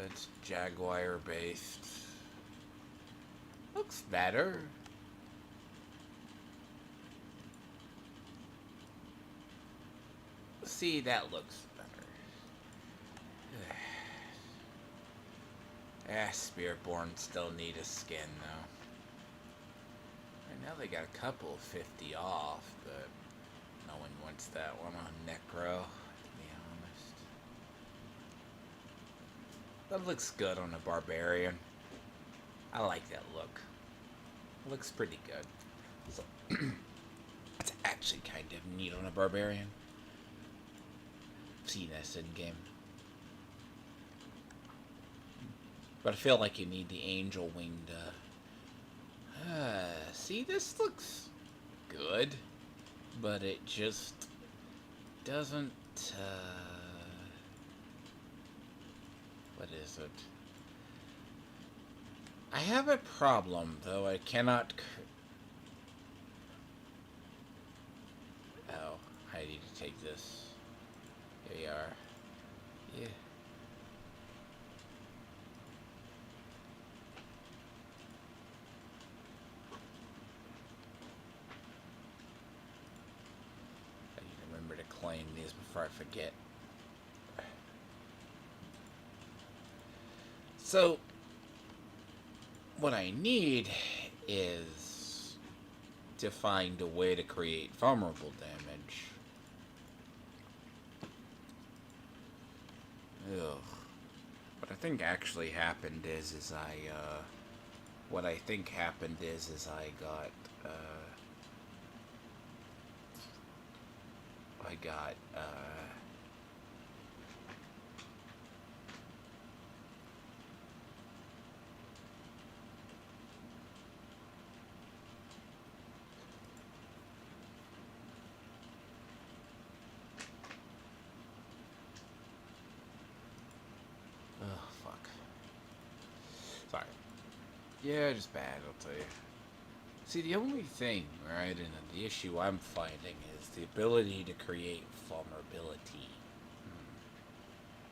It's Jaguar based. Looks better. See, that looks better. Spiritborn still need a skin, though. I know they got a couple of 50 off, but no one wants that one on Necro, to be honest. That looks good on a Barbarian. I like that look. It looks pretty good. So, it's actually kind of neat on a Barbarian. I've seen this in game. But I feel like you need the angel wing to... see, this looks good, but it just doesn't... what is it? I have a problem, though. I cannot... oh, I need to take this. Here we are. Yeah. Claim these before I forget. So, what I need is to find a way to create vulnerable damage. Ugh. What I think actually happened is I got oh, fuck. Sorry. Yeah, just bad, I'll tell you. See, the only thing, right, and the issue I'm finding is the ability to create vulnerability.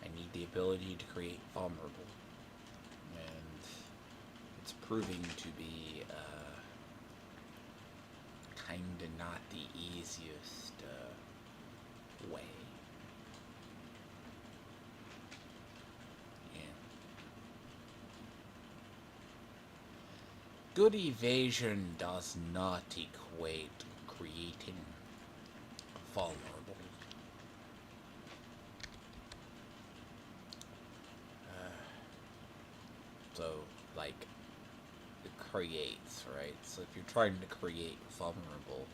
I need the ability to create vulnerable. And it's proving to be, kinda not the easiest, way. Good evasion does not equate creating vulnerable. So, like, it creates, right? So if you're trying to create vulnerable,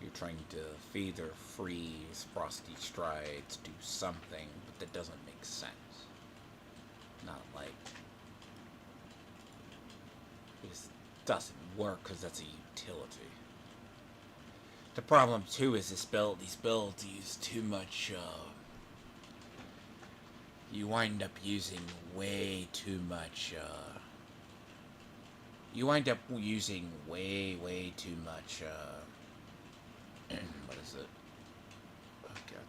you're trying to either freeze, frosty strides, do something, but that doesn't make sense. Not like... it just doesn't work because that's a utility. The problem too is these builds use too much, you wind up using way too much, you wind up using way too much, what is it? Oh god,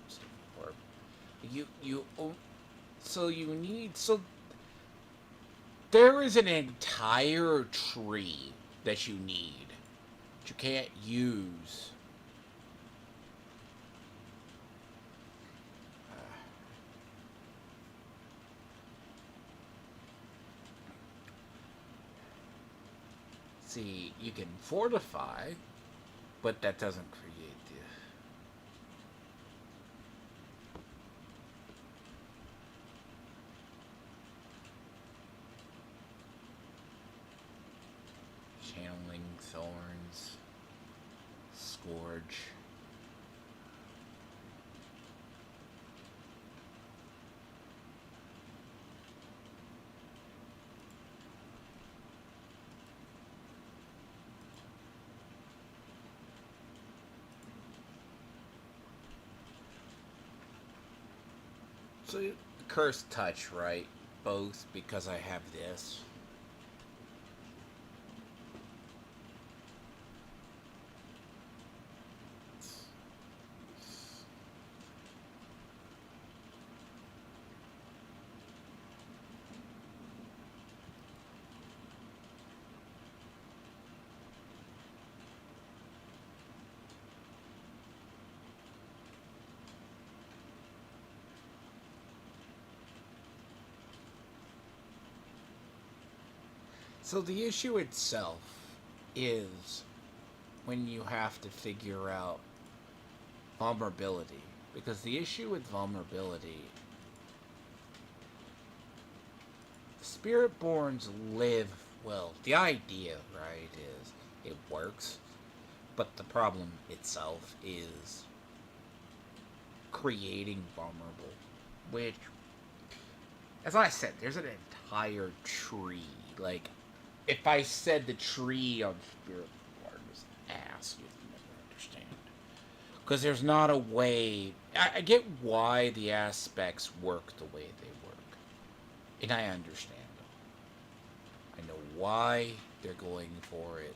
so there is an entire tree that you need that you can't use. See, you can fortify, but that doesn't create the channeling thorns, scourge. So, cursed touch, right? Both because I have this. So the issue itself is when you have to figure out vulnerability. Because the issue with vulnerability, Spiritborns live well. The idea, right, is it works, but the problem itself is creating vulnerable. Which, as I said, there's an entire tree. Like, if I said the tree on Spiritborn was ass, you'd never understand. Because there's not a way. I get why the aspects work the way they work, and I understand them. I know why they're going for it.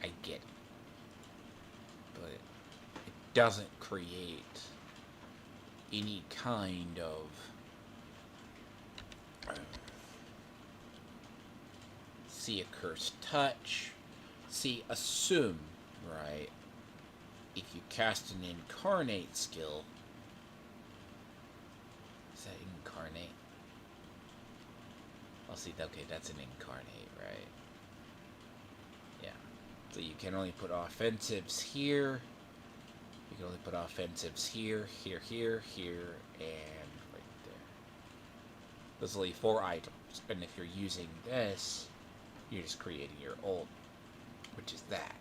I get it, but it doesn't create any kind of see a cursed touch. See, assume, right? If you cast an incarnate skill, is that incarnate? Oh, see, okay, that's an incarnate, right? Yeah. So you can only put offensives here. You can only put offensives here, here, here, here, and right there. There's only 4 items. And if you're using this, you're just creating your ult, which is that.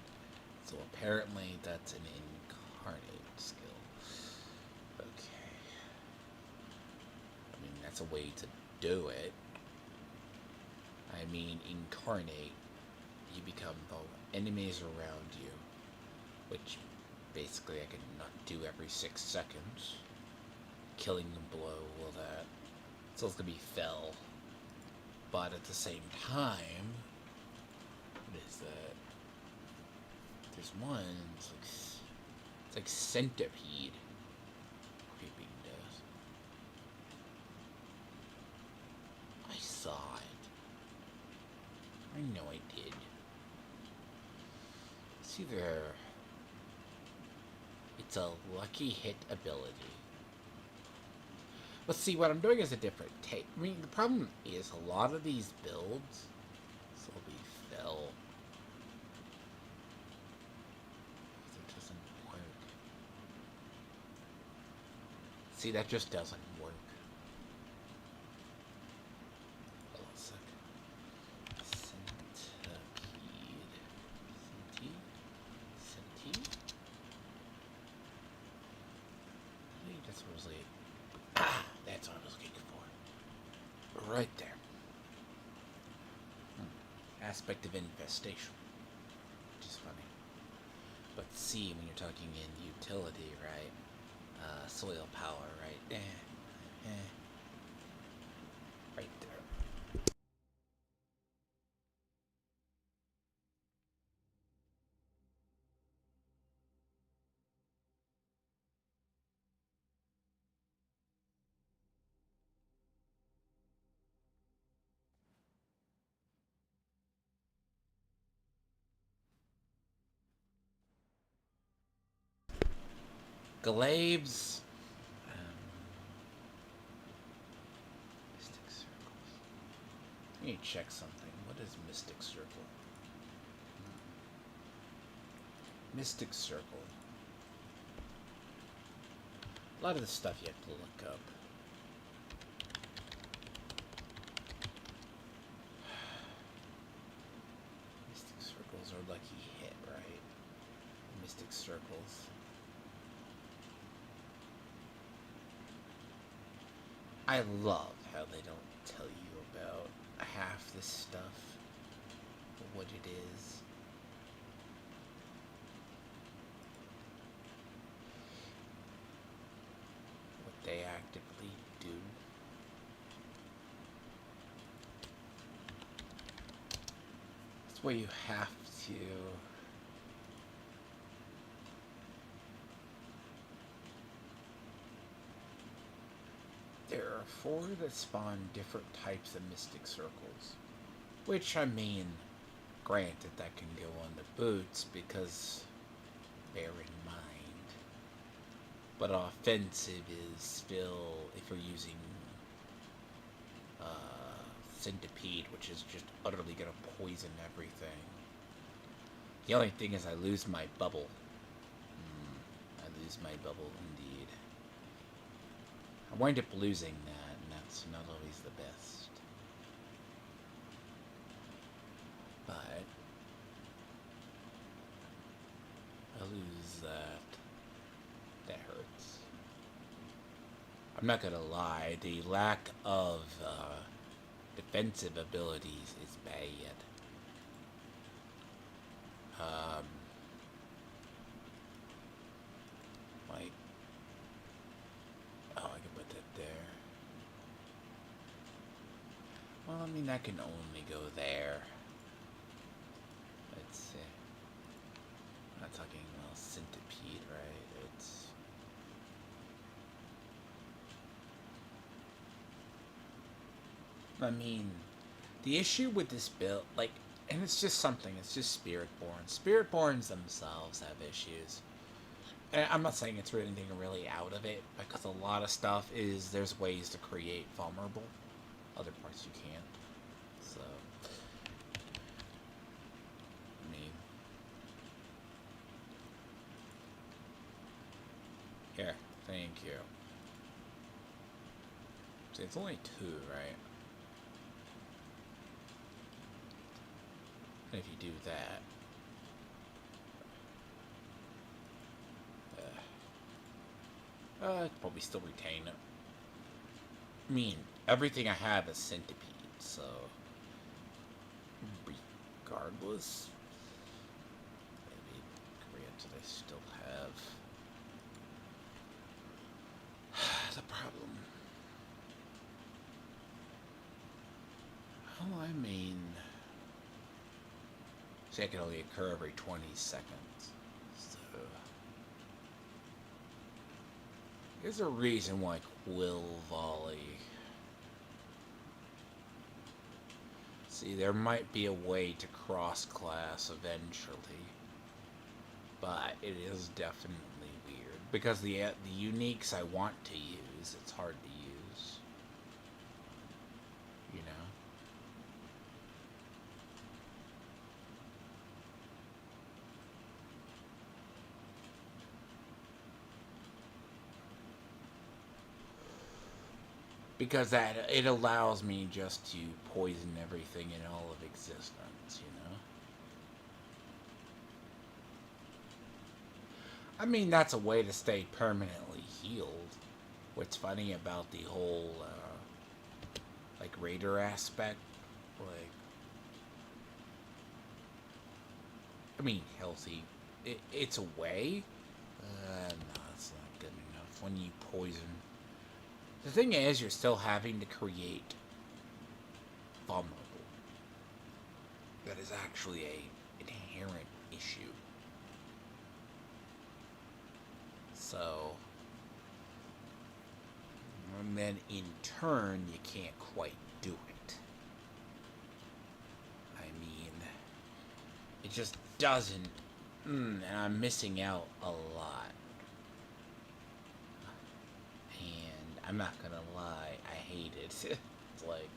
So apparently that's an incarnate skill. Okay. I mean, that's a way to do it. I mean, incarnate, you become enemies around you, which basically I can not do every 6 seconds. Killing them below all that. So it's gonna be fell. But at the same time, what is that? There's one, it's like centipede. Creeping death. I saw it. I know I did. It's either it's a lucky hit ability. But see, what I'm doing is a different take. I mean, the problem is a lot of these builds, this will be fell. It doesn't work. See, that just doesn't work. Hold on a second. Centipede. Centipede? I think that's what I was like. That's what I was looking for. Right there. Aspect of infestation. Which is funny. But see, when you're talking in utility, right? Soil power, right? Right there. Glaives. Mystic circles. Let me check something. What is Mystic Circle? Mystic Circle. A lot of the stuff you have to look up. Mystic Circles are lucky hit, right? Mystic Circles. I love how they don't tell you about half this stuff, what it is. What they actively do. That's where you have to there are 4 that spawn different types of Mystic Circles. Which, I mean, granted, that can go on the boots because bear in mind. But offensive is still, if you're using centipede, which is just utterly gonna poison everything. The only thing is I lose my bubble. I lose my bubble, indeed. I wind up losing that, and that's not always the best. But I lose that. That hurts. I'm not gonna lie, the lack of defensive abilities is bad. Like, oh, I can put that there. Well, I mean, that can only go there. Let's see. I'm not talking about centipede, right? It's... I mean, the issue with this build, like, and it's just something, it's just Spiritborn. Spiritborns themselves have issues. And I'm not saying it's anything really out of it, because a lot of stuff is, there's ways to create vulnerable. Other parts you can't. So, I mean, here, thank you. See, it's only 2, right? And if you do that, I'd probably still retain it. I mean, everything I have is centipede, so regardless, maybe granted I still have the problem. Oh, I mean, see, it can only occur every 20 seconds. So there's a reason why Quill Volley. See, there might be a way to cross-class eventually, but it is definitely weird because the uniques I want to use, it's hard to use. You know. Because that it allows me just to poison everything in all of existence, you know? I mean, that's a way to stay permanently healed. What's funny about the whole, like, raider aspect, like, I mean, healthy, it's a way. No, it's not good enough. When you poison... The thing is, you're still having to create vulnerable. That is actually an inherent issue. So, and then in turn, you can't quite do it. I mean, it just doesn't, and I'm missing out a lot. I'm not gonna lie, I hate it. It's like,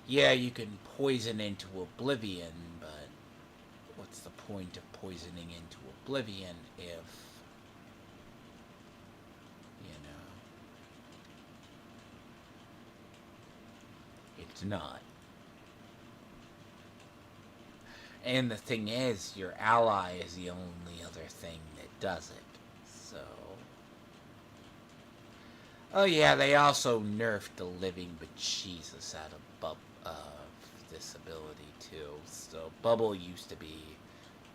yeah, you can poison into oblivion, but what's the point of poisoning into oblivion if, you know, it's not? And the thing is, your ally is the only other thing that does it, so... Oh yeah, they also nerfed the living bejesus out of this ability too. So Bubble used to be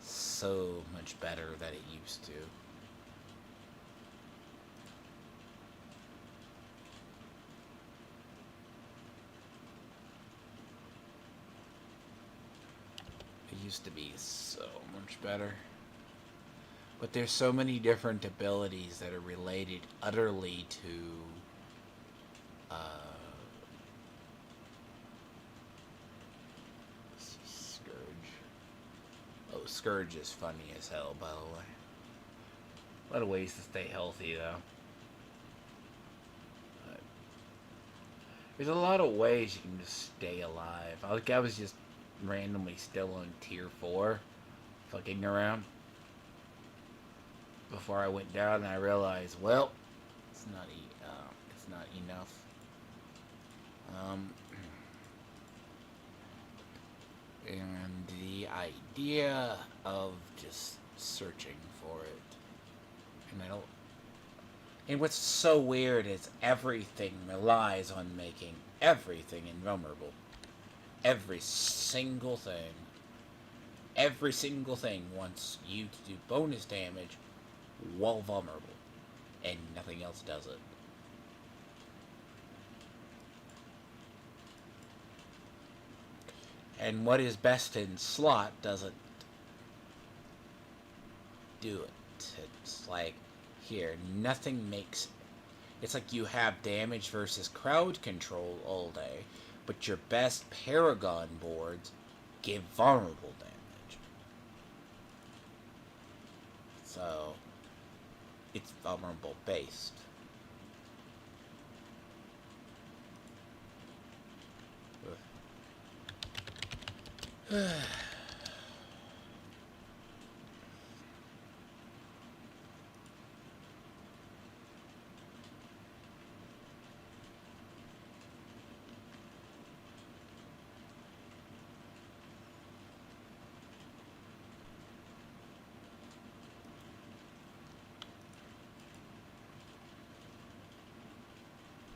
so much better than it used to. It used to be so much better. But there's so many different abilities that are related utterly to Scourge. Oh, Scourge is funny as hell, by the way. A lot of ways to stay healthy, though. But There's a lot of ways you can just stay alive. Like I was just randomly still on tier 4, fucking around, before I went down and I realized, well, it's not enough. Um, and the idea of just searching for it, and I don't. And what's so weird is everything relies on making everything invulnerable. Every single thing. Every single thing wants you to do bonus damage while vulnerable. And nothing else does it. And what is best in slot doesn't do it. It's like, here, nothing makes... It's like you have damage versus crowd control all day, but your best Paragon boards give vulnerable damage. So, it's vulnerable based.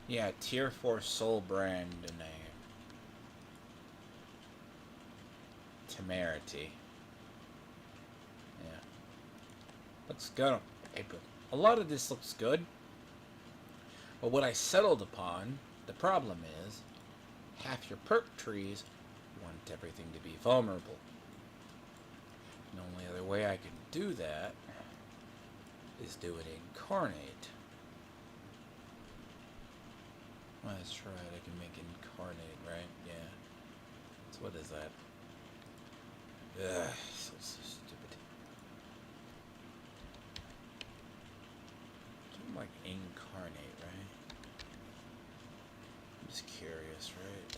Yeah, tier 4 soul brand and a temerity. Yeah. Looks good on paper. A lot of this looks good. But what I settled upon, the problem is, half your perk trees want everything to be vulnerable. The only other way I can do that is do it incarnate. Well, that's right, I can make incarnate, right? Yeah. So what is that? Ugh, so stupid. Something like incarnate, right? I'm just curious, right?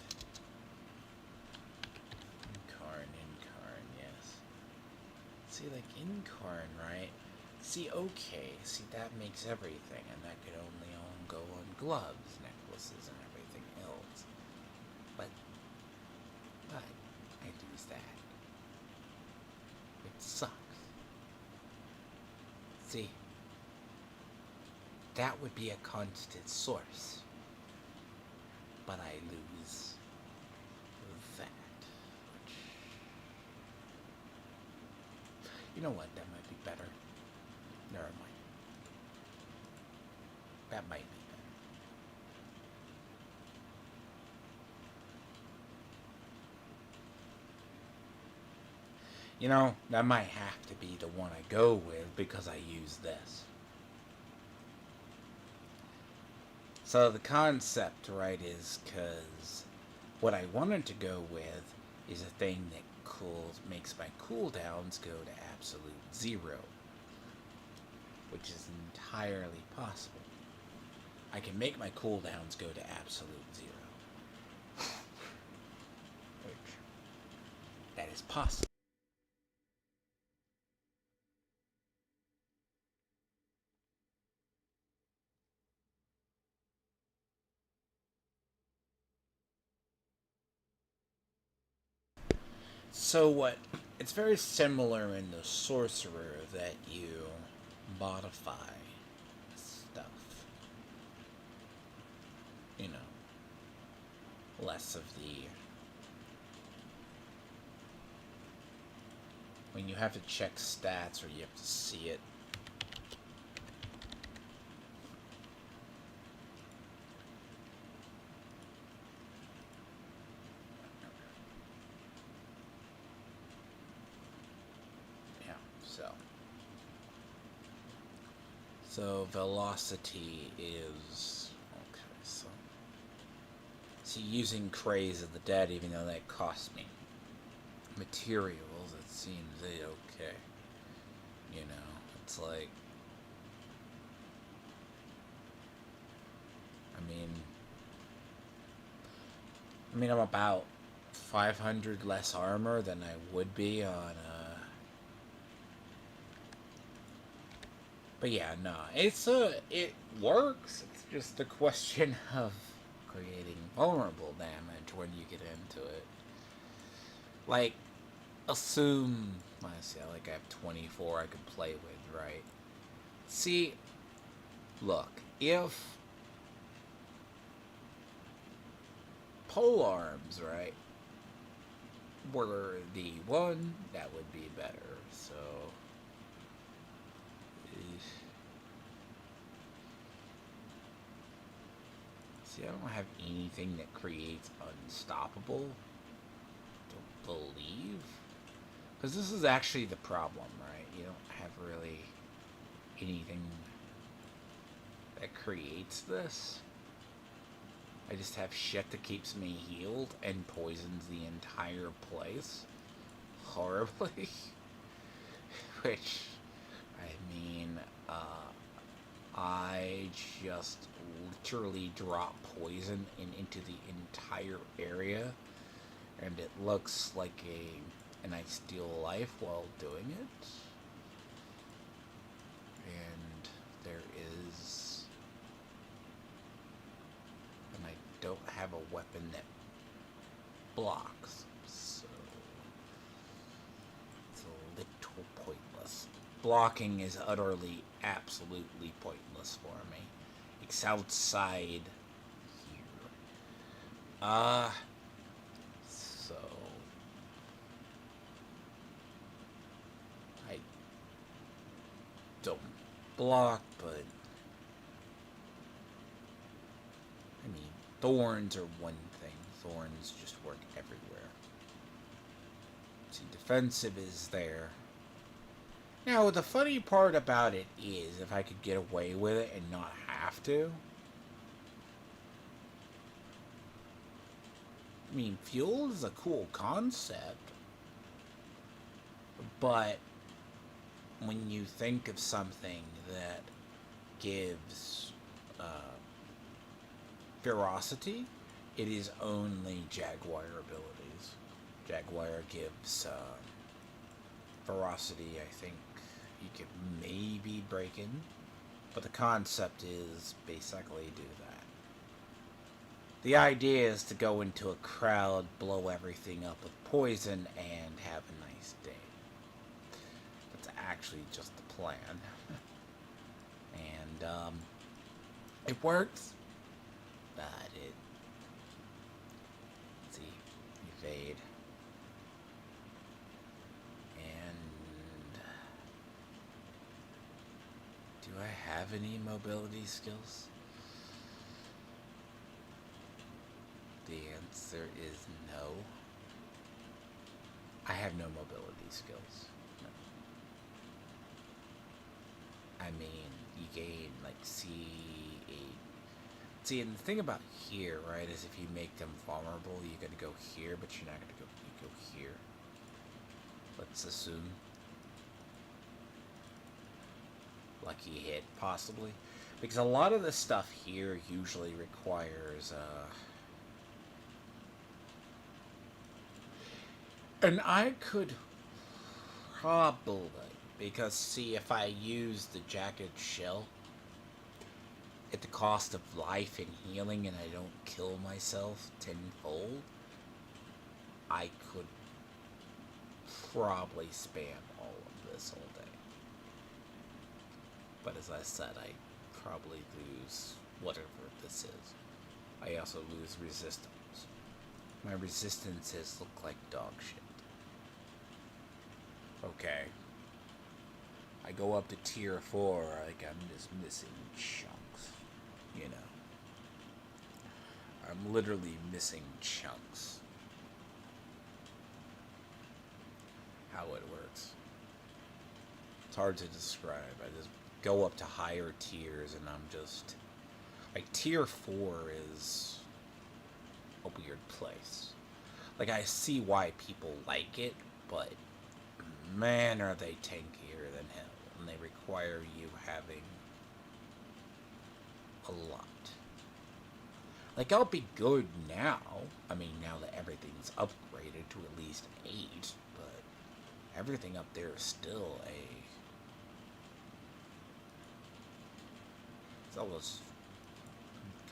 Incarn, yes. See, like incarn, right? See, okay, see, that makes everything, and that could only go on gloves, necklaces, and everything else. But I lose that. It sucks. See, that would be a constant source. But I lose that. Which, you know what, that might be better. Never mind. That might be better. You know, that might have to be the one I go with because I use this. So the concept, right, is because what I wanted to go with is a thing that makes my cooldowns go to absolute 0, which is entirely possible. I can make my cooldowns go to absolute 0. Which, that is possible. So what? It's very similar in the sorcerer that you modify stuff. You know, less of the... When you have to check stats or you have to see it. Yeah, so velocity is... Okay, so... See, using Craze of the Dead, even though that cost me materials, it seems okay. You know, it's like... I mean... I mean, I'm about 500 less armor than I would be on, But yeah, no, it works. It's just a question of creating vulnerable damage when you get into it. Like, assume, let's see, like I have 24 I could play with, right? See, look, if pole arms, right, were the one, that would be better. So, see, I don't have anything that creates unstoppable. Don't believe. Because this is actually the problem, right? You don't have really anything that creates this. I just have shit that keeps me healed and poisons the entire place horribly. Which, I mean, I just literally drop poison into the entire area, and it looks like and I steal life while doing it. And there is, and I don't have a weapon that blocks, so it's a little pointless. Blocking is utterly, absolutely pointless for me. It's outside here. So I don't block, but I mean, thorns are one thing. Thorns just work everywhere. See, defensive is there. Now, the funny part about it is, if I could get away with it and not have to. I mean, fuel is a cool concept, but when you think of something that gives ferocity, it is only Jaguar abilities. Jaguar gives ferocity, I think you could maybe break in, but the concept is basically do that. The idea is to go into a crowd, blow everything up with poison, and have a nice day. That's actually just the plan. And it works, but it, let's see, evade. And do I have any mobility skills? The answer is no. I have no mobility skills. No. I mean, you gain like C8. See, and the thing about here, right, is if you make them vulnerable, you gotta go here, but you're not gonna go. You go here. Let's assume. Lucky hit, possibly, because a lot of the stuff here usually requires and I could probably, because see, if I use the jagged shell at the cost of life and healing and I don't kill myself tenfold, I could probably spam all of this all day. But as I said, I probably lose whatever this is. I also lose resistance. My resistances look like dog shit. Okay. I go up to tier 4, like I'm just missing chunks. You know. I'm literally missing chunks. How it works. It's hard to describe. I just go up to higher tiers and I'm just... Like, tier 4 is a weird place. Like, I see why people like it, but man, are they tankier than hell, and they require you having a lot. Like, I'll be good now. I mean, now that everything's upgraded to at least 8, but everything up there is still a... It's almost...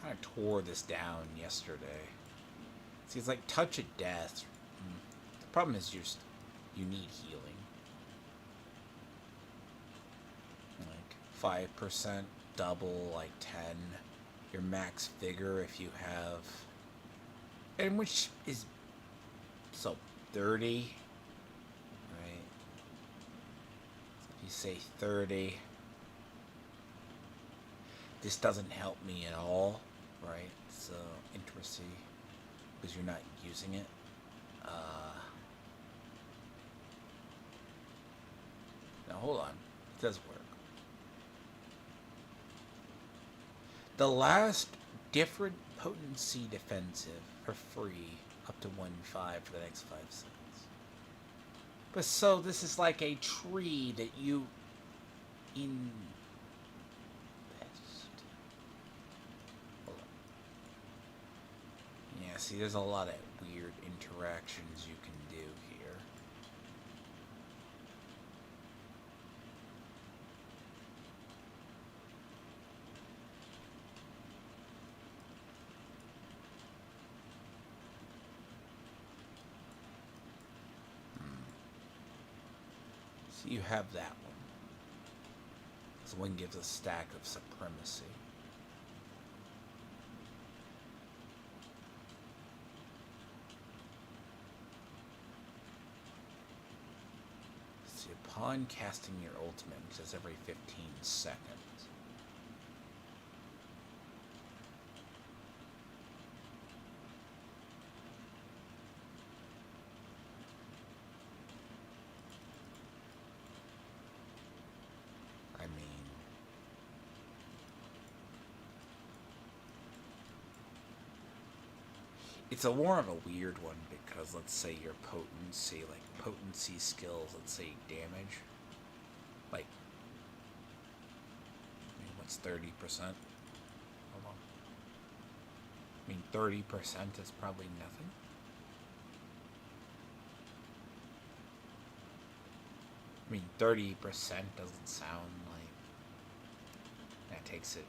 kind of tore this down yesterday. See, it's like touch of death. The problem is just you need healing. Like 5%, double, like 10. Your max vigor if you have... And which is... So, 30. Right? So if you say 30... This doesn't help me at all. Right? So, interesting. Because you're not using it. Now, hold on. It does work. The last different potency defensive for free up to 1-5 for the next 5 seconds. But so this is like a tree that you invest. Hold on. Yeah, see, there's a lot of weird interactions you can do here. So you have that one. This one gives a stack of supremacy. See, upon casting your ultimate, it says every 15 seconds. I mean, it's a more of a weird one because let's say your potency, like potency skills, let's say damage, like, I mean, what's 30%? Hold on. I mean, 30% is probably nothing. I mean, 30% doesn't sound like that takes it.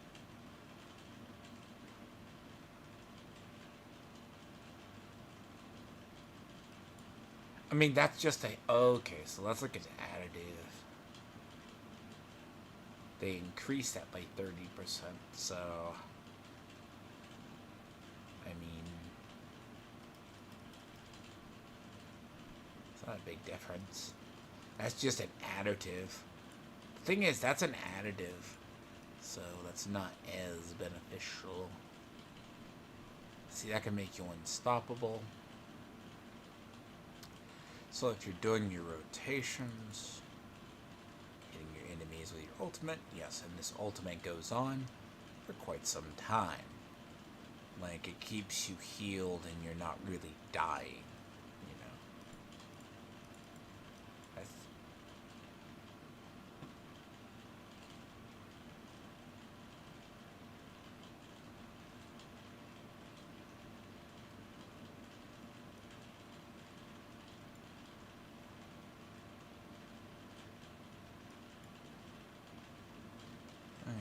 I mean, that's just a... Okay, so let's look at additive. They increased that by 30%, so... I mean... It's not a big difference. That's just an additive. The thing is, that's an additive. So that's not as beneficial. See, that can make you unstoppable. So if you're doing your rotations, hitting your enemies with your ultimate, yes, and this ultimate goes on for quite some time. Like, it keeps you healed and you're not really dying, you know. That's...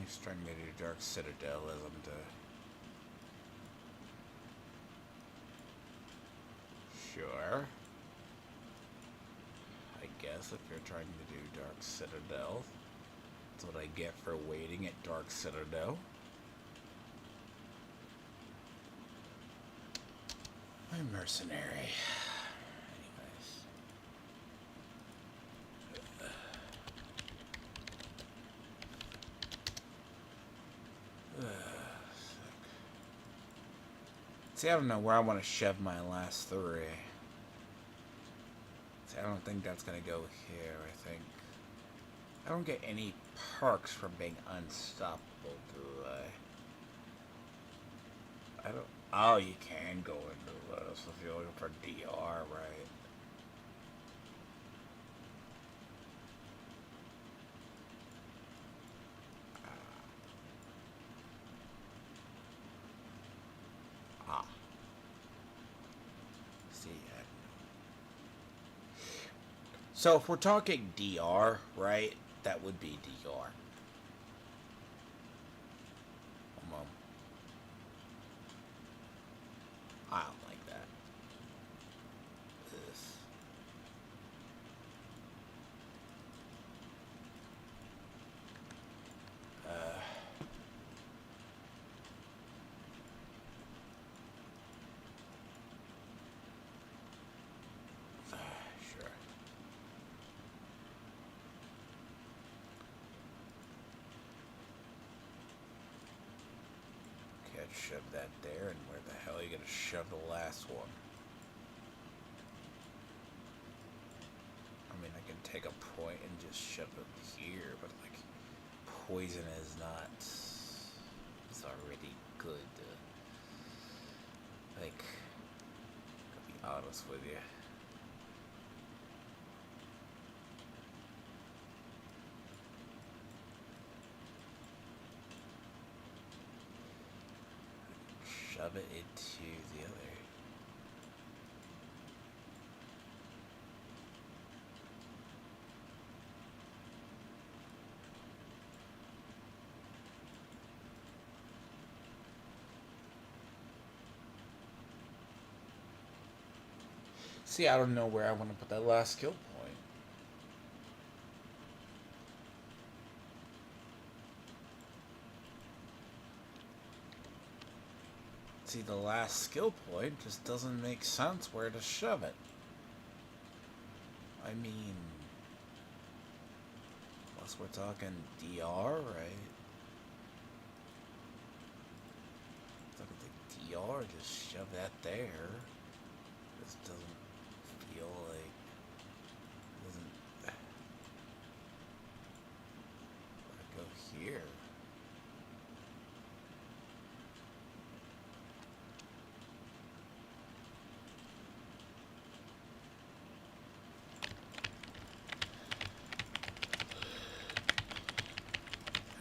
He's trying to do Dark Citadelism to... Sure. I guess if you're trying to do Dark Citadel, that's what I get for waiting at Dark Citadel. I'm mercenary. See, I don't know where I want to shove my last 3. See, I don't think that's going to go here, I think. I don't get any perks from being unstoppable, do I? I don't... Oh, you can go into this if you're looking for DR, right? So if we're talking DR, right, that would be DR. I don't like that. This. Sure. Okay, I'd shove that there, and where the hell are you gonna shove the last one? I mean, I can take a point and just shove it here, but like, poison is not. It's already good. Like, I'll be honest with you. Shove it into the other. See, I don't know where I want to put that last skill point. See, the last skill point just doesn't make sense where to shove it. I mean, unless we're talking DR, right? Look at the DR, just shove that there. This doesn't feel like doesn't go here.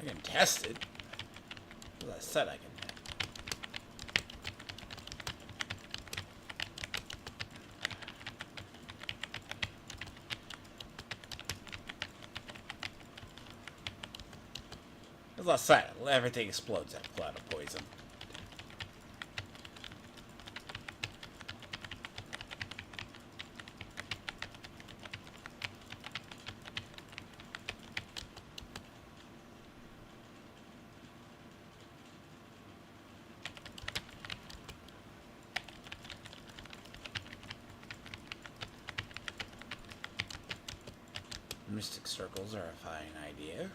I can test it. As I said, I can. As I said, everything explodes at cloud of poison. Mystic circles are a fine idea.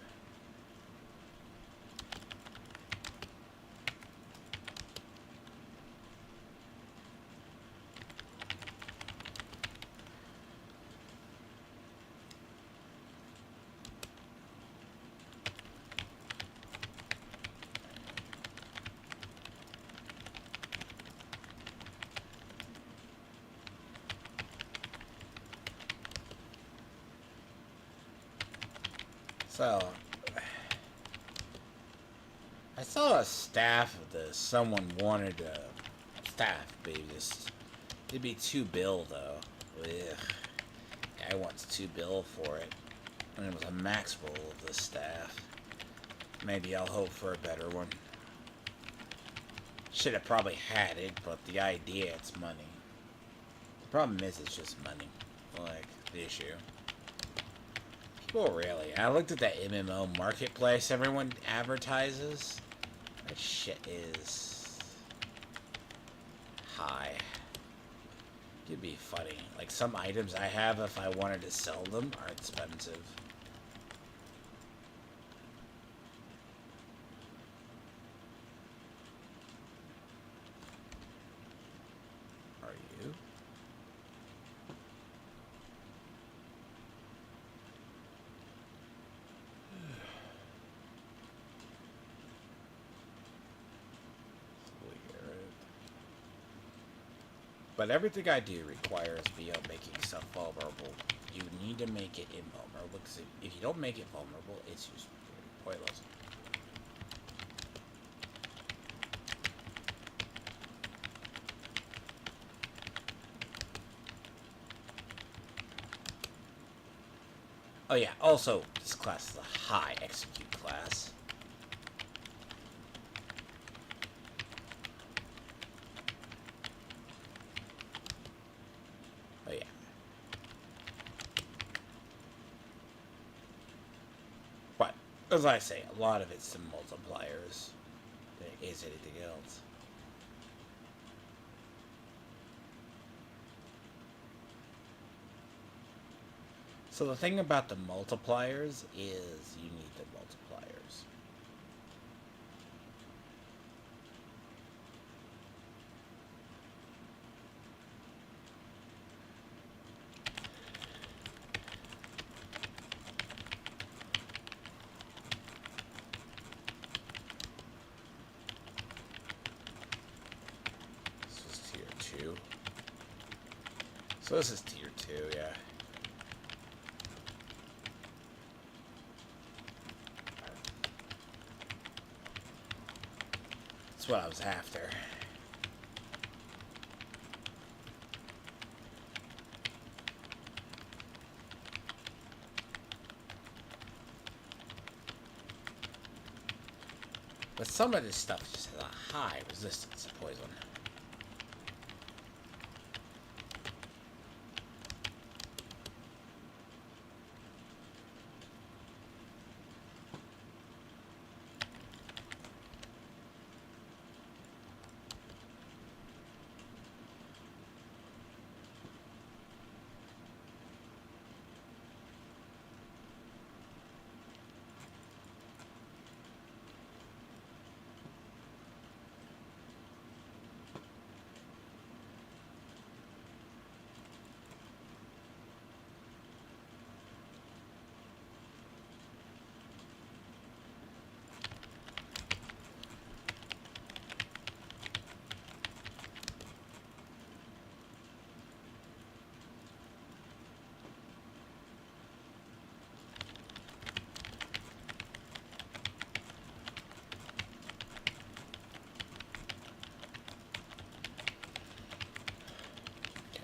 So, I saw a staff of this. Someone wanted a staff, but it'd be 2 bill though. Ugh. Guy wants 2 bill for it. And it was a max roll of the staff. Maybe I'll hope for a better one. Should have probably had it, but the idea, it's money. The problem is it's just money. Like, the issue. People really. I looked at that MMO marketplace everyone advertises. That shit is high. It'd be funny. Like, some items I have, if I wanted to sell them, are expensive. Are you? But everything I do requires VO making stuff vulnerable. You need to make it invulnerable, because if you don't make it vulnerable, it's just pointless. Oh yeah, also, this class is a high execute class. Oh yeah. But, as I say, a lot of it's the multipliers. There is anything else. So the thing about the multipliers is you need the multipliers. This is tier 2. So this is tier 2, yeah. That's what I was after. But some of this stuff just has a high resistance to poison.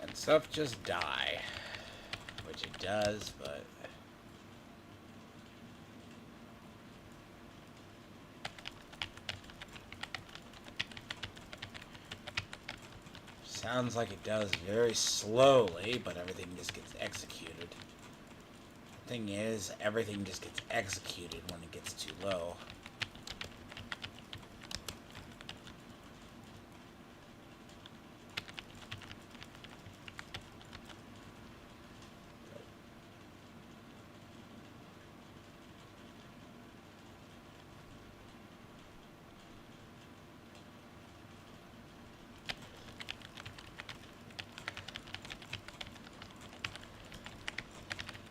And stuff just die. Which it does, but... sounds like it does very slowly, but everything just gets executed. The thing is, everything just gets executed when it gets too low.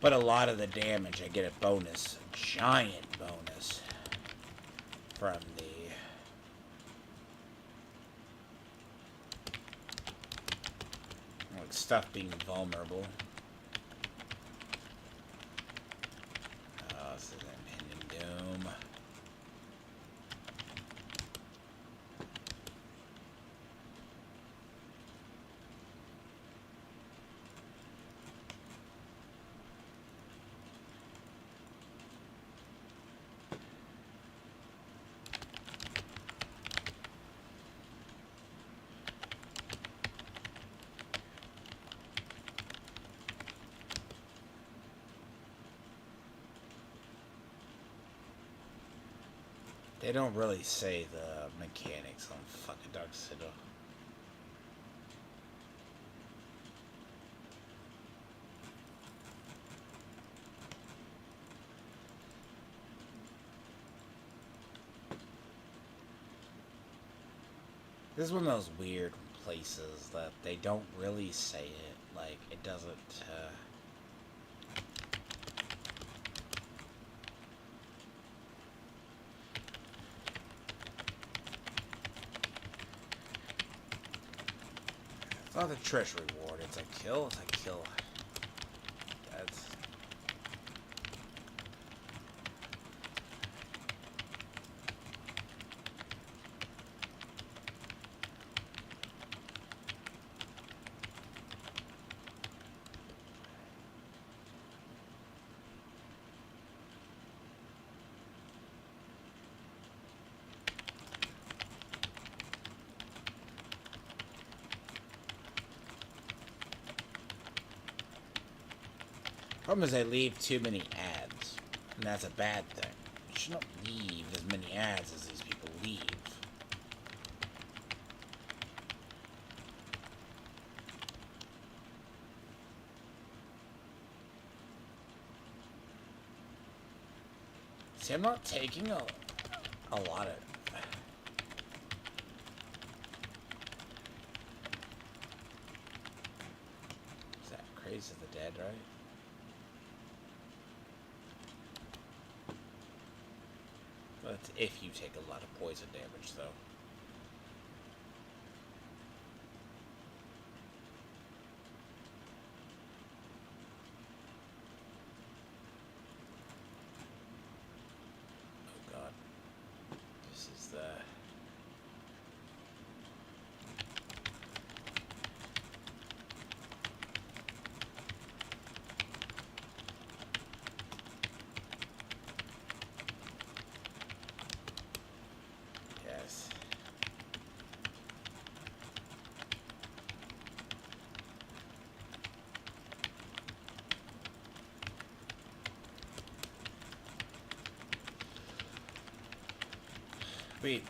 But a lot of the damage, I get a bonus, a giant bonus, from the... like, stuff being vulnerable. Oh, this is impending doom. They don't really say the mechanics on fucking Dark Citadel. This is one of those weird places that they don't really say it. Like, it doesn't, It's not a Trish reward, it's a kill, That's... Problem is I leave too many ads, and that's a bad thing. You should not leave as many ads as these people leave. See, I'm not taking a lot of... Is that Craze of the Dead, right? That's if you take a lot of poison damage, though. Oh god. This is the... Yes. Wait.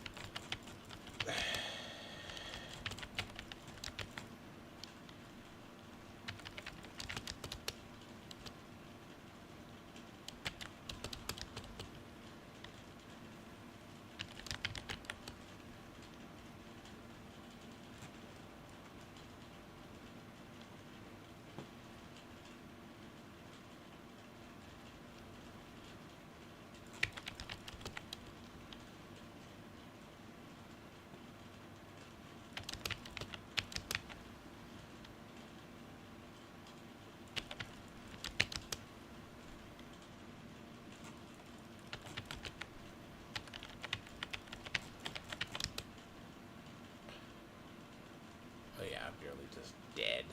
Oh yeah, I'm barely just dead.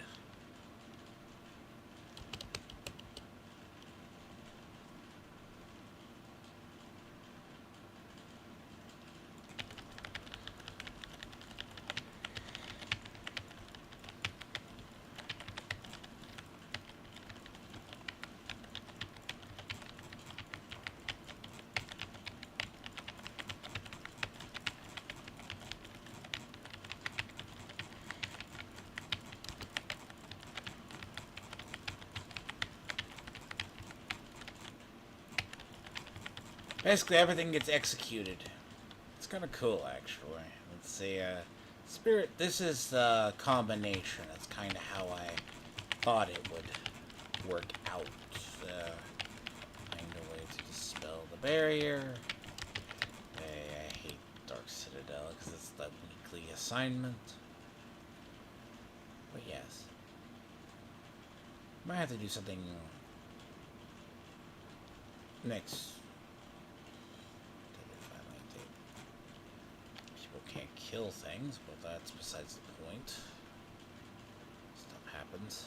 Basically, everything gets executed. It's kind of cool, actually. Let's see, Spirit, this is the combination. That's kind of how I thought it would work out. Find a way to dispel the barrier. I hate Dark Citadel because it's the weekly assignment. But yes. Might have to do something next. People can't kill things, but that's besides the point. Stuff happens.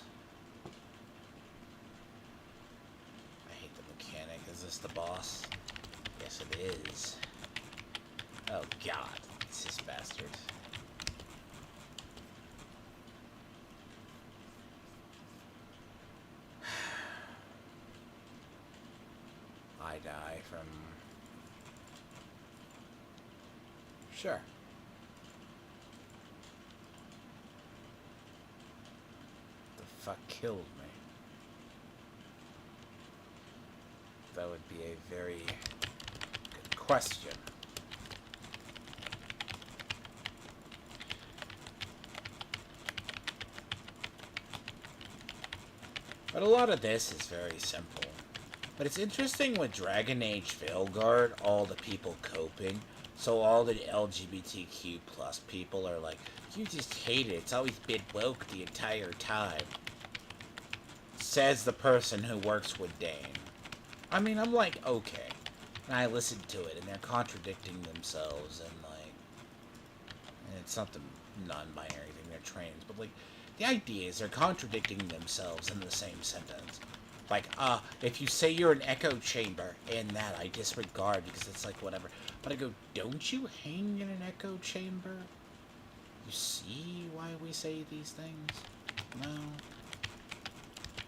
I hate the mechanic. Is this the boss? Yes, it is. Oh god, it's this bastard. I die from... Sure. The fuck killed me? That would be a very good question. But a lot of this is very simple. But it's interesting with Dragon Age Veilguard, all the people coping. So all the LGBTQ plus people are like, you just hate it. It's always been woke the entire time. Says the person who works with Dane. I mean, I'm like, okay. And I listen to it, and they're contradicting themselves, and like... And it's not the non-binary thing, they're trans, but like... The idea is they're contradicting themselves in the same sentence. Like, if you say you're an echo chamber and that, I disregard because it's like, whatever. But I go, don't you hang in an echo chamber? You see why we say these things? No.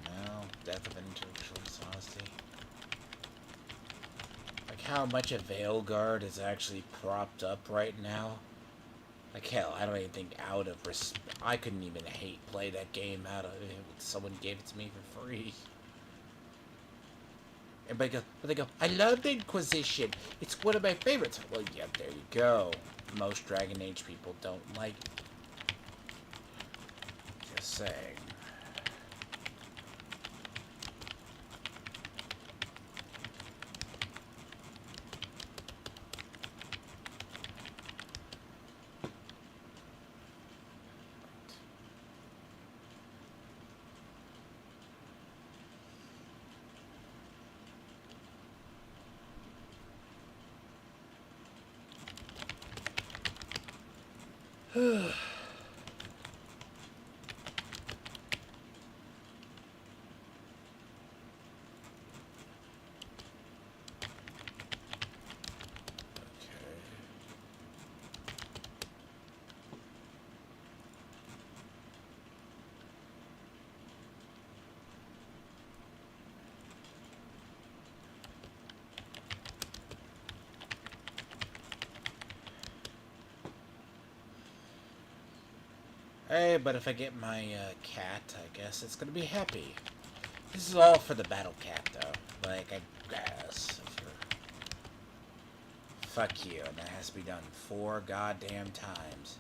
No. Well, death of intellectual dishonesty. Like how much a Veilguard is actually propped up right now. Like hell, I don't even think out of I couldn't even play that game out of it. Someone gave it to me for free. Everybody goes, but they go, I love the Inquisition. It's one of my favorites. Well, yeah, there you go. Most Dragon Age people don't like it. Just saying. Hey, but if I get my cat, I guess it's gonna be happy. This is all for the battle cat, though. Like, I guess. Fuck you, and that has to be done 4 goddamn times.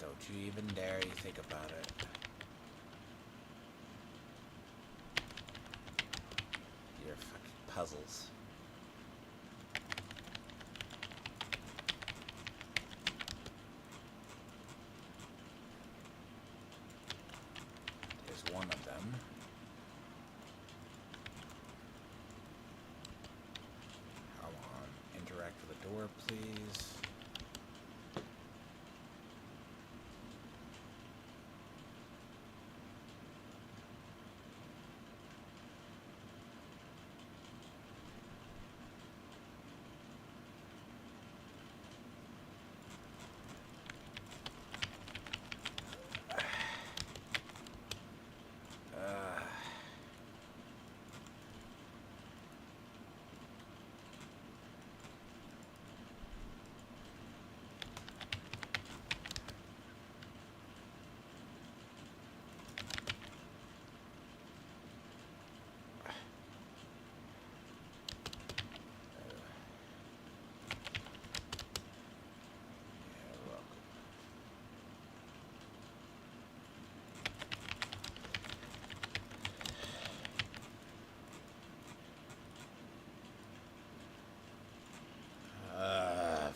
Don't you even dare you think about it. Your fucking puzzles. There's one of them. Come on, interact with the door, please.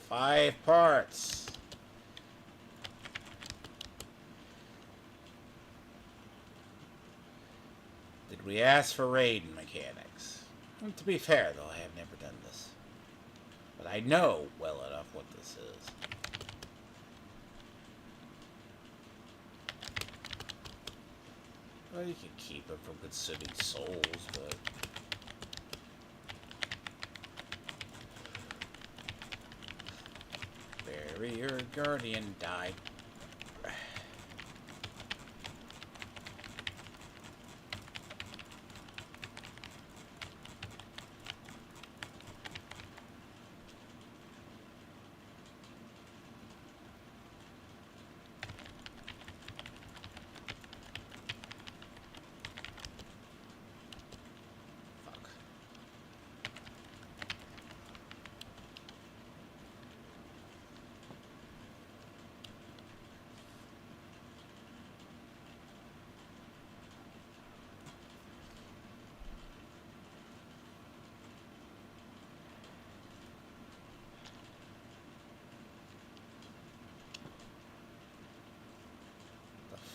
Five parts. Did we ask for raid mechanics? Well, to be fair, though, I have never done this. But I know well enough what this is. Well, you can keep it from consuming souls, but... Barrier Guardian died.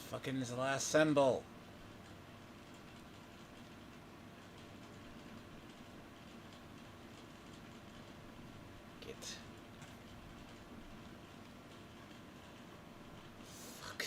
Fucking is the last symbol. Get. Fuck.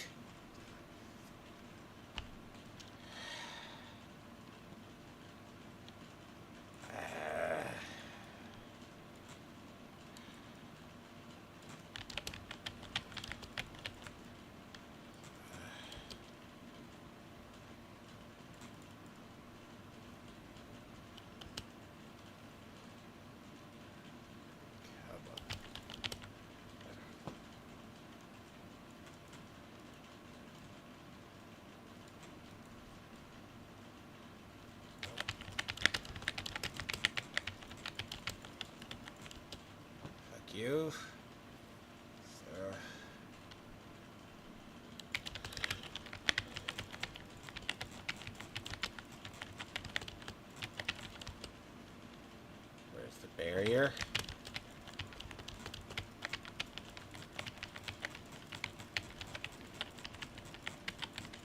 you. So. Where's the barrier?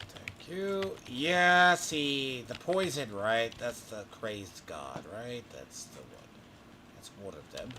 Thank you. Yeah, see, the poison, right? That's the crazed god, right? That's the one. That's one of them.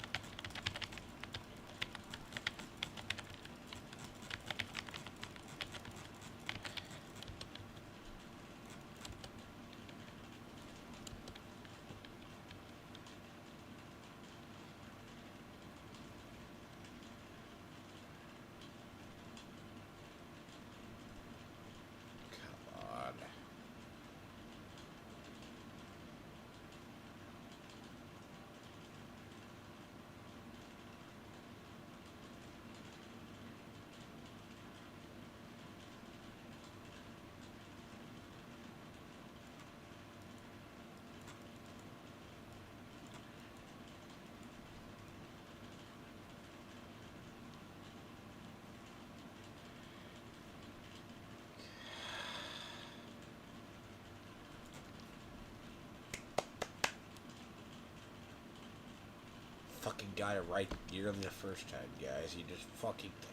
Fucking got it right nearly the first time, guys. You just fucking did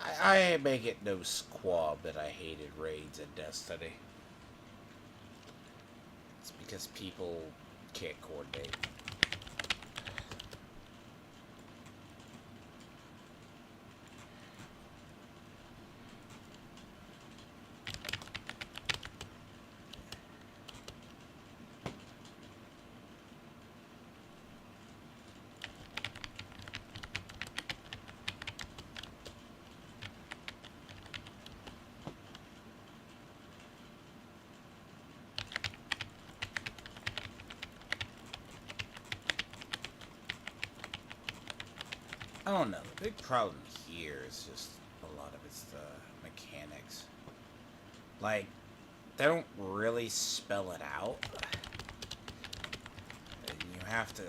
it. I make it no squab that I hated raids in Destiny. It's because people can't coordinate. I don't know. The big problem here is just a lot of it's the mechanics. Like, they don't really spell it out. And you have to...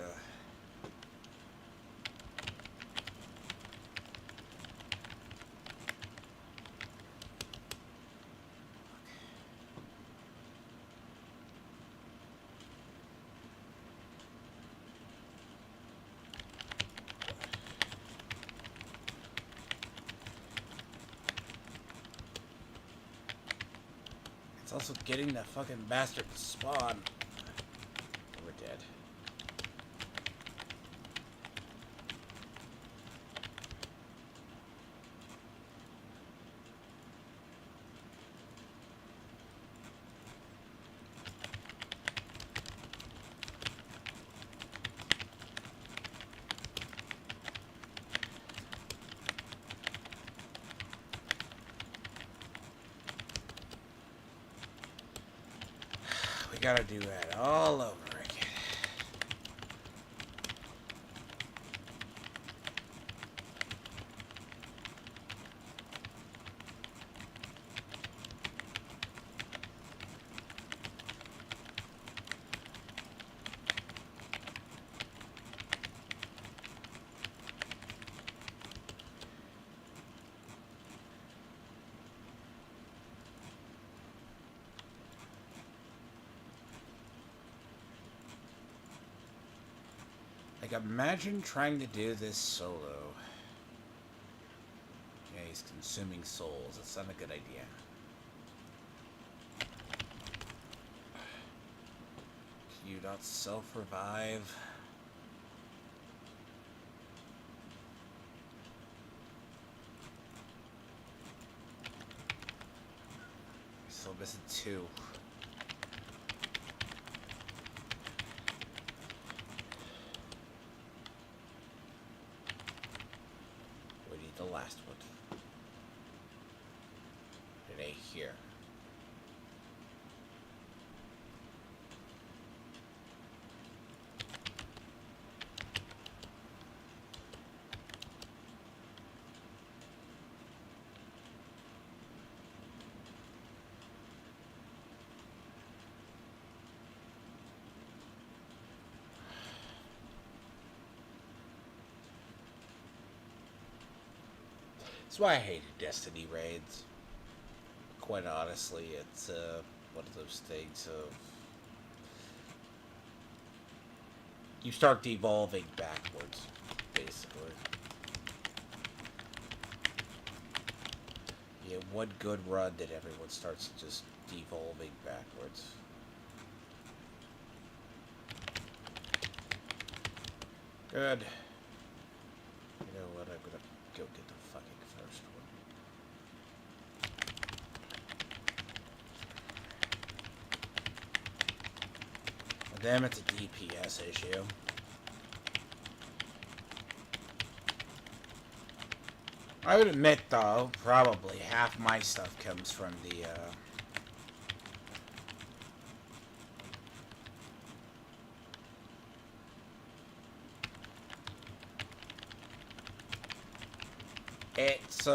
It's also getting that fucking bastard to spawn. We're dead. We gotta do that all over again. Like, imagine trying to do this solo. Yeah, he's consuming souls. That's not a good idea. Can you not self-revive? Still missing 2. We need the last one. Today here. That's why I hated Destiny raids. Quite honestly, it's one of those things of you start devolving backwards, basically. Yeah, one good run that everyone starts just devolving backwards. Good. You know what? I'm gonna go get the fucking first one. For them, it's a DPS issue. I would admit, though, probably half my stuff comes from the, It's,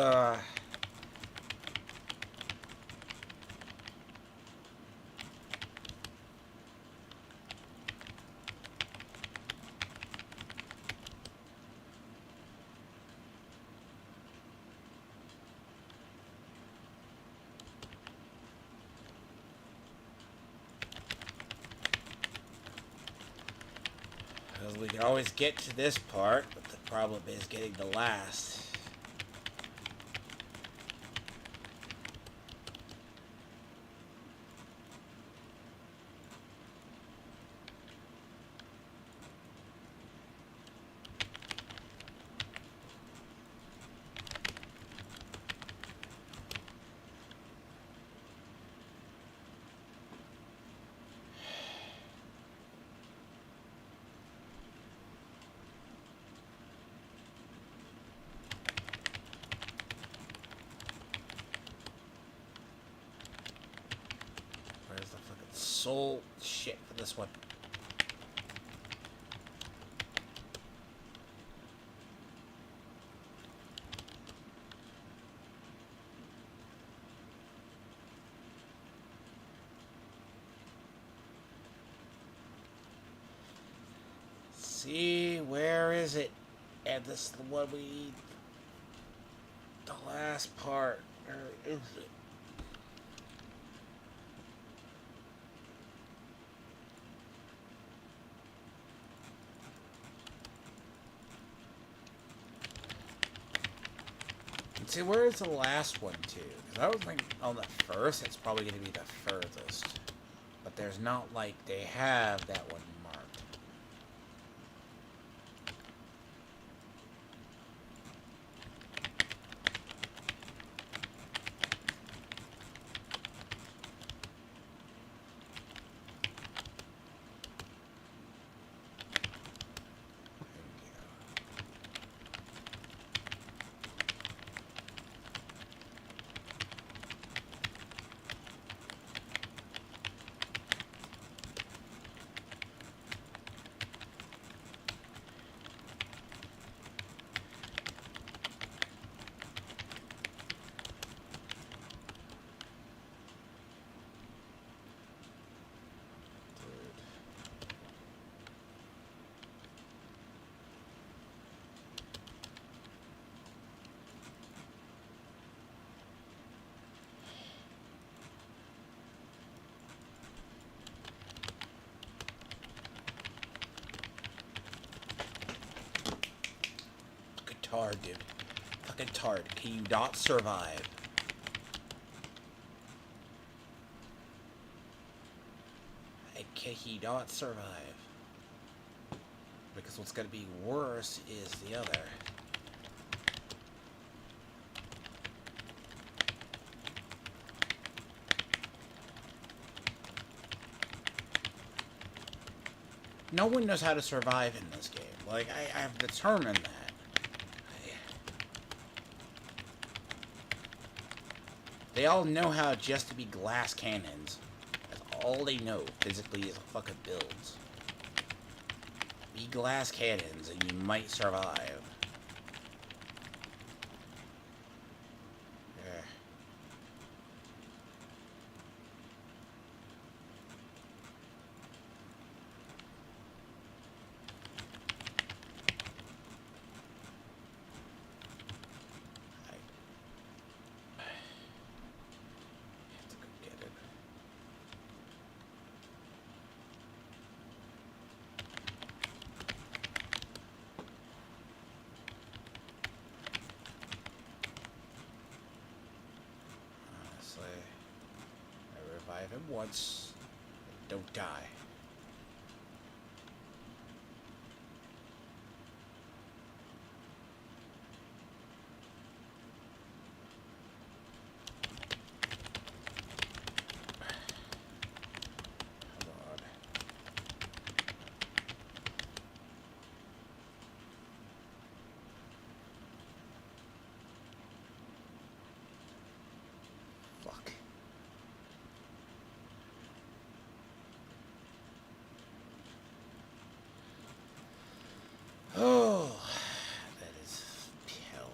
we can always get to this part, but the problem is getting the last. Where's the fucking soul shit for this one? See, where is it? And this is the one we need. The last part. Where is it? And see, where is the last one to? Because I was thinking on the first, it's probably going to be the furthest. But there's not like they have that one marked. Tard, dude. Fucking Tard. Can you not survive? Can he not survive? Because what's gonna be worse is the other. No one knows how to survive in this game. Like, I've determined that. They all know how just to be glass cannons. That's all they know physically is fucking builds. Be glass cannons and you might survive. Yeah. Revive him once. Don't die. Come on. Fuck. Oh, that is hell.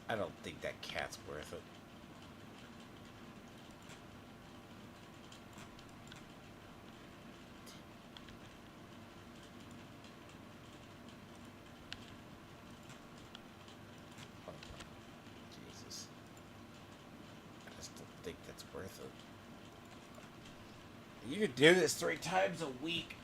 I don't think that cat's worth it. Oh, Jesus. I just don't think that's worth it. You could do this 3 times a week.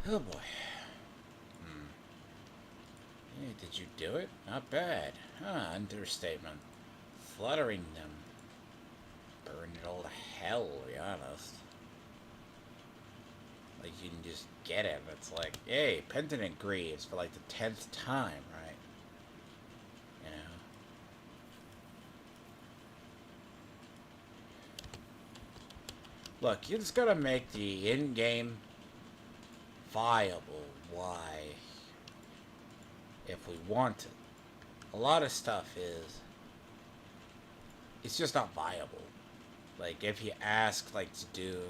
Oh boy. Hey, did you do it? Not bad. Huh, understatement. Fluttering them. Burn it all to hell, to be honest. Like, you can just get it. It's like, hey, Penitent Greaves for like the 10th time, right? You know? Look, you just gotta make the in-game viable. Why? If we want it. A lot of stuff is... It's just not viable. Like, if you ask, like, to do...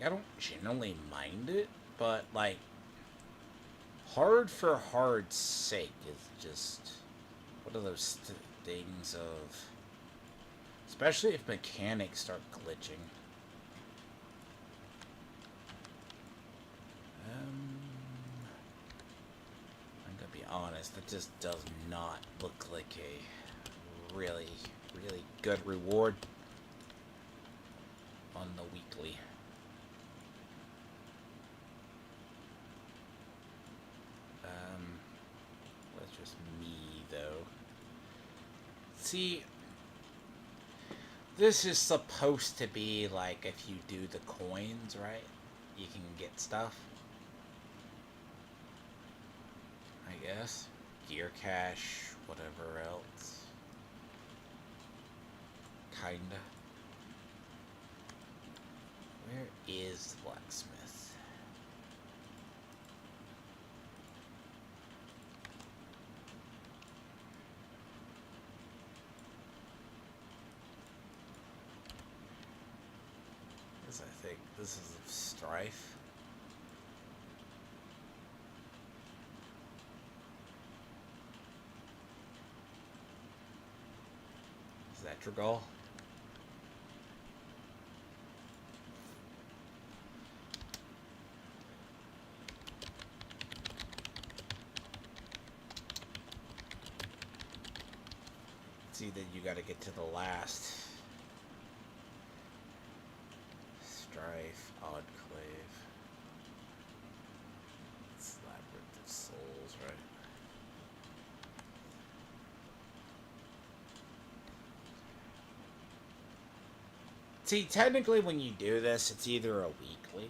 I don't generally mind it, but, like, hard for hard's sake is just one of those things of... Especially if mechanics start glitching. I'm gonna be honest, it just does not look like a really, really good reward on the weekly. That's just me, though. See, this is supposed to be like if you do the coins, right? You can get stuff. I guess. Gear cache, whatever else. Kinda. Where is the blacksmith? think this is Strife. Is that Dragal? See that you gotta get to the last Strife, Oddclave. It's Labyrinth of Souls, right? See, technically when you do this, it's either a weekly,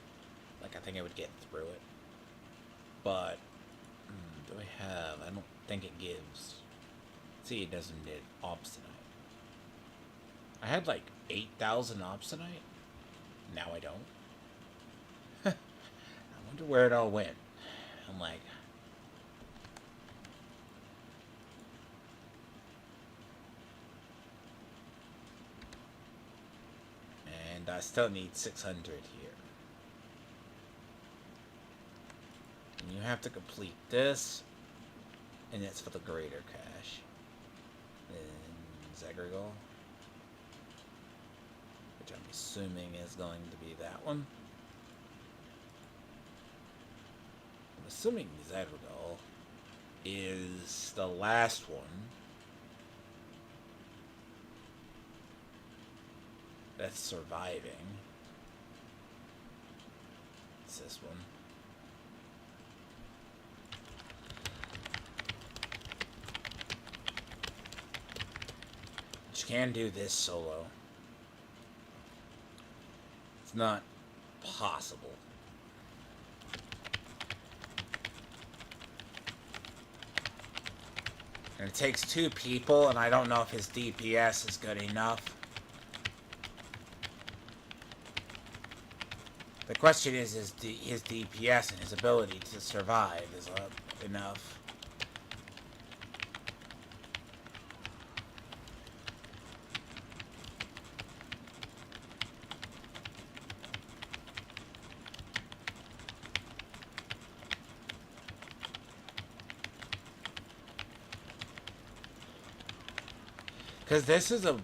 like I think I would get through it, but do I have, I don't think it gives, see it doesn't get Obstinate. I had like 8,000 Obstinate, now I don't. I wonder where it all went. I'm like, and I still need 600 here. And you have to complete this, and it's for the greater cache. And Zegregal, which I'm assuming is going to be that one. I'm assuming Zegregal is the last one that's surviving. It's this one. But you can do this solo. It's not possible. And it takes 2 people, and I don't know if his DPS is good enough. The question is his DPS and his ability to survive is enough. Because this is a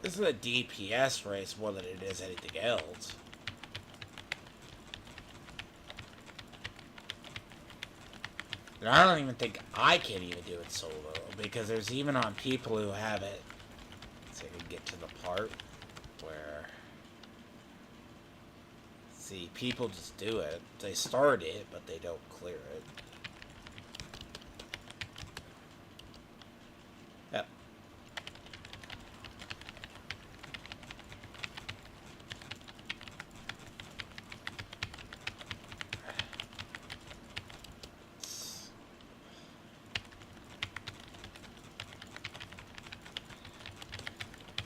DPS race more than it is anything else. And I don't even think I can even do it solo, because there's even on people who have it. So I can get to the part where, see, people just do it. They start it, but they don't clear it. Yep.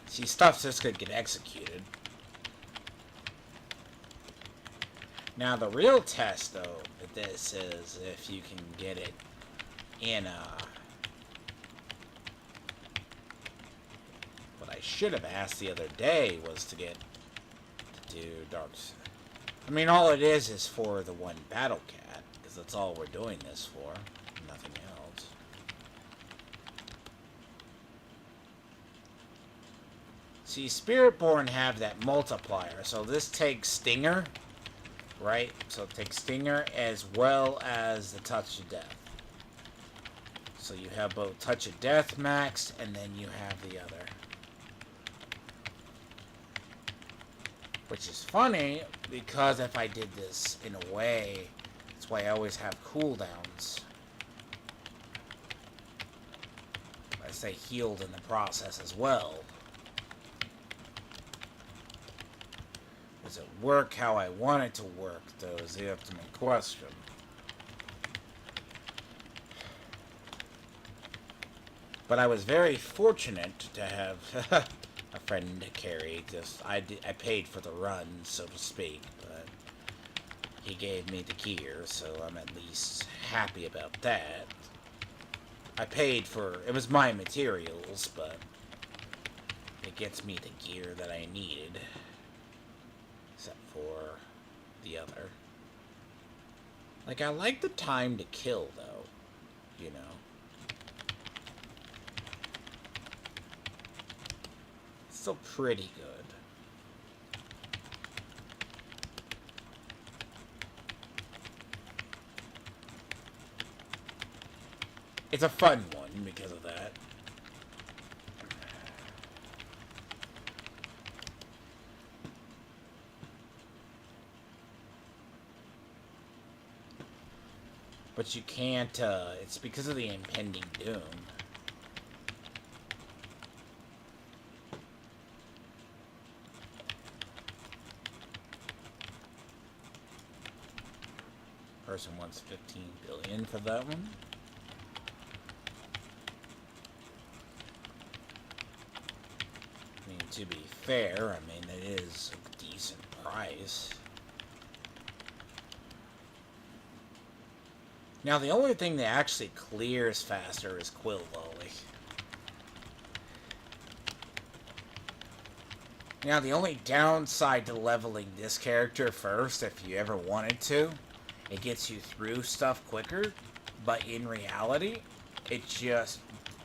See, stuff's just gonna get executed. Now, the real test, though, with this is if you can get it in, what I should have asked the other day was to get to do Dark... I mean, all it is for the one Battle Cat, because that's all we're doing this for. Nothing else. See, Spiritborn have that multiplier, so this takes Stinger, right? So it takes Stinger as well as the Touch of Death. So you have both Touch of Death maxed, and then you have the other. Which is funny, because if I did this in a way, that's why I always have cooldowns. I stay healed in the process as well. Does it work how I want it to work, though, is the ultimate question. But I was very fortunate to have a friend to carry. I paid for the run, so to speak, but he gave me the gear, so I'm at least happy about that. I paid for... it was my materials, but it gets me the gear that I needed. except for the other. Like, I like the time to kill, though, you know. It's still pretty good. It's a fun one because of that. But you can't, it's because of the impending doom. Person wants 15 billion for that one. I mean, to be fair, I mean, it is a decent price. Now, the only thing that actually clears faster is Quill Volley. Now, the only downside to leveling this character first, if you ever wanted to, it gets you through stuff quicker, but in reality, it just,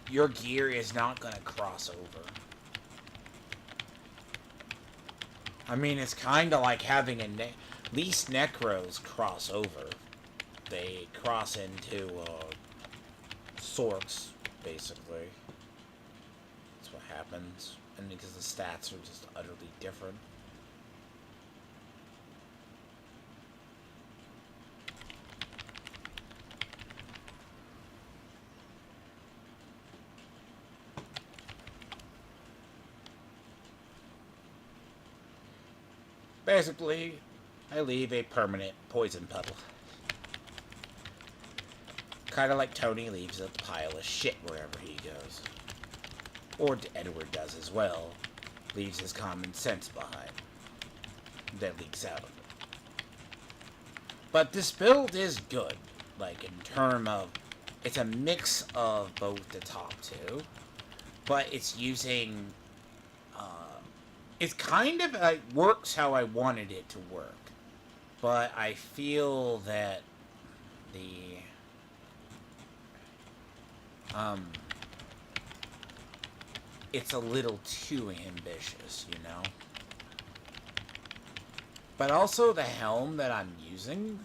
your gear is not going to cross over. I mean, it's kind of like having at least Necros cross over. They cross into sorts, basically. That's what happens. And because the stats are just utterly different. Basically, I leave a permanent poison puddle. Kind of like Tony leaves a pile of shit wherever he goes. Or Edward does as well. Leaves his common sense behind. That leaks out of it. But this build is good. Like, in terms of... It's a mix of both the top two. But it's using... it's kind of... It works how I wanted it to work. But I feel that the... it's a little too ambitious, you know? But also the helm that I'm using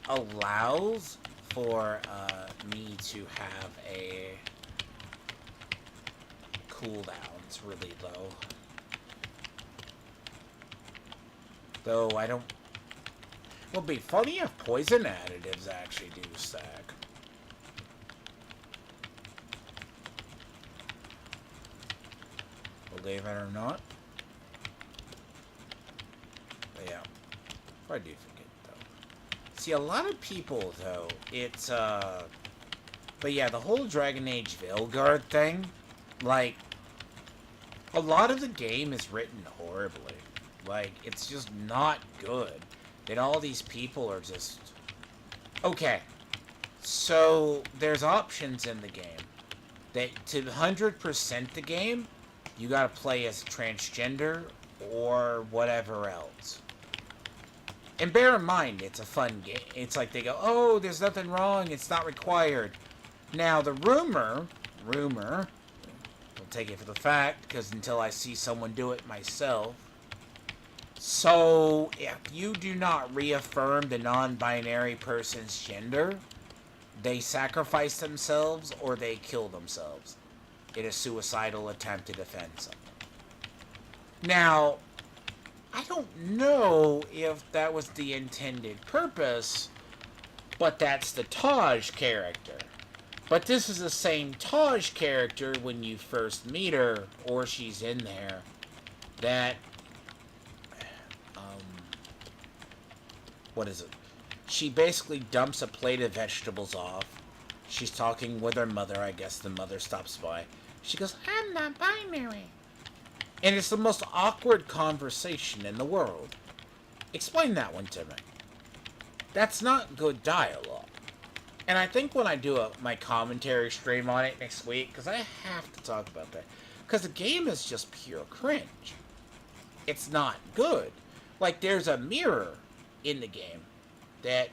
allows for me to have a cooldown. It's really low. Though I don't... Well, it'd be funny if poison additives actually do stack. Believe it or not. But yeah. If I do forget, though. See, a lot of people, though, it's, but yeah, the whole Dragon Age Veilguard thing, like, a lot of the game is written horribly. Like, it's just not good. That all these people are just... Okay. So, there's options in the game. That to 100% the game... You gotta play as transgender or whatever else. And bear in mind, it's a fun game. It's like they go, oh, there's nothing wrong, it's not required. Now, the rumor, I'll take it for the fact, because until I see someone do it myself. So, if you do not reaffirm the non-binary person's gender, they sacrifice themselves or they kill themselves in a suicidal attempt to defend something. Now, I don't know if that was the intended purpose, but that's the Taj character. But this is the same Taj character when you first meet her, or she's in there, that, what is it? She basically dumps a plate of vegetables off. She's talking with her mother, I guess the mother stops by. She goes, I'm not binary. And it's the most awkward conversation in the world. Explain that one to me. That's not good dialogue. And I think when I do my commentary stream on it next week, because I have to talk about that, because the game is just pure cringe. it's not good. Like, there's a mirror in the game that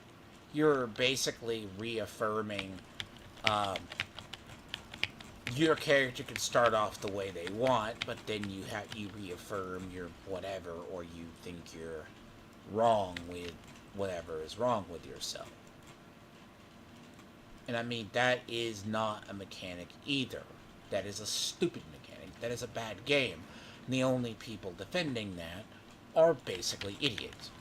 you're basically reaffirming. Um, your character can start off the way they want, but then you reaffirm your whatever, or you think you're wrong with whatever is wrong with yourself. And I mean, that is not a mechanic either. That is a stupid mechanic. That is a bad game. And the only people defending that are basically idiots.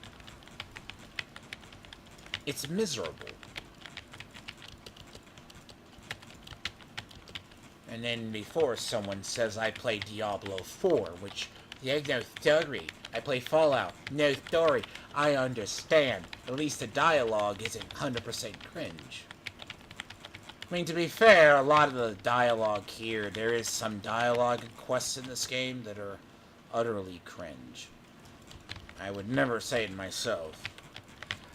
It's miserable. And then before someone says I play Diablo 4, which there's no story. I play Fallout. No story. I understand. At least the dialogue isn't 100% cringe. I mean, to be fair, a lot of the dialogue here, there is some dialogue and quests in this game that are utterly cringe. I would never say it myself.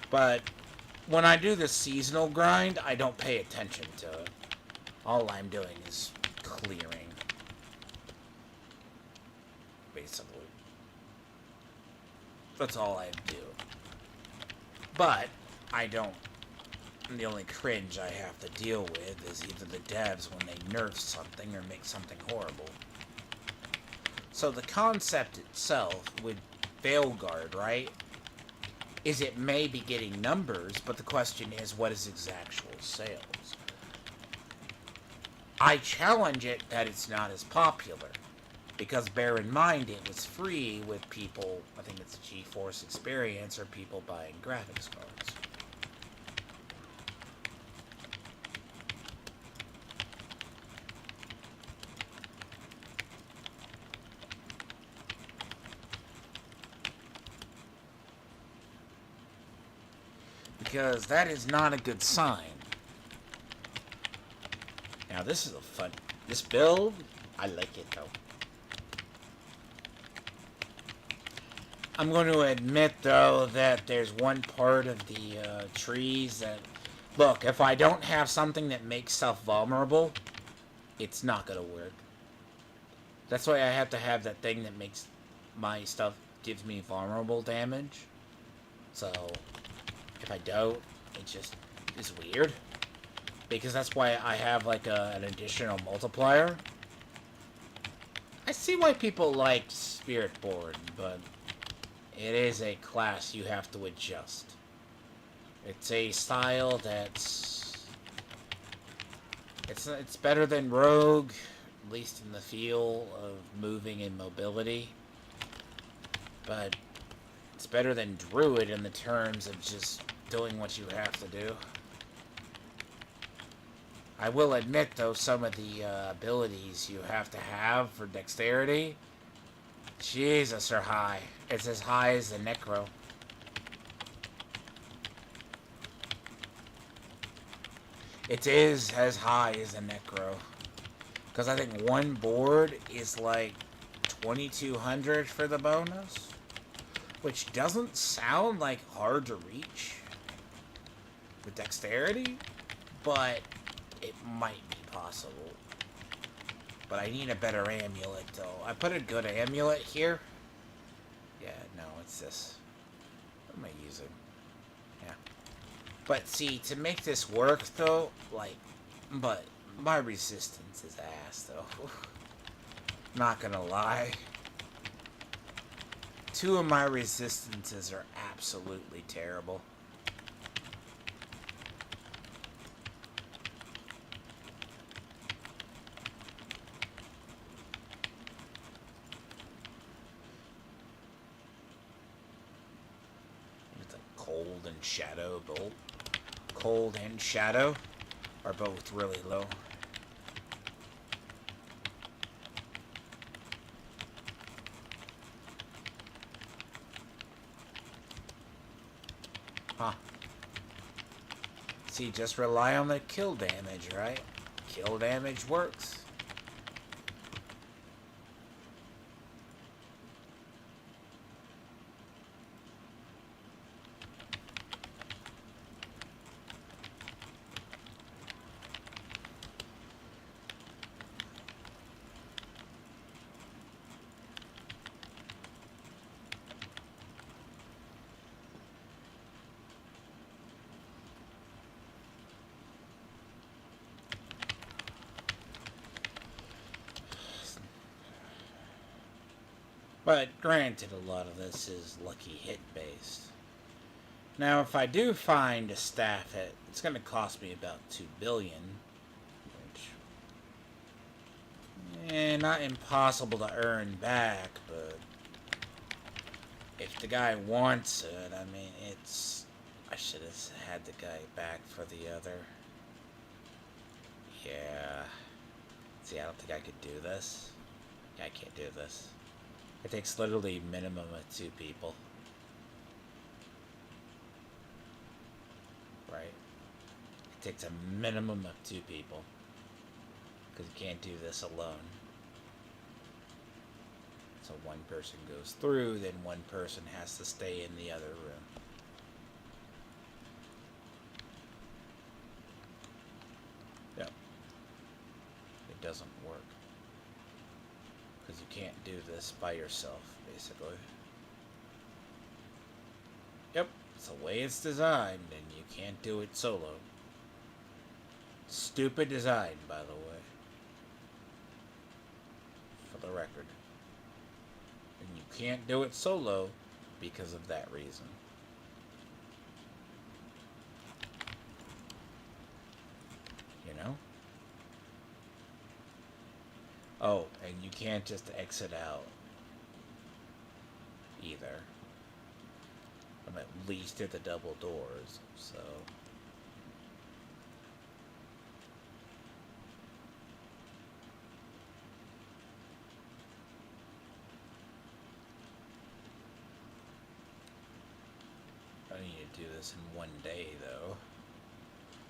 But when I do the seasonal grind, I don't pay attention to it. All I'm doing is clearing. Basically. That's all I do. But I don't. The only cringe I have to deal with is either the devs when they nerf something or make something horrible. So the concept itself with Veilguard, right, is it may be getting numbers, but the question is, what is its actual sales? I challenge it that it's not as popular. Because bear in mind, it was free with people, I think it's a GeForce Experience, or people buying graphics cards. Because that is not a good sign. Now this is a fun... This build, I like it though. I'm going to admit though that there's one part of the trees that... Look, if I don't have something that makes stuff vulnerable, it's not going to work. That's why I have to have that thing that makes my stuff... gives me vulnerable damage. So... if I don't, it just is weird. Because that's why I have like an additional multiplier. I see why people like Spiritborn, but it is a class you have to adjust. It's a style that's... It's better than Rogue, at least in the feel of moving and mobility. But it's better than Druid in the terms of just doing what you have to do. I will admit, though, some of the abilities you have to have for dexterity, Jesus, are high. It's as high as the Necro. It is as high as the Necro. Because I think one board is like 2,200 for the bonus. Which doesn't sound like hard to reach with dexterity, but it might be possible. But I need a better amulet, though. I put a good amulet here. Yeah, no, it's this. What am I using? Yeah. But see, to make this work, though, like, but my resistance is ass, though. Not gonna lie. 2 of my resistances are absolutely terrible. It's like cold and shadow bolt. Cold and shadow are both really low. Huh. See, just rely on the kill damage, right? Kill damage works. But granted, a lot of this is lucky hit based. Now, if I do find a staff hit, it's going to cost me about 2 billion, which not impossible to earn back, but if the guy wants it, I mean, it's... I should have had the guy back for the other. Yeah. See, I don't think I could do this. Yeah, I can't do this. It takes literally minimum of 2 people. Right? It takes a minimum of 2 people. Because you can't do this alone. So one person goes through, then one person has to stay in the other room. Yep. It doesn't work. Because you can't do this by yourself, basically. Yep, it's the way it's designed, and you can't do it solo. Stupid design, by the way. For the record. And you can't do it solo because of that reason. You know? Oh, and you can't just exit out either. I'm at least at the double doors, so... I need to do this in one day, though.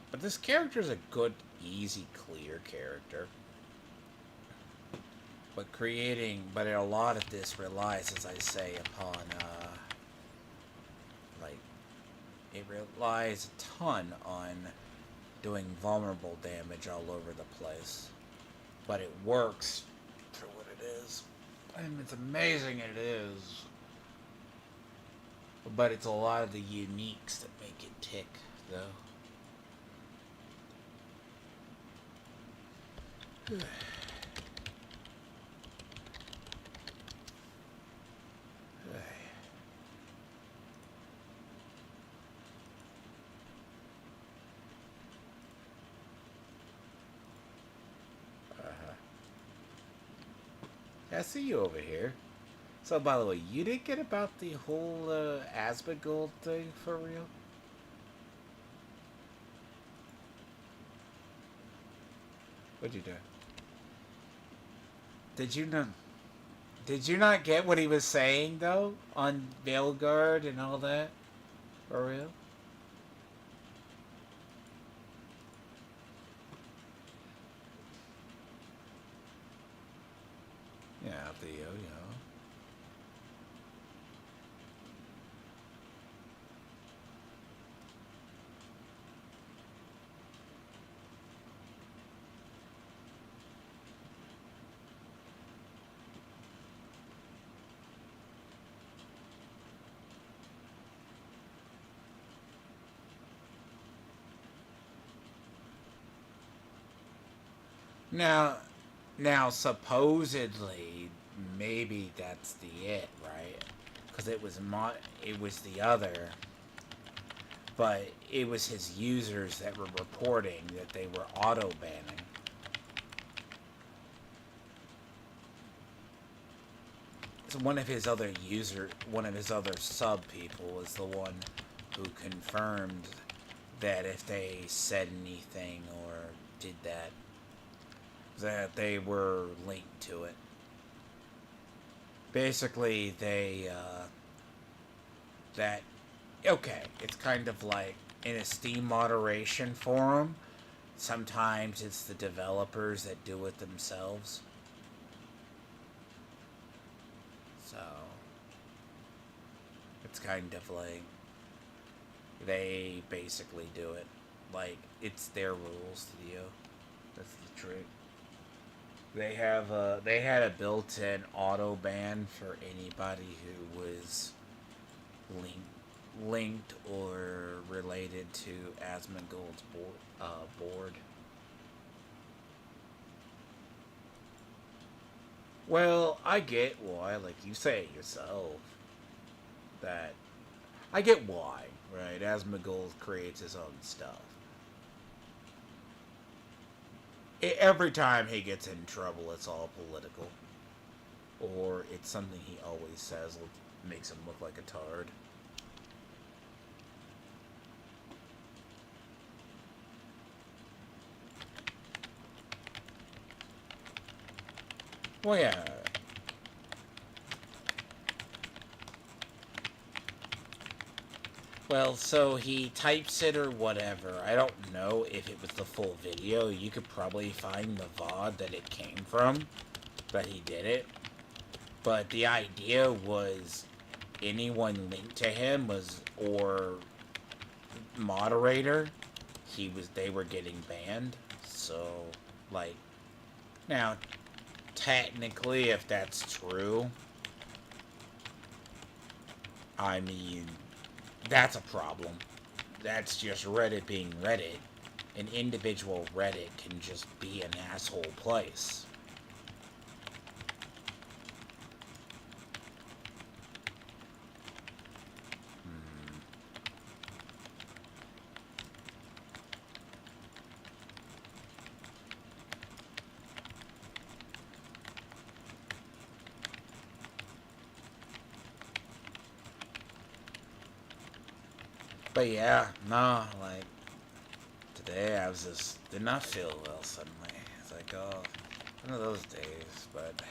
But this character is a good, easy, clear character. But a lot of this relies, as I say, upon, it relies a ton on doing vulnerable damage all over the place. But it works for what it is. And it's amazing it is. But it's a lot of the uniques that make it tick, though. I see you over here. So, by the way, you didn't get about the whole Asmongold thing for real? What'd you do? Did you not? Did you not get what he was saying though on Veilguard and all that? For real? Yeah, Theo, you know. Now, now, supposedly, maybe that's the it, right? Because it was the other, but it was his users that were reporting that they were auto banning. So one of his other sub people was the one who confirmed that if they said anything or did that they were linked to it. Basically, it's kind of like in a Steam moderation forum, sometimes it's the developers that do it themselves. So, it's kind of like, they basically do it. Like, it's their rules, Theo. That's the trick. They had a built-in auto ban for anybody who was linked or related to Asmongold's board. Well, I get why, like you say it yourself, that I get why, right? Asmongold creates his own stuff. Every time he gets in trouble, it's all political. Or it's something he always says makes him look like a tard. Well, yeah. Well, so he types it or whatever. I don't know if it was the full video. You could probably find the VOD that it came from, that he did it. But the idea was anyone linked to him was, or moderator, they were getting banned. So, like, now, technically, if that's true, I mean, that's a problem. That's just Reddit being Reddit. An individual Reddit can just be an asshole place. But yeah, no, like, today I was just, did not feel well suddenly. It's like, oh, one of those days, but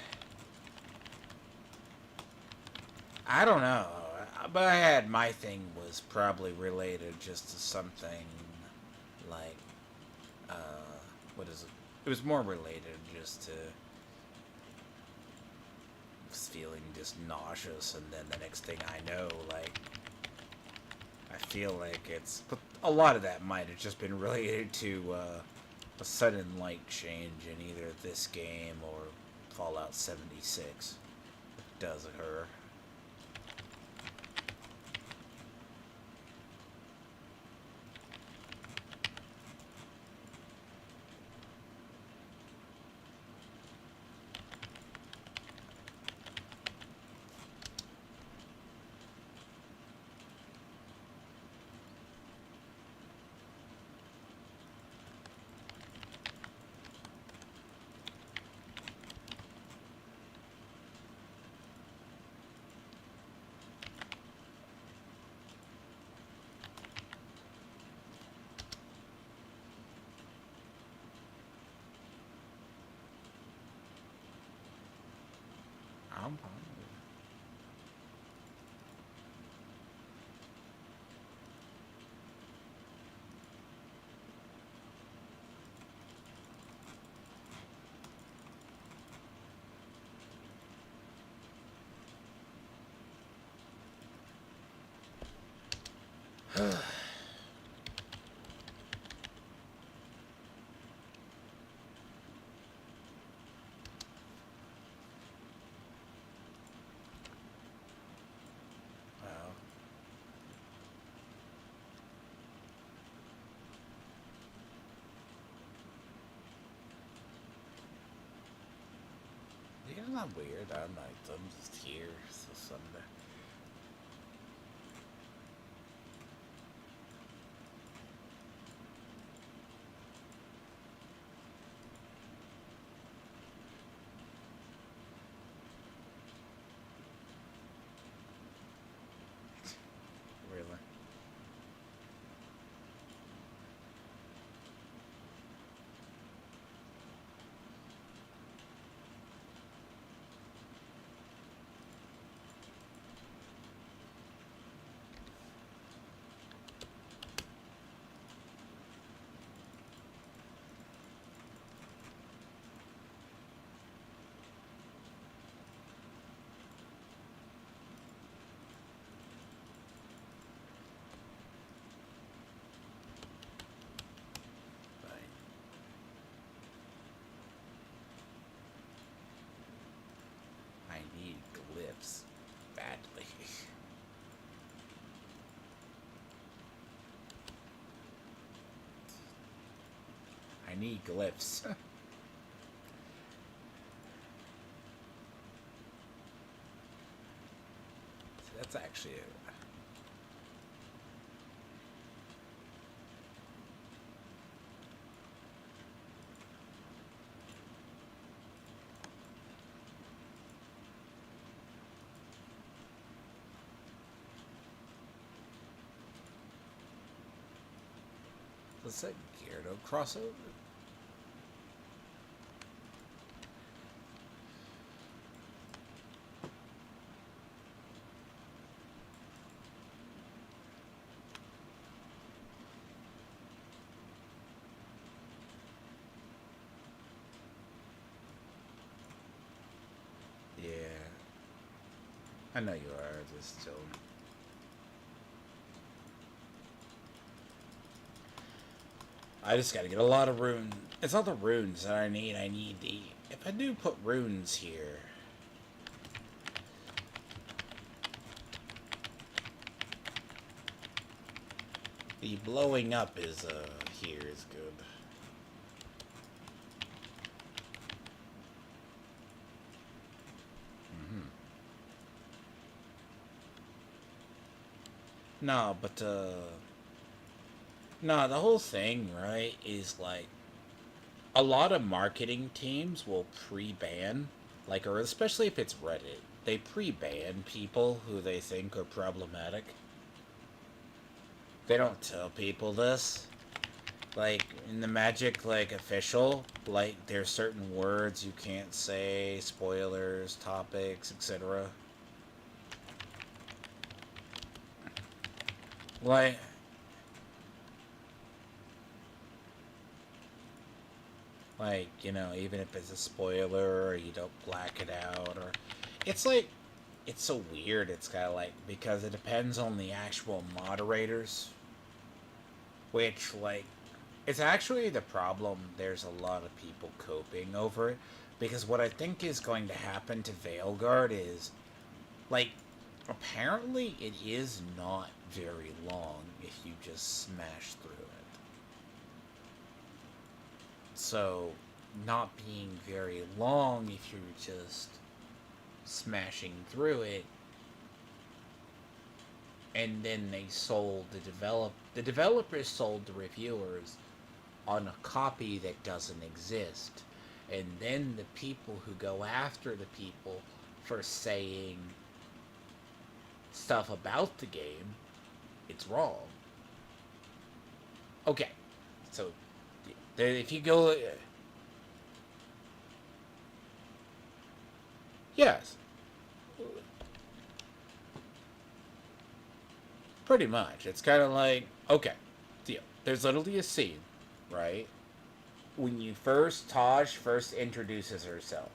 I don't know. But I had, my thing was probably related just to something like, uh, what is it? It was more related just to feeling just nauseous, and then the next thing I know, like, I feel like it's, but a lot of that might have just been related to a sudden light change in either this game or Fallout 76. It does occur. I'm fine. Well, it's not weird. I'm just here. So Sunday. Really. But I need glyphs badly. I need glyphs. that's actually it. What's that Gyarados crossover? Yeah. I know you are, just still. I just gotta get a lot of runes. It's not the runes that I need. I need the... If I do put runes here... The blowing up is, here is good. No, but, no, the whole thing, right, is like... A lot of marketing teams will pre-ban, like, or especially if it's Reddit, they pre-ban people who they think are problematic. They don't tell people this. Like, in the Magic, like, official, like, there's certain words you can't say, spoilers, topics, etc. Like, you know, even if it's a spoiler or you don't black it out, or... It's like, it's so weird, it's kind of like, because it depends on the actual moderators, which, like, it's actually the problem. There's a lot of people coping over it, because what I think is going to happen to Veilguard is, like, apparently it is not very long if you just smash through it. So, not being very long if you're just smashing through it, and then they sold the developers sold the reviewers on a copy that doesn't exist, and then the people who go after the people for saying stuff about the game, it's wrong. Okay, so if you go, yes, pretty much. It's kind of like, okay, deal. There's literally a scene, right? When you Taj first introduces herself.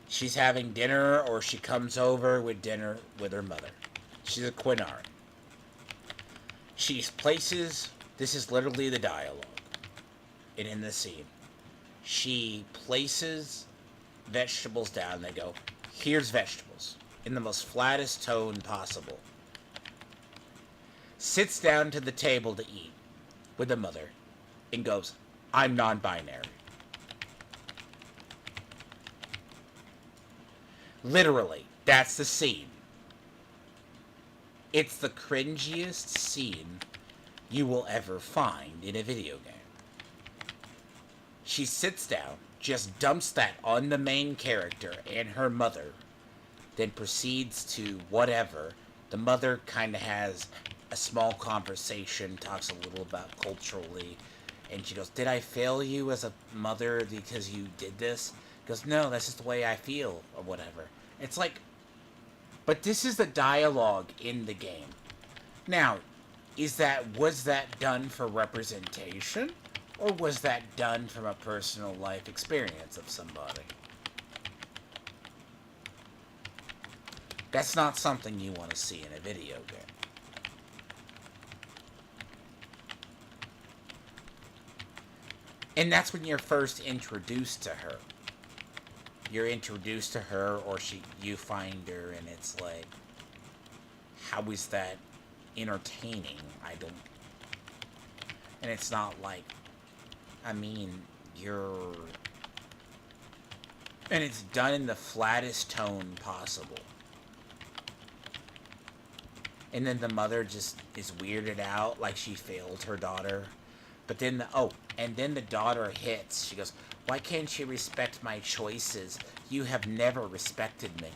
She's having dinner, or she comes over with dinner with her mother. She's a Quinari. She places, this is literally the dialogue, and in the scene, she places vegetables down. They go, here's vegetables, in the most flattest tone possible. Sits down to the table to eat with the mother, and goes, I'm non-binary. Literally, that's the scene. It's the cringiest scene you will ever find in a video game. She sits down, just dumps that on the main character and her mother, then proceeds to whatever. The mother kind of has a small conversation, talks a little about culturally, and she goes, did I fail you as a mother because you did this? Goes, no, that's just the way I feel, or whatever. It's like, but this is the dialogue in the game. Now, was that done for representation? Or was that done from a personal life experience of somebody? That's not something you want to see in a video game. And that's when you're first introduced to her. You're introduced to her, or you find her, and it's like, how is that entertaining? I don't... And it's not like, I mean, and it's done in the flattest tone possible. And then the mother just is weirded out, like she failed her daughter. But then, and then the daughter hits. She goes, "Why can't you respect my choices? You have never respected me."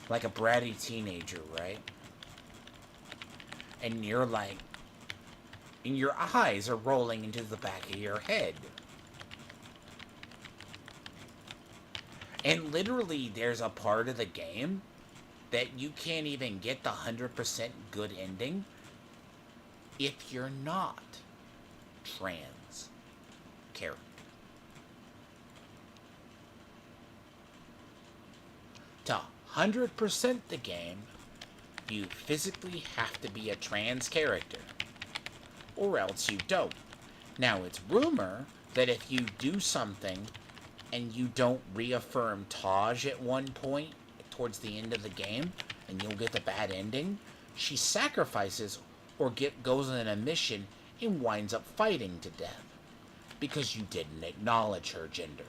Like a bratty teenager, right? And you're like, and your eyes are rolling into the back of your head. And literally, there's a part of the game that you can't even get the 100% good ending if you're not trans character. To 100% the game, you physically have to be a trans character, or else you don't. Now, it's rumor that if you do something and you don't reaffirm Taj at one point towards the end of the game, and you'll get the bad ending, she sacrifices or goes on a mission and winds up fighting to death because you didn't acknowledge her gender.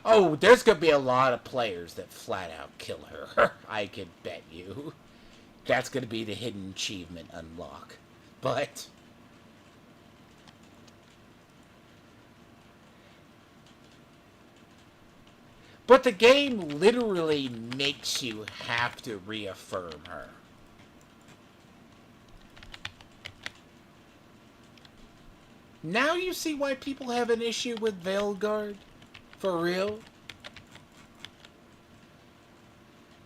Oh, there's gonna be a lot of players that flat out kill her. I could bet you. That's gonna be the hidden achievement unlock. But the game literally makes you have to reaffirm her. Now you see why people have an issue with Veilguard? For real?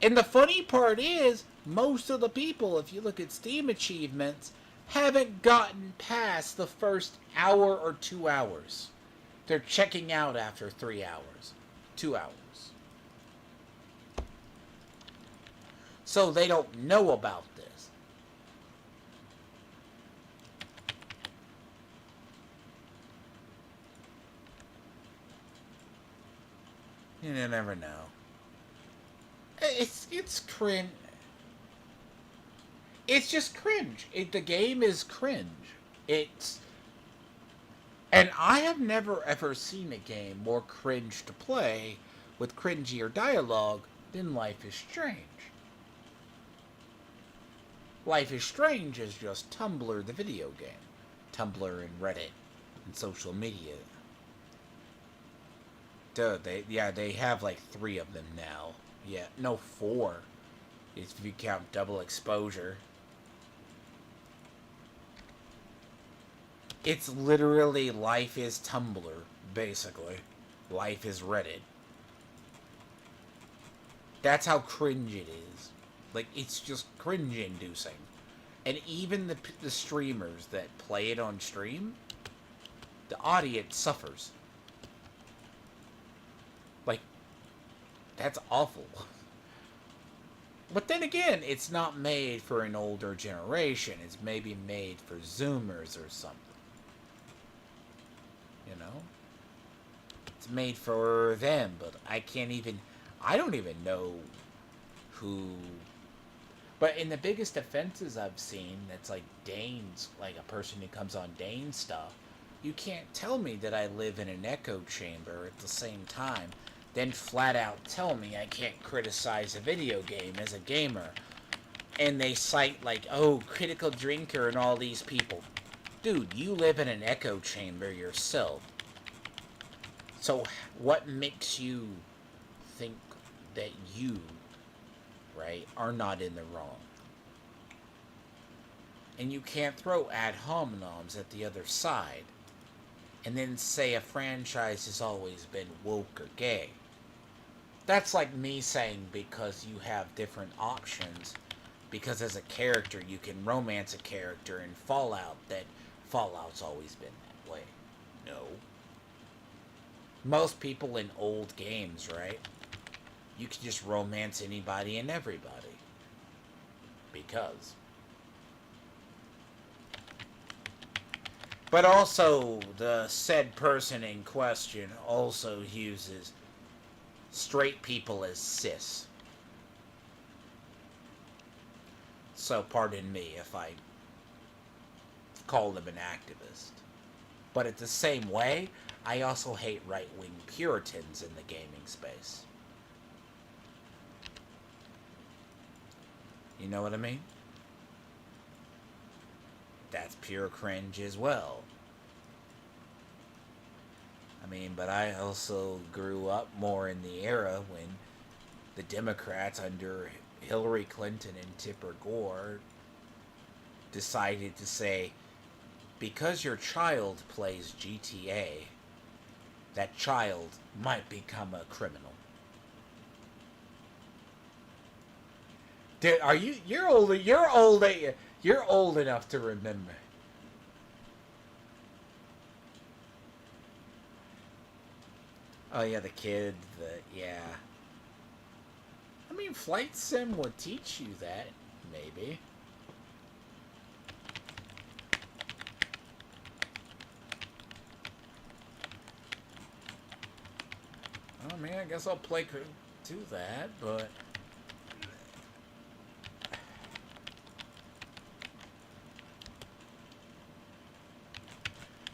And the funny part is, most of the people, if you look at Steam achievements, haven't gotten past the first hour or 2 hours. They're checking out after 3 hours. 2 hours. So they don't know about this. You never know. It's cringe. It's just cringe. The game is cringe. And I have never ever seen a game more cringe to play with cringier dialogue than Life is Strange. Life is Strange is just Tumblr, the video game. Tumblr and Reddit and social media. Dude, they have like 3 of them now. Yeah, no, 4. If you count double exposure. It's literally Life is Tumblr, basically. Life is Reddit. That's how cringe it is. Like, it's just cringe-inducing. And even the streamers that play it on stream, the audience suffers. Like, that's awful. But then again, it's not made for an older generation. It's maybe made for Zoomers or something. You know? It's made for them, but I don't even know who. But in the biggest offenses I've seen, that's like Dane's, like a person who comes on Dane's stuff, you can't tell me that I live in an echo chamber at the same time, then flat out tell me I can't criticize a video game as a gamer. And they cite like, oh, Critical Drinker and all these people. Dude, you live in an echo chamber yourself. So what makes you think that you, right, are not in the wrong? And you can't throw ad hominems at the other side and then say a franchise has always been woke or gay. That's like me saying because you have different options, because as a character you can romance a character in Fallout, that Fallout's always been that way. No. Most people in old games, right? You can just romance anybody and everybody. Because. But also, the said person in question also uses straight people as cis. So pardon me if I call them an activist. But at the same way, I also hate right-wing Puritans in the gaming space. You know what I mean? That's pure cringe as well. I mean, but I also grew up more in the era when the Democrats under Hillary Clinton and Tipper Gore decided to say, because your child plays GTA, that child might become a criminal. Dude, are you? You're old. You're old. You're old enough to remember. Oh yeah, the kid. Yeah. I mean, Flight Sim would teach you that, maybe. I mean, I guess I'll do that, but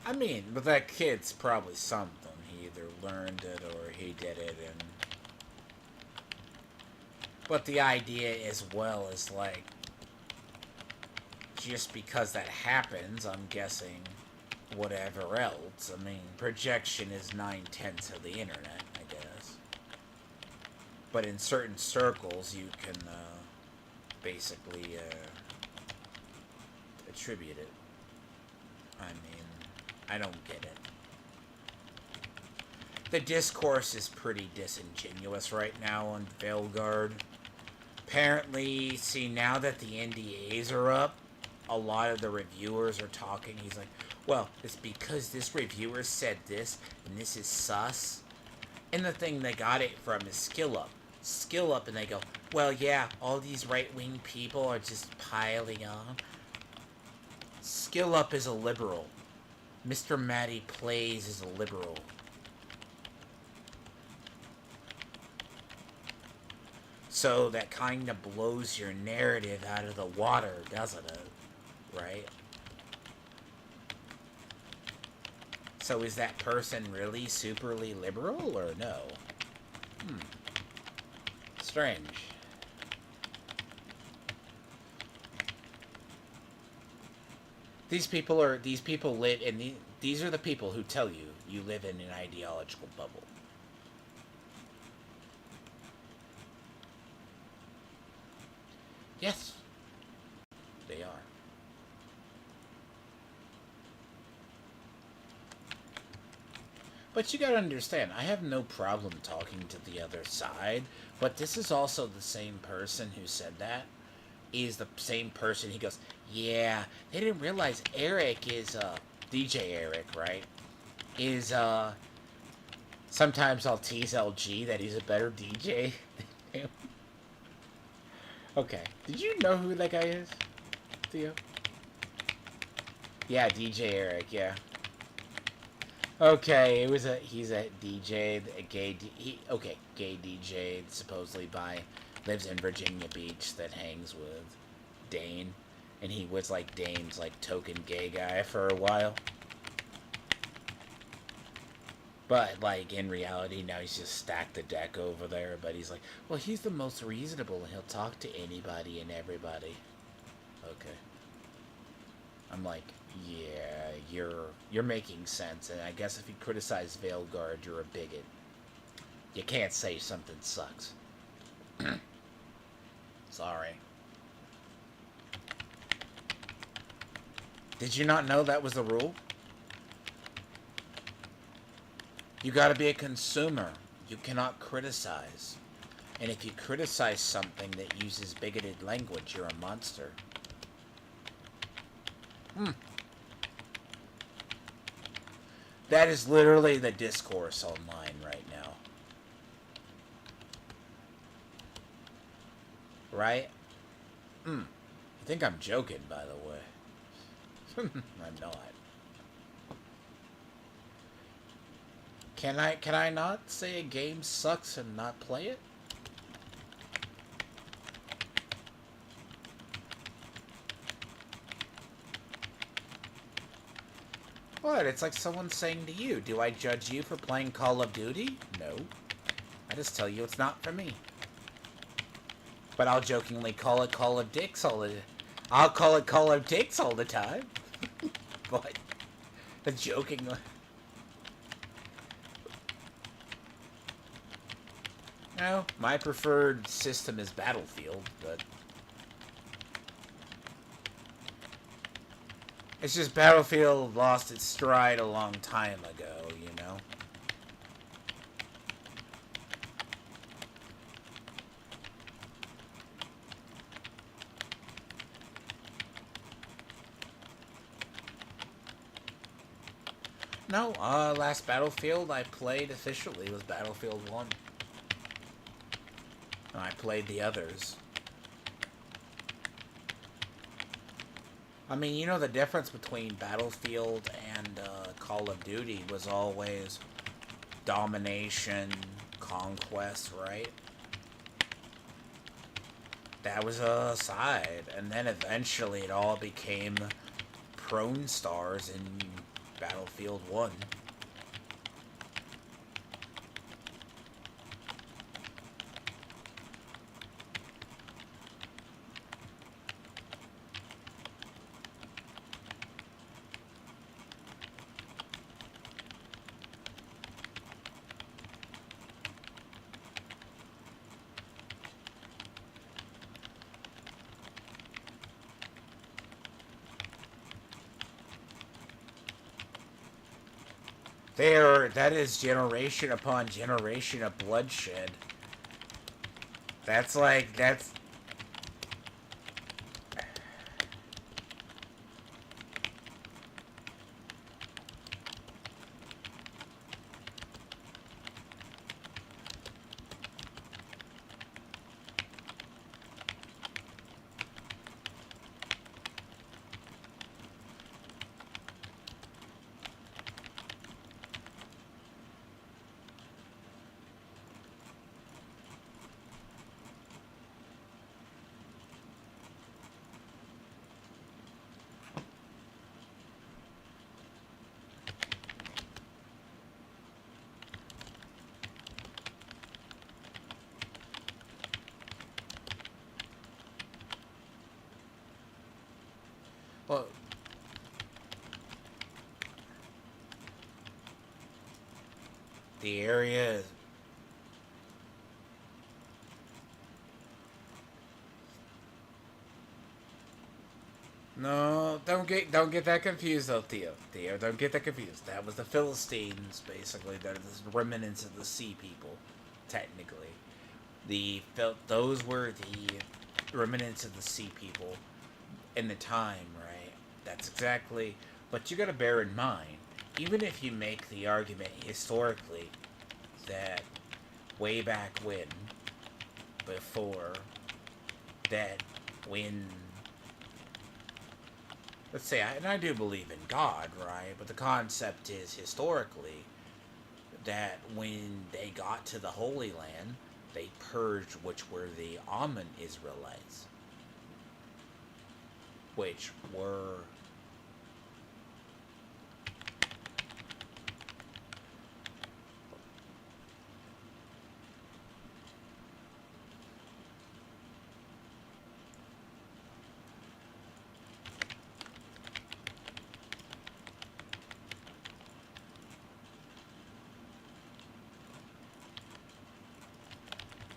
I mean, but that kid's probably something. He either learned it or he did it, and but the idea as well is like, just because that happens, I'm guessing whatever else. I mean, projection is 9/10 of the internet, I guess. But in certain circles, you can basically attribute it. I mean, I don't get it. The discourse is pretty disingenuous right now on Veilguard. Apparently, see, now that the NDAs are up, a lot of the reviewers are talking. He's like, well, it's because this reviewer said this, and this is sus. And the thing they got it from is Skill Up. Skill Up, and they go, well, yeah, all these right-wing people are just piling on. Skill Up is a liberal. Mr. Matty Plays is a liberal. So that kind of blows your narrative out of the water, doesn't it? Right? So is that person really superly liberal or no? Strange. These people live in these are the people who tell you you live in an ideological bubble. Yes, they are. But you gotta understand, I have no problem talking to the other side, but this is also the same person who said that. Is the same person. He goes, yeah, they didn't realize Eric is, DJ Eric, right? Is, sometimes I'll tease LG that he's a better DJ than him. Okay. Did you know who that guy is, Theo? Yeah, DJ Eric, yeah. Okay, he's a DJ, a gay, gay DJ, supposedly lives in Virginia Beach, that hangs with Dane, and he was like Dane's like token gay guy for a while. But like in reality now he's just stacked the deck over there, but he's like, well, he's the most reasonable and he'll talk to anybody and everybody. Okay. I'm like, yeah, you're making sense, and I guess if you criticize Veilguard, you're a bigot. You can't say something sucks. Sorry. Did you not know that was the rule? You gotta be a consumer. You cannot criticize. And if you criticize something that uses bigoted language, you're a monster. That is literally the discourse online right now. Right? You think I'm joking, by the way. I'm not. Can I not say a game sucks and not play it? What? It's like someone saying to you, do I judge you for playing Call of Duty? No. I just tell you it's not for me. But I'll jokingly call it Call of Dicks all the... I'll call it Call of Dicks all the time. But... jokingly... No, my preferred system is Battlefield, but... It's just Battlefield lost its stride a long time ago, you know? No, last Battlefield I played officially was Battlefield 1. And I played the others. I mean, you know, the difference between Battlefield and Call of Duty was always domination, conquest, right? That was a side. And then eventually it all became prone stars in Battlefield 1. That is generation upon generation of bloodshed. That's... Well, the area is... No, don't get that confused though, Theo. Theo, don't get that confused. That was the Philistines, basically. They're the remnants of the Sea People, technically. Those were the remnants of the Sea People in the time, right? That's exactly... But you gotta bear in mind, even if you make the argument historically that way back when, before, that when... Let's say, and I do believe in God, right? But the concept is, historically, that when they got to the Holy Land, they purged, which were the Ammon Israelites, which were...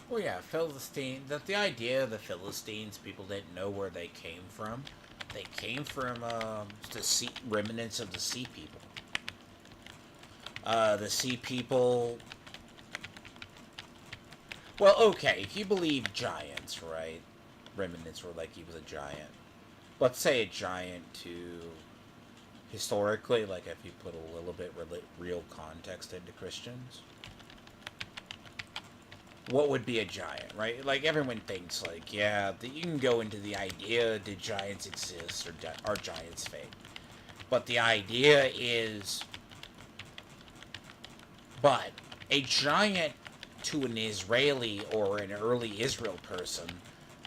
Well, yeah, Philistine. The idea of the Philistines, people didn't know where they came from. They came from the sea, remnants of the Sea People. The Sea People... Well, okay, if you believe giants, right? Remnants were like he was a giant. Let's say a giant to... Historically, like if you put a little bit real context into Christians. What would be a giant, right? Like, everyone thinks, like, yeah, you can go into the idea, did giants exist, or are giants fake? But the idea is... But a giant to an Israeli or an early Israel person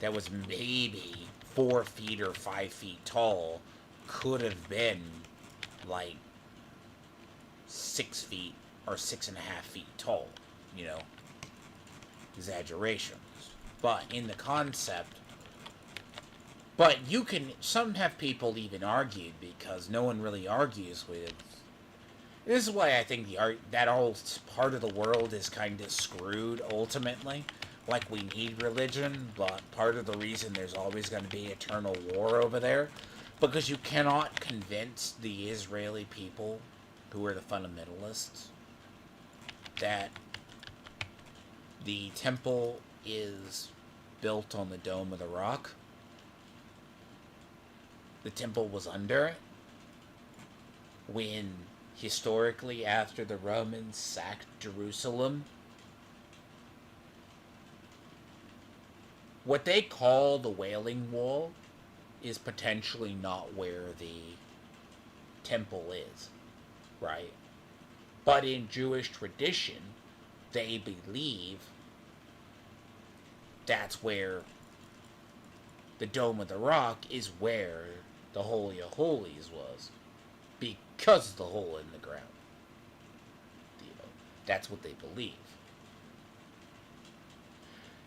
that was maybe 4 feet or 5 feet tall could have been, like, 6 feet or 6.5 feet tall, you know? Exaggerations. but in the concept. But some have people even argued, because no one really argues with. This is why I think that whole part of the world is kind of screwed ultimately. Like, we need religion, but part of the reason there's always going to be eternal war over there, because you cannot convince the Israeli people, who are the fundamentalists, that the temple is built on the Dome of the Rock. The temple was under it when, historically, after the Romans sacked Jerusalem, what they call the Wailing Wall is potentially not where the temple is, right? But in Jewish tradition, they believe that's where the Dome of the Rock is, where the Holy of Holies was, because of the hole in the ground. That's what they believe.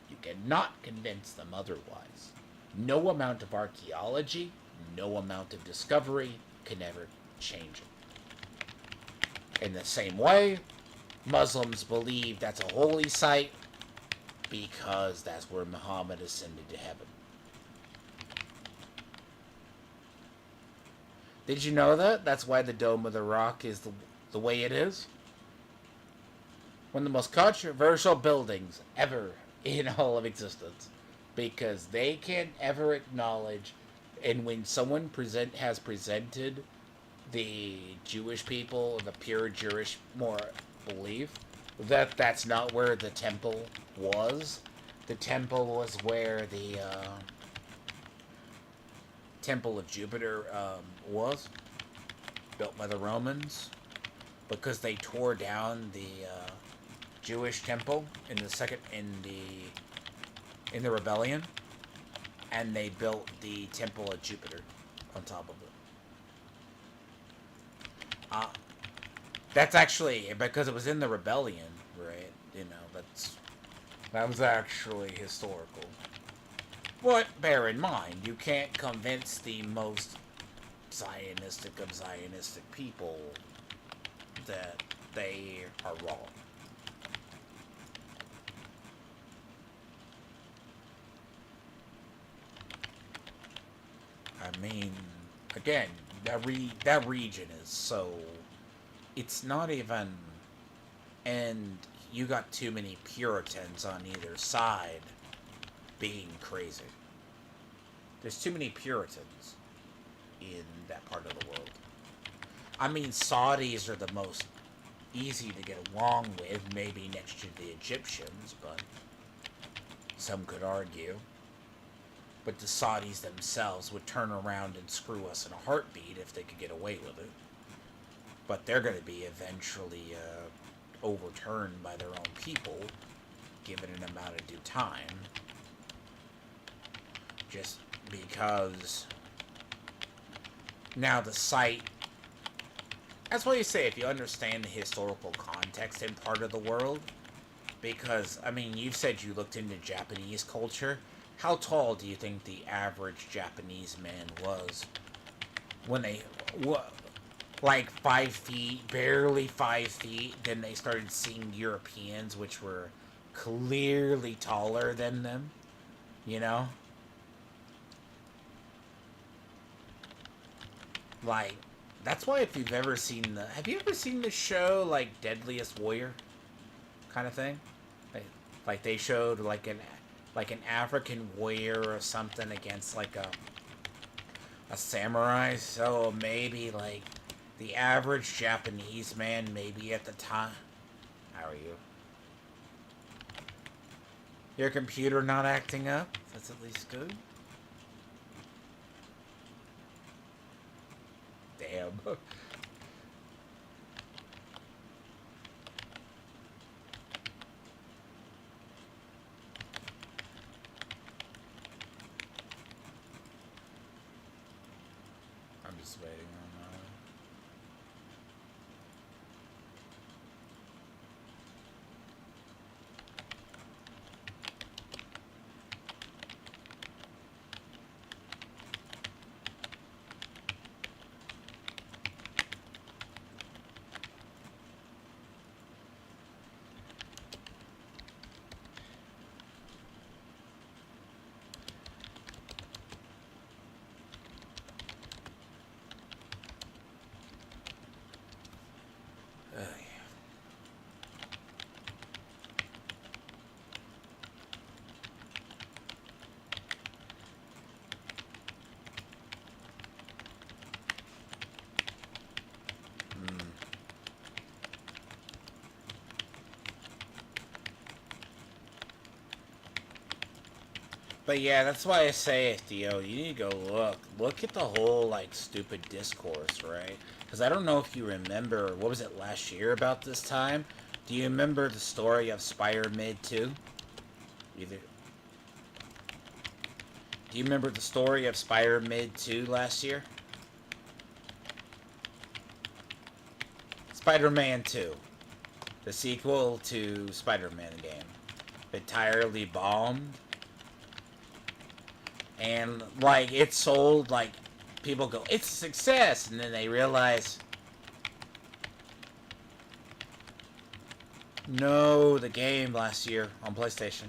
You cannot convince them otherwise. No amount of archaeology, no amount of discovery can ever change it. In the same way, Muslims believe that's a holy site because that's where Muhammad ascended to heaven. Did you know that? That's why the Dome of the Rock is the way it is. One of the most controversial buildings ever in all of existence. Because they can't ever acknowledge, and when someone has presented the Jewish people, the pure Jewish belief, that that's not where the temple was. The temple was where the Temple of Jupiter was, built by the Romans, because they tore down the Jewish temple in the rebellion, and they built the Temple of Jupiter on top of it. That's actually because it was in the rebellion, right? That was actually historical. But bear in mind, you can't convince the most Zionistic of Zionistic people that they are wrong. I mean, again, that region is so... It's not even... And you got too many Puritans on either side being crazy. There's too many Puritans in that part of the world. I mean, Saudis are the most easy to get along with, maybe next to the Egyptians, but some could argue. But the Saudis themselves would turn around and screw us in a heartbeat if they could get away with it. But they're going to be eventually overturned by their own people, given an amount of due time. Just because now the site... That's why you say, if you understand the historical context in part of the world, because, I mean, you said you looked into Japanese culture. How tall do you think the average Japanese man was when they... Like 5 feet, barely 5 feet. Then they started seeing Europeans, which were clearly taller than them, you know? Like, that's why if you've ever seen have you ever seen the show, like, Deadliest Warrior kind of thing? Like they showed, like an African warrior or something against, like, a samurai. So maybe, like, the average Japanese man, maybe at the time... How are you? Your computer not acting up? That's at least good. Damn. I'm just waiting on that. But yeah, that's why I say, Theo, you need to go look at the whole like stupid discourse, right? Because I don't know if you remember, what was it last year about this time? Do you remember the story of Spire Mid 2? Either. Do you remember the story of Spire Mid 2 last year? Spider-Man 2, the sequel to Spider-Man game, entirely bombed, and like it sold like people go, it's a success, and then they realize, no, the game last year on PlayStation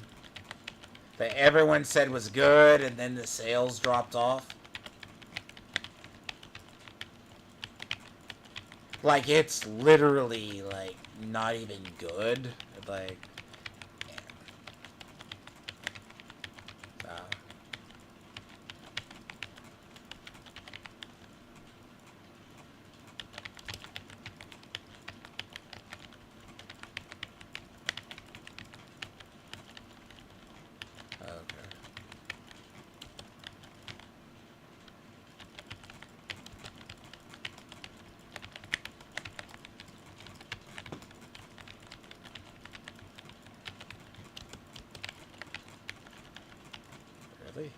that everyone said was good, and then the sales dropped off. Like it's literally like not even good. Like, uh, okay. Really?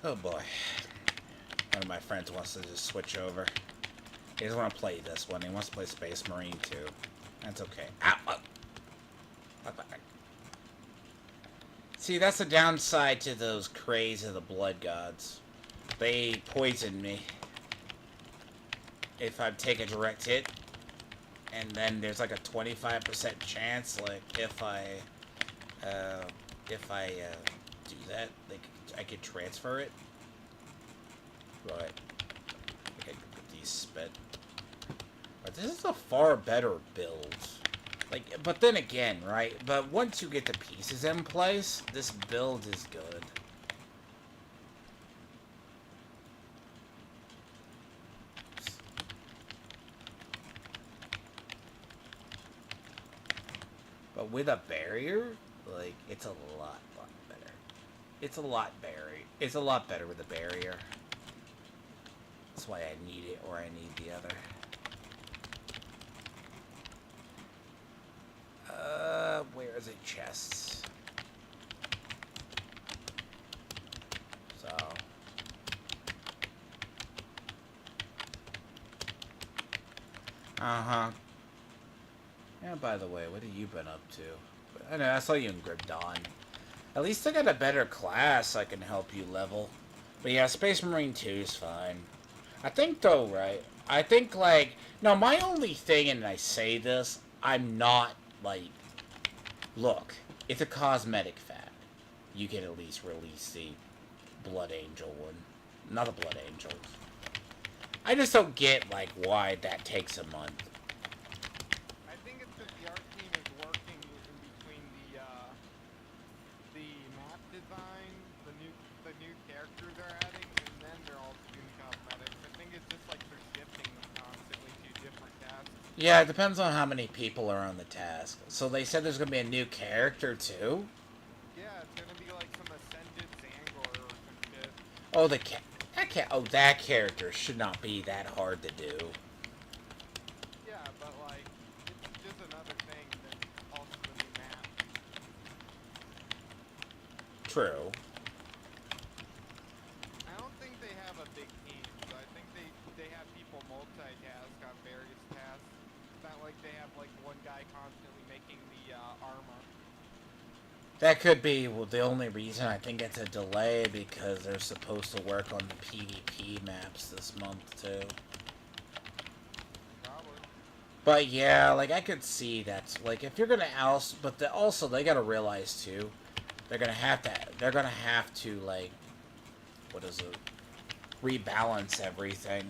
Oh boy. One of my friends wants to just switch over. He doesn't want to play this one. He wants to play Space Marine 2. That's okay. Ow! Oh. See, that's the downside to those craze of the blood gods. They poison me if I take a direct hit, and then there's like a 25% chance, like uh, if I do that, like I could transfer it. Right. I could get these spent. But this is a far better build. Like, but then again, right? But once you get the pieces in place, this build is good. But with a barrier, like, it's a lot better. It's a lot It's a lot better with a barrier. That's why I need it, or I need the other. Where is it? Chests. So. Uh-huh. Yeah, by the way, what have you been up to? I know, I saw you in Grim Dawn. At least I got a better class I can help you level. But yeah, Space Marine 2 is fine. I think, though, right? I think, like... No, my only thing, and I say this, I'm not, like... Look, it's a cosmetic fact. You can at least release the Blood Angel one. Not the Blood Angels. I just don't get, like, why that takes a month. I think it's because the art team is working in between the map design, the new characters they're adding, and then they're all doing cosmetics. I think it's just like they're shifting them constantly to different tasks. Yeah, it depends on how many people are on the task. So they said there's gonna be a new character too? Yeah, it's gonna be like some Ascended Zangor or some shit. Oh, that character should not be that hard to do. Yeah, but like, it's just another thing that's also the new map. True. I don't think they have a big team, so I think they have people multitask on various tasks. It's not like they have like one guy constantly making the armor. That could be the only reason I think it's a delay, because they're supposed to work on the PvP maps this month too. Probably. But yeah, like I could see that. Like if you're gonna also they gotta realize too, they're gonna have to like, what is it? Rebalance everything.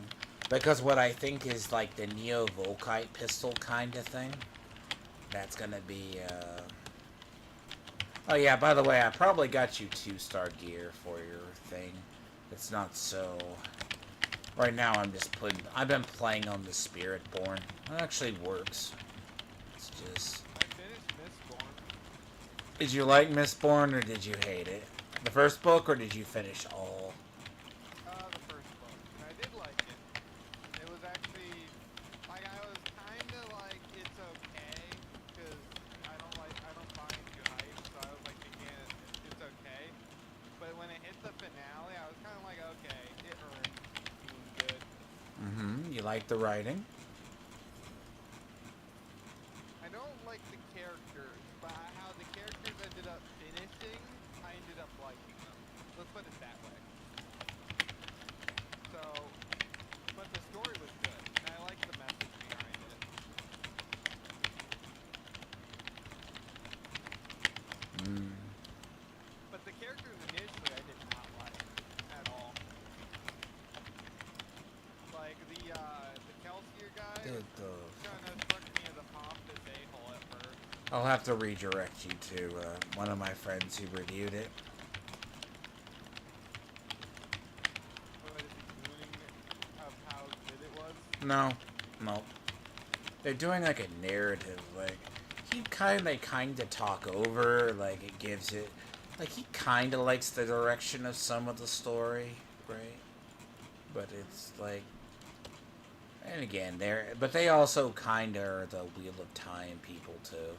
Because what I think is like the Neo Volkite pistol kind of thing, that's gonna be Oh yeah, by the way, I probably got you 2-star gear for your thing. It's not so... Right now I'm just putting... I've been playing on the Spiritborn. It actually works. It's just... I finished Mistborn. Did you like Mistborn or did you hate it? The first book or did you finish all? The first book, and I did like it. It was actually like I was kind of like it's okay because I don't buy into hype, so I was like thinking it's okay. But when it hit the finale, I was kind of like, okay, it earned being good. Mm-hmm. You like the writing? I don't like the characters, but how the characters ended up finishing, I ended up liking them. Let's put it that way. So, but the story was good, and I liked the message behind it. Mm. But the characters initially I did not like at all. Like the Kelsier guy Did was the... kind of struck me as a pompous a-hole at first. I'll have to redirect you to one of my friends who reviewed it. What is he doing of how good it was? No. No. They're doing like a narrative, like... They kinda talk over, like it gives it... Like he kinda likes the direction of some of the story, right? But it's like... And again, but they also kinda are the Wheel of Time people too.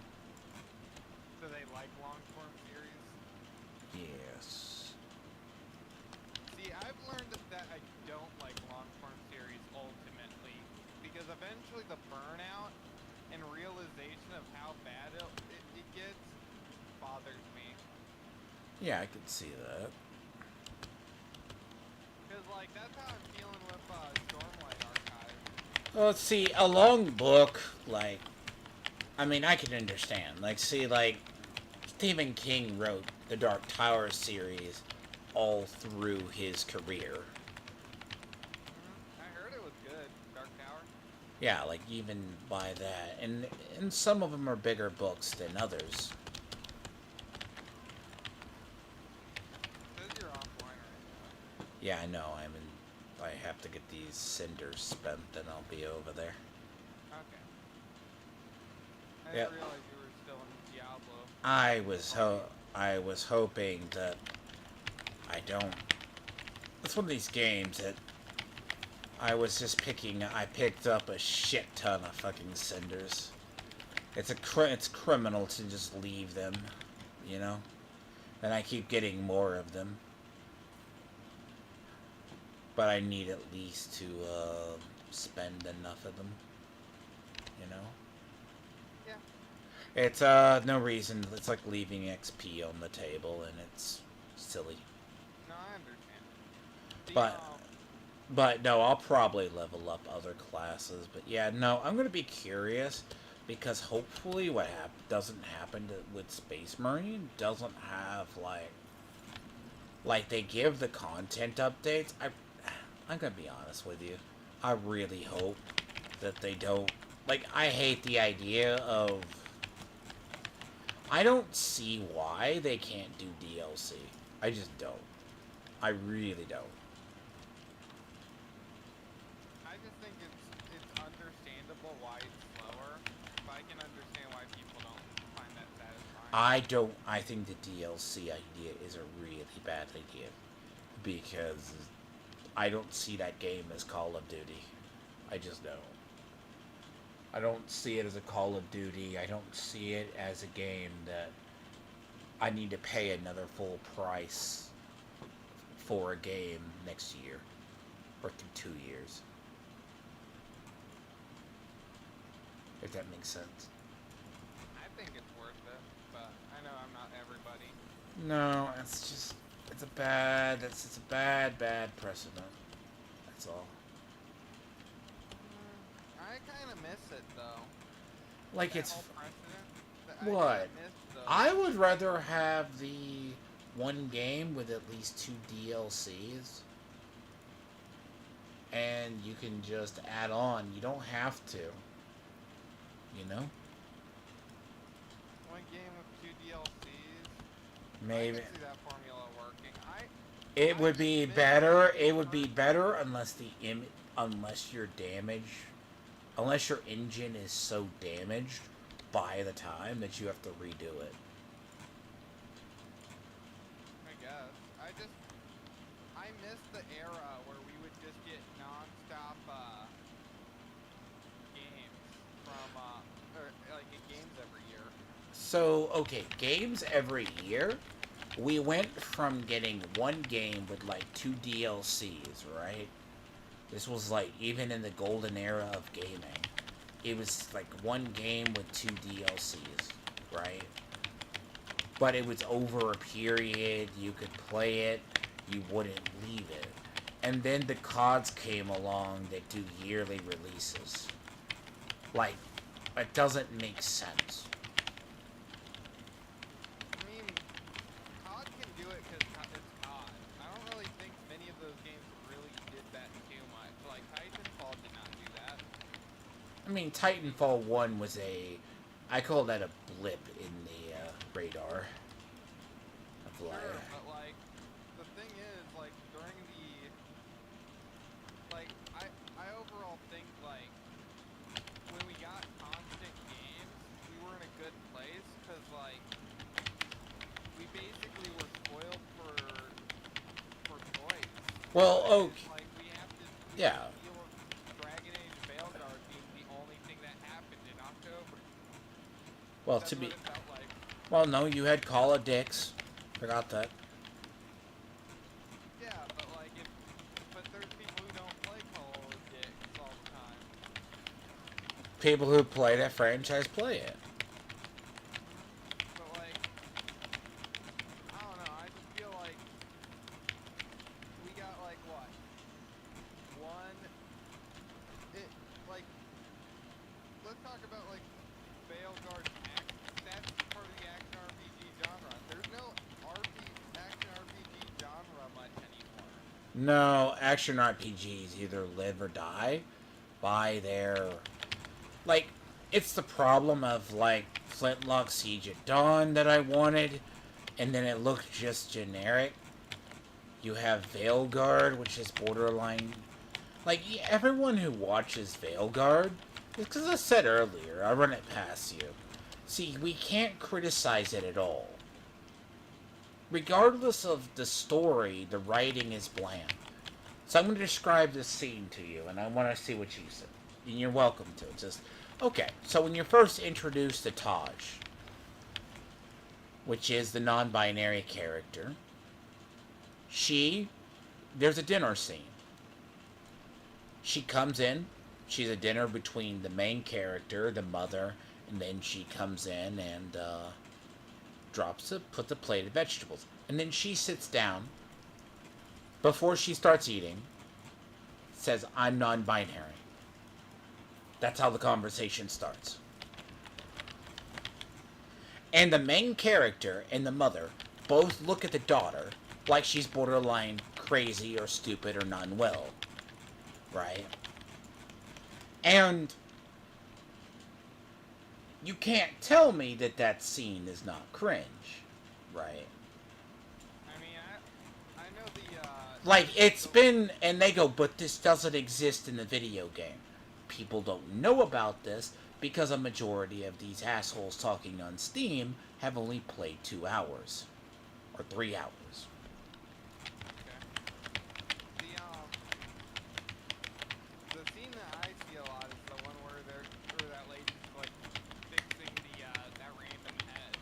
So they like long form series. Yes. See, I've learned that I don't like long form series ultimately because eventually the burnout and realization of how bad it gets bothers me. Yeah, I could see that. Cause like that's how I'm feeling with Stormlight Archive. Well, see, a long book, like... I mean, I can understand. Like, see, like... Stephen King wrote the Dark Tower series all through his career. I heard it was good, Dark Tower. Yeah, like, even by that. And some of them are bigger books than others. Says you're offline right now. Yeah, I know. I have to get these cinders spent, then I'll be over there. Okay. I Yep. didn't realize you were still in Diablo. I was hoping that I don't... It's one of these games that I was just I picked up a shit ton of fucking cinders. It's criminal to just leave them, you know? And I keep getting more of them. But I need at least to spend enough of them, you know? Yeah. It's no reason. It's like leaving XP on the table, and it's silly. No, I understand. But no, I'll probably level up other classes. But yeah, no, I'm gonna be curious because hopefully what doesn't happen with Space Marine doesn't have like they give the content updates. I'm gonna be honest with you. I really hope that they don't. Like, I hate the idea of... I don't see why they can't do DLC. I just don't. I really don't. I just think it's understandable why it's slower, but I can understand why people don't find that satisfying. I think the DLC idea is a really bad idea. Because I don't see that game as Call of Duty. I just don't. I don't see it as a Call of Duty. I don't see it as a game that I need to pay another full price for a game next year. Or 2 years. If that makes sense. I think it's worth it, but I know I'm not everybody. No, it's a bad precedent. That's all. I kind of miss it though. Like That it's whole precedent. what? I miss those. I would rather have the one game with at least 2 DLCs. And you can just add on. You don't have to. You know? One game with 2 DLCs. Maybe. I can see that formula working. It I would just be miss better. the It would be better personal. unless your damage, unless your engine is so damaged by the time that you have to redo it. I guess. I miss the era where we would just get non-stop games from or like games every year. So, okay, games every year, we went from getting one game with like two DLCs, right? This was like even in the golden era of gaming. It was like one game with two DLCs, right? But it was over a period, you could play it, you wouldn't leave it. And then the CODs came along that do yearly releases. Like, it doesn't make sense. I mean, COD can do it because it's COD. I don't really think many of those games really did that too much. Like Titanfall did not do that. I mean, Titanfall 1 was I call that a blip in the radar of Sure, life. but like the thing is, like during the like I overall think like when we got constant games, we were in a good place because like we basically were spoiled for choice. Well, Nowadays, okay, like we have yeah. to deal with Dragon Age Veilguard being the only thing that happened in October. Well, That's what it felt like. well, no, you had Call of Dicks. Forgot that. Yeah, but like if but there's people who don't play Call of Dicks all the time. People who play that franchise play it. But like I don't know, I just feel like we got like what? One it like let's talk about like Veilguard's act that's part of the action RPG genre. There's no action RPG genre much anymore. No, action RPGs either live or die by their like. It's the problem of like Flintlock Siege at Dawn that I wanted, and then it looked just generic. You have Veilguard, which is borderline. Like everyone who watches Veilguard, because I said earlier, I run it past you. See, we can't criticize it at all. Regardless of the story, the writing is bland. So I'm going to describe this scene to you, and I want to see what you say. And you're welcome to. It's just, okay, so when you're first introduced to Taj, which is the non binary character, there's a dinner scene. She comes in, she's a dinner between the main character, the mother, and then she comes in and puts a plate of vegetables. And then she sits down before she starts eating, says, I'm non binary. That's how the conversation starts. And the main character and the mother both look at the daughter like she's borderline crazy or stupid or non well. Right? And you can't tell me that that scene is not cringe. Right? I mean I know Like, it's the been. And they go, but this doesn't exist in the video game. People don't know about this because a majority of these assholes talking on Steam have only played 2 hours. Or 3 hours. okay. The scene that I see a lot is the one where that lady's like fixing the that random head.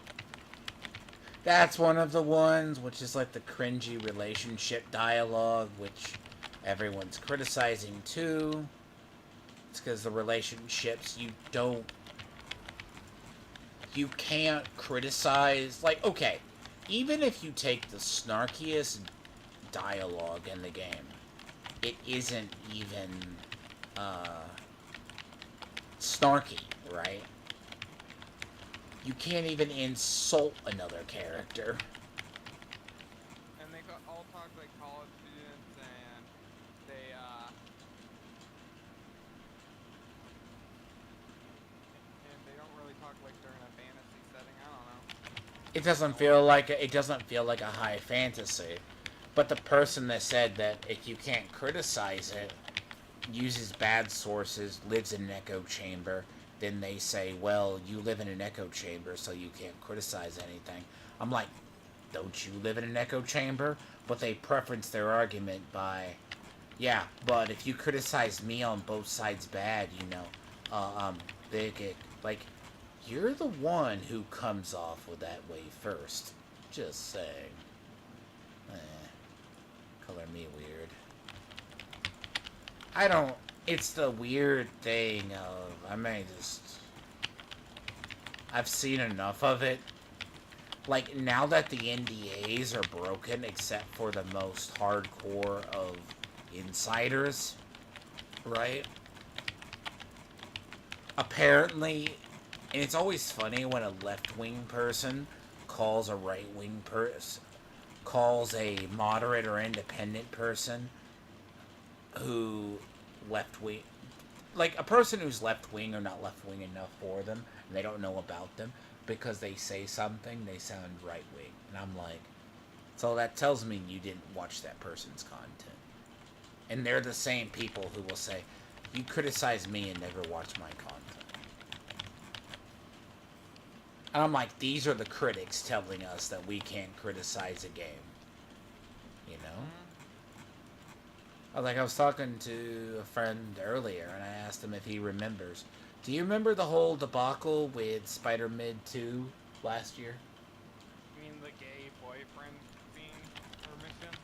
That's one of the ones, which is like the cringy relationship dialogue, which everyone's criticizing too. It's because the relationships you can't criticize. Like, okay, even if you take the snarkiest dialogue in the game, it isn't even snarky, right? You can't even insult another character. And they all talk like college students and they don't really talk like they're in a fantasy setting. I don't know. it doesn't feel like a high fantasy. But the person that said that if you can't criticize it, uses bad sources, lives in an echo chamber, then they say, well, you live in an echo chamber, so you can't criticize anything. I'm like, don't you live in an echo chamber? But they preference their argument by, yeah, but if you criticize me on both sides bad, they get, like, you're the one who comes off with that way first. Just saying. Color me weird. I don't. It's the weird thing of. I've seen enough of it. Like, now that the NDAs are broken, except for the most hardcore of insiders, right? Apparently, and it's always funny when a left-wing person calls a right-wing person, calls a moderate or independent person who left-wing, like a person who's left-wing or not left-wing enough for them, and they don't know about them, because they say something, they sound right-wing. And I'm like, so that tells me you didn't watch that person's content. And they're the same people who will say, you criticize me and never watch my content. And I'm like, these are the critics telling us that we can't criticize a game. You know? I was talking to a friend earlier, and I asked him if he remembers. Do you remember the whole debacle with Spider-Man 2 last year? You mean the gay boyfriend scene or mission?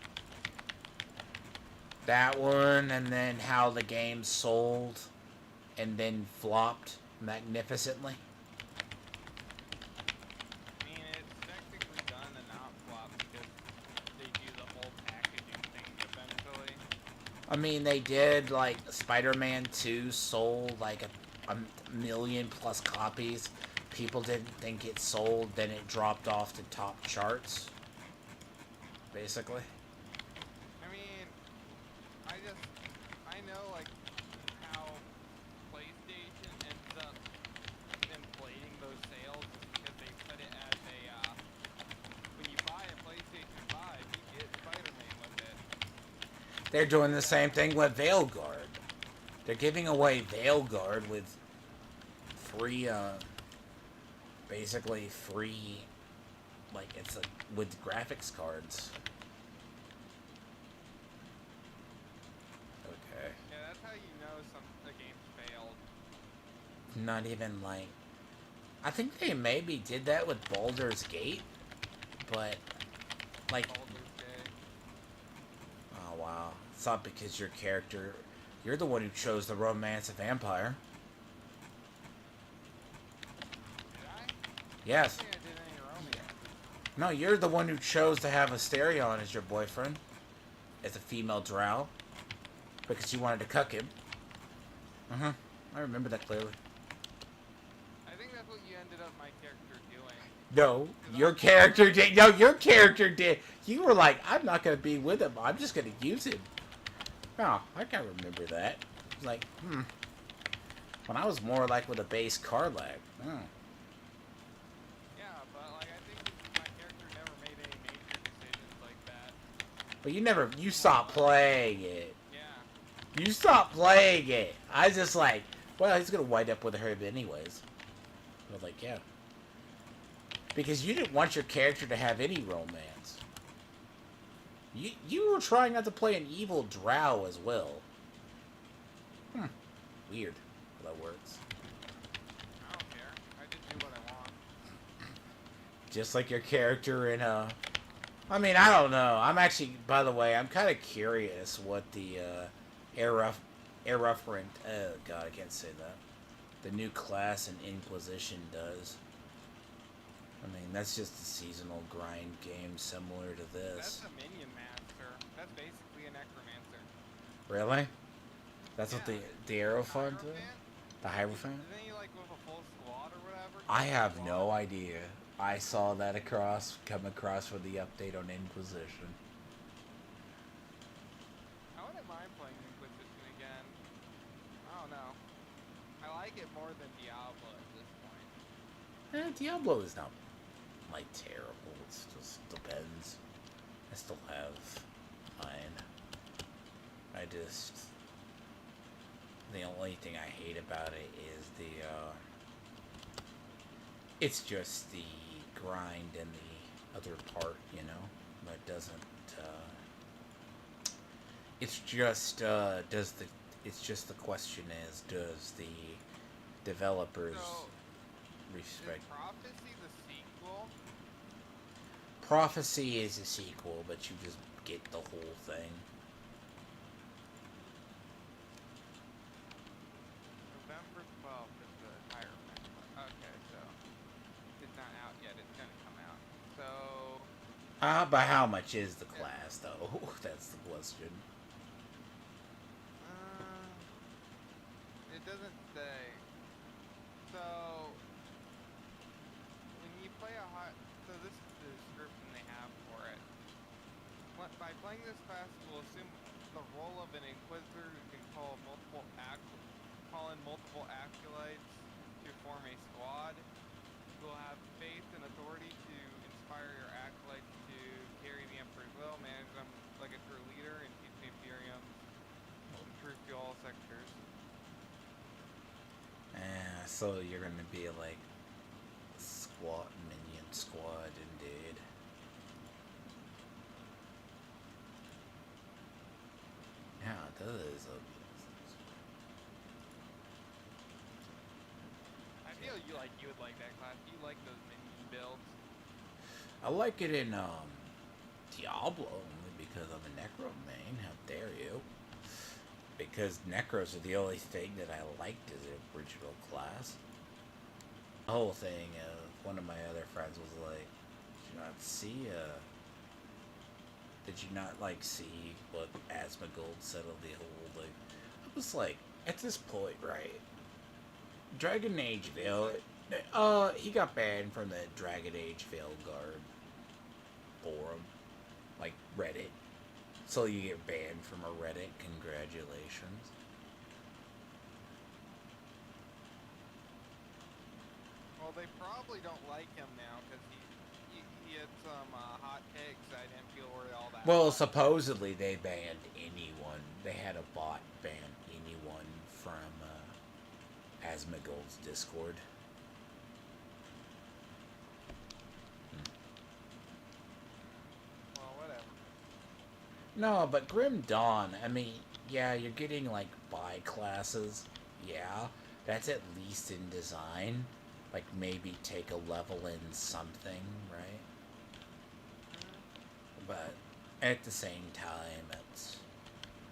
That one, and then how the game sold and then flopped magnificently. I mean, it's technically done and not flop because they do the whole packaging thing eventually. I mean, they did, like, Spider-Man 2 sold, like, a million plus copies. People didn't think it sold, then it dropped off the top charts. Basically. I mean, I know, like, how PlayStation ends up inflating those sales is because they put it as a, when you buy a PlayStation 5, you get Spider-Man with it. They're doing the same thing with Veilguard. They're giving away Veilguard with free, basically free, like, it's with graphics cards. Okay. Yeah, that's how you know the game's failed. Not even, like, I think they maybe did that with Baldur's Gate, but, like, Baldur's Gate. oh wow, it's not because you're the one who chose the Romance of Vampire. Did I? Yes. I don't think I did any romance. No, you're the one who chose to have Asterion as your boyfriend, as a female drow, because you wanted to cuck him. I remember that clearly. I think that's what you ended up my character doing. No, your character did. No, your character did. You were like, I'm not going to be with him. I'm just going to use him. Oh, I can't remember that. It's like, when I was more like with a base Karlach. Yeah, but like I think my character never made any major decisions like that. But you stopped playing it. Yeah. You stopped playing it. I was just like, well, he's going to wind up with her anyways. I was like, yeah. Because you didn't want your character to have any romance. You were trying not to play an evil drow as well. Weird how that works. I don't care. I just do what I want. Just like your character in I mean, I don't know. I'm actually, by the way, I'm kind of curious what the oh god, I can't say that. The new class in Inquisition does. I mean, that's just a seasonal grind game similar to this. That's a minion master. That's basically a necromancer. Really? That's what Yeah. the Aerophant is? Hierophant? The Hierophant? Isn't he like with a full squad or whatever? I have no idea. I saw that come across with the update on Inquisition. I wouldn't mind playing Inquisition again. I don't know. I like it more than Diablo at this point. Diablo is not like terrible. It just depends. I still have mine. I just the only thing I hate about it is it's just the grind and the other part, you know. But it doesn't. It's just does the. It's just the question is, does the developers So, is respect? Prophecy the sequel? Prophecy is a sequel, but you just get the whole thing. November 12th is the retirement. Okay, so it's not out yet. It's gonna come out. So, But how much is the yeah, class though? That's the question. uh, it doesn't say. So, when you play a hot, so this is the description they have for it. By playing this class, you will assume the role of an inquisitor who can call in multiple acolytes to form a squad. You will have faith and authority to inspire your acolytes to carry the Emperor's will, manage them like a true leader, and teach the Imperiums some truth to all sectors. So you're gonna be like squat minion squad indeed. Yeah, it does. I feel you would like that class. You like those minion builds. I like it in Diablo only because I'm a Necro main. How dare you? Because Necros are the only thing that I liked as an original class. The whole thing, one of my other friends was like, "Did you not see? Did you not like see what Asmongold said of the whole like?" I was like, at this point, right? Dragon Age What did he Veil. say? He got banned from the Dragon Age Veil Guard forum, like Reddit. So you get banned from a Reddit. Congratulations. Well, they probably don't like him now because he had some hot takes. I didn't feel were all that Well, hot. supposedly they banned anyone. They had a bot ban anyone from Asmongold's Discord. Well, whatever. No, but Grim Dawn, I mean, yeah, you're getting like bi classes. Yeah, that's at least in design. Like maybe take a level in something, right? Hmm. But at the same time, it's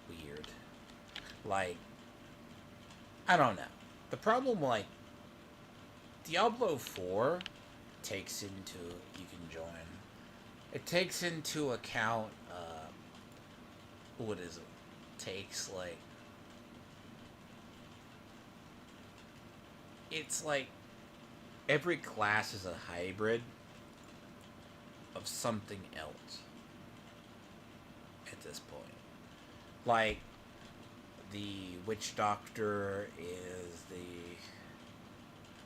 weird. Like, I don't know. The problem, like, Diablo 4 takes into, you can join, it takes into account, what is it? Takes, like, it's like every class is a hybrid of something else at this point. Like, the Witch Doctor is the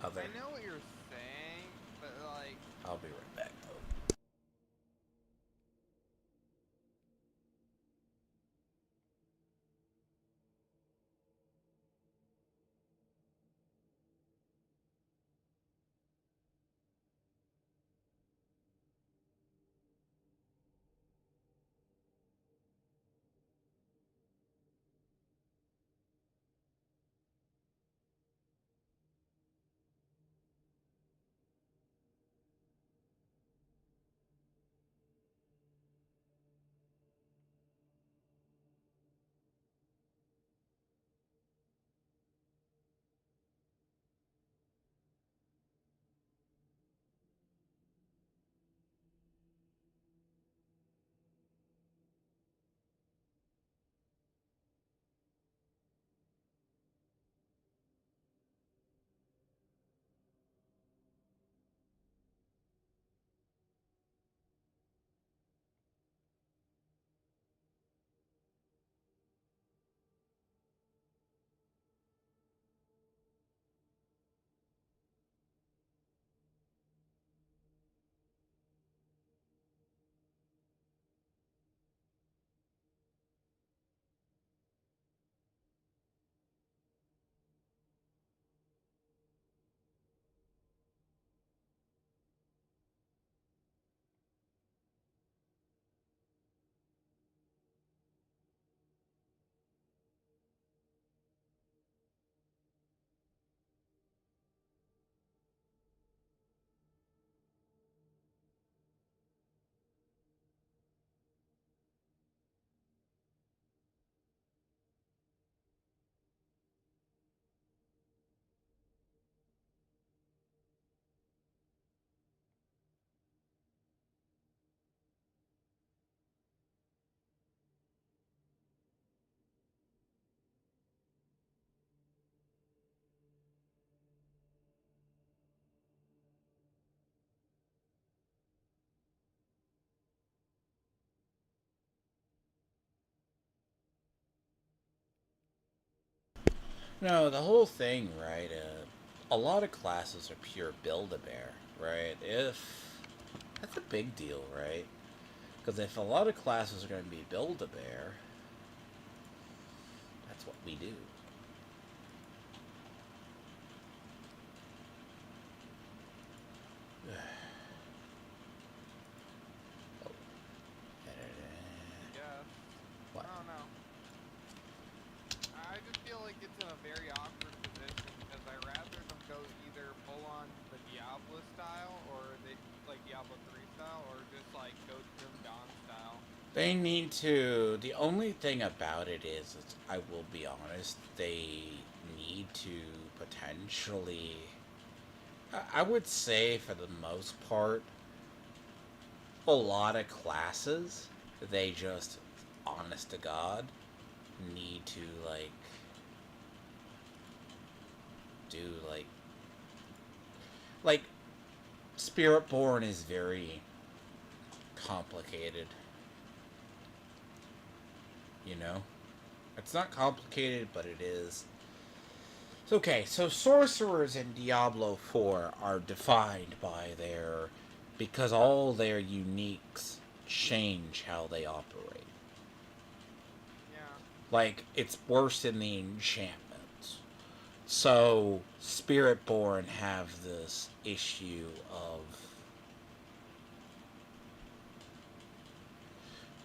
other. I know what you're saying, but like, I'll be right back, though. No, the whole thing, right? A lot of classes are pure Build-A-Bear, right? If that's a big deal, right? Because if a lot of classes are going to be Build-A-Bear, that's what we do. Yeah. What? I don't know. I just feel like it's in a very awkward position because I rather them go either full on the Diablo style or they like Diablo 3 style or just like go Grim Dawn style. They need to. The only thing about it is I will be honest, they need to potentially. I would say, for the most part, a lot of classes, they just, honest to God, need to, like, do, like, Spiritborn is very complicated. You know? It's not complicated, but it is. Okay, so sorcerers in Diablo 4 are defined by their. Because all their uniques change how they operate. Yeah. Like, it's worse in the enchantments. So, Spiritborn have this issue of.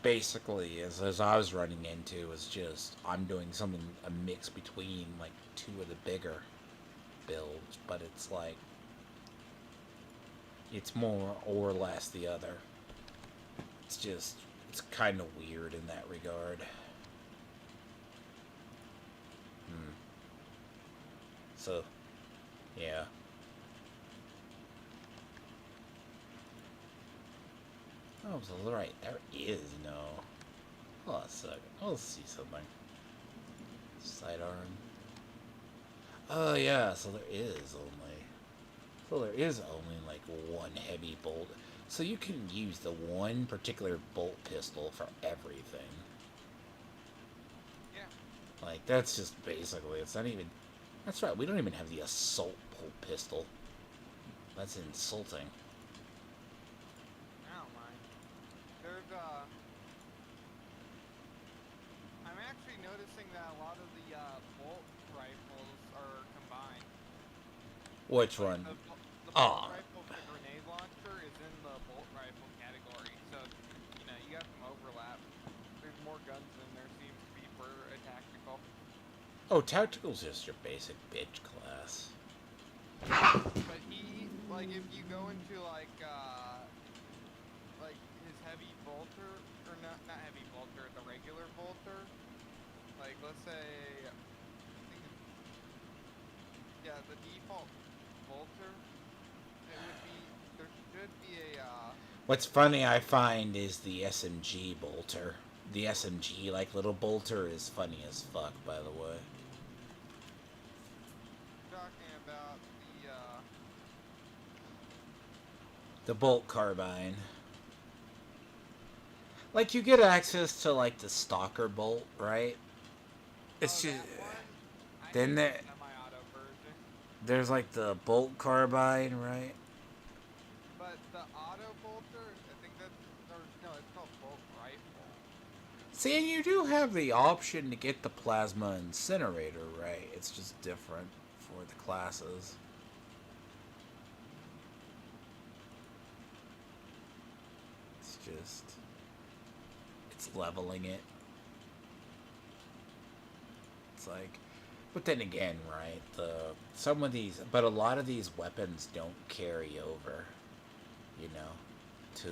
Basically, as I was running into, is just I'm doing something a mix between like two of the bigger builds, but it's like it's more or less the other. It's just it's kind of weird in that regard. So, yeah. Oh, so right, there is no. Hold on a second. I'll see something. Sidearm. Oh yeah, so there is only. So there is only like one heavy bolt. So you can use the one particular bolt pistol for everything. Yeah. Like that's just basically. It's not even. That's right. We don't even have the assault bolt pistol. That's insulting. I don't mind. There's I'm actually noticing that a lot of the bolt rifles are combined. Which Like one? the bolt Ah, rifle for the grenade launcher is in the bolt rifle category, so you know you got some overlap. There's more guns than there seems to be for a tactical. oh, tactical's just your basic bitch class. But he like if you go into like his heavy bolter or not heavy bolter, the regular bolter. Like let's say I think it's, yeah, the default bolter. It would be there should be a What's funny, I find, is the SMG bolter. The SMG, like, little bolter is funny as fuck, by the way. talking about The bolt carbine. Like, you get access to, like, the stalker bolt, right? It's just. that one. I Then need the there, semi-auto version. there's, like, the bolt carbine, right? But the auto bolter, I think that's or no, it's called bolt rifle. See, and you do have the option to get the plasma incinerator, right? It's just different for the classes. It's just. It's leveling it. It's like. But then again, right? Some of these. But a lot of these weapons don't carry over, you know, to.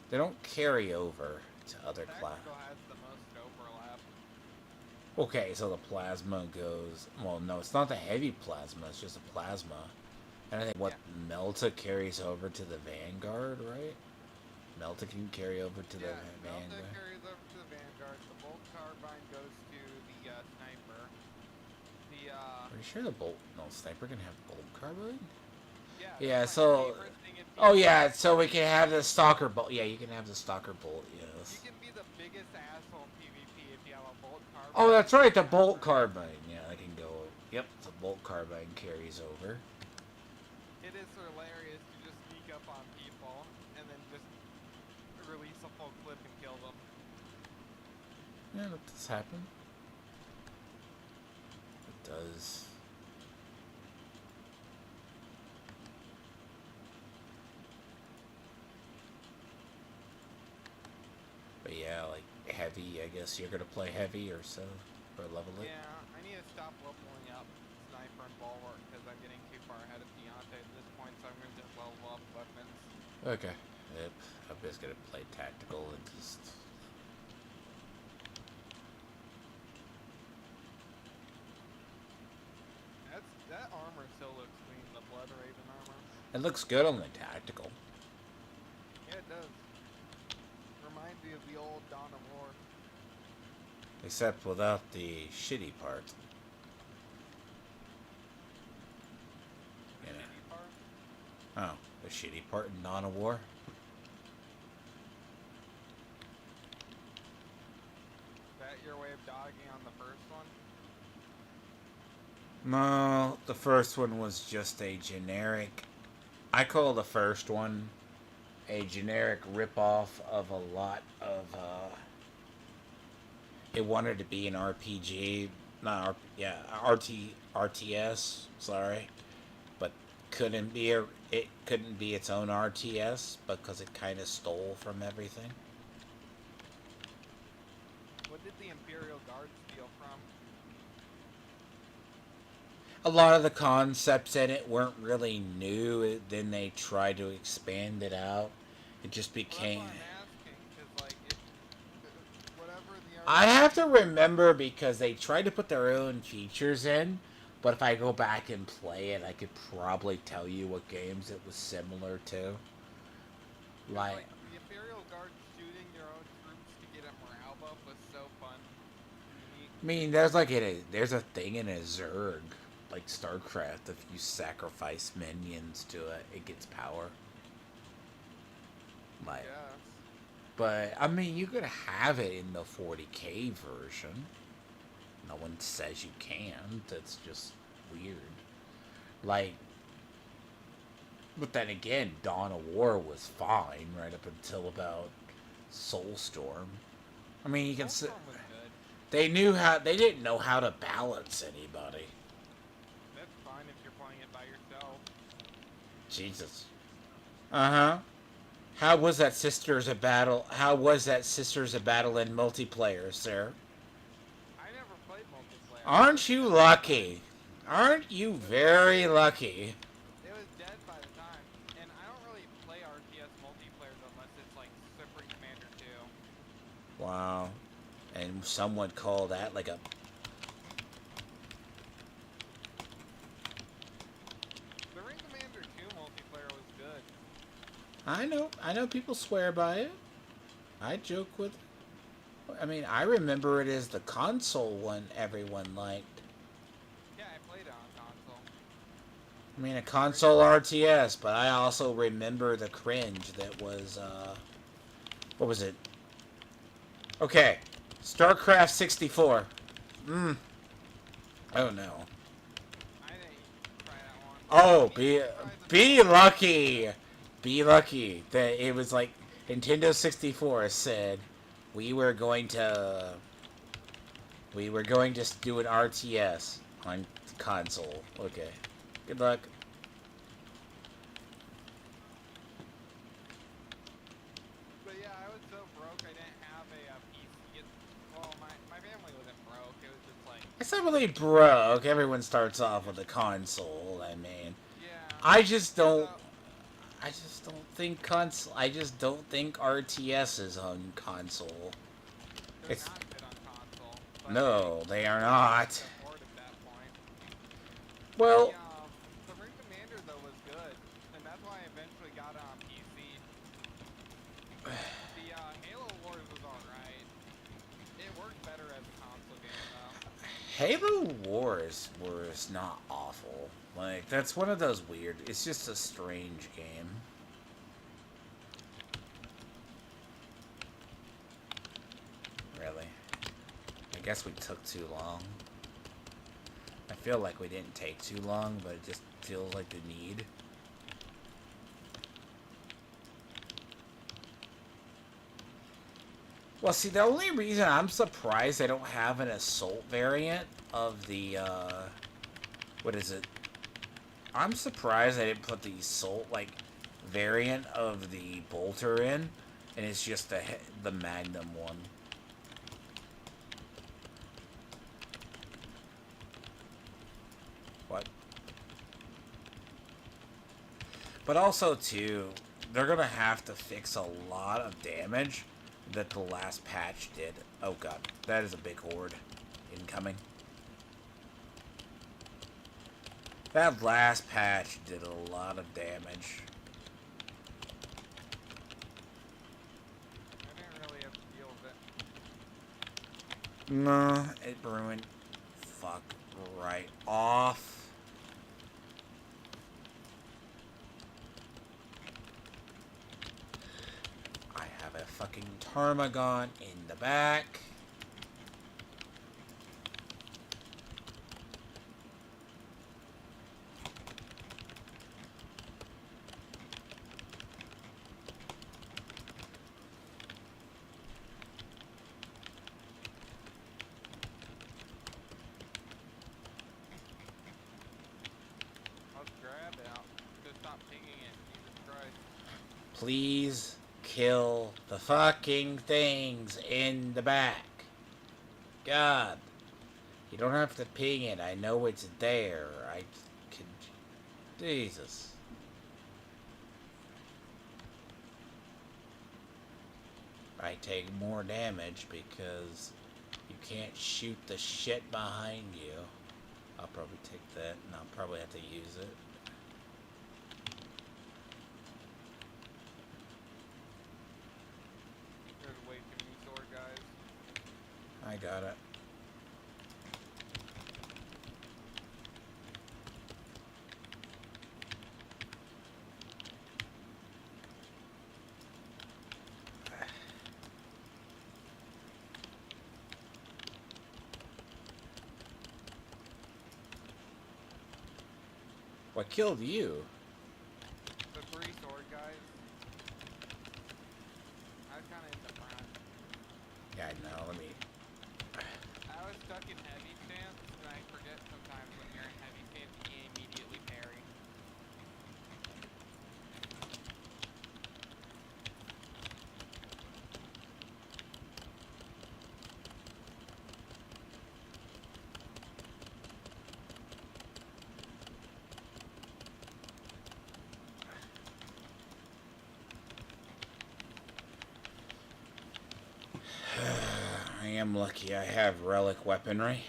They don't carry over to other classes. Tactical has the most overlap. Okay, so the plasma goes. Well, no, it's not the heavy plasma. It's just a plasma. And I think what Yeah. Melta carries over to the Vanguard, right? Melta can carry over to Yeah, the Melta Vanguard. carries over to the Vanguard. The bolt carbine goes to the sniper. The Are you sure the bolt? No, sniper can have bolt carbine. yeah, Yeah. that's my So. favorite thing in Oh PvP. yeah. So we can have the stalker bolt. Yeah, you can have the stalker bolt. You Yes. can be the biggest asshole in PvP if you have a bolt carbine. Oh, that's right. The and a bolt sniper. carbine. Yeah, bolt carbine carries over. It is hilarious to just sneak up on people and then just release a full clip and kill them. Yeah, that does happen. It does. But yeah, like heavy, I guess you're gonna play heavy or so, or level it. Yeah, I need to stop leveling up sniper and bulwark because I'm getting too far ahead of Deontay at this point, so I'm going to just level up weapons. Okay. Yep. I'm just gonna play tactical and just. That armor still looks clean, the Blood Raven armor. It looks good on the tactical. Yeah, it does. Reminds me of the old Dawn of War. Except without the shitty part. The Yeah. shitty part. Oh, the shitty part in Dawn of War? Is that your way of dogging on the first one? No, the first one was just a generic. I call the first one a generic ripoff of a lot of. It wanted to be an RPG, not RTS. Sorry, but it couldn't be its own RTS because it kind of stole from everything. What did the Imperial Guard steal from? A lot of the concepts in it weren't really new. Then they tried to expand it out. It just Well, that's became. what I'm asking, because, like, whatever the I have to remember because they tried to put their own features in, but if I go back and play it, I could probably tell you what games it was similar to. Like, the Imperial Guard shooting their own troops to get a morale buff was so fun and unique. I mean, there's a thing in a Zerg, like StarCraft. If you sacrifice minions to it, it gets power. Like, Yes. but I mean, you could have it in the 40K version. No one says you can't. That's just weird. Like, but then again, Dawn of War was fine right up until about Soulstorm. I mean, you can say Soulstorm was good. they didn't know how to balance anybody. That's fine if you're playing it by yourself. Jesus. Uh-huh. How was that Sisters of Battle? How was that Sisters of Battle in multiplayer, sir? I never played multiplayer. Aren't you lucky? Aren't you very lucky? It was dead by the time. And I don't really play RTS multiplayer unless it's like Supreme Commander 2. Wow. And some would call that like a... Supreme Commander 2 multiplayer was good. I know people swear by it. I joke with... I mean, I remember it as the console one everyone liked. Yeah, I played it on console. I mean, a console RTS, but I also remember the cringe that was, what was it? Okay, StarCraft 64. Oh no. I didn't try that one. Oh, I mean, be lucky. Be lucky that it was like Nintendo 64 said we were going to do an RTS on console. Okay. Good luck. But yeah, I was so broke I didn't have a PC. Well, my family wasn't broke. It was just like, It's not really broke. Everyone starts off with a console. I mean, yeah. I just don't. So, I just don't think console. I just don't think RTS is on console. they're It's not good on console. But no, they are they not. couldn't afford at that point. Well, The Ring Commander though was good, and that's why I eventually got it on PC. The Halo Wars was alright. It worked better as a console game though. Halo Wars was not awful. Like, that's one of those weird. It's just a strange game. Really. I guess we took too long. I feel like we didn't take too long, but it just feels like the need. Well, see, the only reason I'm surprised they don't have an assault variant of the, what is it? I'm surprised they didn't put the assault, like, variant of the bolter in, and it's just the magnum one. What? But also, too, they're gonna have to fix a lot of damage that the last patch did. Oh god, that is a big horde incoming. That last patch did a lot of damage. I didn't really have to deal with it. No, it ruined. Fuck right off. I have a fucking Tarmagon in the back. Let's grab it out. Just stop pinging it. Jesus Christ. Please kill the fucking things in the back. God. You don't have to ping it. I know it's there. I can... Jesus. I take more damage because you can't shoot the shit behind you. I'll probably take that, and I'll probably have to use it. There's way too many sword guys. I got it. What killed you? The 3 sword guys. I was kinda in the front. Yeah, I know. Let me... I was stuck in heavy stance, and I forget sometimes when you're in heavy stance, you can't immediately parry. I am lucky I have relic weaponry.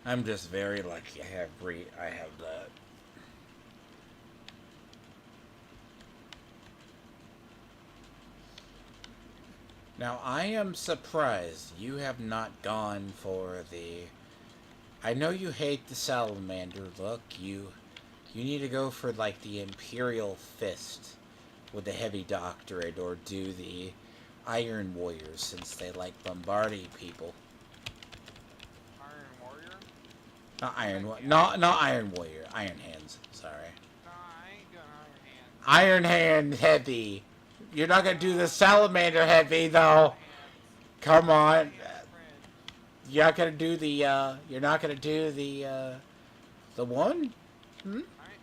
I'm just very lucky I have that. Now, I am surprised you have not gone for the... I know you hate the salamander look. You need to go for, like, the Imperial Fist with the heavy doctorate, or do the Iron Warriors, since they like bombarding people. Iron Warrior? Not Iron Warrior. Iron Hands. Sorry. No, I ain't doing Iron Hands. Iron Hand heavy. You're not gonna do the salamander heavy though. Come on. You're not gonna do the you're not gonna do the one? Hmm?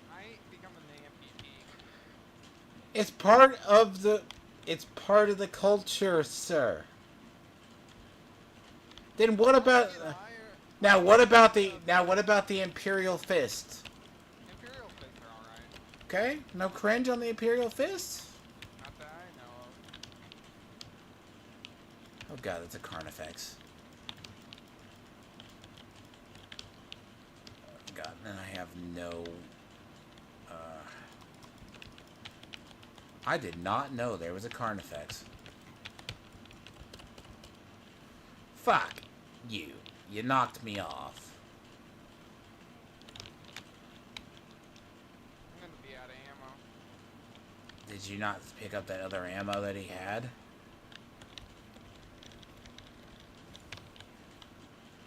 I ain't becoming the MPP. It's part of the culture, sir. Then what about now what about the Imperial Fist? Imperial fists are alright. Okay? No cringe on the Imperial Fist? Not that I know of. Oh god, that's a Carnifex. Oh god, and I have no... I did not know there was a Carnifex. Fuck you. You knocked me off. Did you not pick up that other ammo that he had?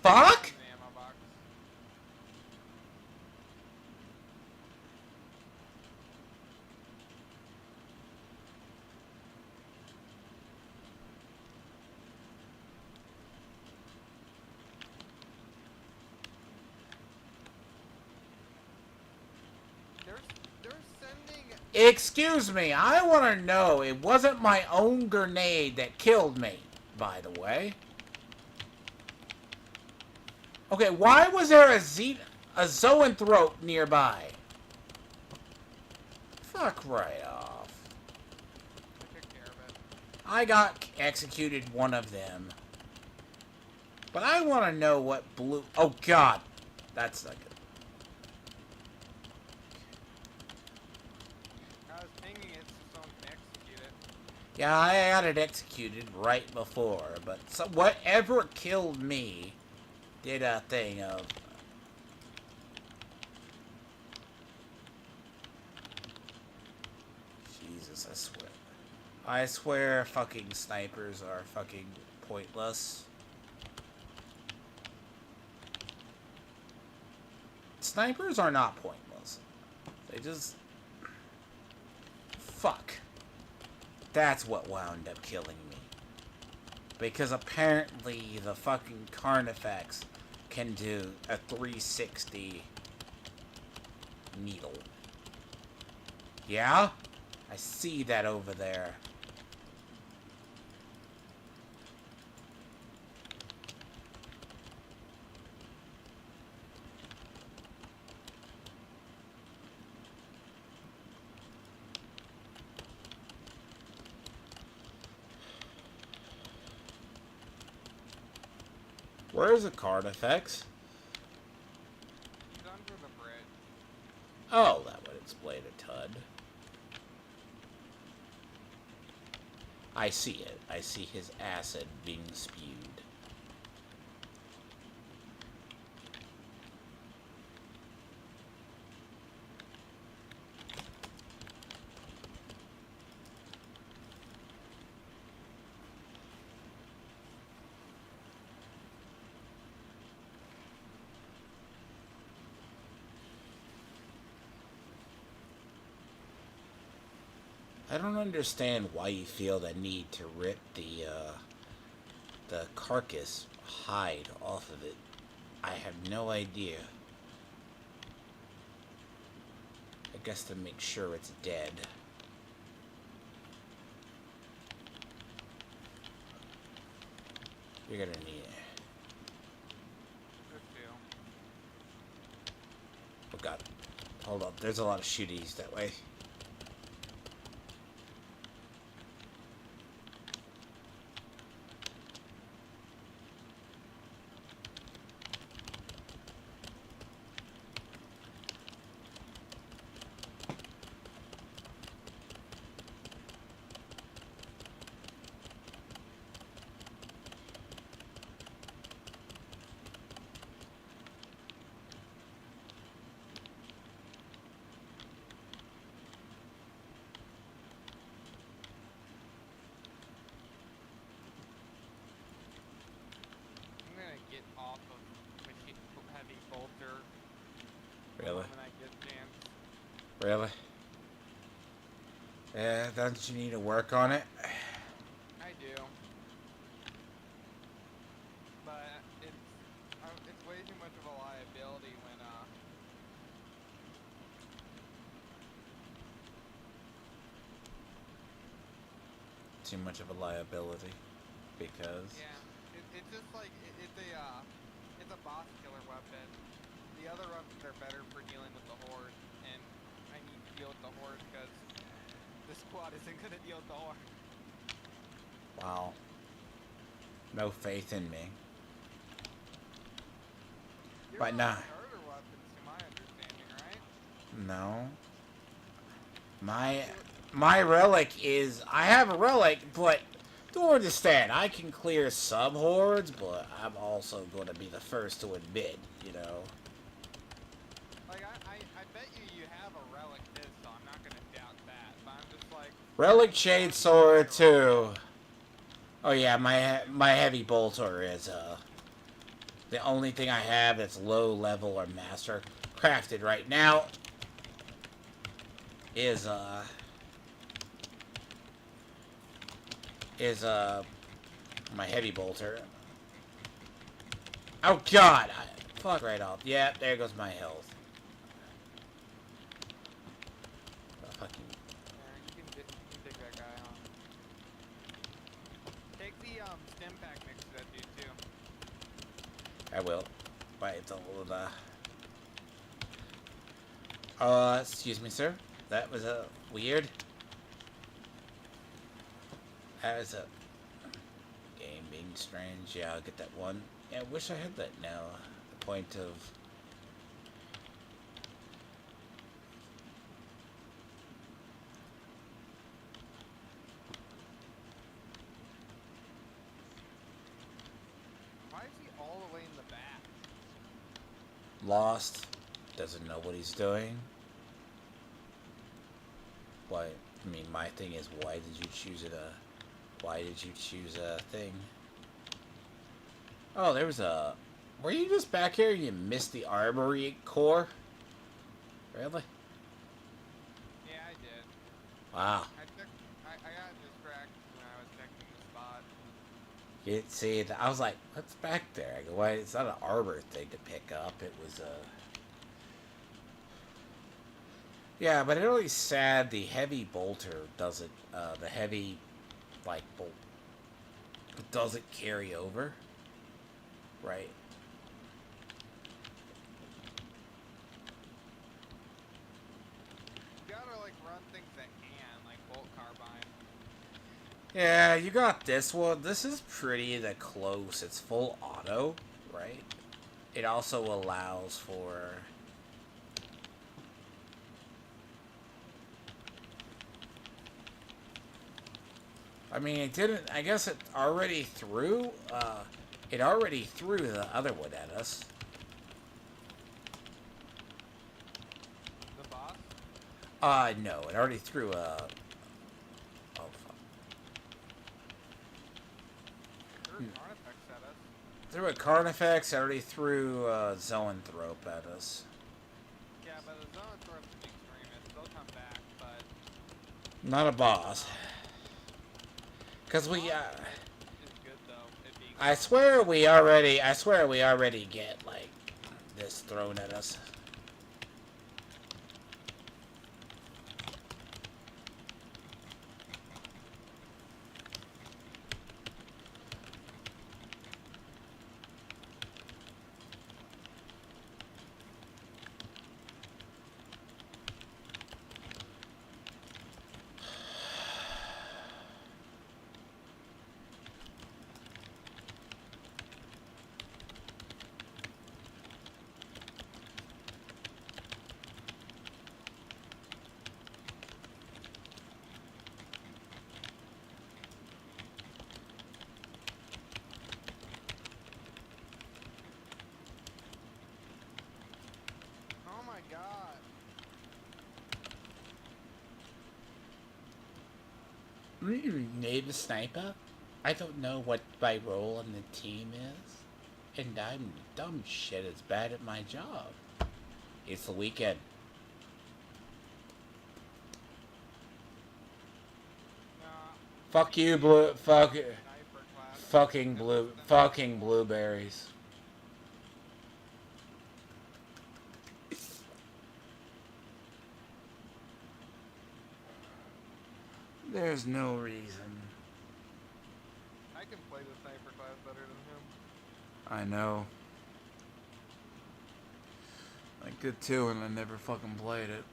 Fuck! In the ammo box. They're sending. Excuse me, I want to know, it wasn't my own grenade that killed me, by the way. Okay, why was there a zoanthrope nearby? Fuck right off. I took care of it. I got executed one of them. But I want to know what blue... Oh, God. That's not good. I was pinging it so someone can execute it. Yeah, I got it executed right before. But so whatever killed me did a thing of... Jesus, I swear. I swear fucking snipers are fucking pointless. Snipers are not pointless. They just... Fuck. That's what wound up killing me. Because apparently the fucking Carnifex can do a 360 needle. Yeah? I see that over there. Where's the Carnifex? He's under the bridge. Oh, that would explain a ton. I see it. I see his acid being spewed. I don't understand why you feel the need to rip the carcass hide off of it. I have no idea. I guess to make sure it's dead. You're gonna need it. Good deal. Oh god. Hold up, there's a lot of shooties that way. I'm gonna get off of machine heavy bolter. Really? When I get a chance. Really? Yeah, don't you need to work on it? I do. But it's way too much of a liability when Too much of a liability. Because... yeah, it's just like it's a boss killer weapon. The other weapons are better for dealing with the horde, and I need to deal with the horde because the squad isn't gonna deal with the horde. Wow. No faith in me. You're But on nah. starter weapons, to my understanding, right? No. My relic is... I have a relic, but... Don't understand, I can clear sub-hordes, but I'm also going to be the first to admit, you know. Like, I bet you have a relic this, so I'm not gonna doubt that. But I'm just like, Relic Shade Sword too. Oh yeah, my heavy bolter is the only thing I have that's low level or master crafted right now is is my heavy bolter. Oh god, fuck right off. Yeah, there goes my health. Fucking. There, you can take that guy on. Take the stim pack mix to that dude too. I will. Wait, it's all of excuse me, sir. That was weird. That was a game being strange. Yeah, I'll get that one. Yeah, I wish I had that now. The point of. Why is he all the way in the back? Lost. Doesn't know what he's doing. Why? I mean, my thing is, why did you choose it? Why did you choose a thing? Oh, there was a. Were you just back here and you missed the armory core? Really? Yeah, I did. Wow. I got distracted when I was checking the spot. You didn't see it. I was like, what's back there? I go, why? It's not an armor thing to pick up. It was a. Yeah, but it really sad the heavy bolter doesn't. The heavy, like, bolt doesn't carry over. Right. You gotta like run things that can, like bolt carbine. Yeah, you got this one. This is pretty the close. It's full auto, right? It also allows for. I mean, it didn't. I guess it already threw. It already threw the other one at us. The boss? No, it already threw a. Oh fuck. Sure, artifacts at us. Threw a Carnifex. It already threw a Zoanthrope at us. Yeah, but the Zoanthrope's an extremist. They'll come back, but Not a boss. Cause we. is good though. It being I swear we already get like this thrown at us. Oh my god. Name a sniper? I don't know what my role on the team is, and I'm dumb shit as bad at my job. It's the weekend. Nah, Fuck you, blue. Fuck. sniper class. Fucking blue. Fucking blueberries. There's no reason. I can play the sniper class better than him. I know. I could too, and I never fucking played it.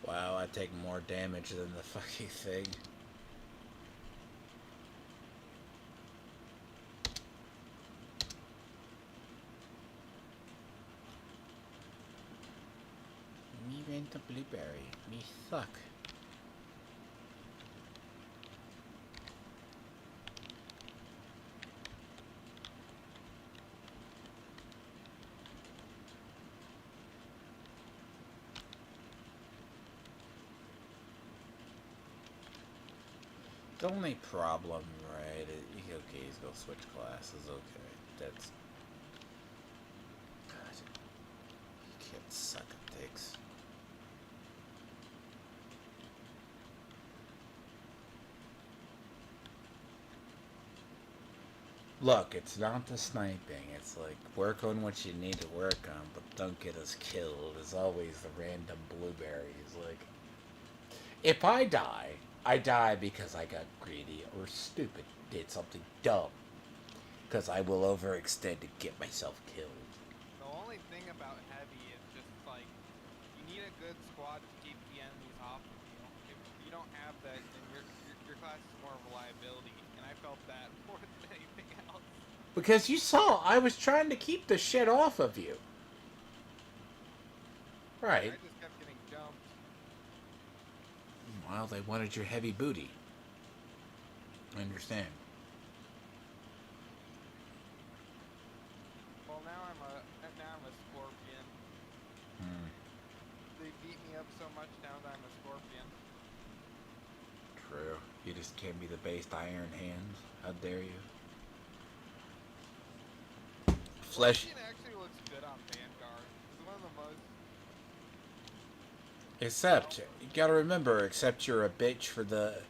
Wow, I take more damage than the fucking thing. Random blueberry. Me suck. The only problem, right, okay, he's gonna switch classes, okay. That's... God, you can't suck at dicks. Look, it's not the sniping, it's like, work on what you need to work on, but don't get us killed, is always the random blueberries, like... If I die because I got greedy or stupid, did something dumb. Because I will overextend and get myself killed. The only thing about heavy is just like you need a good squad to keep the enemies off of you. If you don't have that, then your class is more reliability, and I felt that more than anything else. Because you saw, I was trying to keep the shit off of you. Right. I just kept getting jumped. Well, they wanted your heavy booty. I understand. Well, now I'm a scorpion. They beat me up so much now that I'm a scorpion. True. You just can't be the based iron hands. How dare you? Flesh. Scorpion actually looks good on Vanguard. It's one of the most. Except, you gotta remember, except you're a bitch for the...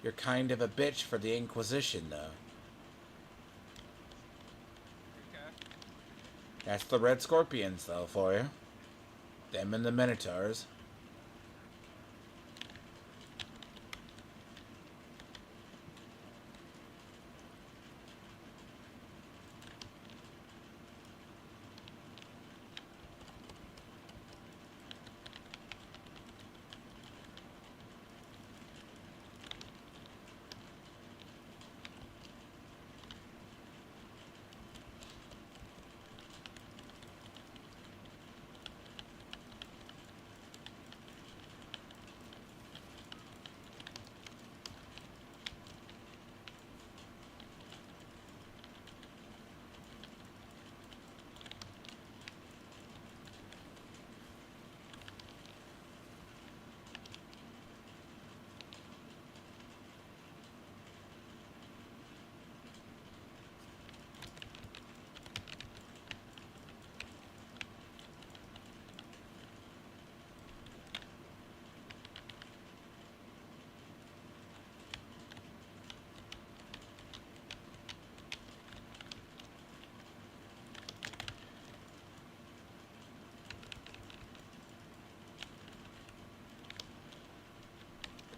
You're kind of a bitch for the Inquisition, though. Okay. That's the Red Scorpions, though, for you. Them and the Minotaurs.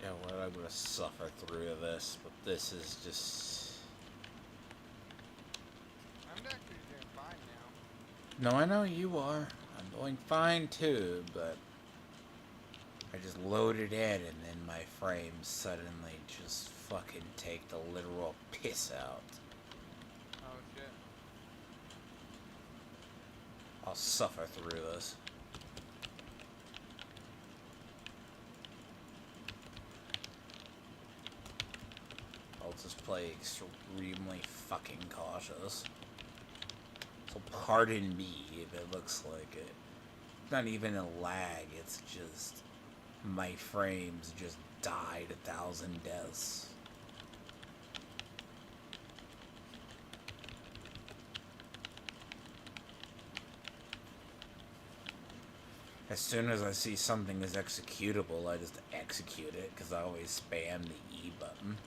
Yeah, well, I'm gonna suffer through this, but this is just... I'm actually doing fine now. No, I know you are. I'm doing fine too, but... I just loaded in and then my frames suddenly just fucking take the literal piss out. Oh shit. I'll suffer through this. I'll just play extremely fucking cautious. So pardon me if it looks like it. Not even a lag, it's just... My frames just died 1,000 deaths. As soon as I see something is executable, I just execute it, because I always spam the E button.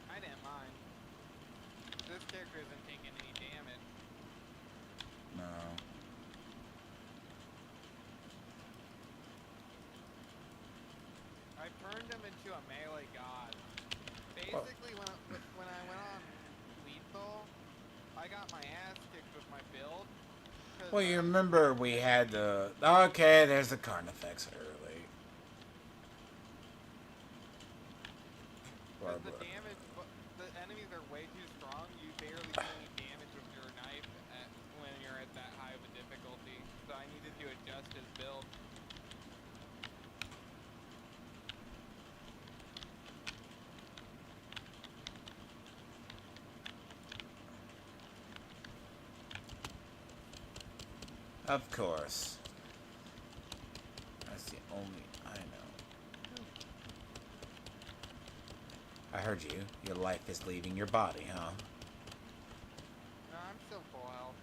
I didn't mind. This character isn't taking any damage. No. I turned him into a melee god. Basically, when I went on lethal, I got my ass kicked with my build. Well, you remember we had the... Okay, there's the Carnifex early. Because the damage, the enemies are way too strong. You barely do any damage with your knife when you're at that high of a difficulty. So I needed to adjust his Of course. That's the only I know. I heard you. Your life is leaving your body, huh? No, I'm still full health.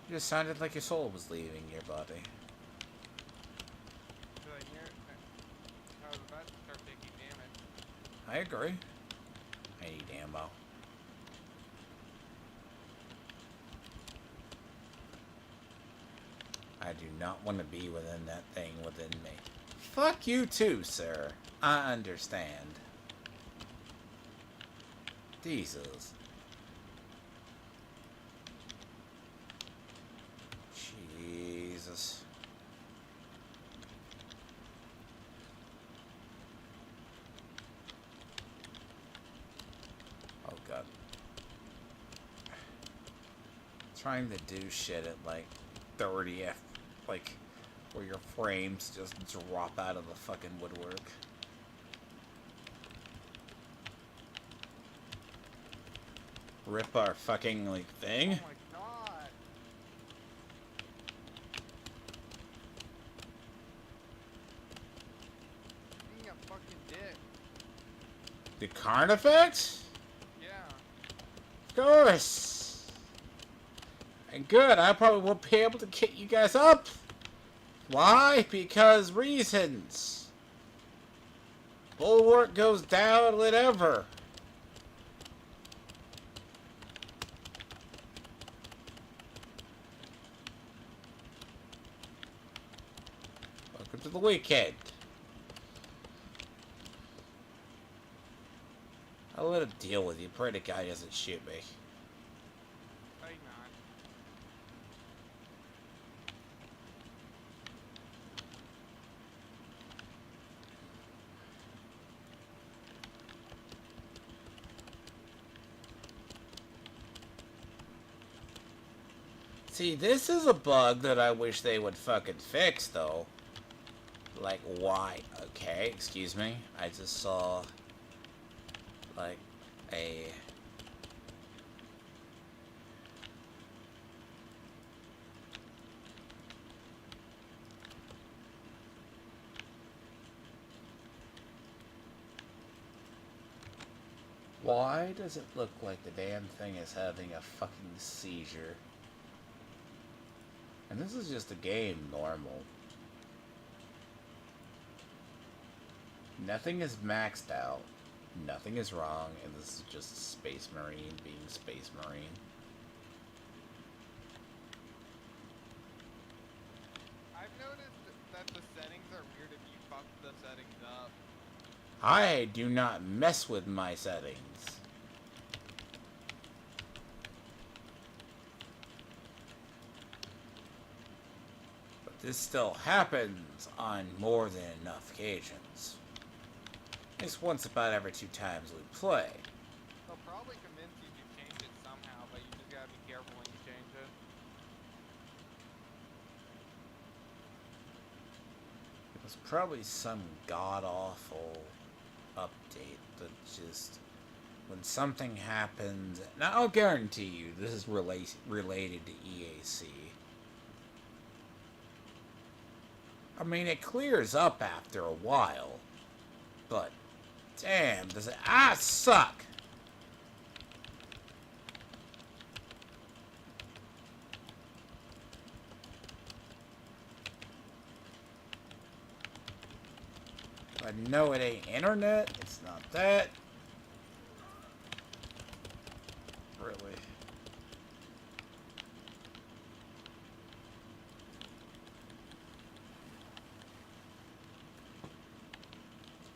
You just sounded like your soul was leaving your body. So I was about to start taking damage. I agree. I need ammo. I do not want to be within that thing within me. Fuck you too, sir. I understand. Jesus. Jesus. Oh god. Trying to do shit at like 30 F, like where your frames just drop out of the fucking woodwork. Rip our fucking like thing. Oh my god! Being a fucking dick. The Carnifex? Yeah. Of course. And good, I probably won't be able to get you guys up. Why? Because reasons. Bulwark goes down, whatever. Welcome to the weekend. I'll let him deal with you. Pray the guy doesn't shoot me. Probably not. See, this is a bug that I wish they would fucking fix, though. Like, why? Okay, excuse me. I just saw, like, a... Why does it look like the damn thing is having a fucking seizure? And this is just a game normal. Nothing is maxed out. Nothing is wrong, and this is just Space Marine being Space Marine. I've noticed that the settings are weird if you fuck the settings up. I do not mess with my settings. But this still happens on more than enough occasions. At least once about every 2 times we play. They'll probably convince you to change it somehow, but you just gotta be careful when you change it. It was probably some god-awful update that just... When something happens... Now, I'll guarantee you this is related to EAC. I mean, it clears up after a while. But, damn, does it... Ah, suck! I know it ain't internet. It's not that. Really.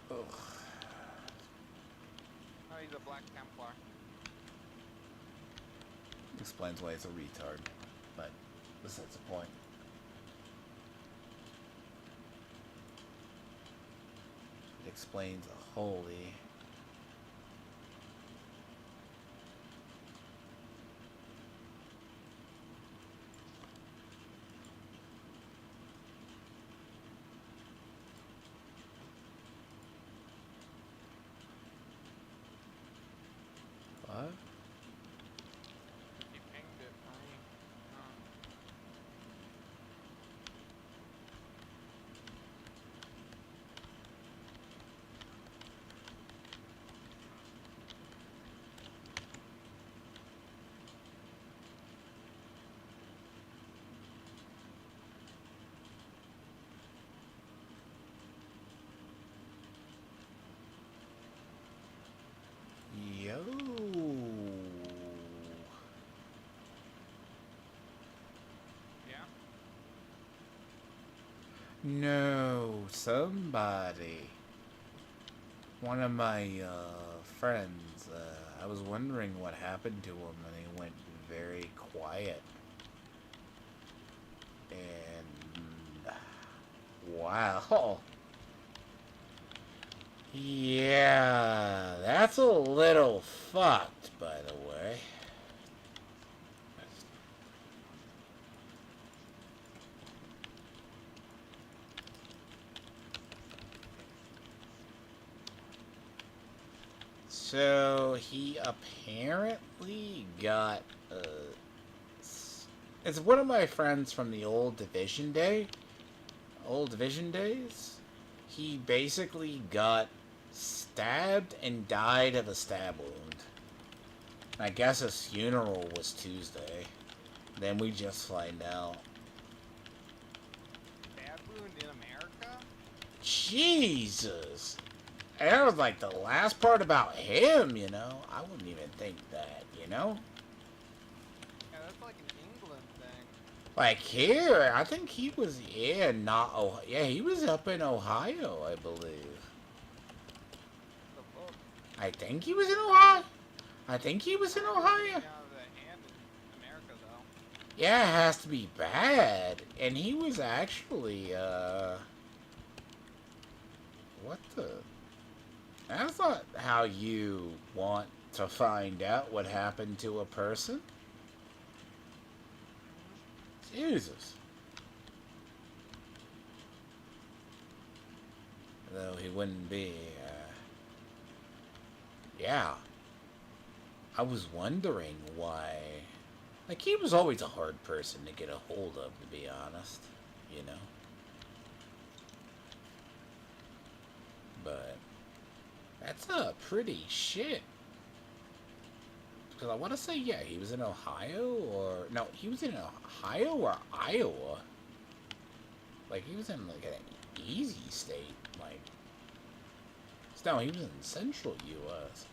Ugh. Oh, he's a Black Templar. Explains why he's a retard. But besides the point. It explains a holy... What? He pinged it for me. No, somebody. One of my friends. I was wondering what happened to him, and he went very quiet. And wow. Yeah, that's a little fucked, by the way. So he apparently got it's one of my friends from the old Division days. He basically got stabbed and died of a stab wound. I guess his funeral was Tuesday. Then we just find out. Bad wound in America? Jesus! And that was like the last part about him, you know? I wouldn't even think that, you know? Yeah, that's like an England thing. Like here, I think he was, yeah, not, oh, yeah, he was up in Ohio, I believe. The book. I think he was in Ohio. I think he was in Ohio. Out of the hand in America, though. Yeah, it has to be bad. And he was actually, what the? That's not how you want to find out what happened to a person. Jesus. Though he wouldn't be, yeah. I was wondering why. Like, he was always a hard person to get a hold of, to be honest. You know? But that's a pretty shit. Because I want to say, yeah, he was in Ohio, or... No, he was in Ohio or Iowa. Like, he was in, like, an easy state. Like... No, he was in central U.S.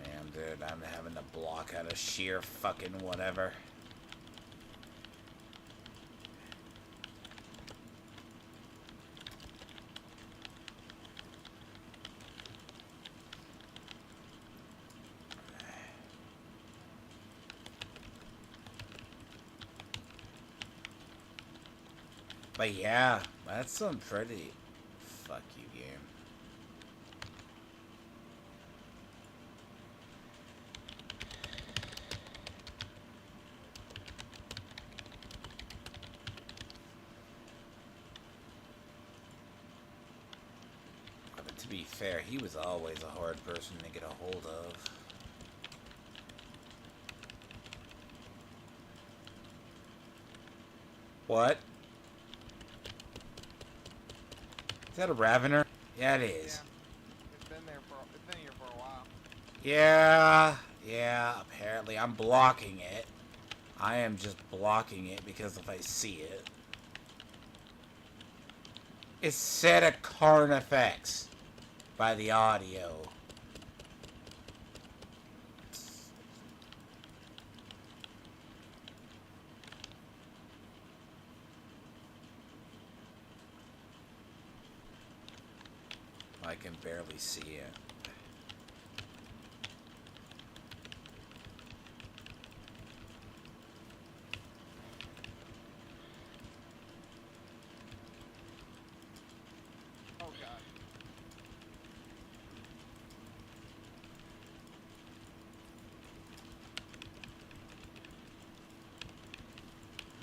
Damn, dude, I'm having to block out of sheer fucking whatever. But yeah, that's some pretty fuck you game. But to be fair, he was always a hard person to get a hold of. What? Is that a Ravener? Yeah, it is. Yeah. It's been here for a while. Yeah, apparently. I'm blocking it. I am just blocking it because if I see it. It's set a Carnifex by the audio. I can barely see it. Oh, God.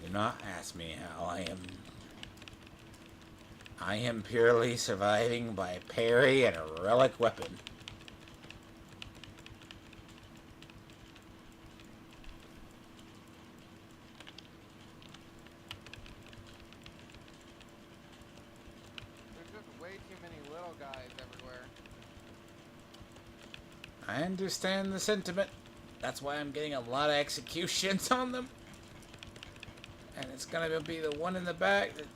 Do not ask me how I am. I am purely surviving by parry and a relic weapon. There's just way too many little guys everywhere. I understand the sentiment. That's why I'm getting a lot of executions on them. And it's gonna be the one in the back that...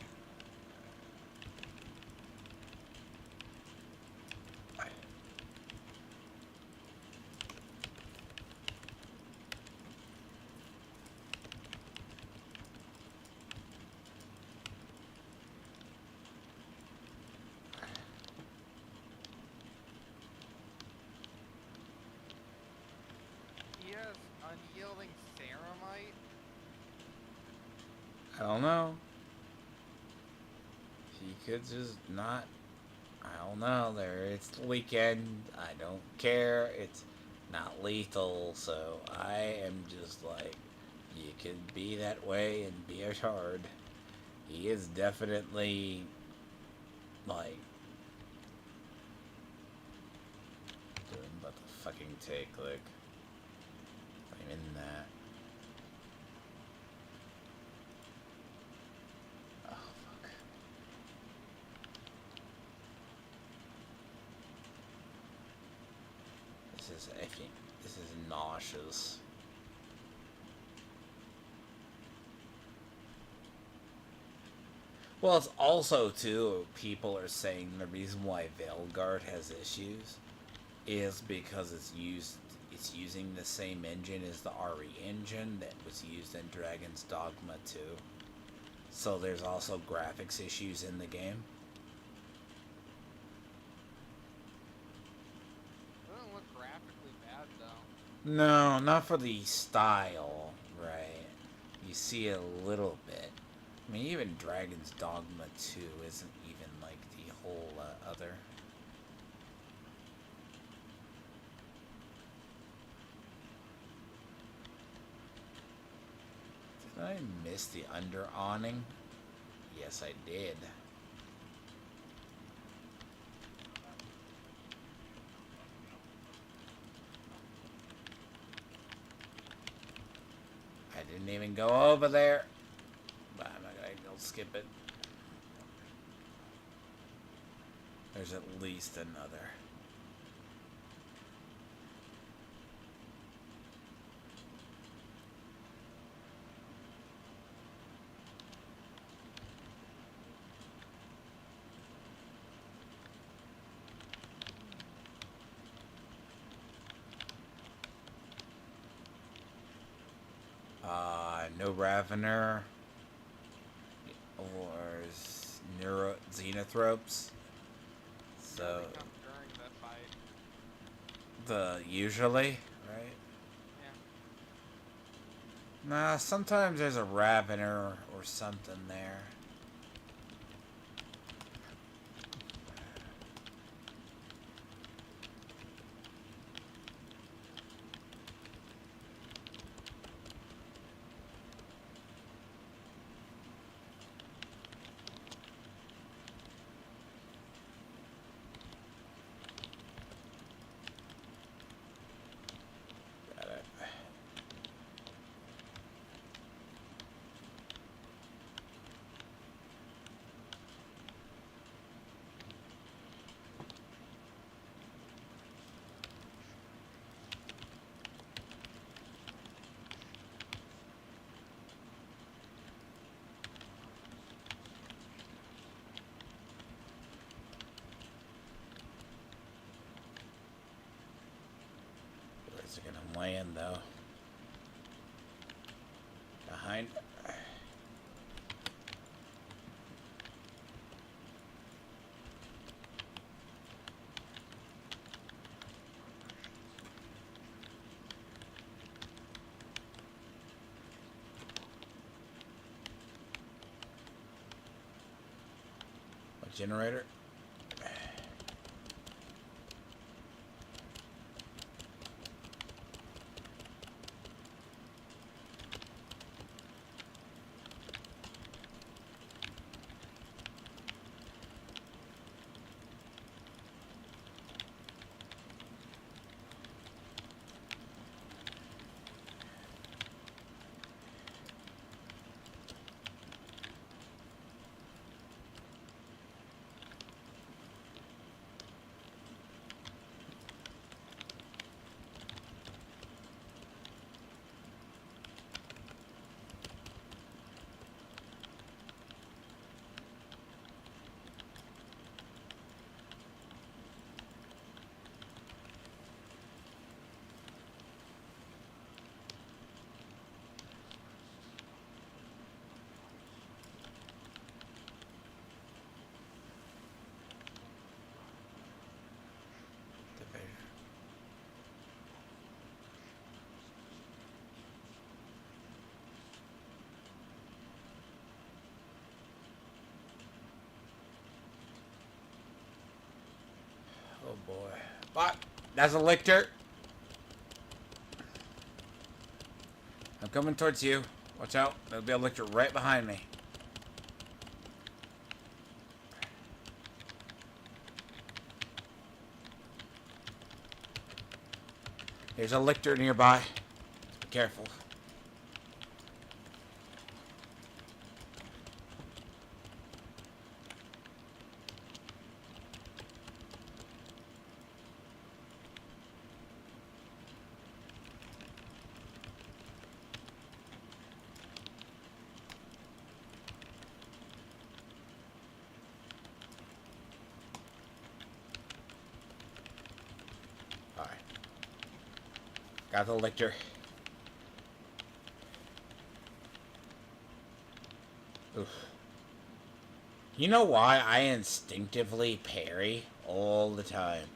He has unyielding ceramite. I don't know. He could just not... I don't know. It's the weekend. I don't care. It's not lethal, so I am just like, you can be that way and be a shard. He is definitely like doing but the fucking take click. I'm in that. Oh fuck. This is nauseous. Well, it's also too, people are saying the reason why Veilguard has issues is because it's using the same engine as the RE engine that was used in Dragon's Dogma 2. So there's also graphics issues in the game. Doesn't look graphically bad though. No, not for the style, right? You see it a little bit. I mean, even Dragon's Dogma 2 isn't even like the whole other. Did I miss the under awning? Yes, I did. I didn't even go over there. But I'm not gonna go skip it. There's at least another. No Ravener. Or Xenothropes. So They come during the fight. usually, right? Yeah. Nah, sometimes there's a Ravener or something there. Got it. Where's it gonna land though? Behind. A generator. Oh boy. But that's a lictor. I'm coming towards you. Watch out. There'll be a lictor right behind me. There's a lictor nearby. Be careful. Alright. Got the lictor. Oof. You know why I instinctively parry all the time?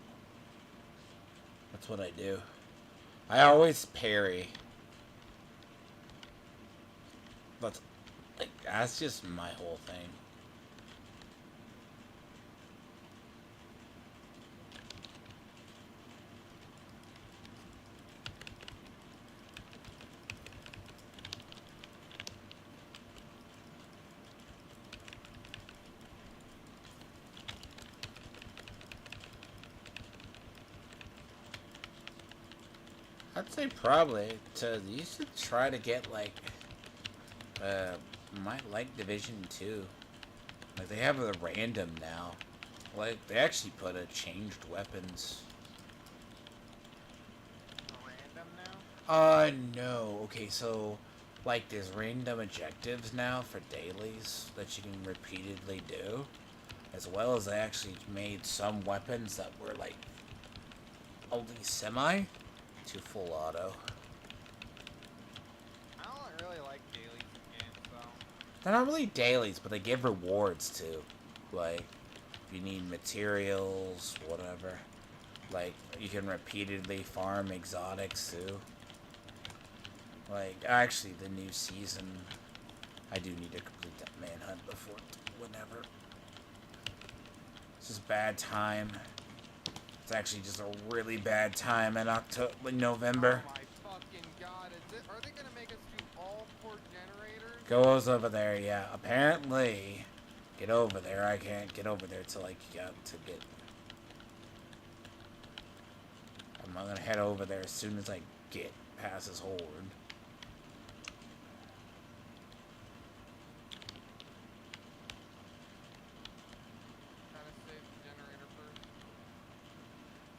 That's what I do. I always parry. But like, that's just my whole thing. I'd say probably you should try to get like might like Division 2. Like they have a random now. Like they actually put a changed weapons. Random now? No. Okay, so like there's random objectives now for dailies that you can repeatedly do. As well as they actually made some weapons that were like only semi to full auto. I don't really like dailies in games, though. They're not really dailies, but they give rewards too. Like, if you need materials, whatever. Like, you can repeatedly farm exotics too. Like, actually, the new season, I do need to complete that manhunt before whenever. It's just bad time. It's actually just a really bad time in November. Oh my fucking god, are they gonna make us do all 4 generators? Goes over there, yeah. Apparently, get over there. I can't get over there till I got to get. I'm gonna head over there as soon as I get past this horde. Gotta save the generator first.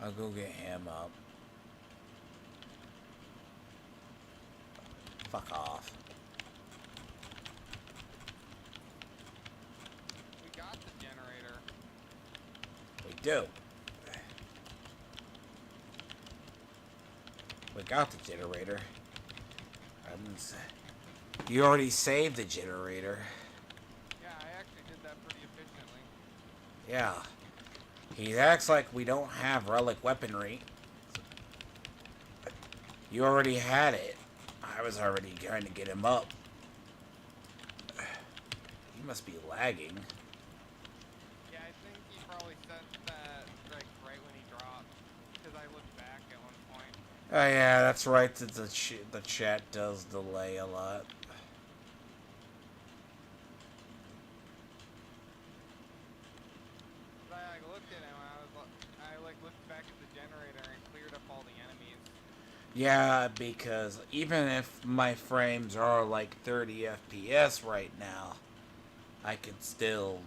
I'll go get him up. Fuck off. We got the generator. We do. We got the generator. You already saved the generator. Yeah, I actually did that pretty efficiently. Yeah. He acts like we don't have relic weaponry. You already had it. I was already trying to get him up. He must be lagging. Yeah, I think he probably set that like right when he dropped. Because I looked back at one point. Oh yeah, that's right. The chat does delay a lot. I looked at him and I looked back at the generator and cleared up all the enemies. Yeah, because even if my frames are like 30 FPS right now, I could still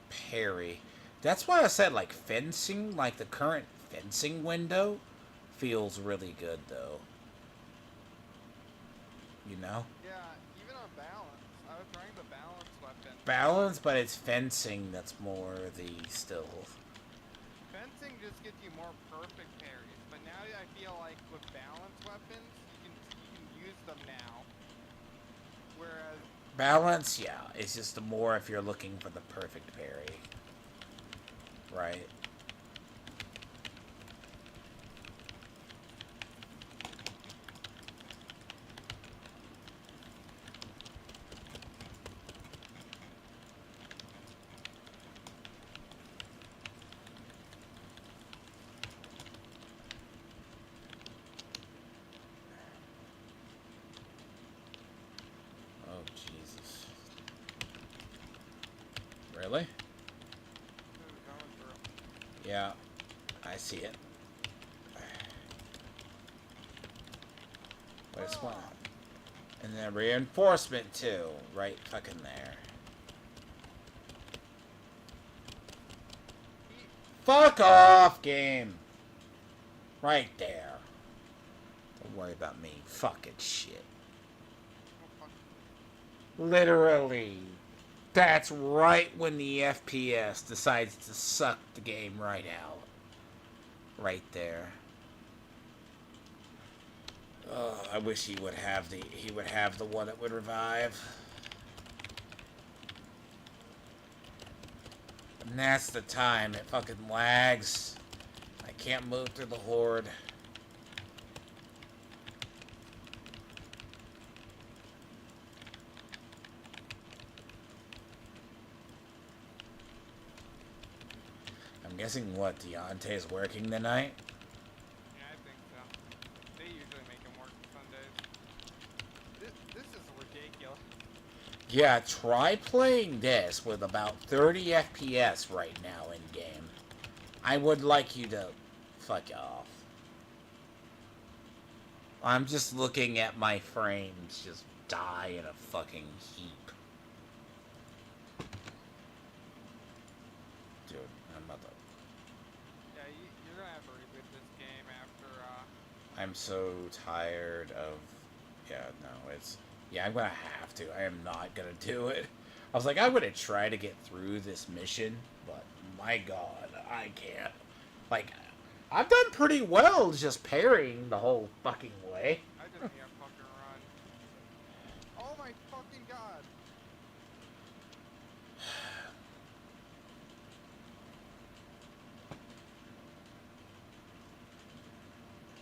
parry. That's why I said like fencing, like the current fencing window feels really good though. You know? Yeah, even on balance. I was trying the balance weapon. Balance, but it's fencing that's more the stealth. Fencing just gets you more perfect parries, but now I feel like with balance weapons, you can use them now. Whereas Balance, yeah, it's just the more if you're looking for the perfect parry. Right? Really? Going through. Yeah, I see it. But it's one. And then reinforcement too, right fucking there. Fuck off, game. Right there. Don't worry about me. Fucking shit. Literally. That's right when the FPS decides to suck the game right out. Right there. Oh, I wish he would have the one that would revive. And that's the time it fucking lags. I can't move through the horde. I'm guessing what, Deontay is working tonight? Yeah, I think so. They usually make him work Sundays. This is ridiculous. Yeah, try playing this with about 30 FPS right now in game. I would like you to fuck off. I'm just looking at my frames just die in a fucking heap. Dude, I'm about to... Yeah, you're gonna have to reboot this game after, I'm so tired of... Yeah, no, it's... Yeah, I'm gonna have to. I am not gonna do it. I was like, I'm gonna try to get through this mission, but my god, I can't. Like, I've done pretty well just parrying the whole fucking way. I just need a fucking run. Oh my fucking god!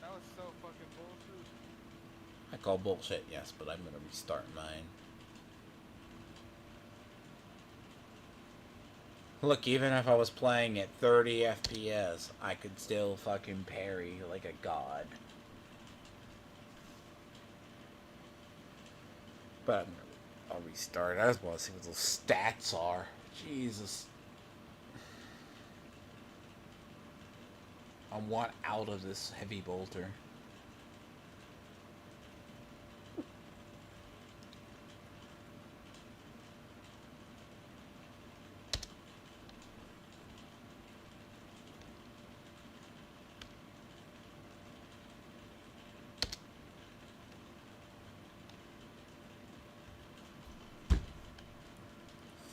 That was so fucking bullshit. I call bullshit, yes, but I'm gonna restart mine. Look, even if I was playing at 30 FPS, I could still fucking parry like a god. But I'll restart. I just want to see what those stats are. Jesus. I want out of this heavy bolter.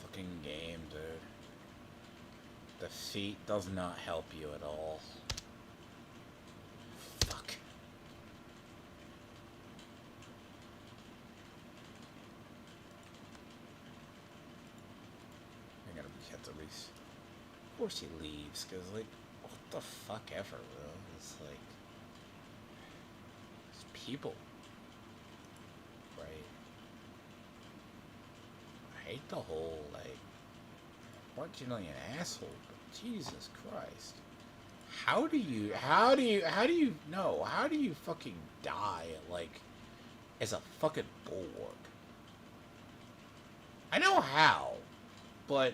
Fucking game, dude. Defeat does not help you at all. Fuck. I'm gonna have to Of course he leaves, because, like, what the fuck ever, bro. It's like... It's people. Right? I hate the whole, like... Unfortunately an asshole, but Jesus Christ. How do you fucking die, like, as a fucking bulwark? I know how, but...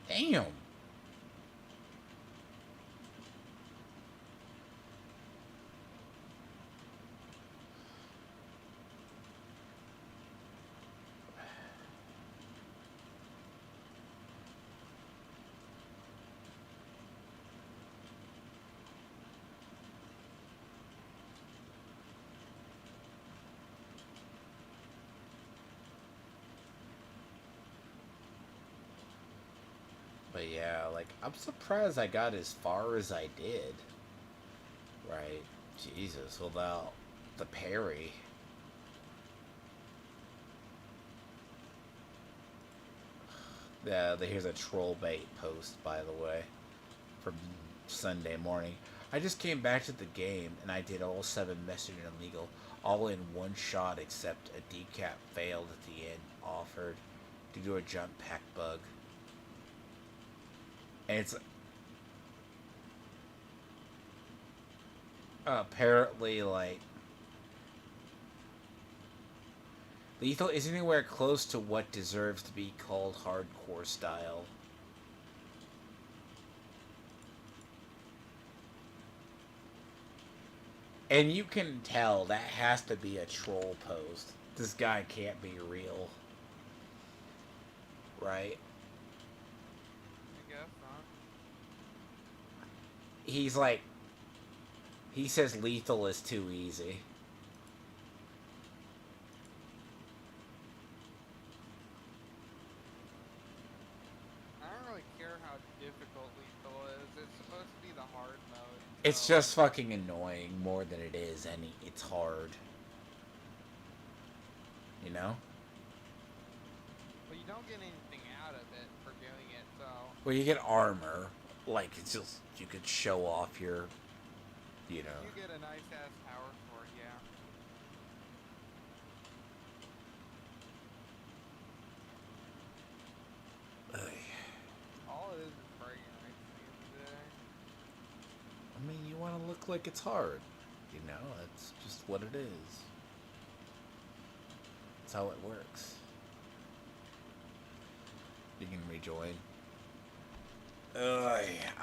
Damn. But yeah, like, I'm surprised I got as far as I did. Right? Jesus, without the parry. Yeah, here's a troll bait post, by the way, from Sunday morning. I just came back to the game, and I did all 7 Messenger illegal, all in one shot, except a decap failed at the end, offered to do a jump pack bug. And it's apparently, like, Lethal is anywhere close to what deserves to be called hardcore style. And you can tell that has to be a troll post. This guy can't be real. Right? I guess not. He's like... He says lethal is too easy. I don't really care how difficult lethal is. It's supposed to be the hard mode. It's So, just fucking annoying more than it is it's hard. You know? but you don't get anything out of it for doing it. So Well, you get armor. Like, it's just... You could show off your... You know... you get a nice ass power sword, yeah. All it is bragging rights at the end of the day. I mean, you want to look like it's hard. You know, that's just what it is. That's how it works. You can rejoin.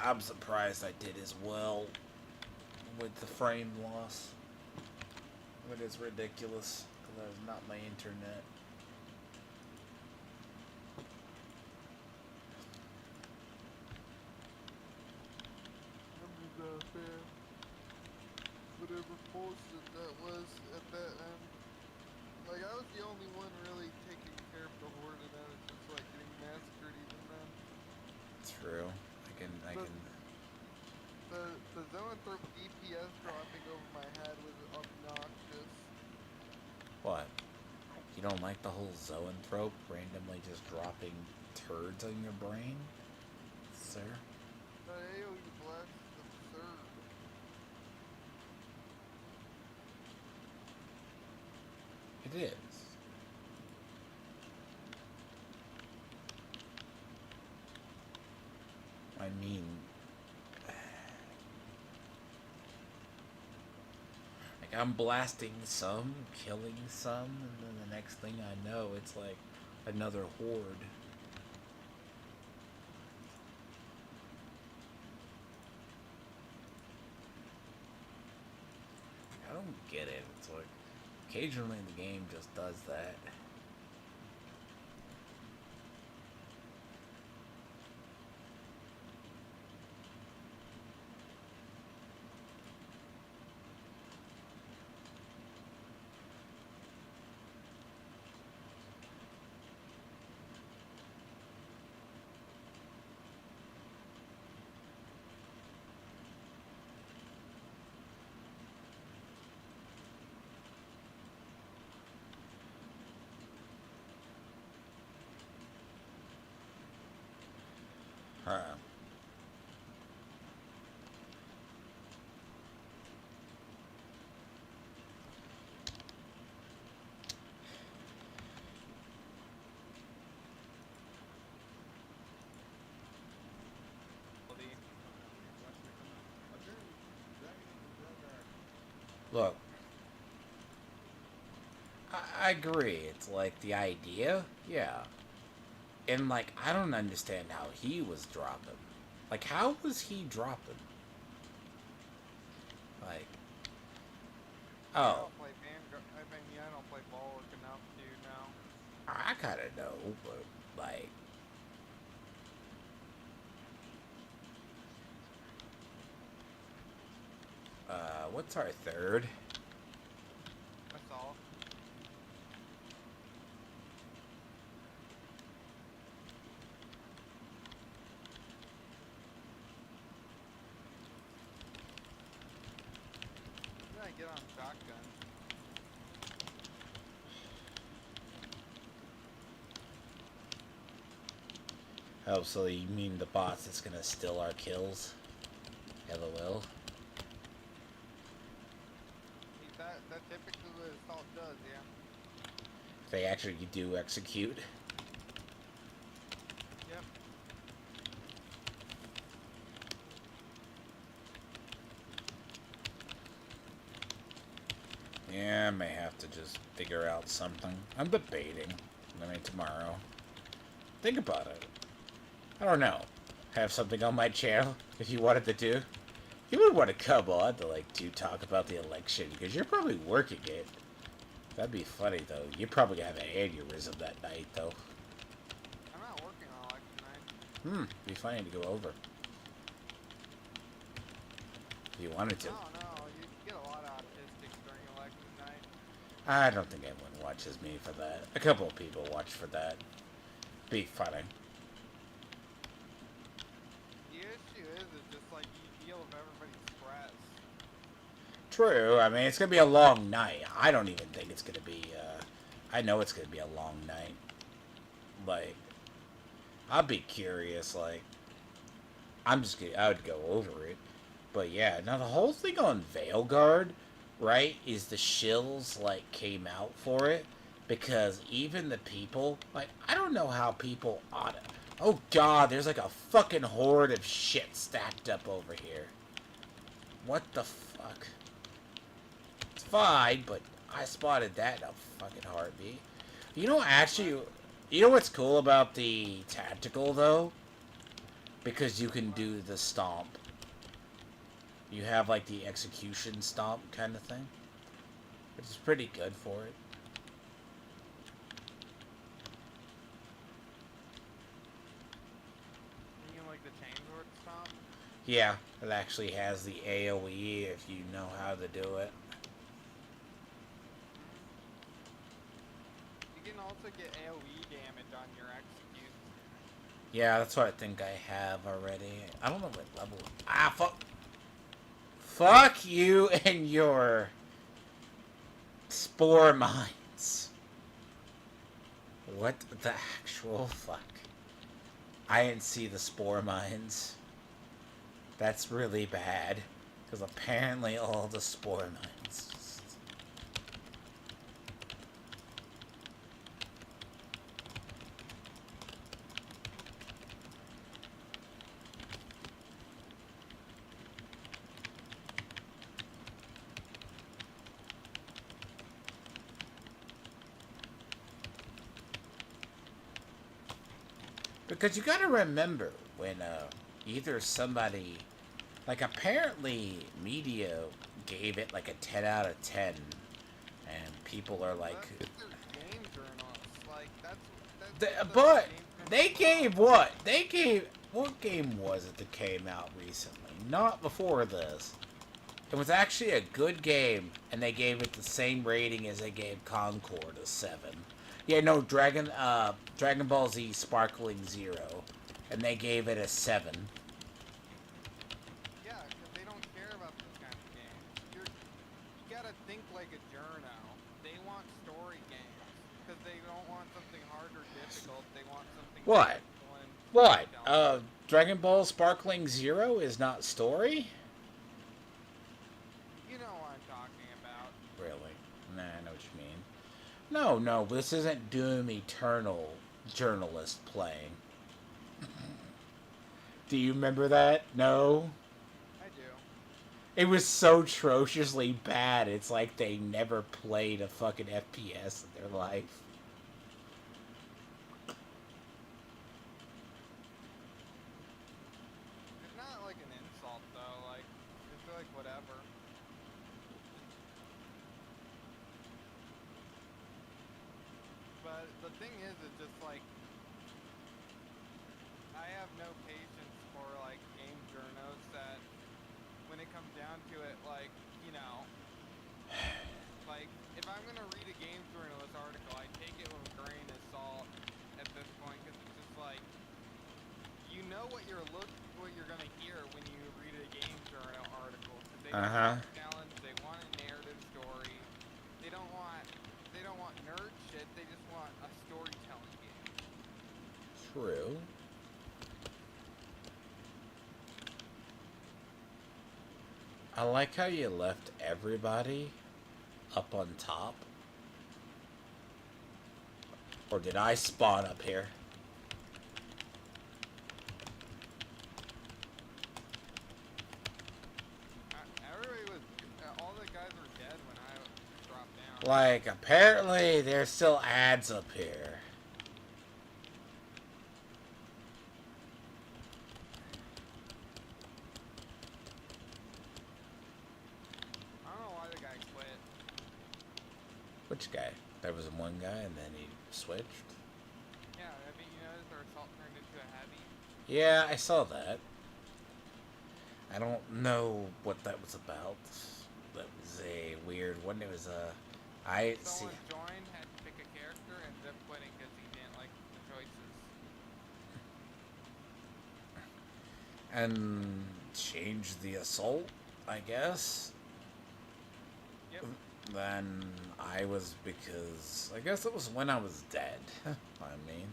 I'm surprised I did as well with the frame loss. It is ridiculous, because that is not my internet. I'm just not a fan. Whatever bullshit that was at that end. Like, I was the only one really taking care of the horde, and I was just like getting massacred even then. True. I can. The zoanthrope DPS dropping over my head was obnoxious. What? You don't like the whole zoanthrope randomly just dropping turds on your brain, sir? The AoE blast is absurd. It is. I mean, like, I'm blasting some, killing some, and then the next thing I know, it's like another horde. I don't get it. It's like, occasionally the game just does that. Huh. Look, I agree. It's like the idea, yeah. And like, I don't understand how he was dropping. Like, how was he dropping? Like, I oh, don't play Vanguard. I mean, I don't play Bulwark enough to know. I kind of know, but like, what's our third? Assault. Then I get on shotgun. Oh, so you mean the bots that's gonna steal our kills? LOL. That typically what assault does, yeah. They actually do execute. Yep. Yeah, I may have to just figure out something. I'm debating. Maybe tomorrow. Think about it. I don't know. Have something on my channel if you wanted to do. You would want to come on to like to talk about the election because you're probably working it. That'd be funny though. You'd probably have an aneurysm that night though. I'm not working on election night. Be funny to go over. If you wanted to. No, you get a lot of autistics during election night. I don't think anyone watches me for that. A couple of people watch for that. Be funny. The issue is just like you deal with everybody's stress. True. I mean, it's gonna be a long night. I don't even think it's gonna be. I know it's gonna be a long night. Like, I'd be curious. Like, I would go over it. But yeah, now the whole thing on Veilguard, right, is the shills like came out for it because even the people, like, I don't know how people ought to. Oh god, there's like a fucking horde of shit stacked up over here. What the fuck? It's fine, but I spotted that in a fucking heartbeat. You know, actually, you know what's cool about the tactical though? Because you can do the stomp. You have like the execution stomp kind of thing, which is pretty good for it. You know, like the chainsword stomp. Yeah, it actually has the AoE if you know how to do it. You can also get AoE damage on your execute. Yeah, that's what I think I have already. I don't know what level. Ah, fuck. Fuck you and your spore mines. What the actual fuck? I didn't see the spore mines. That's really bad. Because apparently all the spore mines. Because you gotta remember when either somebody, like apparently media gave it like a 10 out of 10 and people are like, That's their game journalists. Like that's but game they journalists gave what? They gave, what game was it that came out recently? Not before this. It was actually a good game and they gave it the same rating as they gave Concord, a 7. Yeah, no, Dragon Ball Z Sparkling Zero, and they gave it a 7. Yeah, because they don't care about those kind of games. You gotta think like a journo. They want story games because they don't want something hard or difficult. They want something What? simple and What? storytelling. Dragon Ball Sparkling Zero is not story? You know what I'm talking about. Really? Nah, I know what you mean. No, this isn't Doom Eternal journalist playing. Do you remember that? No? I do. It was so atrociously bad, it's like they never played a fucking FPS in their life. It's not like an insult though. Like it's like whatever. But the thing is, it's just like I have no patience for like game journos that when it comes down to it, like, you know, like if I'm gonna read a game journalist article, I take it with a grain of salt at this point because it's just like you know what what you're gonna hear when you read a game journal article. 'Cause they don't want a challenge, they want a narrative story. They don't want nerd shit. They just want a storytelling game. True. I like how you left everybody up on top. Or did I spawn up here? Everybody was all the guys were dead when I dropped Like, apparently there's still ads up here. I don't know why the guy quit. Which guy? There was one guy and then he switched? Yeah, I mean, you notice their assault turned into a heavy. Yeah, I saw that. I don't know what that was about. That was a weird one. It was I see. Someone joined, had to pick a character, and ended up quitting because he didn't like the choices. And change the assault, I guess. Yep. Then I was because I guess it was when I was dead. I mean.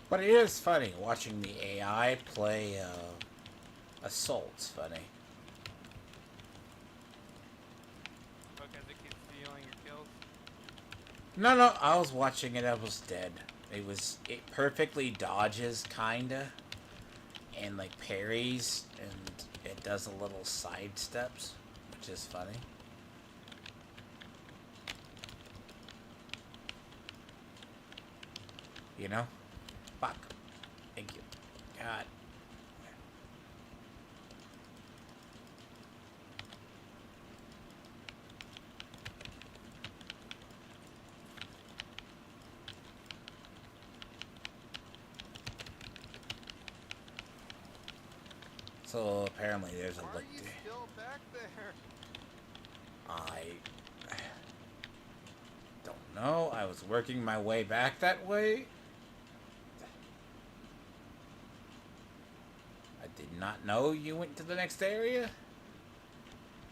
But it is funny watching the AI play Assault's funny. Because it keeps stealing your kills. No, I was watching it, I was dead. It perfectly dodges, kinda, and like parries, and it does a little side steps, which is funny. You know? Fuck. Thank you. God. So apparently there's a Why are lick. you still back there? I don't know. I was working my way back that way. I did not know you went to the next area.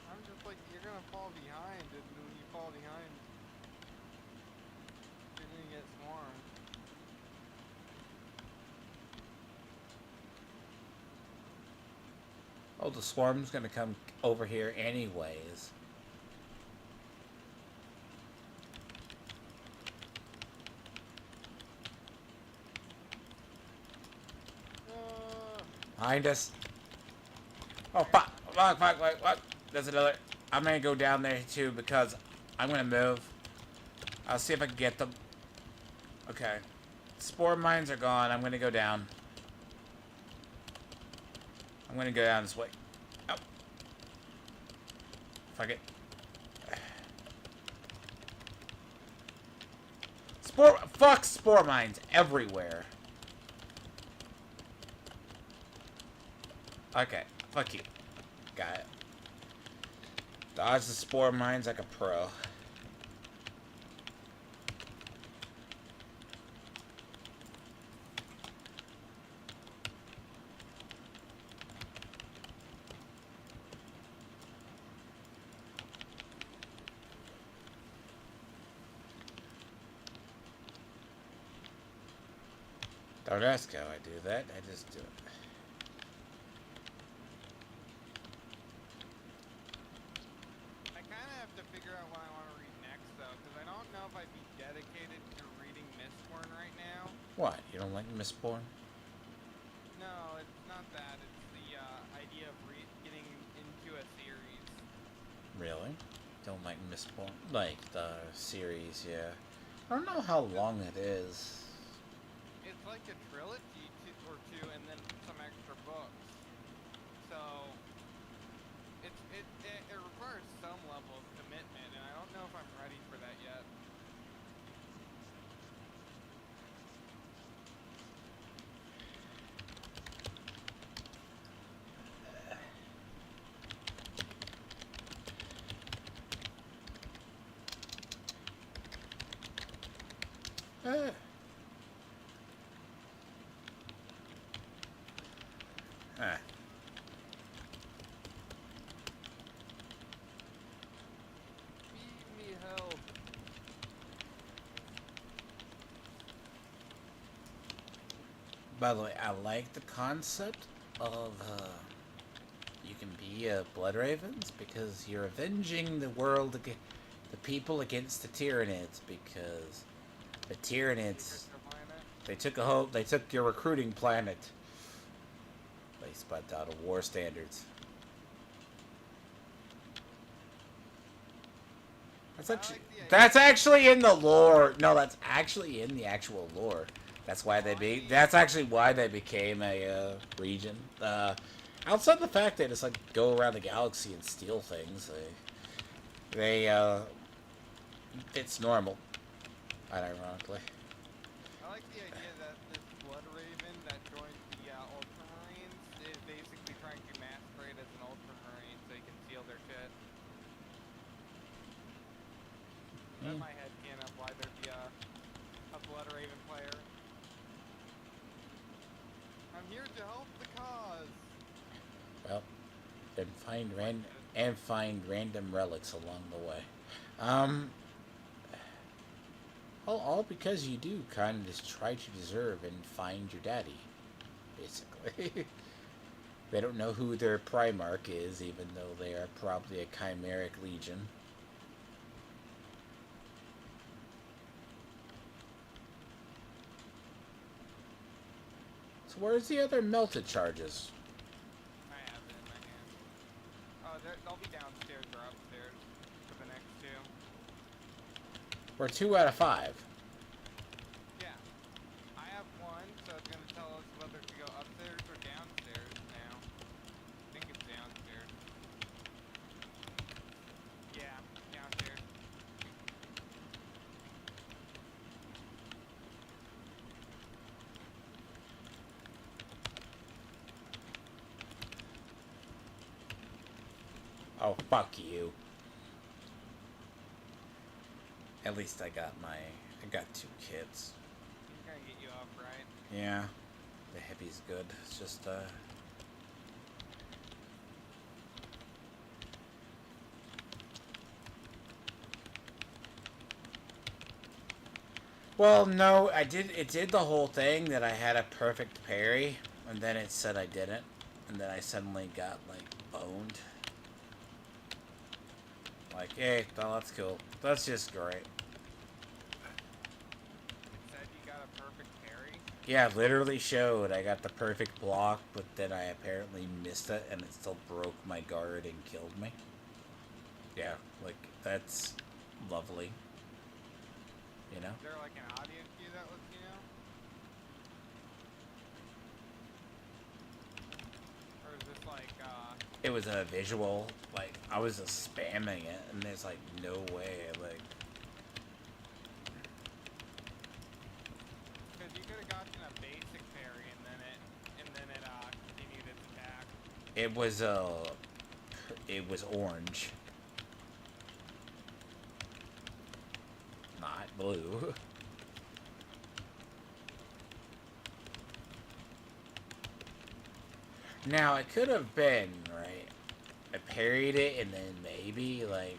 I'm just like, you're gonna fall behind, and when you fall behind, you're gonna get swarmed. Oh, the swarm's gonna come over here anyways. Behind us. Oh, fuck. Fuck. There's another. I'm gonna go down there too because I'm gonna move. I'll see if I can get them. Okay. Spore mines are gone. I'm gonna go down. I'm gonna go down this way. Oh. Fuck it. Fuck spore mines everywhere. Okay. Fuck you. Got it. Dodge the spore mines like a pro. Don't ask how I do that. I just do it. I kind of have to figure out what I want to read next, though, because I don't know if I'd be dedicated to reading Mistborn right now. What? You don't like Mistborn? No, it's not that. It's the idea of getting into a series. Really? Don't like Mistborn? Like the series, yeah. I don't know how long it is. It's like a trilogy or two, and then some extra books. So it requires some level of commitment, and I don't know if I'm ready for that yet. Eh. Ah. Feed me help. By the way, I like the concept of you can be Blood Ravens because you're avenging the world, the people against the Tyranids, because the Tyranids, they took your recruiting planet. They spun out of war standards. That's actually in the lore. No, that's actually in the actual lore. That's actually why they became a region. Outside the fact they just like go around the galaxy and steal things, it's normal. Unironically. I like the idea that this Blood Raven that joins the Ultramarines is basically trying to masquerade as an Ultramarine so he can steal their shit. That's my headcanon of why there'd be a Blood Raven player. I'm here to help the cause. Well, then find random relics along the way. All because you do kind of just try to deserve and find your daddy, basically. They don't know who their Primarch is, even though they are probably a chimeric legion. So where's the other melted charges? I have it in my hand. Oh, they'll be downstairs or upstairs for the next two. We're 2 out of 5. Yeah. I have one, so it's going to tell us whether to go upstairs or downstairs now. I think it's downstairs. Yeah, downstairs. Oh, fuck you. At least I got 2 kits. He's going to get you up, right? Yeah. The heavy's good. It's just, Well, no, it did the whole thing that I had a perfect parry, and then it said I didn't, and then I suddenly got, like, boned. Like, hey, oh, that's cool. That's just great. It said you got a perfect parry. Yeah, literally showed I got the perfect block, but then I apparently missed it, and it still broke my guard and killed me. Yeah, like, that's lovely. You know? Is there like an audio cue that lets you know? Or is this like, It was a visual, like, I was just spamming it, and there's, like, no way, like... Because you could have gotten a basic parry and then it continued its attack. It was orange. Not blue. Now, it could have been, right? I parried it, and then maybe, like,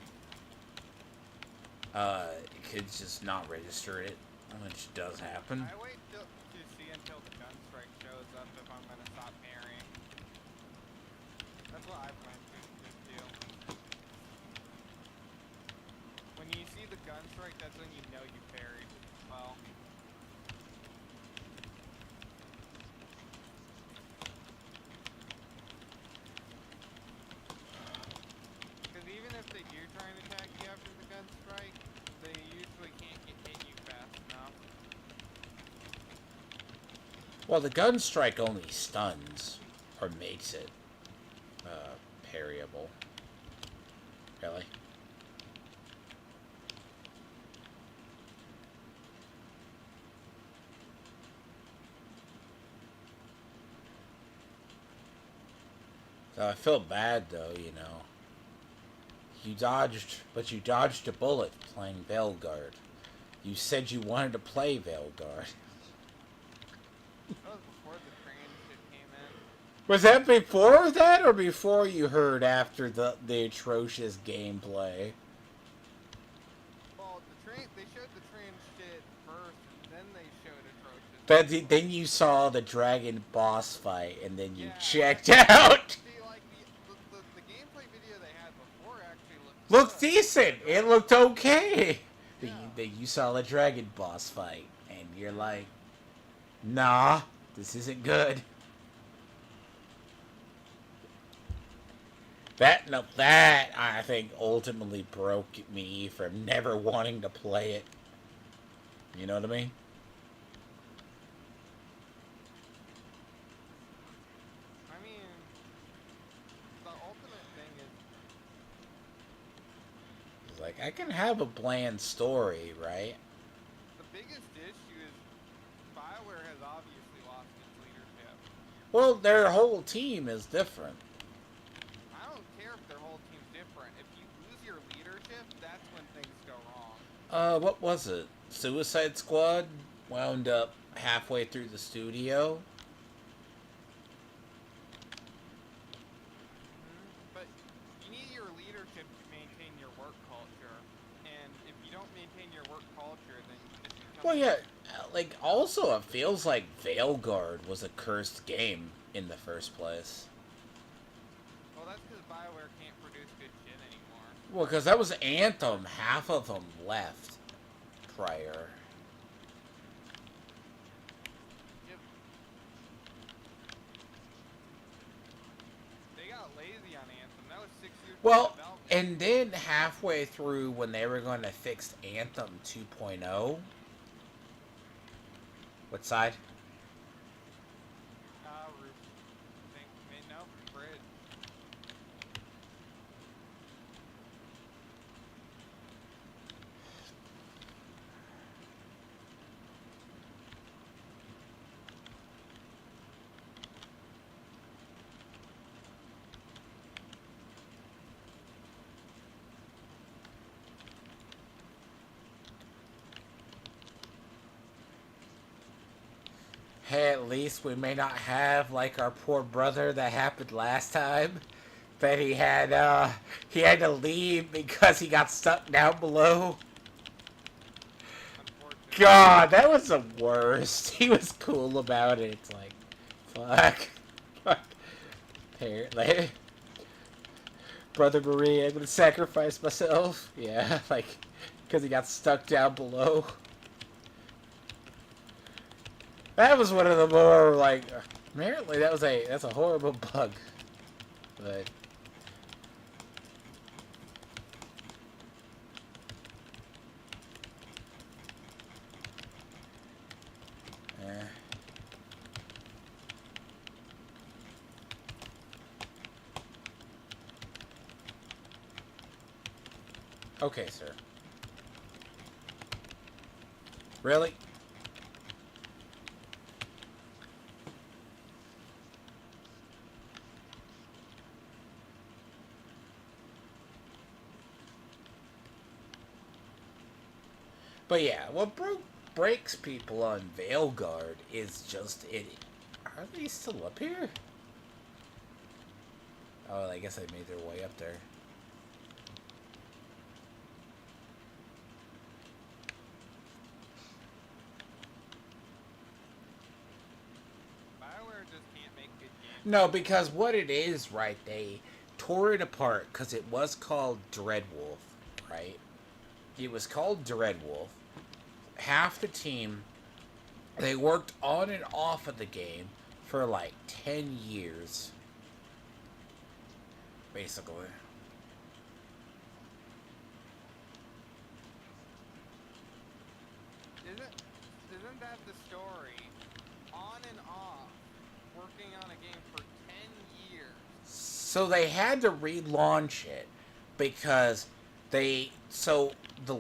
it could just not register it, which does happen. I wait to see until the gun strike shows up if I'm gonna stop parrying. That's what I've learned to do. When you see the gun strike, that's when you know you parried well. Because even if they do try and attack you after the gun strike, they usually can't hit you fast enough. Well, the gun strike only stuns, or makes it, parryable. Really? So I feel bad, though, you know. You dodged a bullet playing Veilguard. You said you wanted to play Veilguard. That was before the train shit came in. Was that before that, or before you heard after the atrocious gameplay? Well, Well, they showed the trans shit first, and then they showed atrocious. Then you saw the dragon boss fight, and then you Yeah, checked that, out. see, like the gameplay video they had before actually looked Looked good. decent. The It dragon looked fight. okay. Yeah. Then you saw the dragon boss fight, and you're like, nah, this isn't good. That I think ultimately broke me from never wanting to play it. You know what I mean? I mean, the ultimate thing is, It's like I can have a bland story, right? the biggest issue is BioWare has obviously lost its leadership. Well, their whole team is different. I don't care if their whole team's different. If you lose your leadership, that's when things go wrong. What was it? Suicide Squad wound up halfway through the studio. But you need your leadership to maintain your work culture, and if you don't maintain your work culture, then you just become. Well, yeah, like also it feels like Veilguard was a cursed game in the first place. Well, that's because BioWare can't produce good shit anymore. Well, because that was Anthem. Half of them left prior. Yep. They got lazy on Anthem. That was 6 years of Well, development. and then halfway through when they were going to fix Anthem 2.0. What side? Roof. No, bridge. Hey, at least we may not have like our poor brother that happened last time. That he had to leave because he got stuck down below. Unfortunately. God, that was the worst. He was cool about it. It's like, fuck. Fuck. Apparently. Brother Marie, I'm gonna sacrifice myself. Yeah, like, because he got stuck down below. That was one of the more, like, apparently that's a horrible bug. But eh. Okay, sir. Really? But yeah, what breaks people on Veilguard is just it. Are they still up here? Oh, I guess they made their way up there. BioWare just can't make good games. No, because what it is, right? They tore it apart because it was called Dreadwolf, right? It was called Dreadwolf. Half the team, they worked on and off of the game for like 10 years. Basically. Isn't that the story? On and off, working on a game for 10 years. So they had to relaunch it because the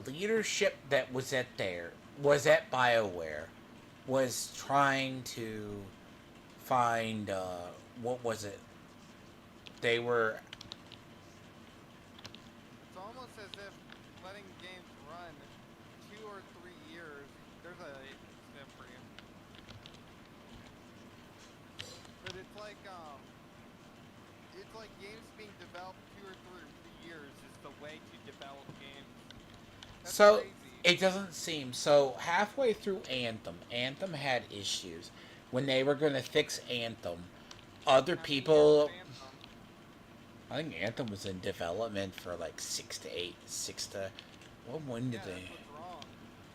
leadership that was at BioWare was trying to find what was it? They were It's almost as if letting games run 2 or 3 years. There's a sim for you. But it's like games being developed 2 or 3 years is the way to develop games. That's so crazy. It doesn't seem so. Halfway through Anthem had issues. When they were going to fix Anthem, other How many years was people. Anthem? I think Anthem was in development for like 6 to 8, 6 to. When did Yeah, they? that's what's wrong.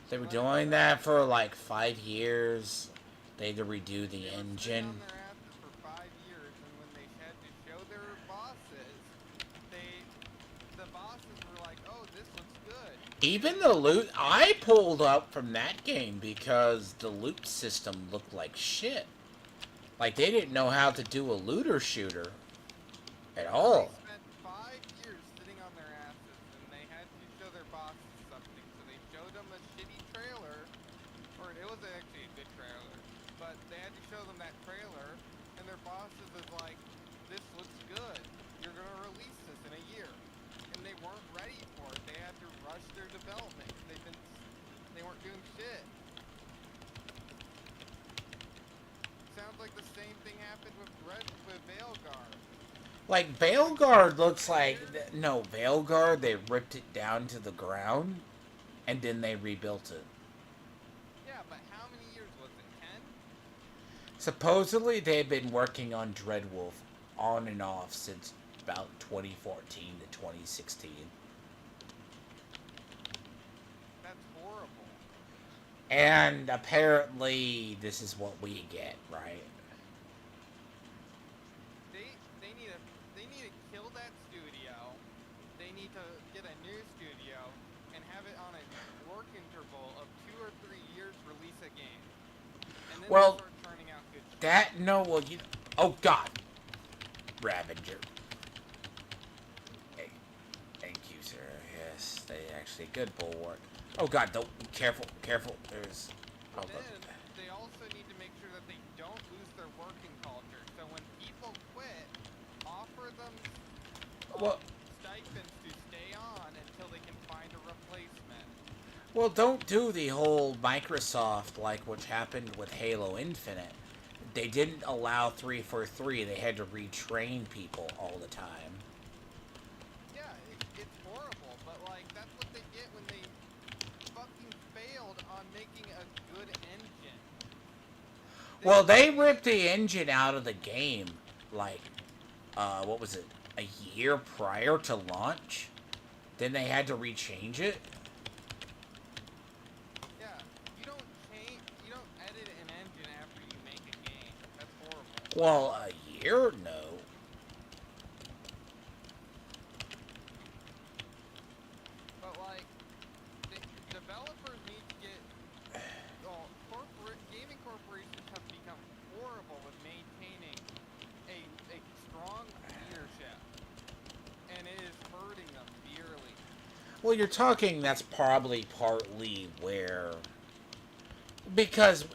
They were Let it doing rest. that for like 5 years. They had to redo the They were sitting on engine. their asses for 5 years, and when they had to show their bosses, they, the bosses were like, "Oh, this looks good." Even the loot, I pulled up from that game because the loot system looked like shit. Like they didn't know how to do a looter shooter at Yeah, they all. spent 5 years sitting on their asses, and they had to show their bosses something. So they showed them a shitty trailer, or it was actually a good trailer, but they had to show them that trailer, and their bosses is like, "This looks good. You're gonna release this in a year," and they weren't ready for it. They had to rush their development. They weren't doing shit. Sounds like the same thing happened with Veilguard. Like Veilguard looks like no Veilguard. They ripped it down to the ground, and then they rebuilt it. Yeah, but how many years was it? 10? Supposedly they've been working on Dreadwolf on and off since about 2014 to 2016. That's horrible. And apparently this is what we get, right? They need to kill that studio. They need to get a new studio and have it on a work interval of 2 or 3 years. Release a game, and then Well, they start turning out good shit. that no, well you. Oh God, Ravager. Hey, thank you, sir. Yes, they actually good bulwark. Oh God, don't careful, careful. There's. Oh, Then look. they also need to make sure that they don't lose their working culture. So when people quit, offer them Well, stipends to stay on until they can find a replacement. well, don't do the whole Microsoft like what happened with Halo Infinite. They didn't allow 343. They had to retrain people all the time. Yeah, it's horrible, but like that's what they get when they fucking failed on making a good engine. Well, they ripped the engine out of the game, like, what was it, a year prior to launch? Then they had to rechange it? Yeah, you don't edit an engine after you make a game. That's horrible. Well, a year? No. But like, developers need to get. Well, gaming corporations have become horrible with maintaining a strong leadership, and it is hurting them dearly. Well, you're talking that's probably partly where... Because,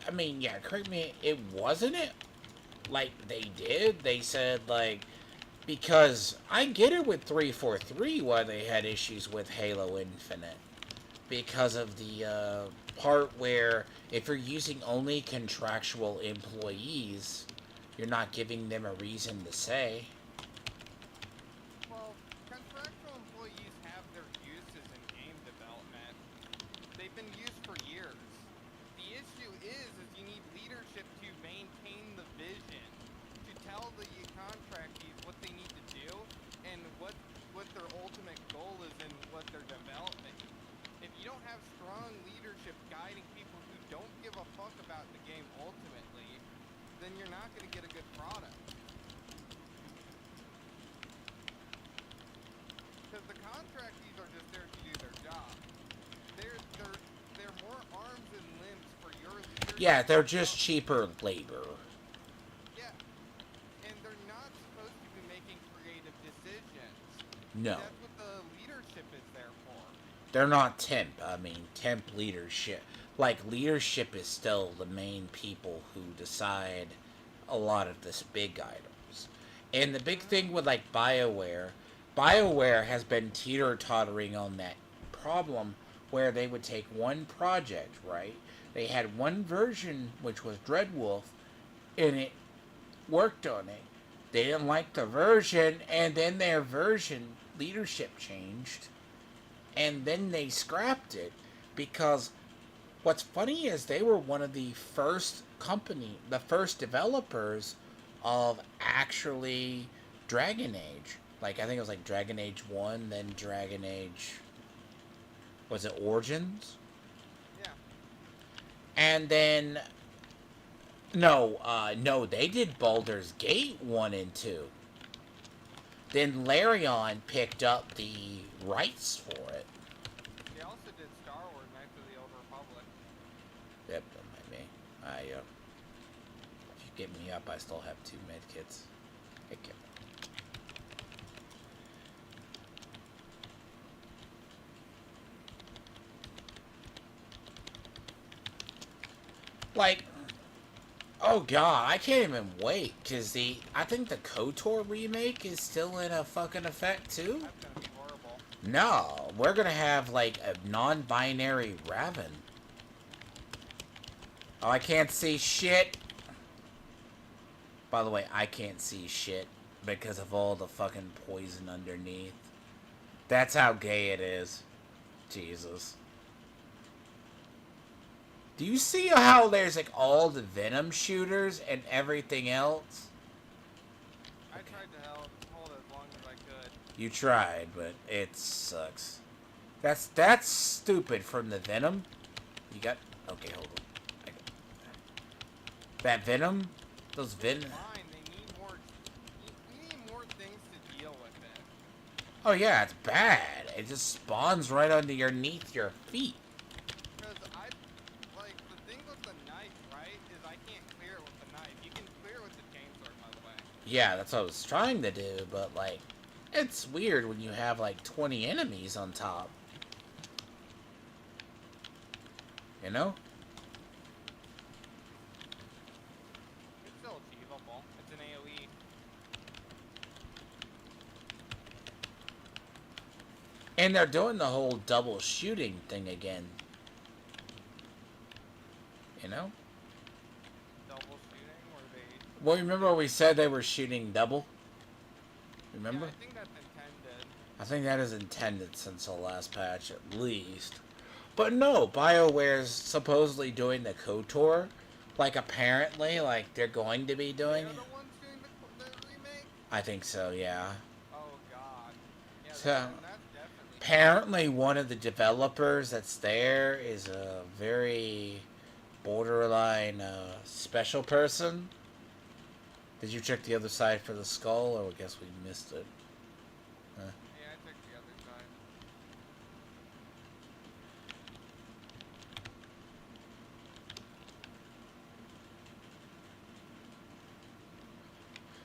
I mean, yeah, correct me, it wasn't it? Like, they did? They said, like... Because I get it with 343 why they had issues with Halo Infinite. Because of the part where if you're using only contractual employees, you're not giving them a reason to say. Well, contractual employees have their uses in game development. They've been used for years. The issue is you need leadership to maintain the vision, to tell the contractees what they need to do and what their ultimate goal is and what their development. If you don't have strong leadership guiding people who don't give a fuck about the game ultimately, then you're not going to get a good product. Because the contractees are just there to do their job. They're more arms and limbs for your leadership. Yeah, they're just cheaper labor. Yeah. And they're not supposed to be making creative decisions. No. That's what the leadership is there for. They're not temp. I mean, temp leadership. Like, leadership is still the main people who decide a lot of this big items. And the big thing with, like, BioWare has been teeter-tottering on that problem where they would take one project, right? They had one version, which was Dreadwolf, and it worked on it. They didn't like the version, and then their version leadership changed, and then they scrapped it. because what's funny is they were one of the first developers of actually Dragon Age. Like, I think it was like Dragon Age 1, then Dragon Age... Was it Origins? Yeah. And then... No, they did Baldur's Gate 1 and 2. Then Larion picked up the rights for it. They also did Star Wars Knights of the Old Republic. Yep, don't mind me. If you get me up, I still have 2 medkits. Okay. Like, oh god, I can't even wait, because I think the KOTOR remake is still in a fucking effect too. That's gonna be horrible. No, we're gonna have like a non-binary Raven. Oh, I can't see shit. By the way, I can't see shit because of all the fucking poison underneath. That's how gay it is. Jesus. Do you see how there's like all the venom shooters and everything else? I tried to hold as long as I could. You tried, but it sucks. That's stupid from the venom. You got... Okay, hold on. That venom? Those venom... Fine, they need more... We need more things to deal with it. Oh yeah, it's bad. It just spawns right underneath your feet. Because the thing with the knife, right, is I can't clear it with the knife. You can clear it with the chainsaw, by the way. Yeah, that's what I was trying to do, but like... It's weird when you have like 20 enemies on top. You know? It's still achievable. It's an AoE. And they're doing the whole double shooting thing again. You know? Double shooting, where they... Well, remember we said they were shooting double? Remember? Yeah, I think that's intended. I think that is intended since the last patch, at least. But no, BioWare's supposedly doing the KOTOR. Like, apparently, like, they're going to be doing They're it. the ones doing the remake? I think so, yeah. Oh, God. Yeah, So, that's definitely... apparently one of the developers that's there is a very borderline special person. Did you check the other side for the skull, or I guess we missed it? Yeah, I took the other side.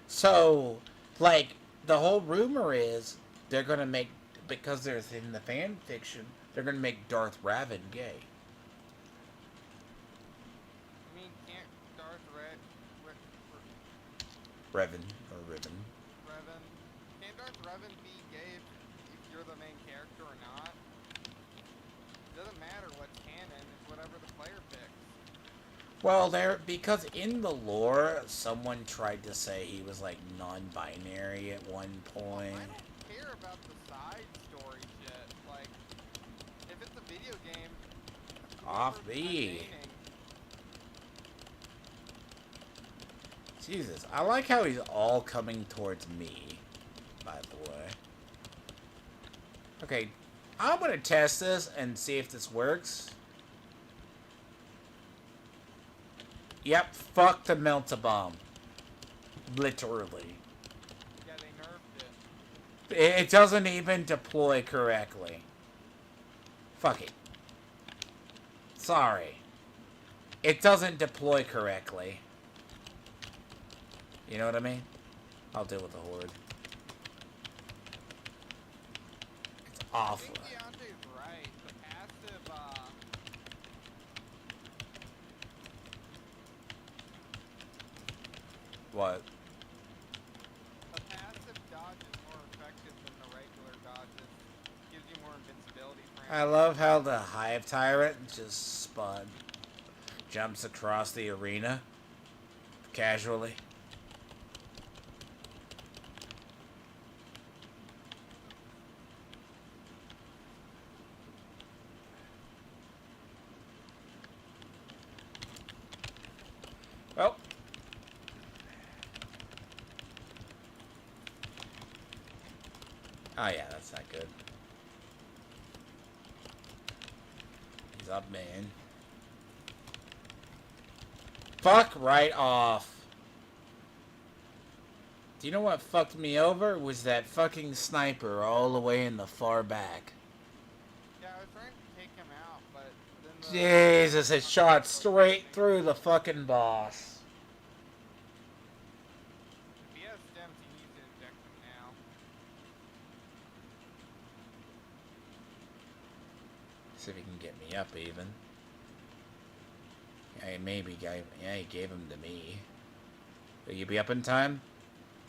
So, like, the whole rumor is they're gonna make, because there's in the fan fiction, they're gonna make Darth Raven gay. I mean, can't Darth Revan, or Riven. Revan... Can't Darth Revan be gay if you're the main character or not? Doesn't matter what's canon, it's whatever the player picks. Well, because in the lore, someone tried to say he was, like, non-binary at one point. I don't care about the side story shit. Like, if it's a video game... Off whoever's me. entertaining- Jesus, I like how he's all coming towards me, by the way. Okay, I'm gonna test this and see if this works. Yep, fuck the melt-a-bomb. Literally. Yeah, they nerfed it. It doesn't even deploy correctly. Fuck it. Sorry. It doesn't deploy correctly. You know what I mean? I'll deal with the horde. It's I awful. think Deontay's right. The passive, What? the passive dodge is more effective than the regular dodges. Gives you more invincibility for I love how the Hive Tyrant just jumps across the arena casually. Oh yeah, that's not good. He's up, man. Fuck right off. Do you know what fucked me over? Was that fucking sniper all the way in the far back. Yeah, I was trying to take him out, but then Jesus, it shot straight through the fucking boss. If he has stems, he needs to inject them now. See if he can get me up even. Yeah, maybe yeah, he gave him to me. Will you be up in time?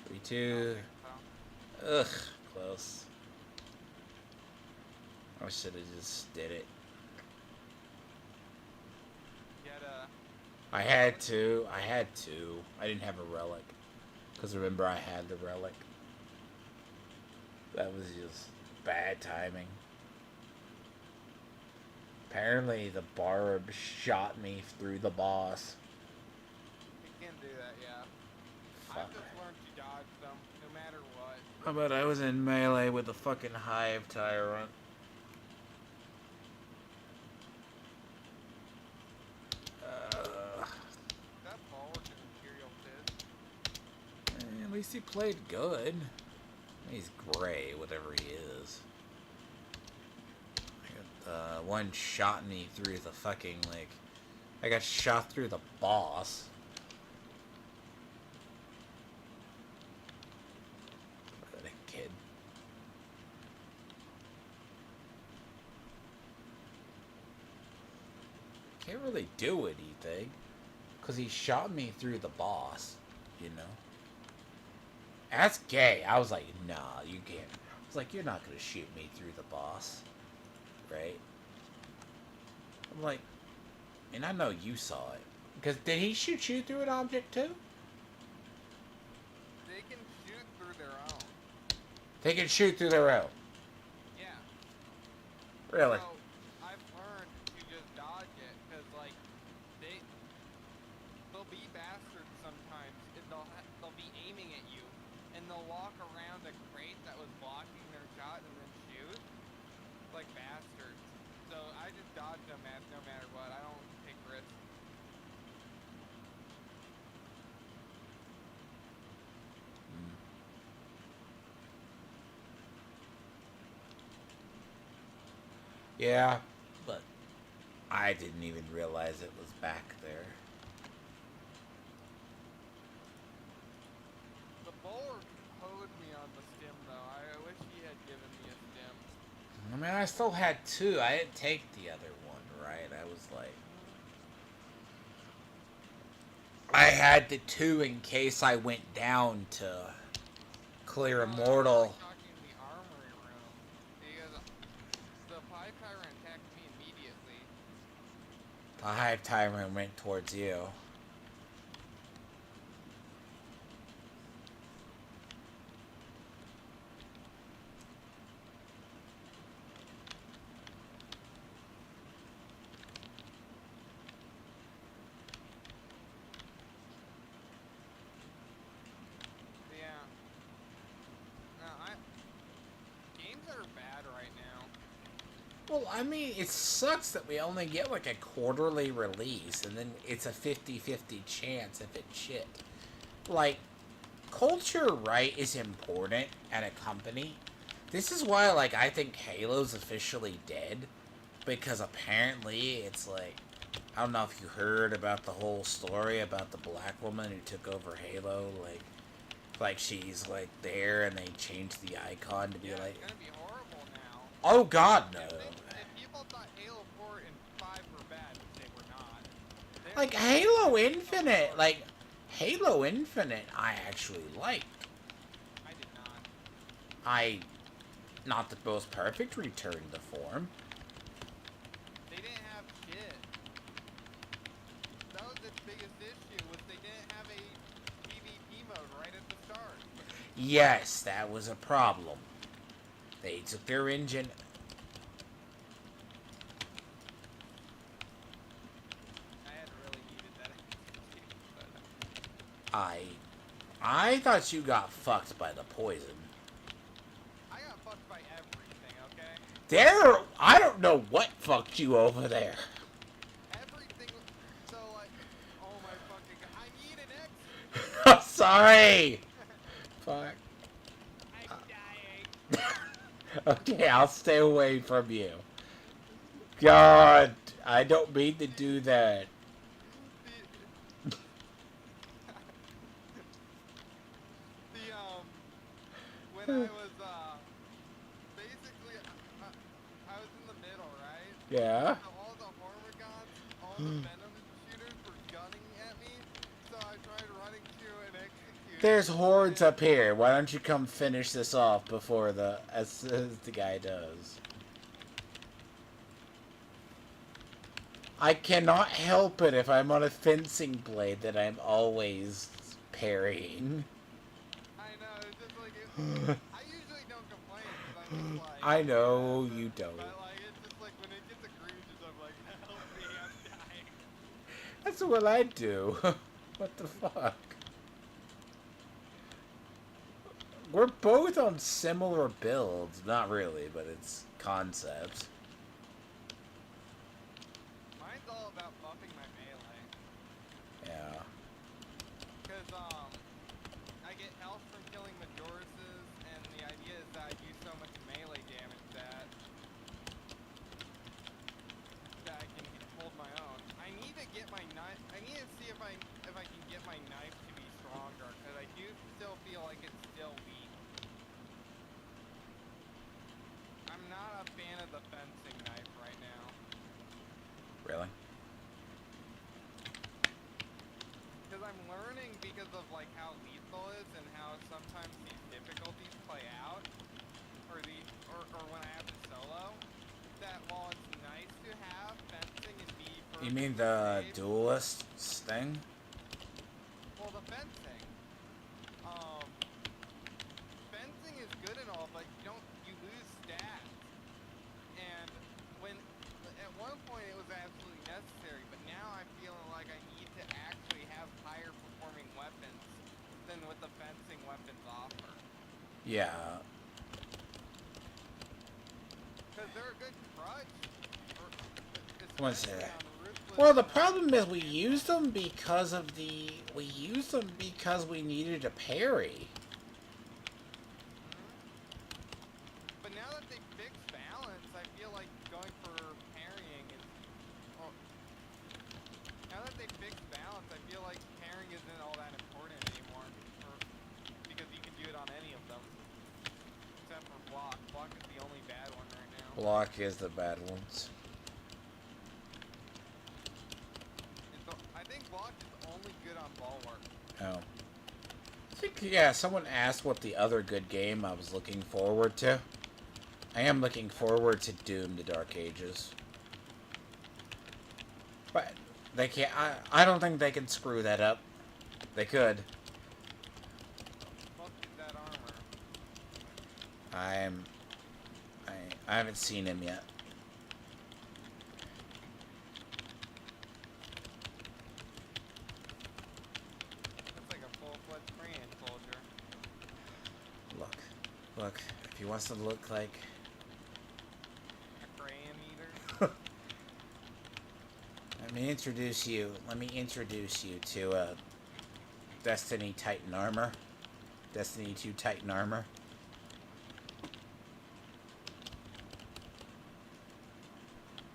3, 2. So, Ugh, close. I should have just did it. he had I had to. I didn't have a relic. Because remember, I had the relic. That was just bad timing. Apparently, the barb shot me through the boss. he can do that, yeah. Fuck. I've just learned to dodge them, no matter what. How about I was in melee with the fucking hive tyrant? That forward to Imperial Fist. At least he played good. He's gray, whatever he is. One shot me through the fucking, like... I got shot through the boss. What a kid. Can't really do anything. Because he shot me through the boss, you know? That's gay. I was like, nah, you can't. I was like, you're not going to shoot me through the boss. Right? I'm like, and I know you saw it. Because did he shoot you through an object too? They can shoot through their own. They can shoot through their own. Yeah. Really? So, I've learned to just dodge it, because, like, they'll be bastards sometimes, and they'll be aiming at you, and they'll walk around a crate that was blocking their shot and then shoot, like bastards. So I just dodge them no matter what. I don't take risks. Yeah, but I didn't even realize it was back there. The bowler hoed me on the stim, though. I wish he had given me a stim. I mean, I still had 2. I didn't take the other one, right? I was like... I had the 2 in case I went down to clear Immortal. I was talking in the armory room, because the Pied Tyrant attacked me immediately. The hive tyrant went towards you. Yeah. No, games are bad right now. Well, I mean, it sucks that we only get like a quarterly release, and then it's a 50-50 chance if it's shit. Like, culture, right, is important at a company. This is why, like, I think Halo's officially dead. Because apparently it's like... I don't know if you heard about the whole story about the black woman who took over Halo. Like she's, like, there, and they changed the icon to be Yeah, like... it's gonna be horrible now. Oh, God, no. If people thought Halo 4 and 5 were bad, they were not. Like, Halo Infinite, like... Halo Infinite, I actually liked. I did not. Not the most perfect return to form. They didn't have shit. That was its biggest issue, was they didn't have a PvP mode right at the start. Yes, that was a problem. They took their engine... I had really needed that. I thought you got fucked by the poison. I got fucked by There, I don't know what fucked you over there. Everything. So like, oh my fucking god! I need an execute. I'm sorry. Fuck. I'm dying. Okay, I'll stay away from you. God, I don't mean to do that. The, the when I was basically I was in the middle, right? Yeah? So all the Hormigons, all the Venom shooters were gunning at me. So I tried running to and execute. There's hordes up here. Why don't you come finish this off before as the guy does? I cannot help it if I'm on a fencing blade that I'm always parrying. I know, it's just like I usually don't complain because I'm just like. I know yeah, you don't. But like it's just like when it gets egregious, I'm like, help me, I'm dying. That's what I do. What the fuck? We're both on similar builds. Not really, but it's concept. Mine's all about buffing my melee. Yeah. Because, I get health from killing Majorises, and the idea is that I do so much melee damage that I can hold my own. I need to get my knife, I need to see if I can get my knife to be stronger, because I do still feel like it's still weak. I'm not a fan of the fencing knife right now. Really? Because I'm learning because of like how lethal is and how sometimes these difficulties play out, or when I have to solo, that while it's nice to have fencing and be You mean perfectly the safe, duelists thing? well the fencing, um, fencing is good and all, but you lose stats, and when at one point it was absolutely necessary, but now I'm feeling like I need to actually have higher performing weapons than what the fencing weapons offer. Yeah. Because they're a good crutch, I want to say especially that. on Ruthless. Well, the problem is we used them because of we used them because we needed a parry. But now that they fixed balance, I feel like going for parrying is. Well, now that they fixed balance, I feel like parrying isn't all that important anymore. Because you can do it on any of them. Except for block. Block is the only bad one right now. Block is the bad ones. I think block is only good on bulwark. Oh. I think, yeah, someone asked what the other good game I was looking forward to. I am looking forward to Doom: The Dark Ages. But they can't. I don't think they can screw that up. They could. Fuck is that armor? I haven't seen him yet. That's like a full-fledged Korean soldier. Look. If he wants to look like. A Korean eater. Let me introduce you to Destiny Titan armor. Destiny 2 Titan armor.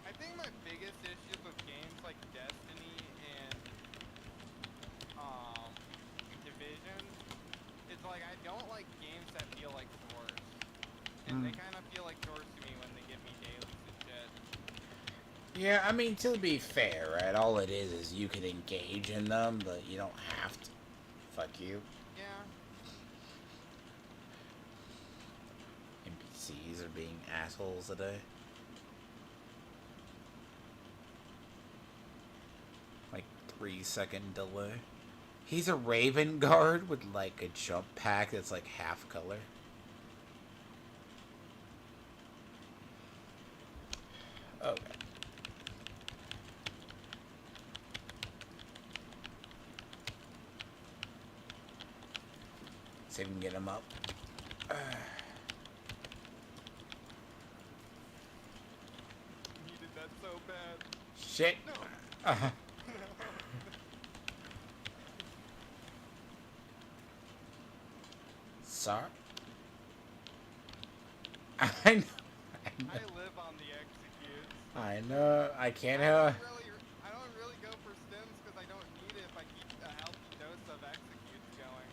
I think my biggest issues with games like Destiny and Division is like I don't like games that feel like chores. And they kind of feel like chores to me when they give me dailies and shit. Yeah, I mean, to be fair, right? All it is you can engage in them, but you don't have to. Fuck you. Yeah. NPCs are being assholes today. Like 3-second delay. He's a Raven Guard with like a jump pack that's like half color. Okay. See if we can get him up. Shit. No. Uh-huh. Sorry. I know. I live on the executes. I know. I can't I have. don't really go for stims because I don't need it if I keep a healthy dose of executes going.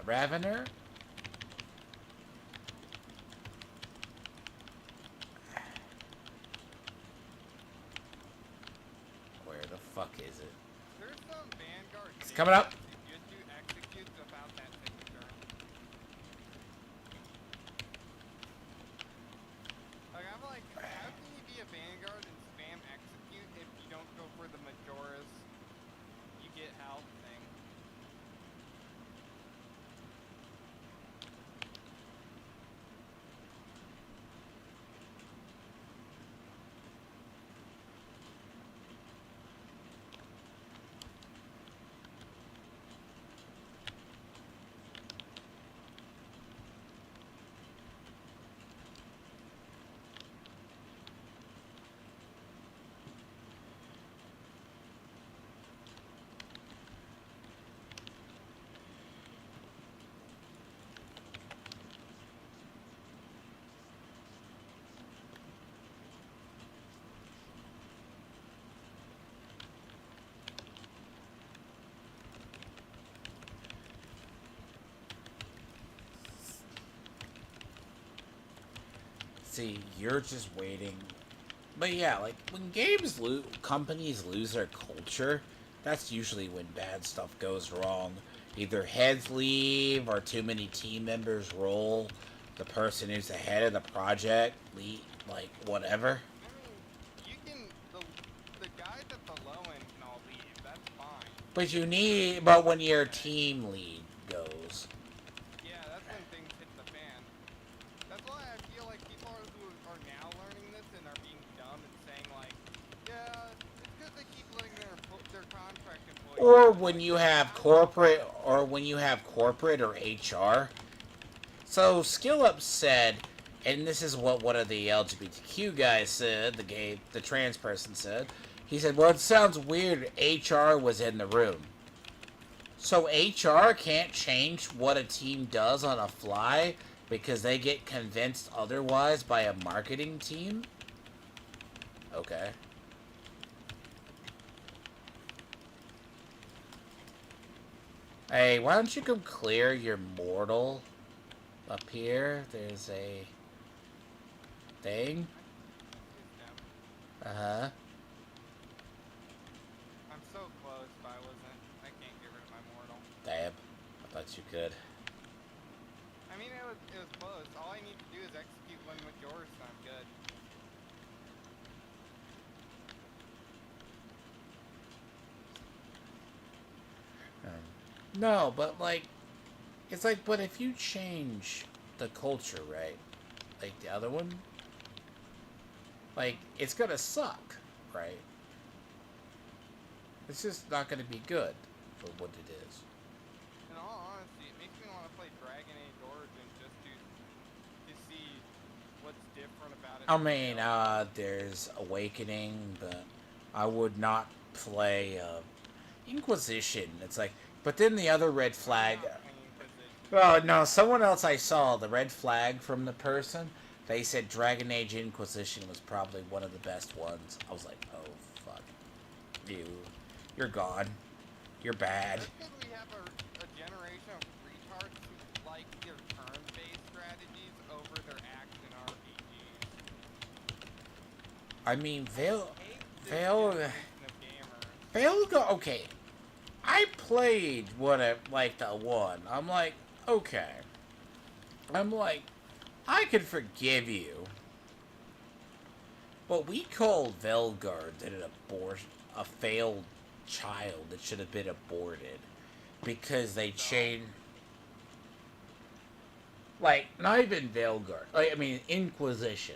Ravener? Where the fuck is it? There's some Vanguard It's game coming up. modes you could do executes without that signature. Like, I'm like, how can you be a Vanguard and spam execute if you don't go for the Majora's you get health thing? See, you're just waiting. But yeah, like when companies lose their culture, that's usually when bad stuff goes wrong. Either heads leave or too many team members roll. The person who's the head of the project leave, like whatever. I mean, you can the guys at the low end can all leave. That's fine. But when your team lead goes, Yeah, that's when things hit the fan. That's why I feel like people who are now learning this and are being dumb and saying like, yeah, it's because they keep letting their contract employees. or It's when like, you yeah, have how corporate, or when you have corporate or HR. So SkillUp said, and this is what one of the LGBTQ guys said, the trans person said. He said, "Well, it sounds weird. HR was in the room, so HR can't change what a team does on a fly because they get convinced otherwise by a marketing team." Okay. Hey, why don't you come clear your mortal up here? There's a thing. I can use them. Uh-huh. I'm so close, but I wasn't. I can't get rid of my mortal. Damn. I thought you could. I mean, it was close. All I need to do is execute one with yours, and I'm good. No, but like, it's like, but if you change the culture, right? Like the other one, like, it's gonna suck, right? It's just not gonna be good for what it is. In all honesty, it makes me want to play Dragon Age Origin just to see what's different about it. I from the mean, other. there's Awakening, but I would not play Inquisition. It's like, but then the other red I'm flag. not playing Inquisition. Oh no, someone else I saw, the red flag from the person, they said Dragon Age Inquisition was probably one of the best ones. I was like, oh fuck. You're gone. You're bad. Just because we have a generation of retards who like their turn-based strategies over their action RPGs. I mean, Hate this Veil, generation of gamers. Okay. I played like the one. I'm like, okay. I'm like, I could forgive you. But we called Velgard an abortion, a failed child that should have been aborted because they changed. Like, not even Velgard. Like, I mean, Inquisition.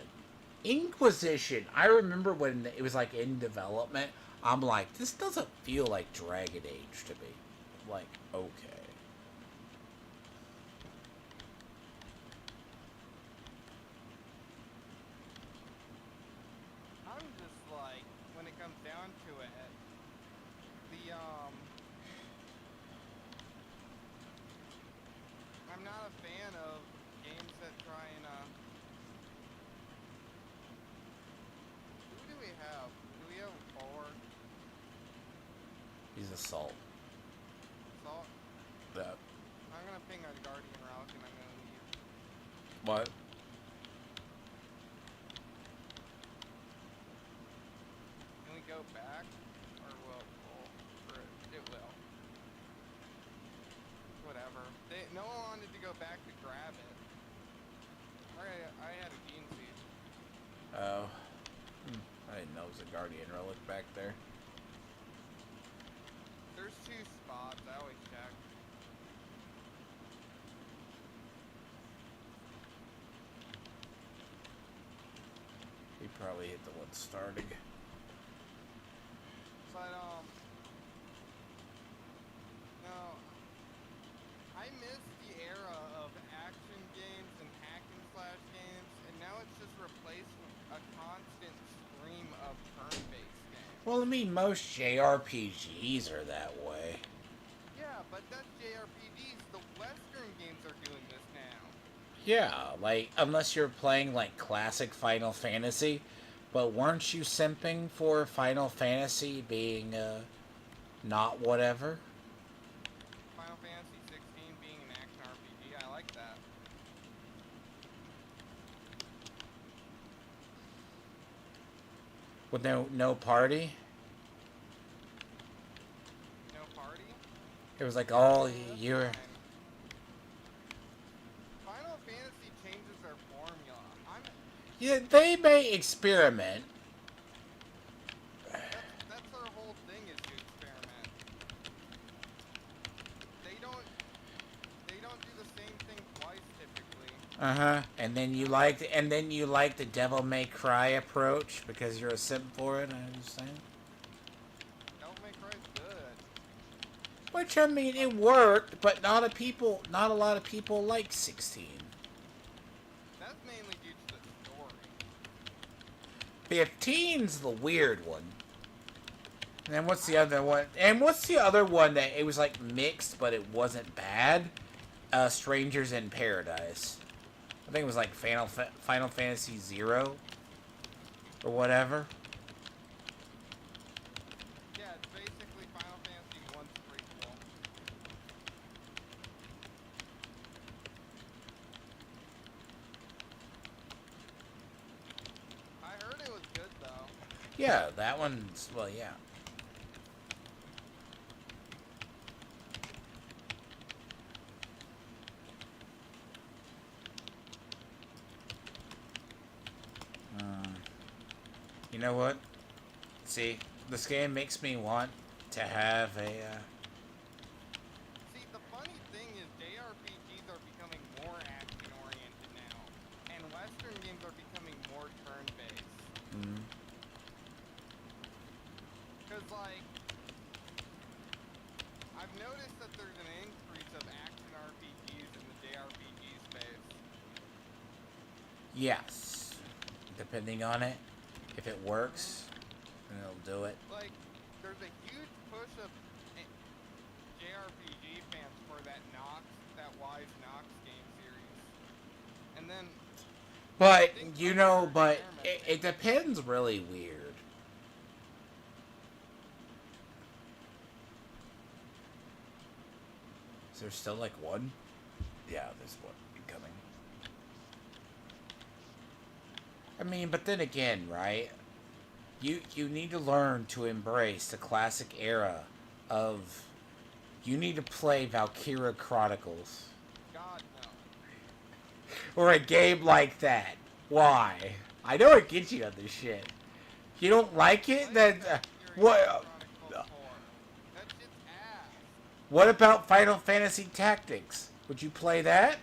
Inquisition, I remember when it was like in development, I'm like, this doesn't feel like Dragon Age to me. Like, okay. comes down to it, the I'm not a fan of games that try and who do we have? Do we have a forward? He's assault. Salt? That. I'm gonna ping a Guardian Route and I'm gonna leave. What? Can we go back? Or will it will. Whatever. No one wanted to go back to grab it. I had a Gene Seed. Oh. I didn't know it was a Guardian Relic back there. There's 2 spots, I always check. He probably hit the one starting. But, no, I miss the era of action games and hack and slash games, and now it's just replaced with a constant stream of turn-based games. Well, I mean, most JRPGs are that way. Yeah, but that's JRPGs. The Western games are doing this now. Yeah, like, unless you're playing, like, classic Final Fantasy. But weren't you simping for Final Fantasy being, not whatever? Final Fantasy 16 being an action RPG, I like that. With no party? No party? It was like all That's you're... fine. Final Fantasy changes their formula. Yeah, they may experiment. That's their whole thing is to experiment. They don't do the same thing twice typically. Uh-huh. And then you like the Devil May Cry approach because you're a simp for it, I understand. Devil May Cry is good. Which, I mean, it worked, but not a lot of people like 16. That's mainly due to the story. 15's the weird one. And then what's the other one? And what's the other one that it was like mixed, but it wasn't bad? Strangers in Paradise. I think it was like Final Fantasy 0 or whatever. Yeah, it's basically Final Fantasy 1's prequel. I heard it was good though. Yeah, that one's, well, yeah. You know what? See, this game makes me want to have a, See, the funny thing is JRPGs are becoming more action-oriented now, and Western games are becoming more turn-based. Because, like, I've noticed that there's an increase of action RPGs in the JRPG space. yes. Depending on it. If it works, then it'll do it. Like, there's a huge push of JRPG fans for that Wise Nox game series. And then... But, you know, but it depends really weird. Is there still like one? Yeah, there's one incoming. I mean, but then again, right? You need to learn to embrace the classic era of... You need to play Valkyria Chronicles. God, no. Or a game like that. Why? I know it gets you on this shit. You don't like it? Then what? What about Final Fantasy Tactics? Would you play that?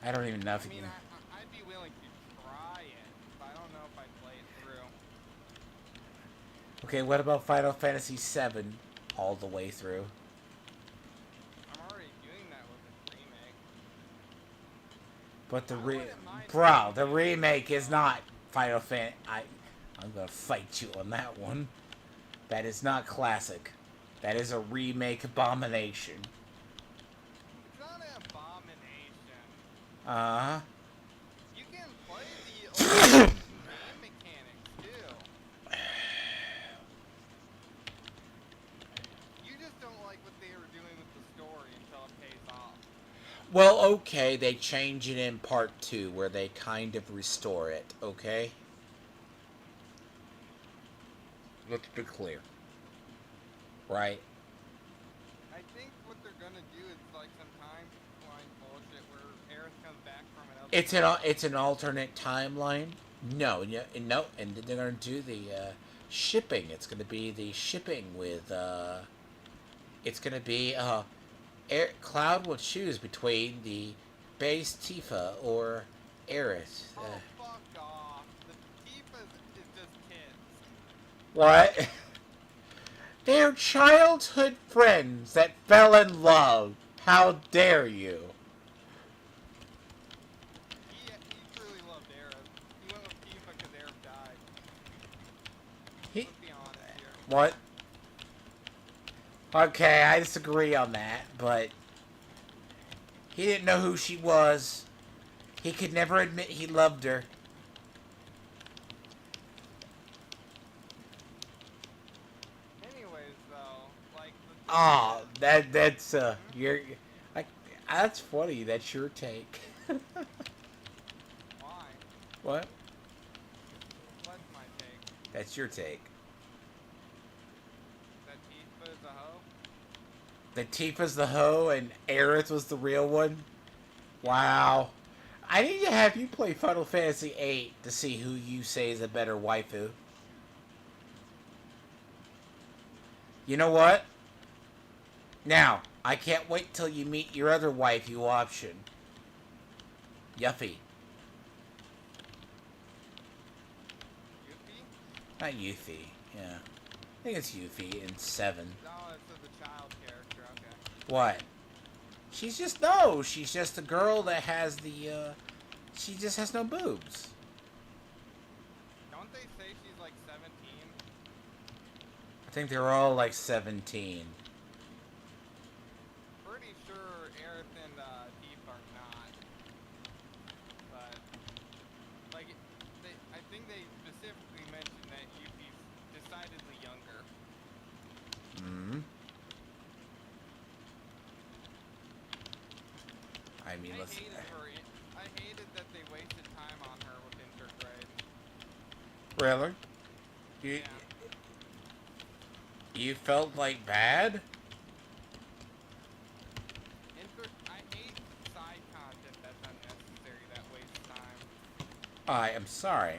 I don't even know if I you mean, can. I'd be willing to try it, but I don't know if I'd play it through. Okay, what about Final Fantasy VII all the way through? I'm already doing that with the remake. But the I wouldn't mind bro, the playing it. remake is not Final Fantasy. I'm gonna fight you on that one. That is not classic. That is a remake abomination. It's not an abomination. Uh-huh. You can play the old game mechanics too. You just don't like what they were doing with the story until it pays off. Well, okay, they change it in part 2 where they kind of restore it, okay? Let's be clear. Right? I think what they're gonna do is like some timeline bullshit where Aerith comes back from another. It's an alternate timeline. No, no, and they're gonna do the shipping. It's gonna be the shipping with it's gonna be Cloud will choose between the base Tifa or Aerith. Oh, fuck off. The Tifa is just kids. What? They're childhood friends that fell in love. How dare you? He truly loved Aerith. He went with Tifa because Aerith died. He, Let's be honest here. what? Okay, I disagree on that, but he didn't know who she was. He could never admit he loved her. Anyways, though, like the Oh, that's you're that's funny. That's your take. why? What? What's my take? That's your take. That Tifa is a hoe? That Tifa's the hoe and Aerith was the real one? Wow. I need to have you play Final Fantasy VIII to see who you say is a better waifu. You know what? Now, I can't wait till you meet your other waifu option. Yuffie. Yuffie? Not Yuffie, yeah. I think it's Yuffie in 7. No, it's the child character, okay. What? She's just a girl that has the, she just has no boobs. Don't they say she's like 17? I think they're all like 17. Pretty sure Aerith and Tifa are not. But, like, I think they specifically mentioned that Yuffie's decidedly younger. Hmm. I mean, let's. I hated that they wasted time on her with intergrade. Really? You Yeah. you felt like bad? I hate side content that's unnecessary that wastes time. I am sorry.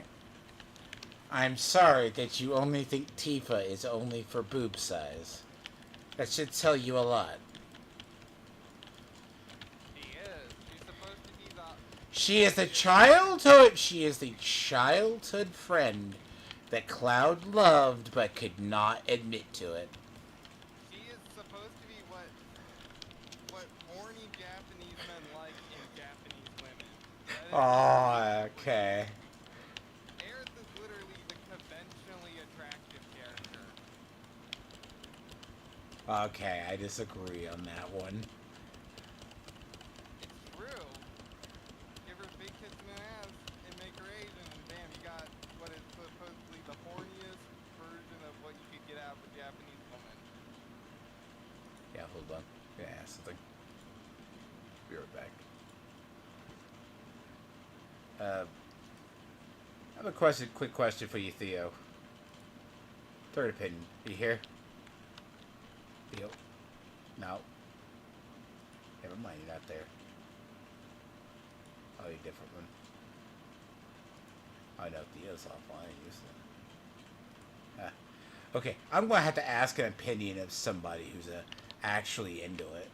I'm sorry that you only think Tifa is only for boob size. That should tell you a lot. She is. She's supposed to be the... She is the childhood. She is the childhood friend that Cloud loved but could not admit to it. She is supposed to be what horny Japanese men like in Japanese women. Oh, okay. Aerith is literally the conventionally attractive character. Okay, I disagree on that one. It's true. Give her big tits and an ass and make her Asian, and bam, you got what is supposedly the horniest version of what you could get out of a Japanese woman. Yeah, hold on. I'm gonna ask something. Be right back. I have a quick question for you, Theo. Third opinion. Are you here? Theo? No. Never mind, you're not there. Oh, you're a different one. I know Theo's offline. Okay, I'm going to have to ask an opinion of somebody who's actually into it.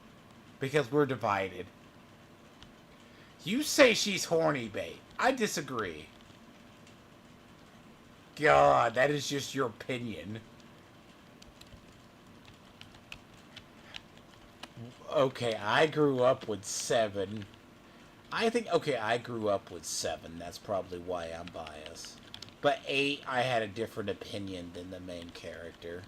Because we're divided. You say she's horny bait. I disagree. God, that is just your opinion. Okay, I grew up with 7. I grew up with 7. That's probably why I'm biased. But 8, I had a different opinion than the main character.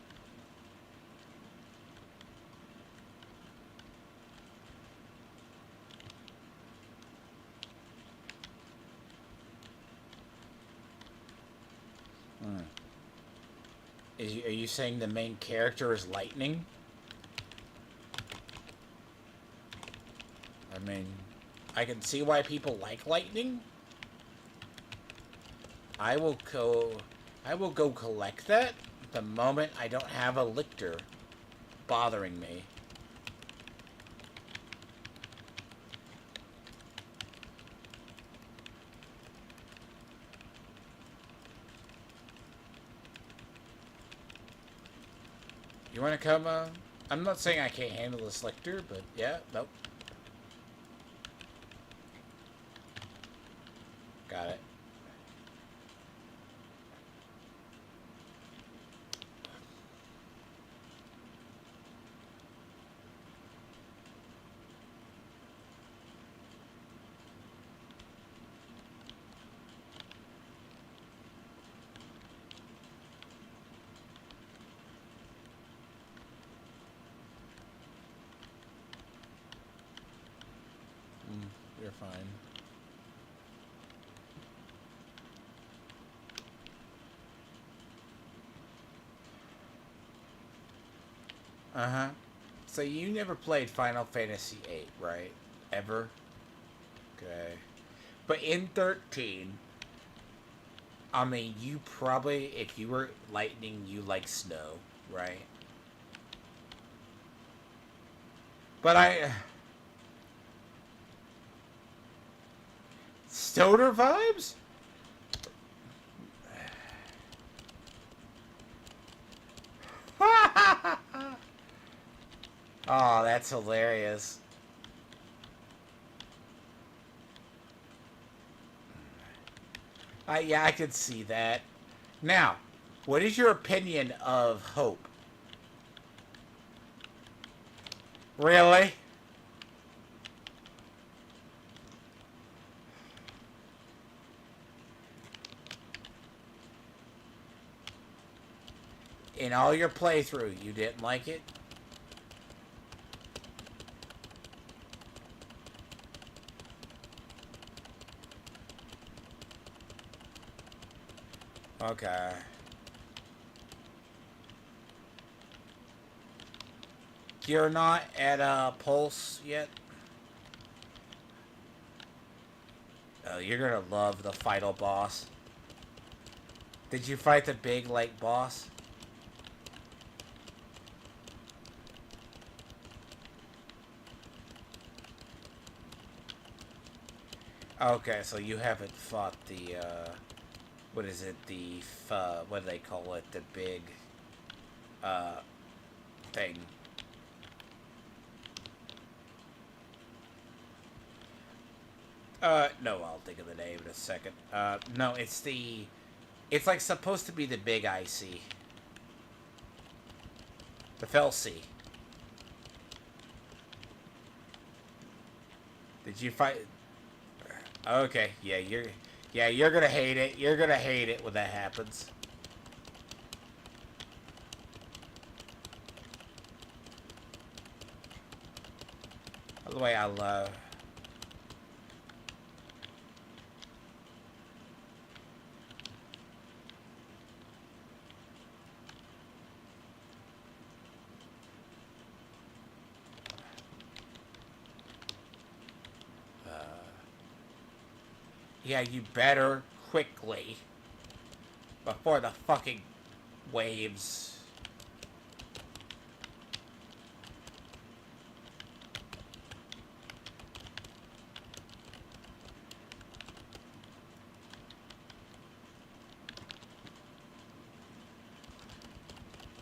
Are you saying the main character is lightning? I mean, I can see why people like lightning. I will go collect that the moment I don't have a lictor bothering me. You want to come, I'm not saying I can't handle this lictor, but yeah, nope. Got it. You're fine. Uh-huh. So you never played Final Fantasy VIII, right? Ever? Okay. But in 13, I mean, you probably, if you were lightning, you like snow, right? But Stoner vibes? Oh, that's hilarious. Yeah, I could see that. Now, what is your opinion of Hope? Really? In all your playthrough, you didn't like it? Okay. You're not at Pulse yet? Oh, you're gonna love the final boss. Did you fight the big, like, boss? Okay, so you haven't fought the, what is it, the, what do they call it, the big, thing. No, I'll think of the name in a second. No, it's like supposed to be the big IC. The Felsi. Did you fight? Okay, you're gonna hate it. You're gonna hate it when that happens. By the way, I'll, yeah, you better quickly before the fucking waves.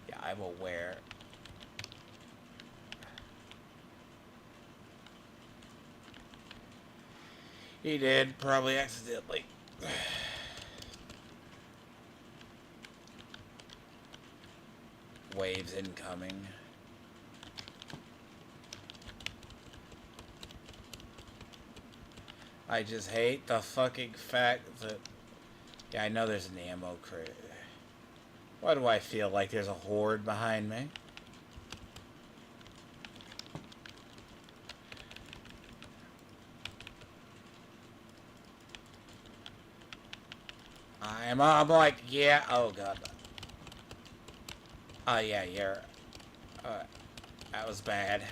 Yeah, I'm aware. He did, probably accidentally. Waves incoming. I just hate the fucking fact that Yeah, I know there's an ammo crate. Why do I feel like there's a horde behind me? I'm like, yeah, oh god. Oh yeah, you're, uh, that was bad.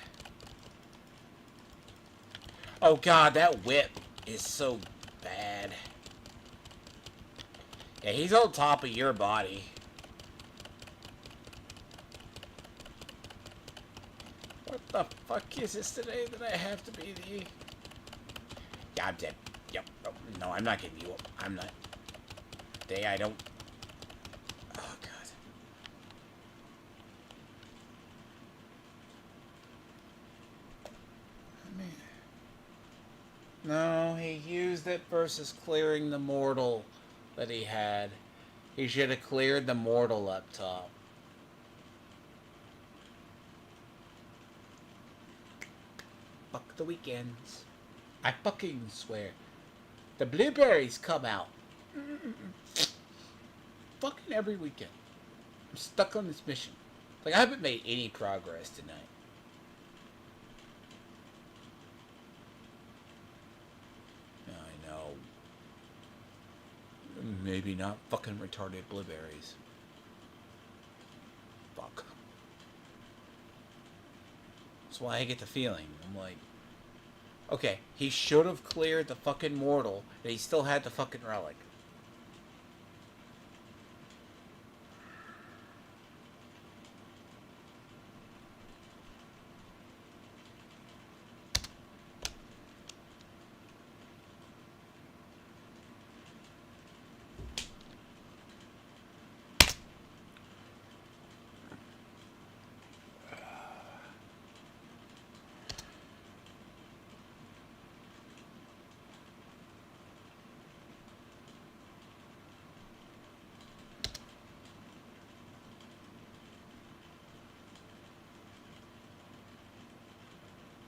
Oh god, that whip is so bad. Yeah, he's on top of your body. What the fuck is this today that I have to be the... Yeah, I'm dead. Yep. Oh, no, I'm not giving you up. I'm not. Today I don't... Oh, God. I mean... No, he used it versus clearing the mortal that he had. He should have cleared the mortal up top. Fuck the weekends. I fucking swear. The blueberries come out. Fucking every weekend. I'm stuck on this mission. Like, I haven't made any progress tonight. I know. Maybe not fucking retarded blueberries. Fuck. That's why I get the feeling. I'm like, okay, he should have cleared the fucking mortal, and he still had the fucking relic.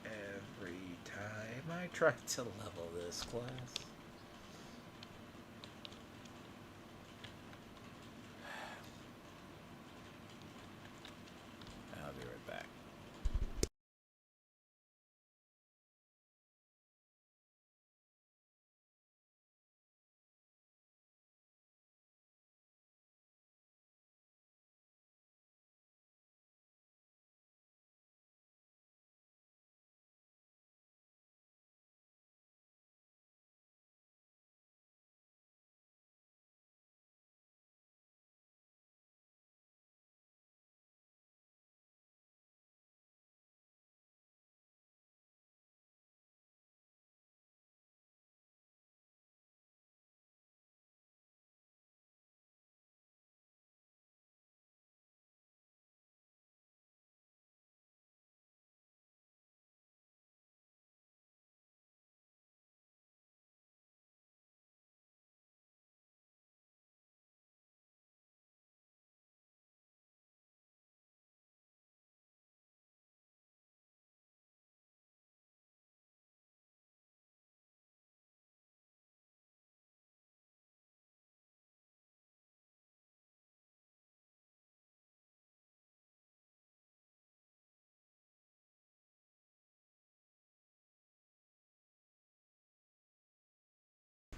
Every time I try to level this class. I'll be right back.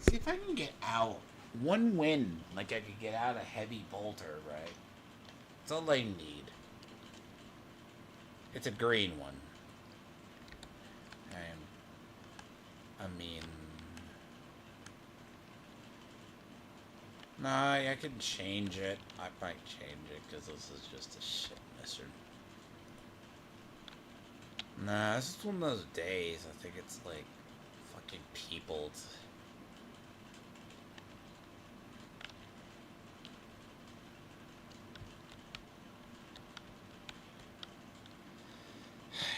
See if I can get out. One win. Like I could get out a heavy bolter, right? That's all I need. It's a green one. I mean... Nah, I can change it. I might change it because this is just a shit mission. Nah, this is one of those days. I think it's like fucking peopled.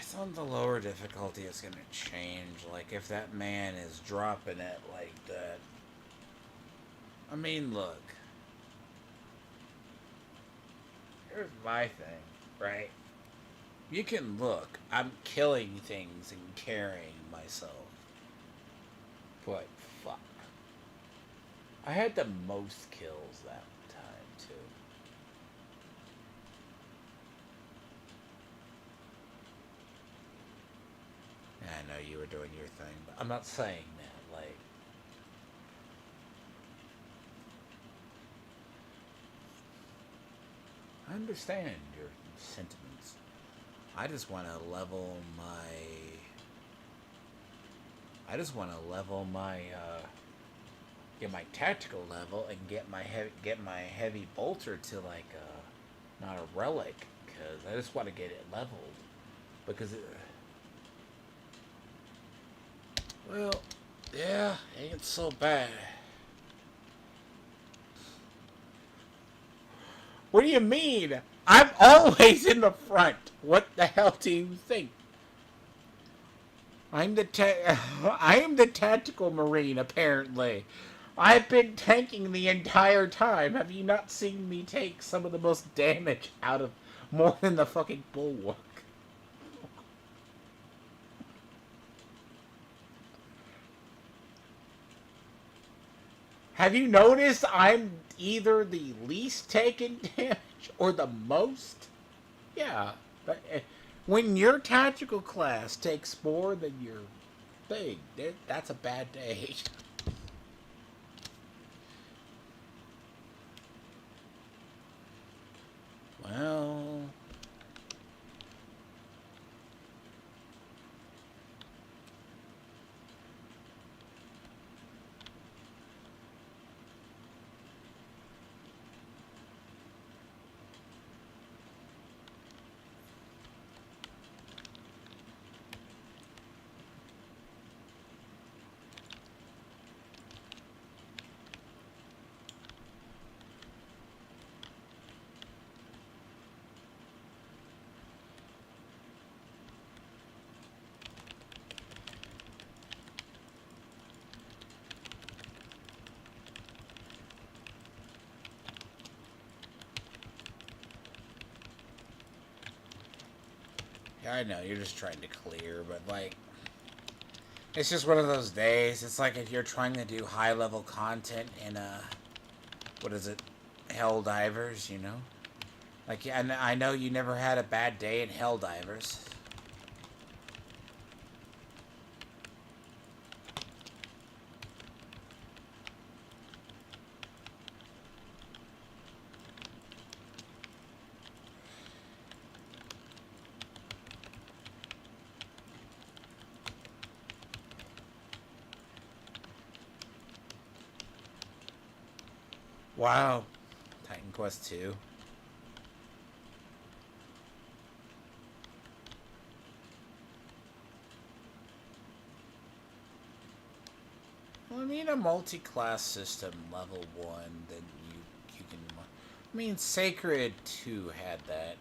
It's on the lower difficulty. It's gonna change. Like if that man is dropping it like that. I mean, look. Here's my thing, right? You can look. I'm killing things and carrying myself. But fuck. I had the most kills that time too. Yeah, I know you were doing your thing, but I'm not saying that. Like, I understand your sentiments. I just want to level my. I just want to level my. Get my tactical level and get my heavy bolter to like not a relic, because I just want to get it leveled because well, yeah, ain't so bad. What do you mean? I'm always in the front. What the hell do you think? I am the tactical marine, apparently. I've been tanking the entire time. Have you not seen me take some of the most damage out of more than the fucking bulwark? Have you noticed I'm either the least taken damage or the most? Yeah. But, when your tactical class takes more than your thing, that's a bad day. Well, yeah, I know you're just trying to clear, but like, it's just one of those days. It's like if you're trying to do high level content in what is it, Hell Divers, you know? Like, yeah, and I know you never had a bad day in Hell Divers. Wow, Titan Quest 2. Well, I mean, a multi-class system, level 1, then you can... I mean, Sacred 2 had that.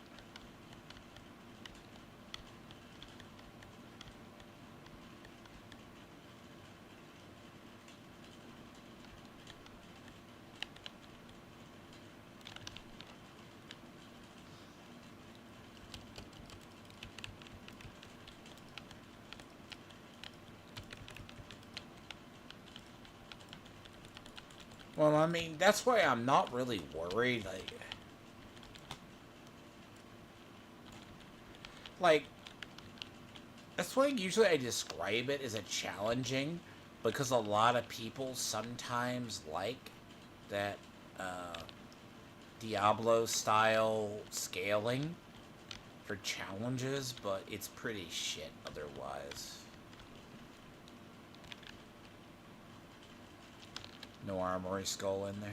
Well, I mean, that's why I'm not really worried. Like, that's why usually I describe it as a challenging, because a lot of people sometimes like that uh, Diablo style scaling for challenges, but it's pretty shit otherwise. No armory skull in there.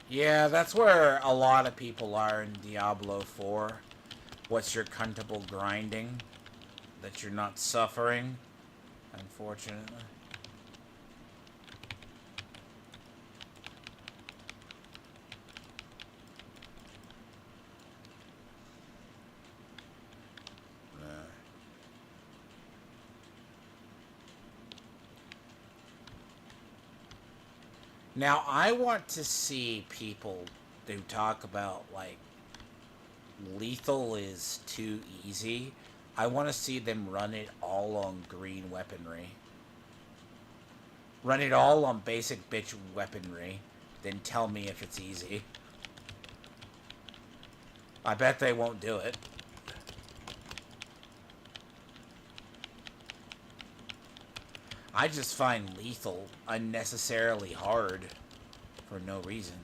Yeah, that's where a lot of people are in Diablo 4. What's your comfortable grinding? That you're not suffering, unfortunately. Now, I want to see people who talk about, like, lethal is too easy. I want to see them run it all on green weaponry. Run it all on basic bitch weaponry. Then tell me if it's easy. I bet they won't do it. I just find lethal unnecessarily hard for no reason.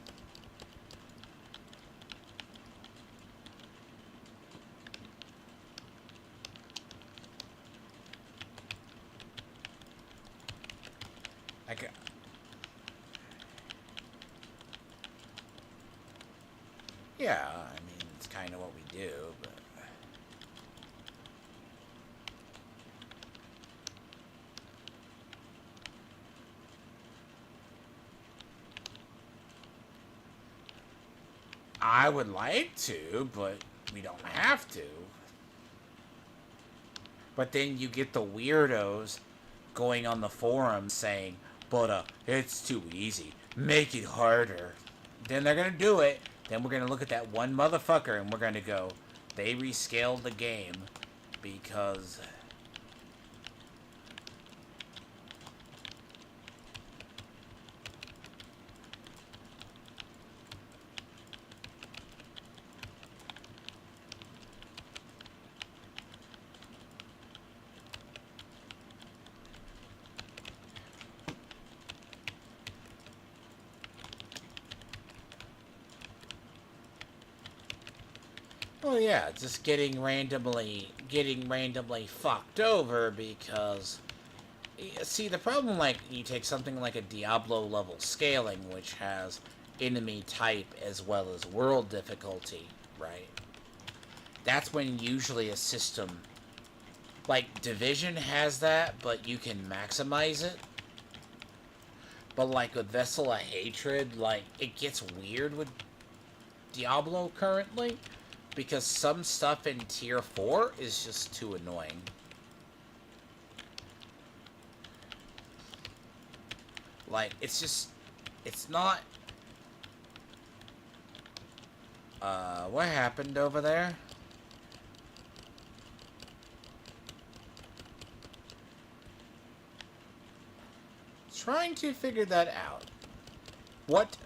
Like, yeah, I mean, it's kind of what we do, but... I would like to, but we don't have to. But then you get the weirdos going on the forums saying, but it's too easy. Make it harder. Then they're going to do it. Then we're going to look at that one motherfucker and we're going to go, they rescaled the game because... Well, yeah, just getting randomly fucked over because... See, the problem, like, you take something like a Diablo level scaling, which has enemy type as well as world difficulty, right? That's when usually a system... Like, Division has that, but you can maximize it. But, like, with Vessel of Hatred, like, it gets weird with Diablo currently. Because some stuff in Tier 4 is just too annoying. Like, it's just... It's not... what happened over there? Trying to figure that out. What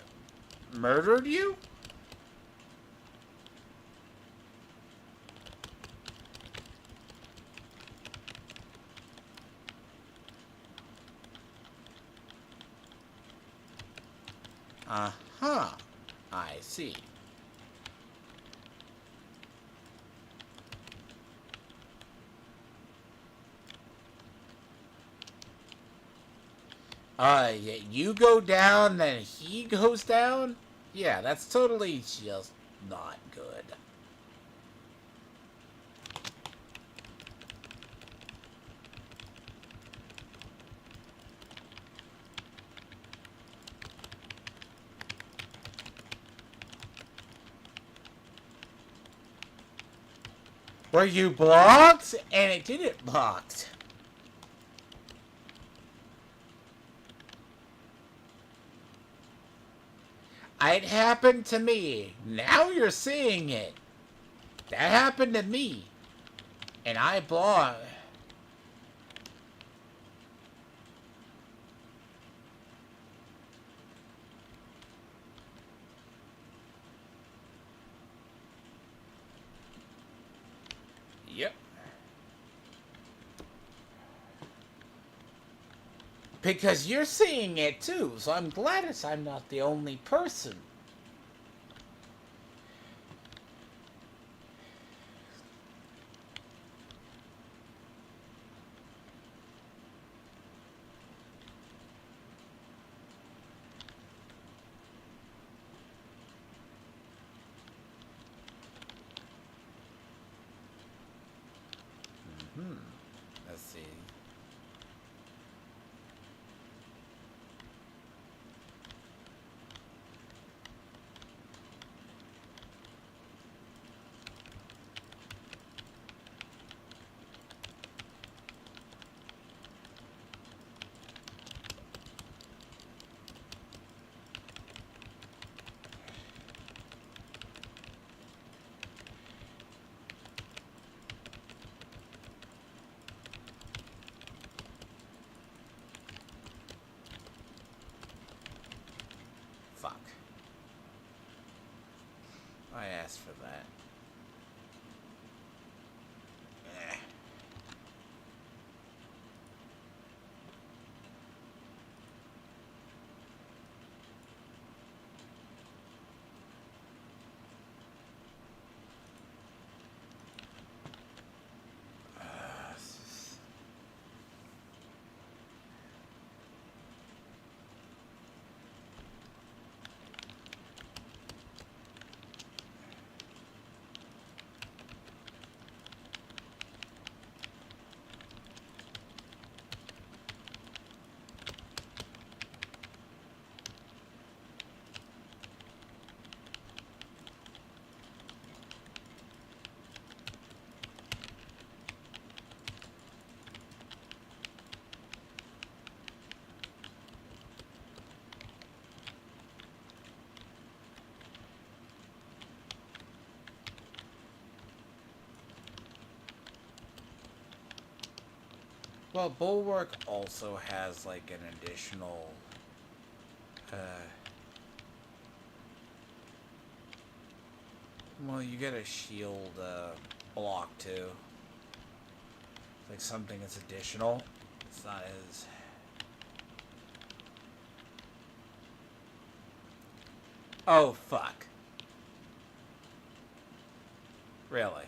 murdered you? Uh-huh. I see. Yeah, you go down, then he goes down? Yeah, that's totally just not good. Were you blocked? And it didn't blocked. It happened to me. Now you're seeing it. That happened to me. And I blocked. Yep. Because you're seeing it too, so I'm glad I'm not the only person. Let's see. I asked for that. Eh. Well, Bulwark also has like an additional well, you get a shield block too. Like something that's additional. It's not as oh fuck. Really?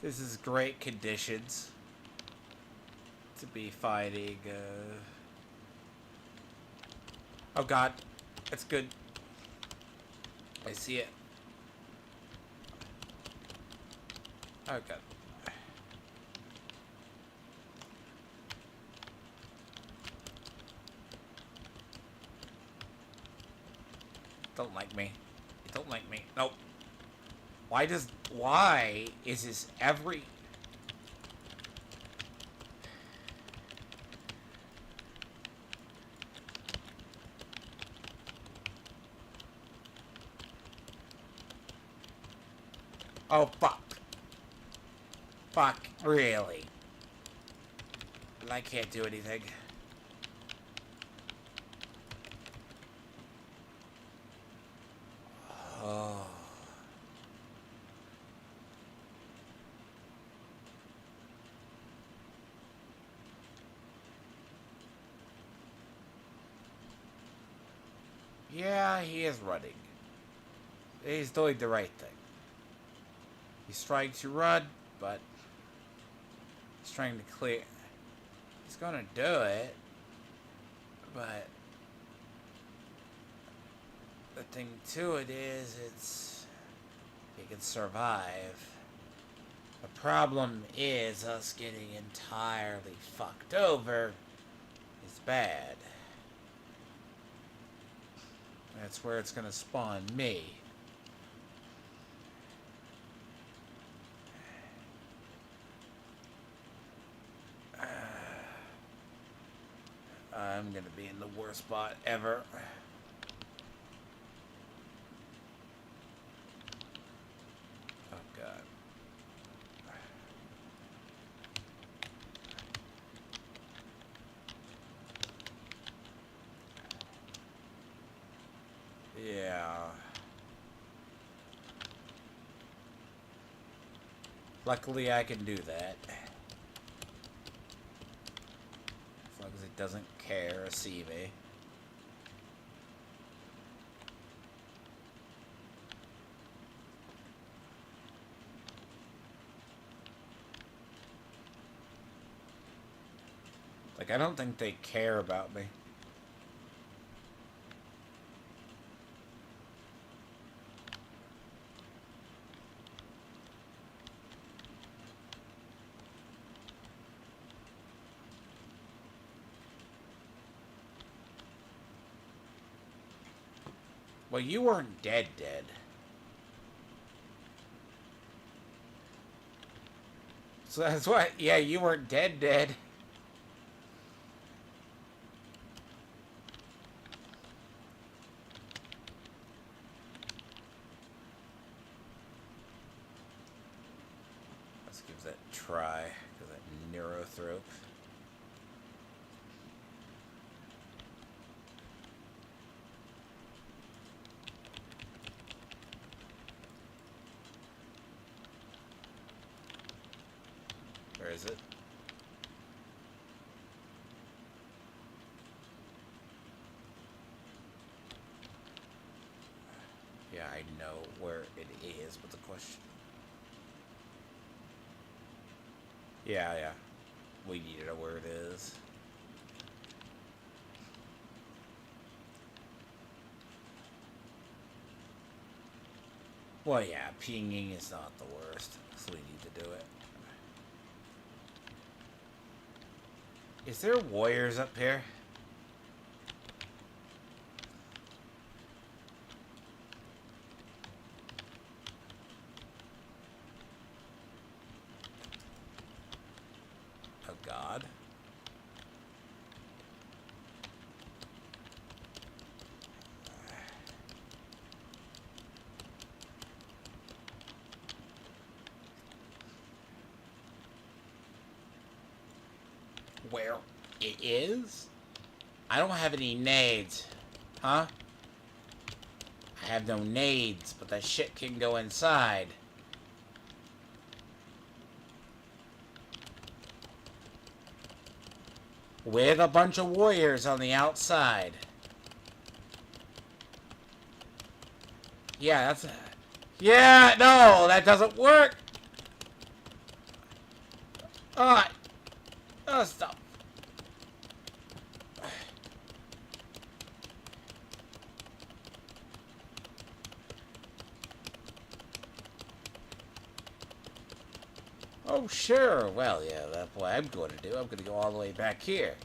This is great conditions to be fighting. Oh god, that's good. I see it. Oh god. Don't like me. You don't like me. Nope. Why is this every... Oh, fuck. Fuck, really? And I can't do anything. Oh. Yeah, he is running. He's doing the right thing. He's trying to run, but he's trying to clear. He's gonna do it, but the thing to it is, he can survive. The problem is us getting entirely fucked over is bad. That's where it's gonna spawn me. I'm gonna be in the worst spot ever. Oh god. Yeah. Luckily I can do that. As long as it doesn't care or see me. Like, I don't think they care about me. Well, you weren't dead. So that's what, yeah, you weren't dead. Let's give that a try, because that neurothrope. is it? Yeah, I know where it is, but the question... Yeah. We need to know where it is. Well, yeah, pinging is not the worst, so we need to do it. Is there warriors up here? Oh, God. Where it is? I don't have any nades. Huh? I have no nades, but that shit can go inside. With a bunch of warriors on the outside. Yeah, that's... Yeah, no, that doesn't work! Oh, stop. Oh, sure. Well, yeah, that's what I'm going to do. I'm going to go all the way back here.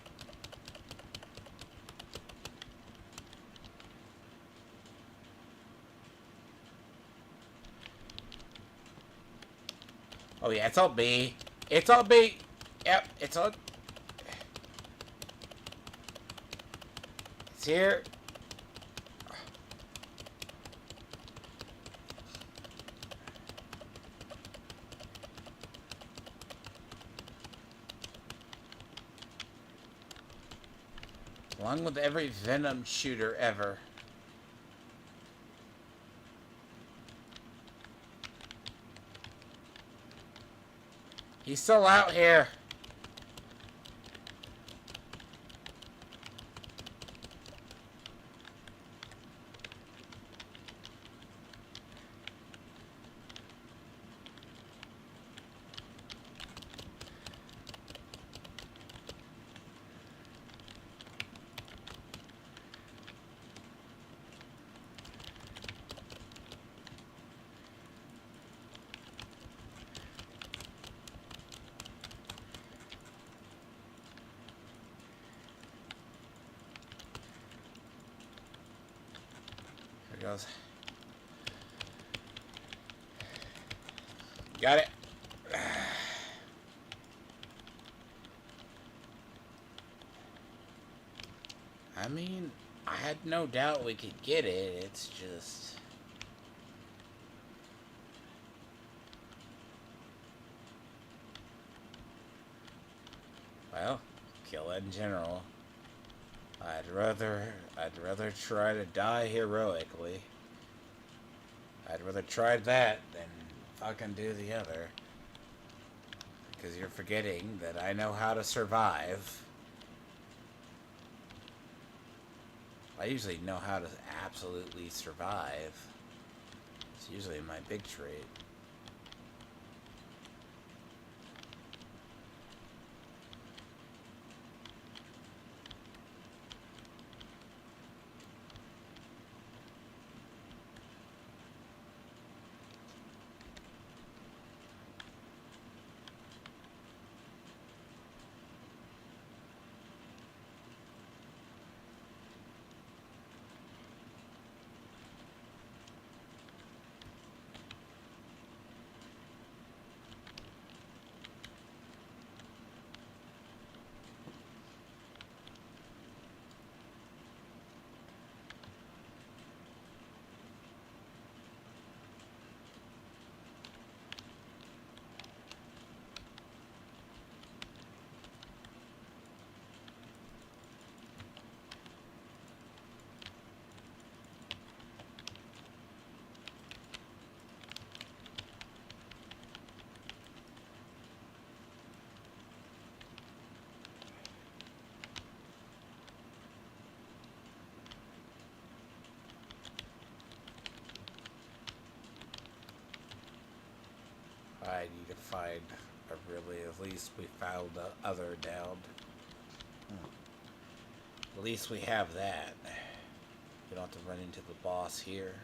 Oh, yeah, it's on me. It's on me. Yep, it's on. It's here. Along with every Venom shooter ever. He's still out here. There it goes. Got it. I mean, I had no doubt we could get it. It's just... Well, kill it in general. I'd rather try to die heroically. I'd rather try that than fucking do the other. Because you're forgetting that I know how to survive. I usually know how to absolutely survive. It's usually my big trait. I need to find a really, at least we found the other down. At least we have that. We don't have to run into the boss here.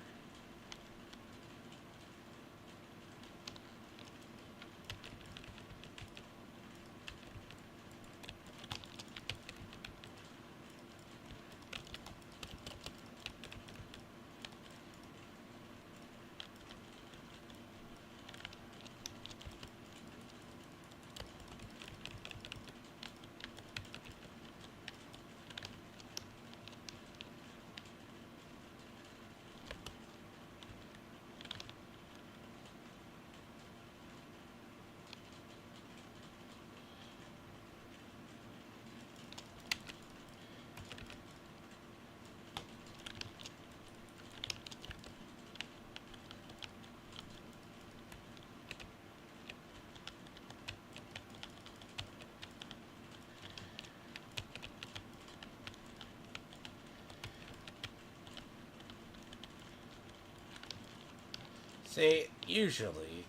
See, usually...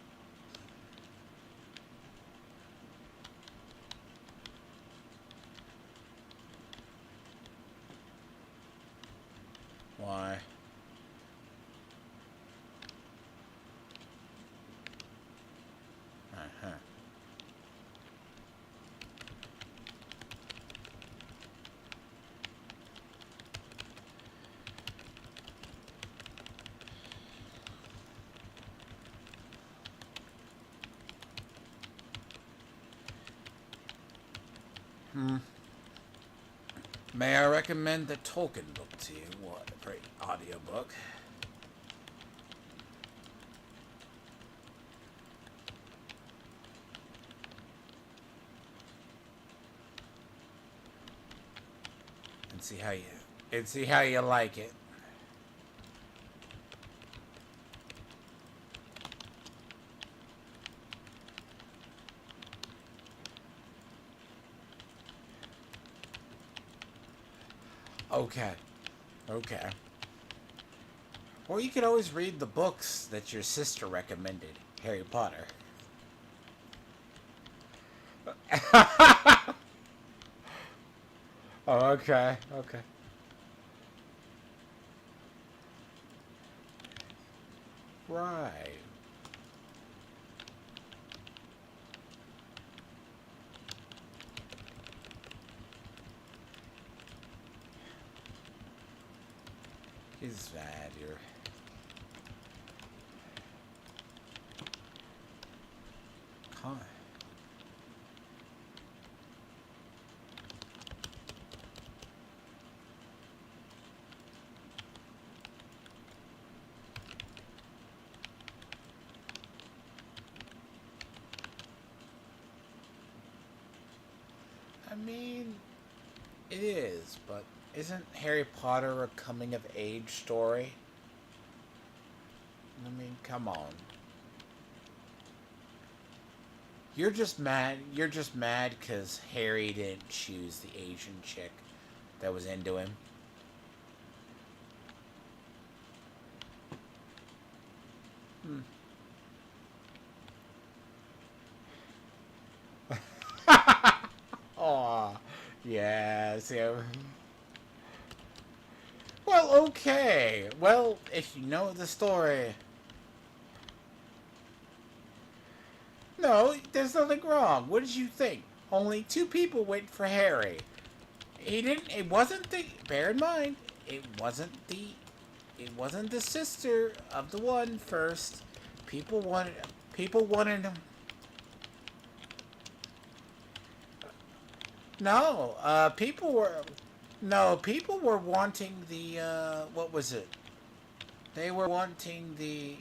Why? Uh-huh. May I recommend the Tolkien book to you? What a great audiobook. And see how you like it. Okay. Okay. Or you could always read the books that your sister recommended. Harry Potter. Oh, okay. Okay. Right. He's bad here. Huh. I mean, it is, but isn't Harry Potter a coming of age story? I mean, come on. You're just mad. You're just mad because Harry didn't choose the Asian chick that was into him. Aw, yes, yeah. Well, okay. Well, if you know the story. No, there's nothing wrong. What did you think? Only 2 people went for Harry. He didn't. It wasn't the. Bear in mind, it wasn't the. It wasn't the sister of the one first. People wanted. People wanted him. No, people were. No, people were wanting the. What was it? They were wanting the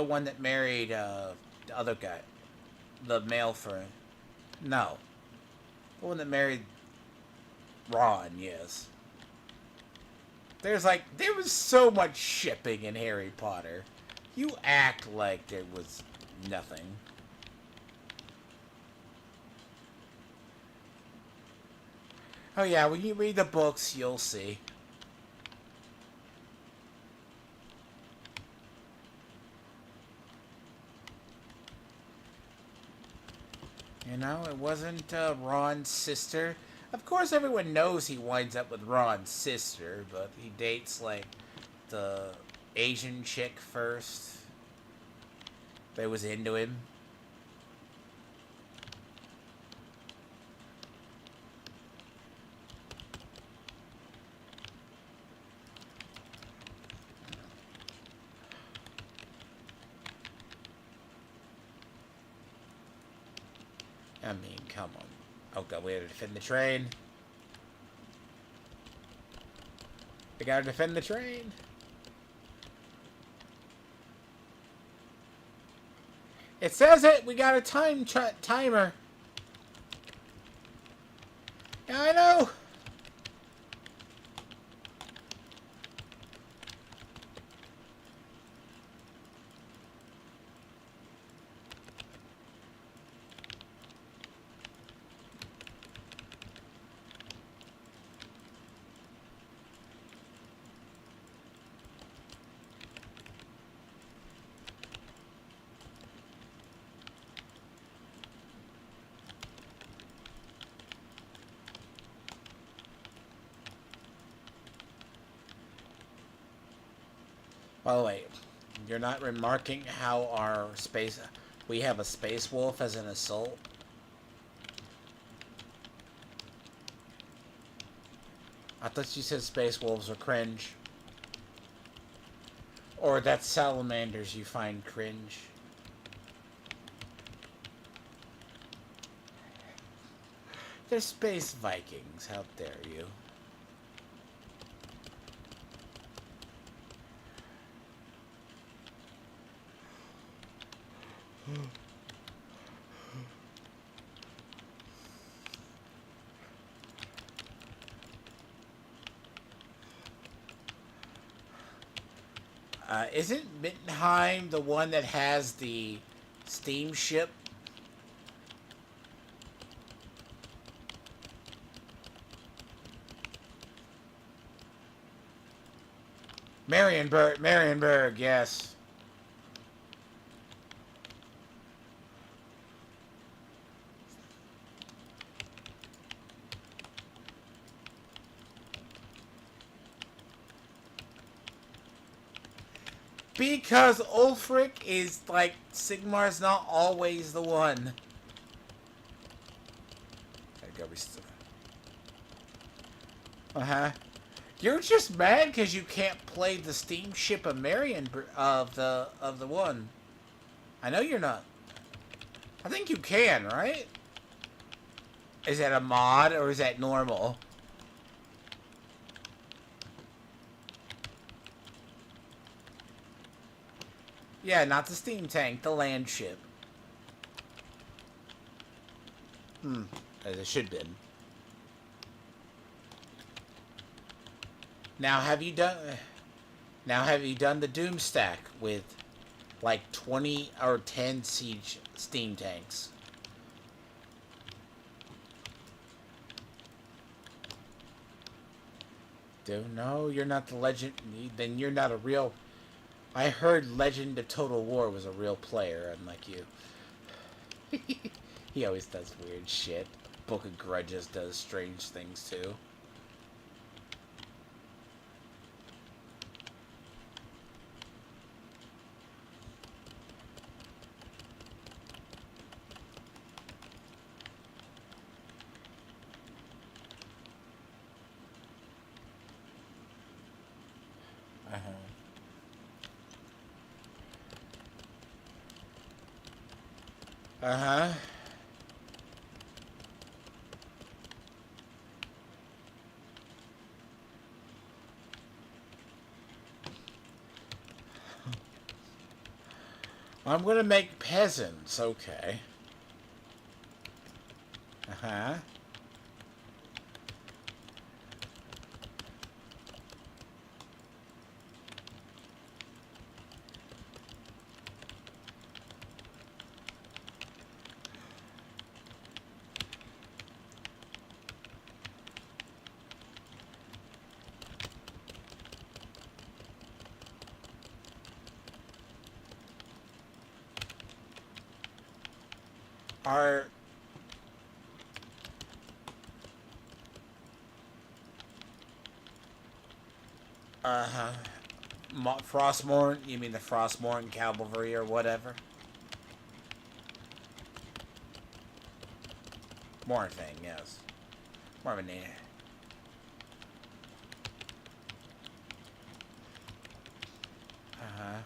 one that married the other guy, the male friend. No, the one that married Ron. Yes. There was so much shipping in Harry Potter. You act like there was nothing. Oh yeah, when you read the books, you'll see. know, it wasn't Ron's sister. Of course, everyone knows he winds up with Ron's sister, but he dates, like, the Asian chick first that was into him. I mean, come on. Oh god, we gotta defend the train. We gotta defend the train. It says it! We got a timer. Yeah, I know! By the way, you're not remarking how we have a space wolf as an assault? I thought you said space wolves are cringe. Or that salamanders you find cringe. They're space Vikings, how dare you. Isn't Mittenheim the one that has the steamship? Marienburg, yes. Because Ulfric is, like, Sigmar's not always the one. Uh-huh. You're just mad because you can't play the steamship of of the one. I know you're not. I think you can, right? Is that a mod or is that normal? Yeah, not the steam tank, the land ship. As it should have been. Now have you done the Doom stack with like 20 or 10 siege steam tanks? No, you're not the legend. Then you're not a real. I heard Legend of Total War was a real player, unlike you. He always does weird shit. Book of Grudges does strange things too. Uh-huh. I'm gonna make peasants, okay. Uh-huh. Uh-huh. Frostmourne? You mean the Frostmourne Cavalry or whatever? More thing, yes. More of a name. Uh-huh.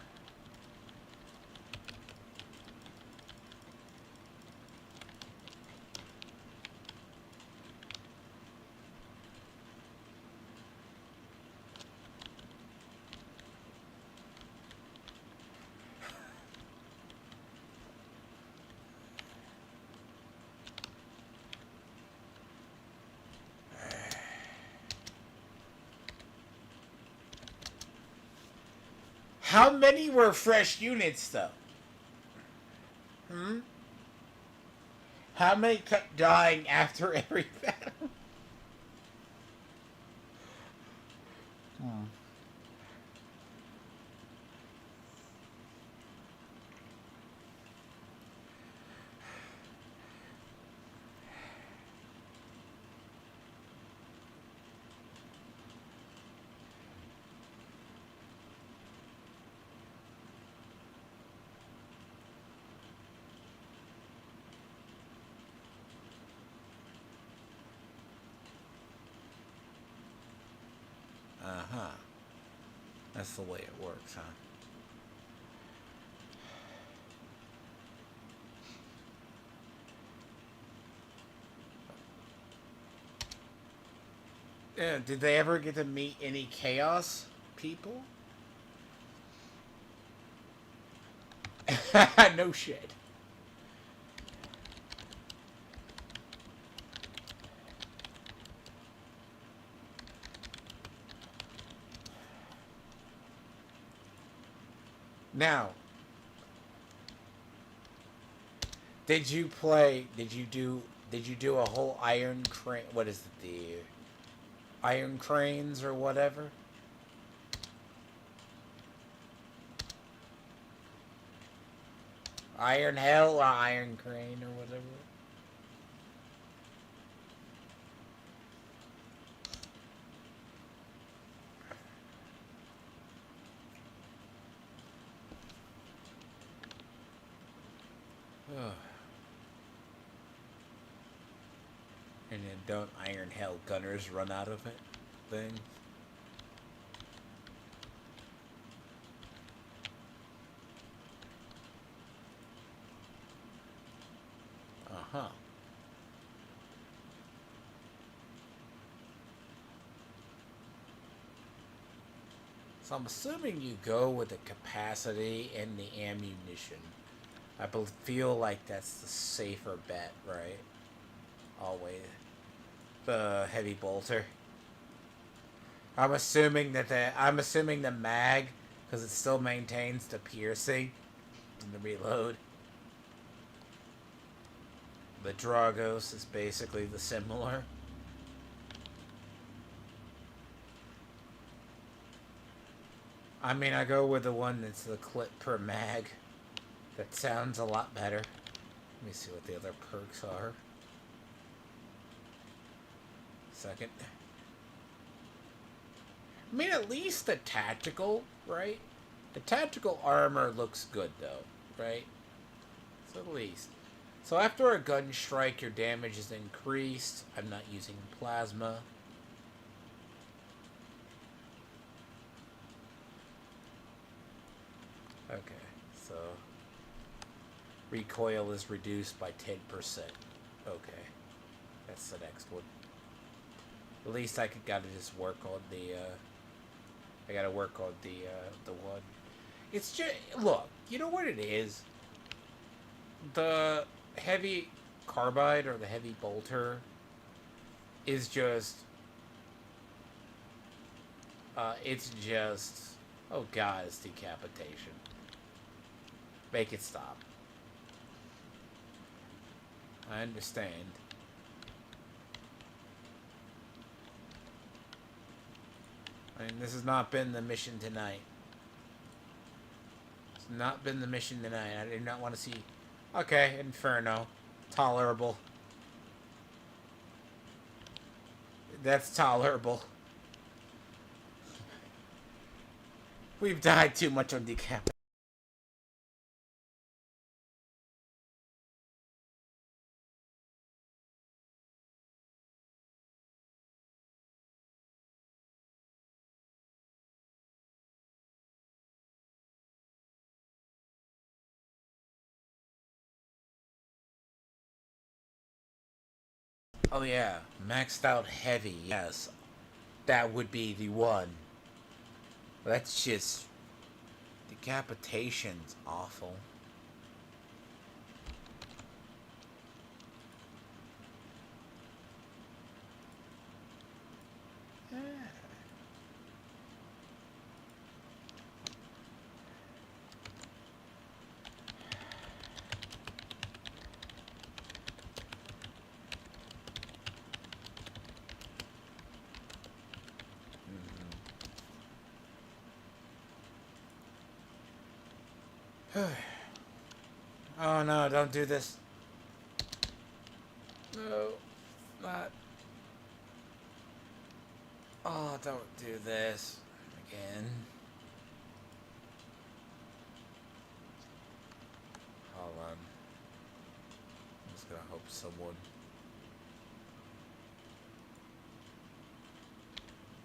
How many were fresh units, though? Hmm? How many kept dying after every battle? Hmm. Uh-huh. That's the way it works, huh? Yeah, did they ever get to meet any Chaos people? No shit. Now, did you do a whole Iron Crane, what is it, the Iron Cranes or whatever? Iron Hell or Iron Crane or whatever? And then don't Iron Hell Gunners run out of it? Thing? Uh-huh. So I'm assuming you go with the capacity and the ammunition. Feel like that's the safer bet, right? Always. The heavy bolter. I'm assuming the mag, because it still maintains the piercing and the reload. The Dragos is basically the similar. I mean, I go with the one that's the clip per mag. That sounds a lot better. Let me see what the other perks are. Second. I mean, at least the tactical, right? The tactical armor looks good, though, right? So at least. So after a gun strike, your damage is increased. I'm not using plasma. Okay, so recoil is reduced by 10%. Okay, that's the next one. At least gotta just work on the. I gotta work on the one. It's just look. You know what it is? The heavy carbide or the heavy bolter is just. It's just. Oh god, it's decapitation. Make it stop. I understand. I mean, this has not been the mission tonight. It's not been the mission tonight. I did not want to see... Okay, Inferno. Tolerable. That's tolerable. We've died too much on decap. Oh yeah, maxed out heavy. Yes, that would be the one. That's just decapitation's awful. Oh no, don't do this. No, not. Oh, don't do this again. Hold on. I'm just gonna hope someone.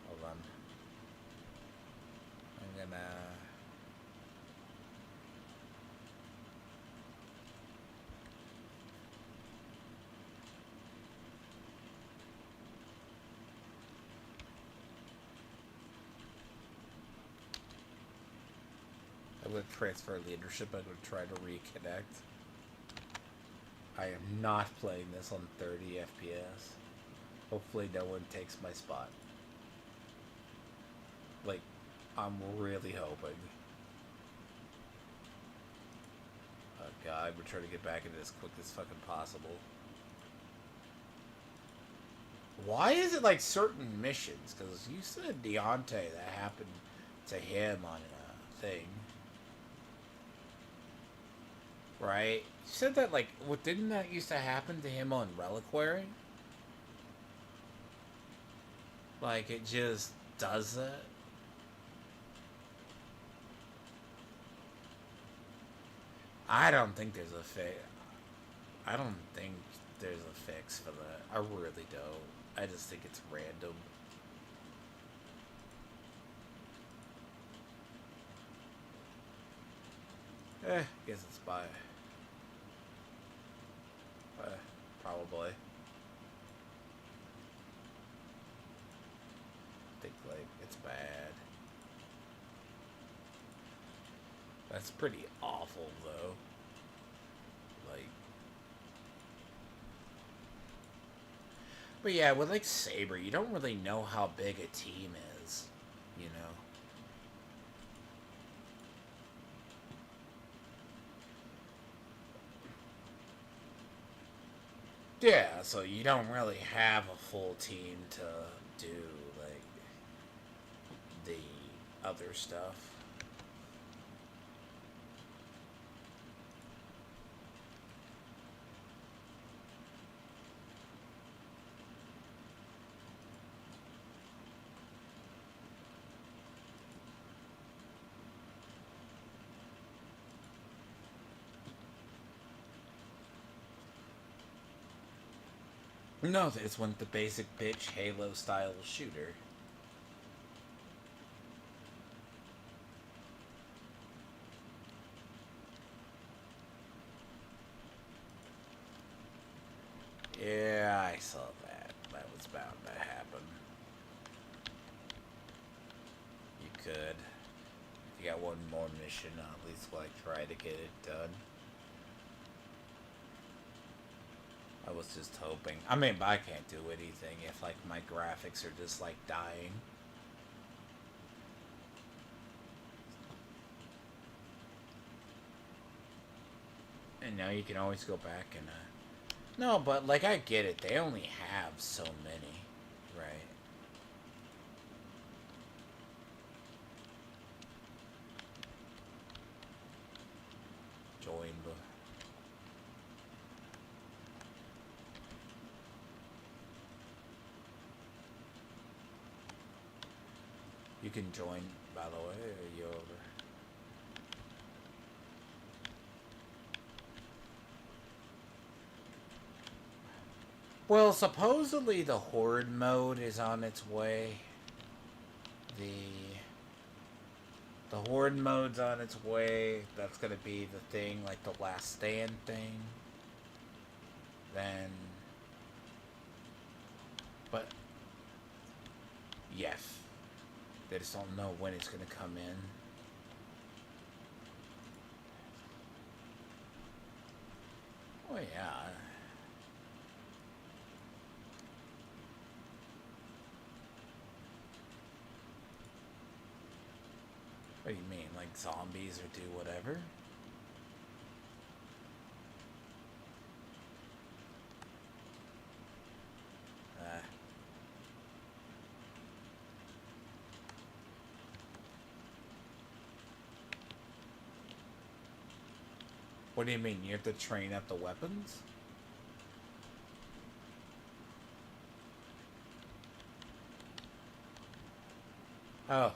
Hold on. I'm gonna. I'm gonna transfer leadership. I'm gonna try to reconnect. I am not playing this on 30 FPS. Hopefully no one takes my spot. Like, I'm really hoping. Oh god, we're trying to get back into this as quick as fucking possible. Why is it like certain missions? Because you said Deontay that happened to him on a thing. Right? You said that like, what, didn't that used to happen to him on Reliquary? Like, it just does that? I don't think there's a fix. I don't think there's a fix for that. I really don't. I just think it's random. Guess it's by. Probably. I think, like, it's bad. That's pretty awful, though. Like. But yeah, with, like, Saber, you don't really know how big a team is, you know? Yeah, so you don't really have a full team to do, like, the other stuff. No, it's one the basic bitch Halo style shooter. Yeah, I saw that. That was bound to happen. You could. If you got one more mission, I'll at least like try to get it done. I was just hoping. I mean, I can't do anything if like my graphics are just like dying. And now you can always go back and no, but like I get it. They only have so many, right? Join the. You can join, by the way, or you over? Well, supposedly the Horde mode is on its way. The Horde mode's on its way. That's gonna be the thing, like the Last Stand thing. Then, but yes, they just don't know when it's gonna come in. Oh yeah. What do you mean, like zombies or do whatever? What do you mean? You have to train up the weapons? Oh.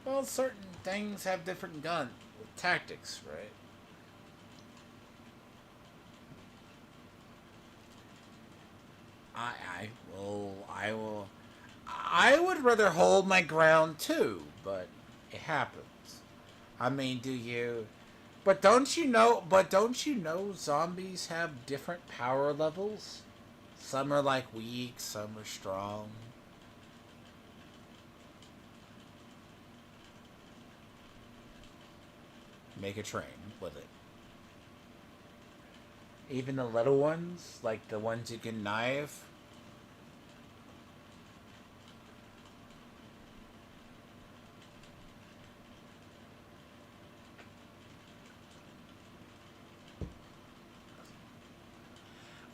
Well, certain things have different gun tactics, right? I would rather hold my ground too, but it happens. I mean, do you? But don't you know zombies have different power levels? Some are like weak, some are strong. Make a train with it. Even the little ones, like the ones you can knife.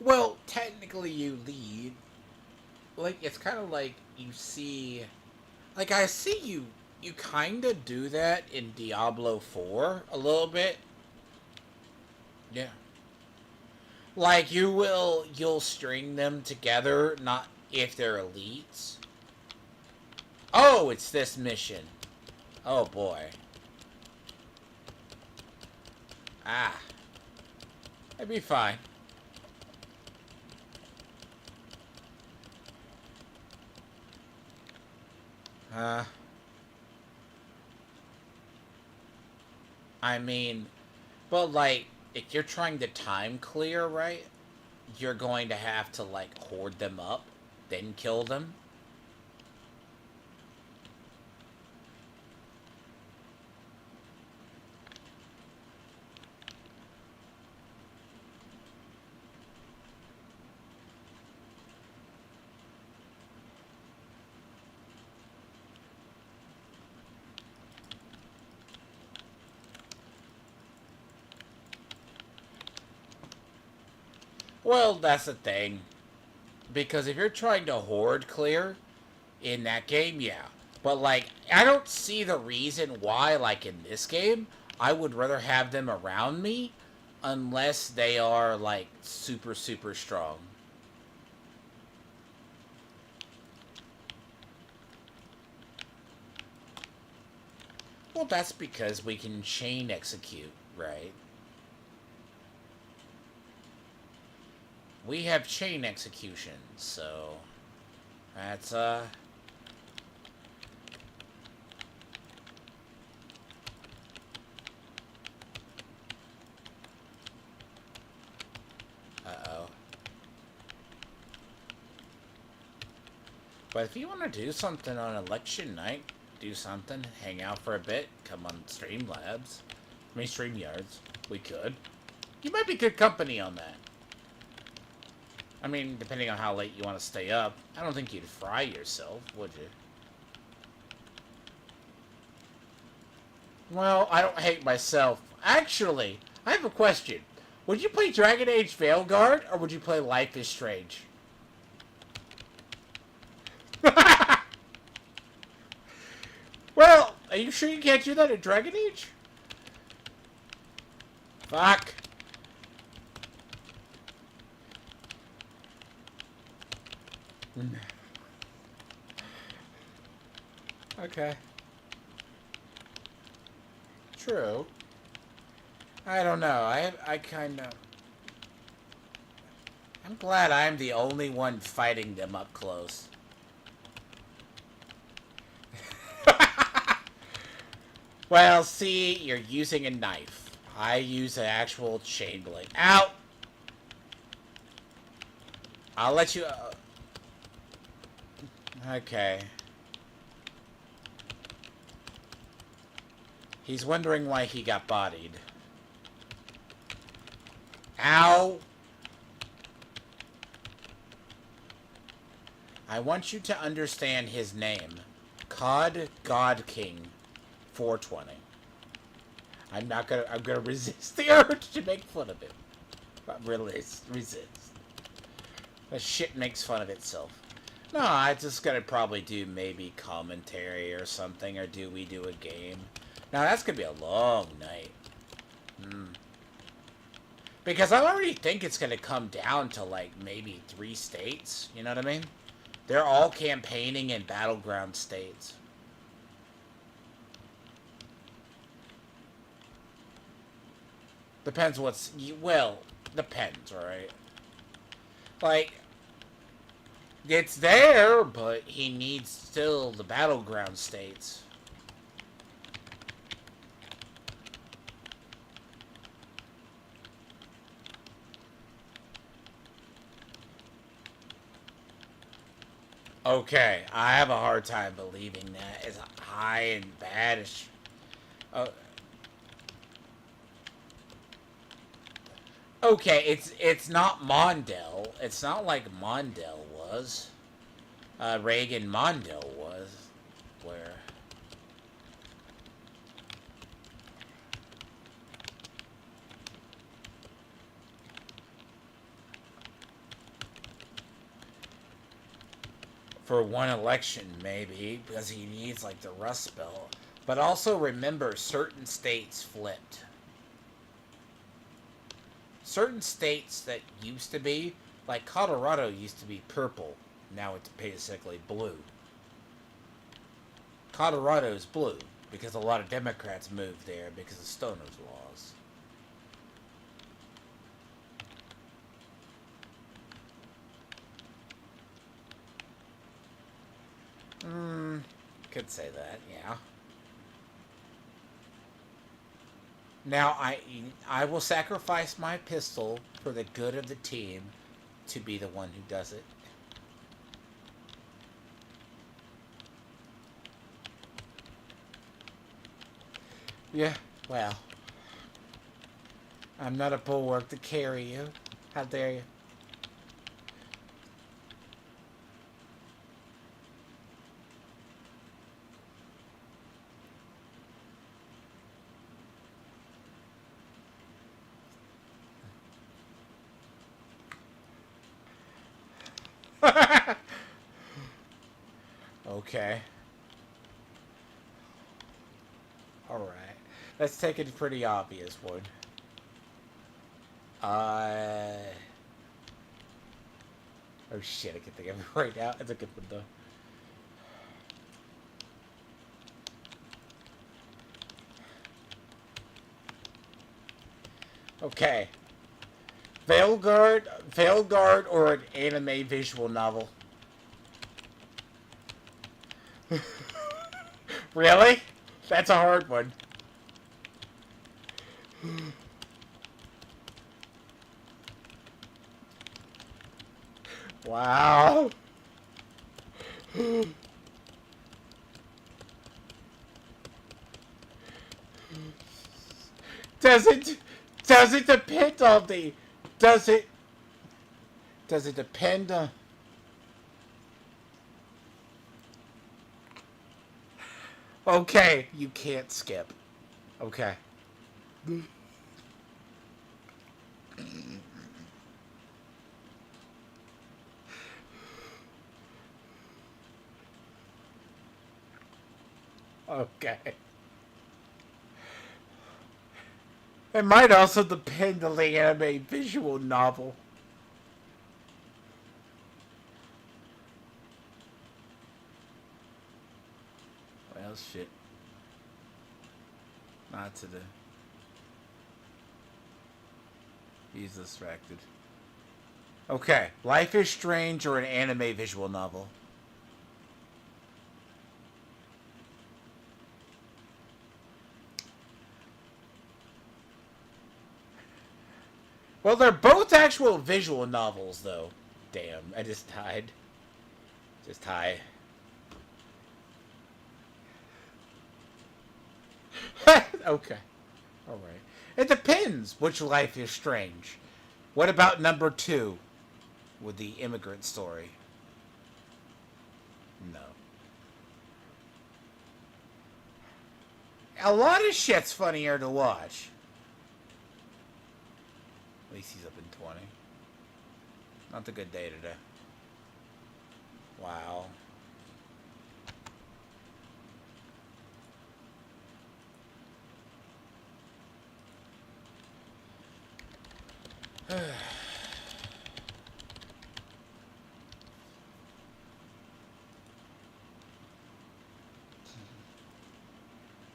Well, technically you lead. Like, it's kind of like you see... Like, I see you kind of do that in Diablo 4 a little bit. Yeah. Like, you'll string them together, not if they're elites. Oh, it's this mission. Oh, boy. Ah. It'd be fine. I mean, but like, if you're trying to time clear, right? You're going to have to, like, hoard them up, then kill them. Well, that's the thing. Because if you're trying to hoard clear in that game, yeah. But, like, I don't see the reason why, like, in this game, I would rather have them around me unless they are, like, super, super strong. Well, that's because we can chain execute, right? We have chain execution, so that's uh-oh. But if you want to do something on election night, do something, hang out for a bit, come on Streamlabs. I mean StreamYards. We could. You might be good company on that. I mean, depending on how late you want to stay up, I don't think you'd fry yourself, would you? Well, I don't hate myself. Actually, I have a question. Would you play Dragon Age Veilguard, or would you play Life is Strange? Well, are you sure you can't do that in Dragon Age? Fuck. Okay. True. I don't know. I kind of... I'm glad I'm the only one fighting them up close. Well, see, you're using a knife. I use an actual chain blade. Ow! I'll let you... okay. He's wondering why he got bodied. Ow! I want you to understand his name. COD God King 420. I'm gonna resist the urge to make fun of him. But resist. That shit makes fun of itself. No, I just gotta probably do maybe commentary or something, or do we do a game? Now that's gonna be a long night. Because I already think it's gonna come down to like maybe 3 states, you know what I mean? They're all campaigning in battleground states. Depends what's... well, depends, alright? Like, it's there, but he needs still the battleground states. Okay, I have a hard time believing that as high and bad as... okay, it's not Mondale. It's not like Mondale was. Reagan Mondale was. Where... for one election, maybe, because he needs, like, the Rust Belt. But also remember, certain states flipped. Certain states that used to be, like Colorado used to be purple. Now it's basically blue. Colorado is blue, because a lot of Democrats moved there because of Stoner's laws. Could say that, yeah. Now, I will sacrifice my pistol for the good of the team to be the one who does it. Yeah, well. I'm not a bulwark to carry you. How dare you? Okay. Alright. Let's take a pretty obvious one. Oh shit, I can think of it right now. That's a good one though. Okay. Veilguard or an anime visual novel? Really? That's a hard one. Wow. Does it depend on the... Does it depend on... Okay, you can't skip. Okay. Okay. It might also depend on the anime visual novel. Oh shit. Not today. He's distracted. Okay. Life is Strange or an anime visual novel? Well, they're both actual visual novels, though. Damn, I just died. Just hi. Okay. Alright. It depends which Life is Strange. What about number 2? With the immigrant story? No. A lot of shit's funnier to watch. At least he's up in 20. Not a good day today. Wow.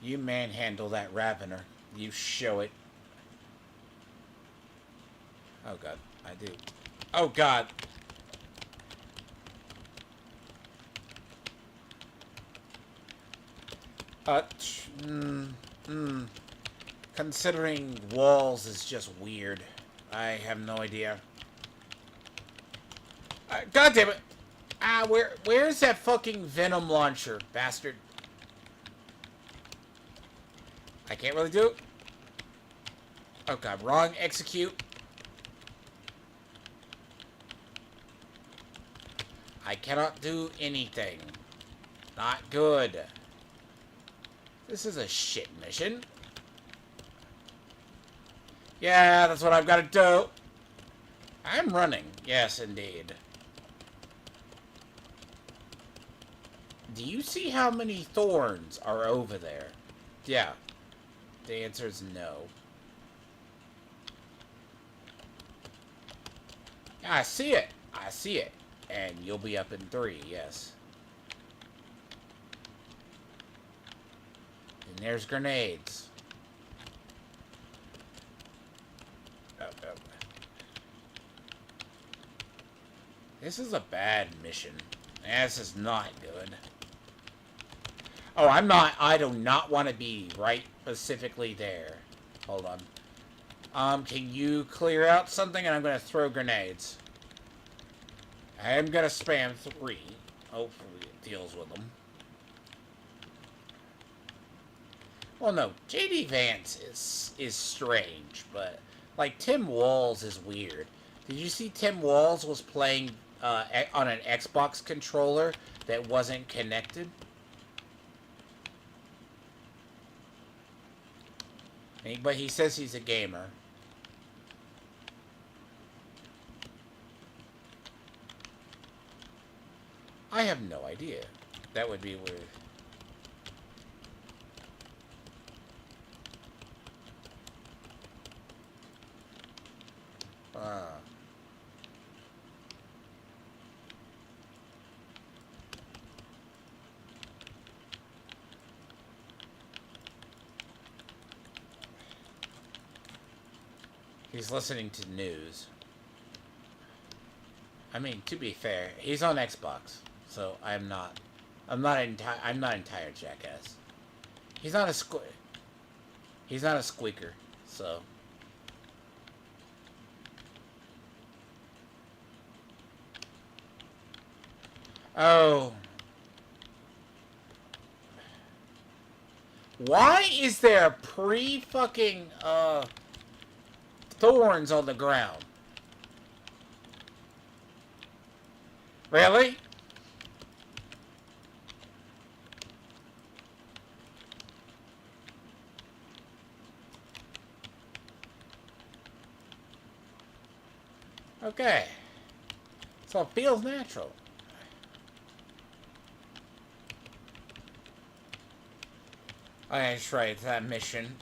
You manhandle that Ravener. You show it. Oh god, I do. Oh god. Considering walls is just weird. I have no idea. God damn it! Where's that fucking venom launcher, bastard? I can't really do it. Oh god, wrong execute. I cannot do anything. Not good. This is a shit mission. Yeah, that's what I've got to do. I'm running. Yes, indeed. Do you see how many thorns are over there? Yeah. The answer is no. I see it. I see it. And you'll be up in 3, yes. And there's grenades. Oh. This is a bad mission. This is not good. Oh, I do not want to be right specifically there. Hold on. Can you clear out something? And I'm going to throw grenades. I'm going to spam 3. Hopefully it deals with them. Well, no. J.D. Vance is strange, but, like, Tim Walls is weird. Did you see Tim Walls was playing on an Xbox controller that wasn't connected? But he says he's a gamer. I have no idea. That would be weird. He's listening to news. I mean, to be fair, he's on Xbox, so I'm not entire jackass. He's not a squeaker, so. Oh. Why is there pre-fucking, thorns on the ground? Really? Okay. So it feels natural. I tried that mission.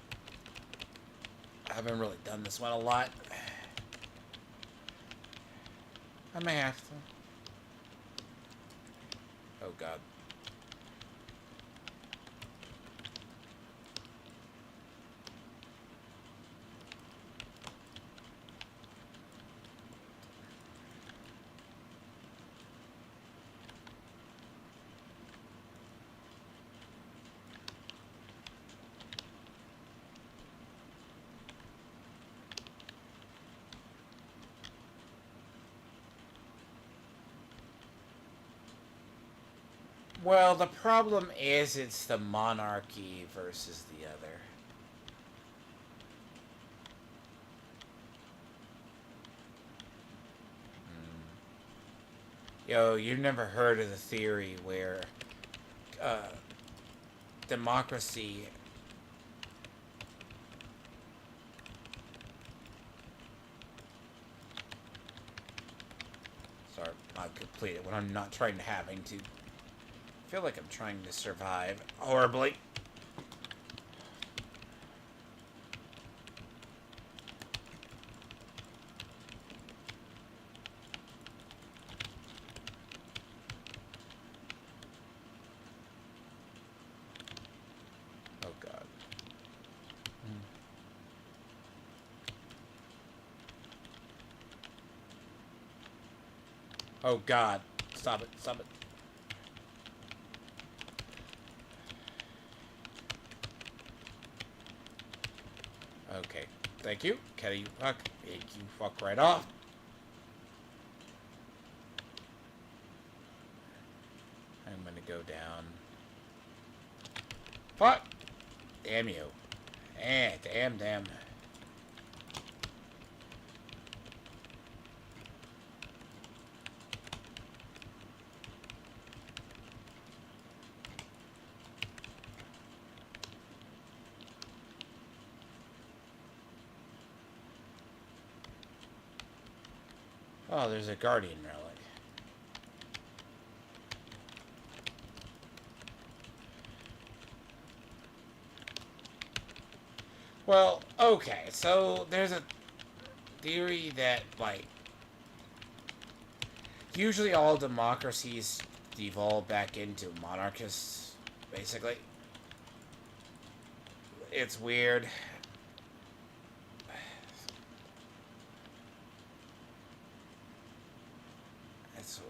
I haven't really done this one a lot. I may have to. Oh god. Well, the problem is it's the monarchy versus the other. Yo, you've never heard of the theory where uh, democracy. Sorry, not completed when I'm not trying to having to. I feel like I'm trying to survive horribly. Oh god. Oh god. Stop it. Stop it. Okay. Thank you. Can you fuck? Thank you fuck right off. I'm gonna go down. Fuck! Damn you. Damn. Oh, there's a guardian relic. Well, okay, so there's a theory that, like, usually all democracies devolve back into monarchists, basically. It's weird. It's...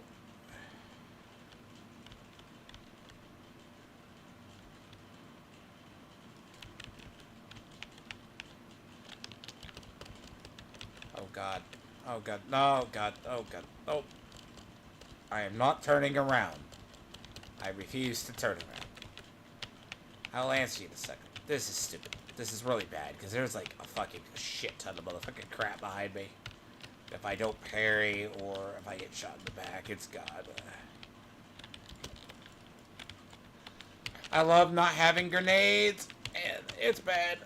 Oh god. Oh god. No, god. Oh god. Oh. I am not turning around. I refuse to turn around. I'll answer you in a second. This is stupid. This is really bad, because there's like a fucking shit ton of motherfucking crap behind me. If I don't parry, or if I get shot in the back, it's god. I love not having grenades, and it's bad.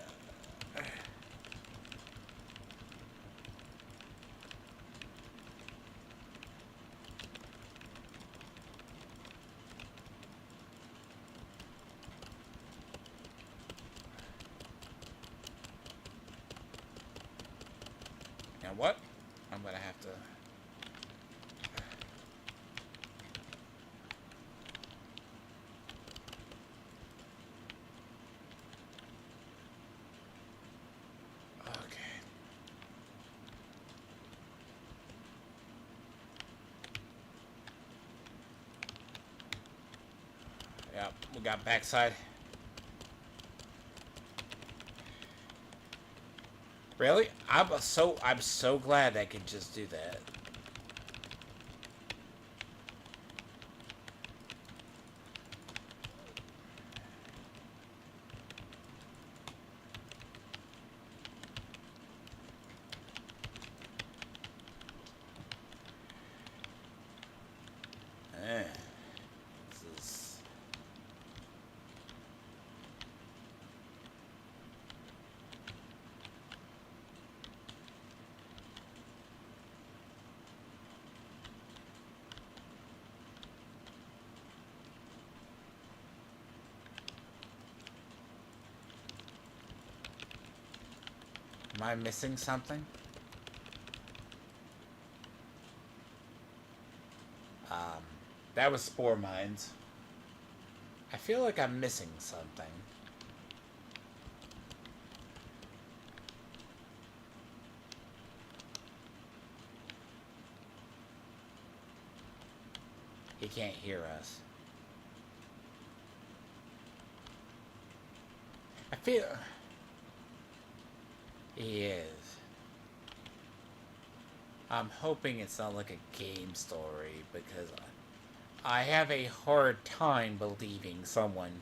Now what? I'm gonna have to... Okay. Yep, we got backside. Really? I'm so glad I could just do that. Eh. This is... Am I missing something? That was Spore Mines. I feel like I'm missing something. He can't hear us. I feel... He is. I'm hoping it's not like a game story, because I have a hard time believing someone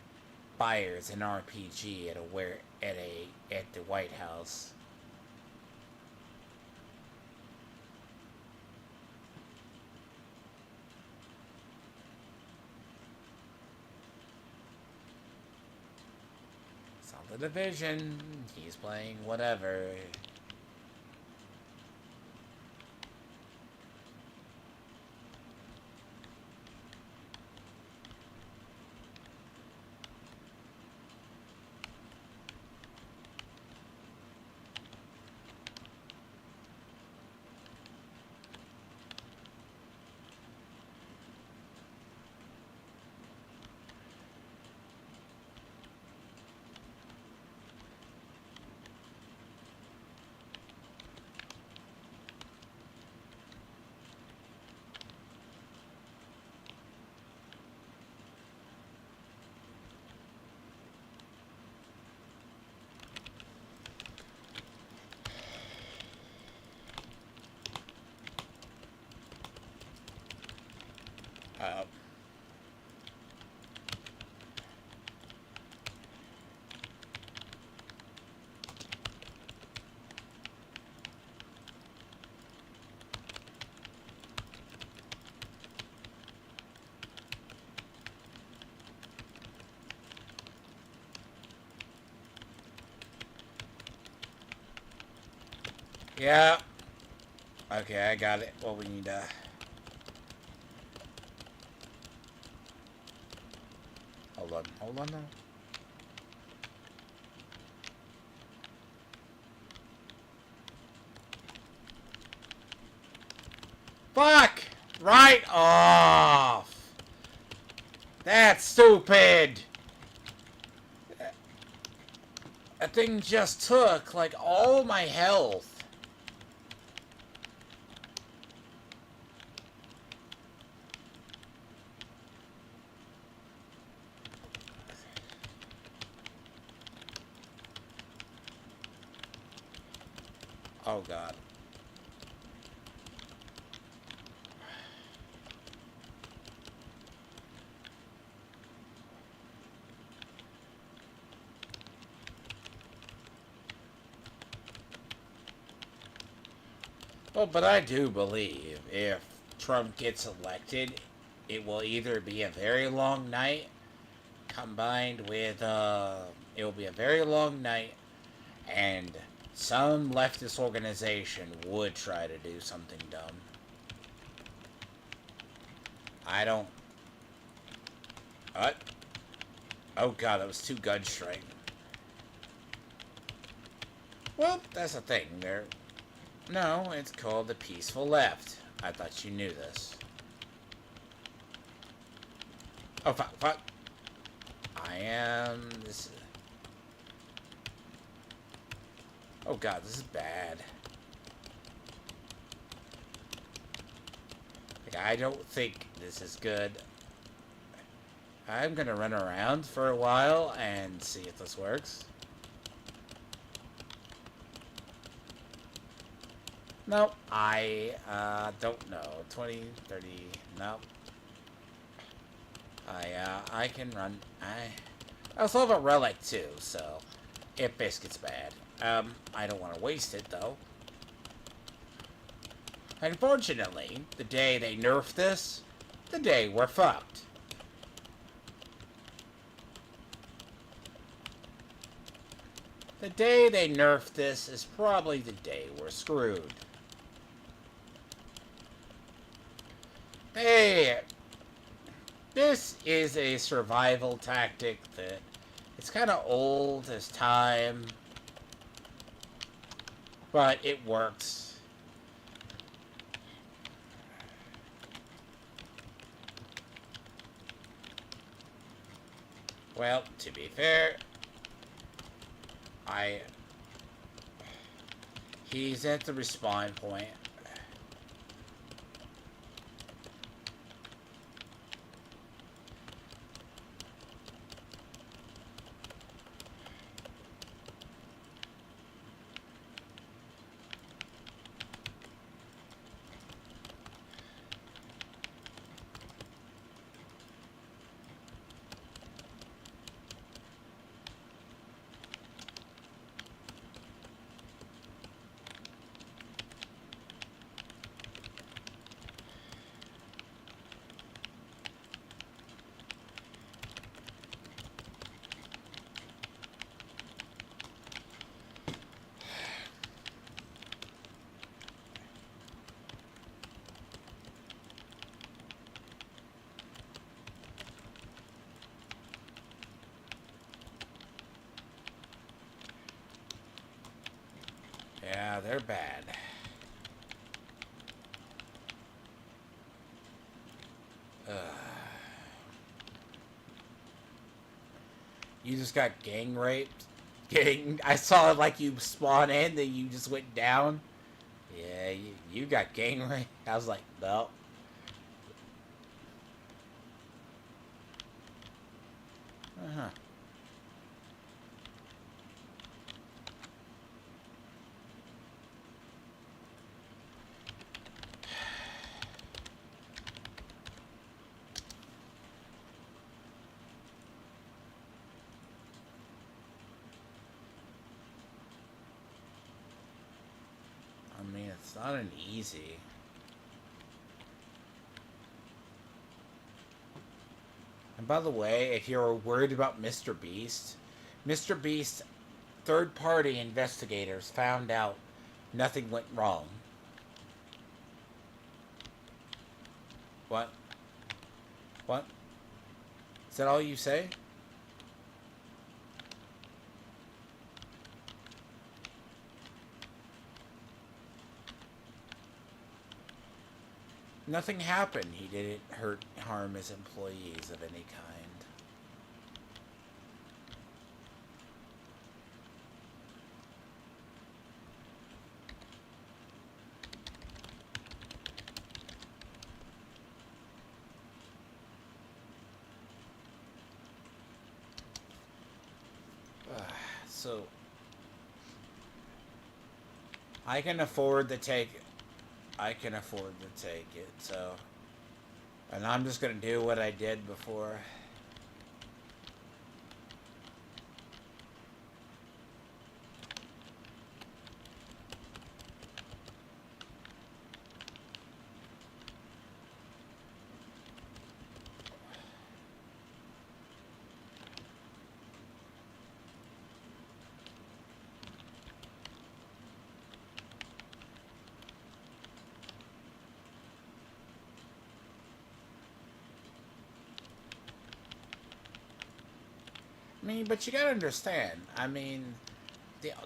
fires an RPG at the White House. It's not the Division. He's playing whatever. Uh, yeah. Okay, I got it. Well, we need hold on now. Fuck! Right off! That's stupid! That thing just took, like, all my health. Oh, God. Well, but I do believe if Trump gets elected, it will either be a very long night combined with, it will be a very long night, and some leftist organization would try to do something dumb. I don't... What? Oh, God, that was 2 gun strike. Well, that's the thing. No, it's called the peaceful left. I thought you knew this. Oh, fuck, fuck. I am... This... Oh, God, this is bad. Like, I don't think this is good. I'm gonna run around for a while and see if this works. Nope. I don't know. 20, 30. Nope. I can run. I also have a relic too, so if this gets bad. I don't want to waste it though. Unfortunately, the day they nerf this, the day we're fucked. The day they nerf this is probably the day we're screwed. Hey, this is a survival tactic that it's kind of old as time, but it works. Well, to be fair, he's at the respawn point. they're bad. You just got gang raped? I saw it like you spawn in, then you just went down. Yeah, you got gang raped. I was like, no. Uh-huh. I mean, it's not an easy. And by the way, if you're worried about Mr. Beast, third-party investigators found out nothing went wrong. What? What? Is that all you say? Nothing happened. He didn't harm his employees of any kind. So I can afford to take it, so, and I'm just gonna do what I did before. I mean, but you gotta understand, I mean,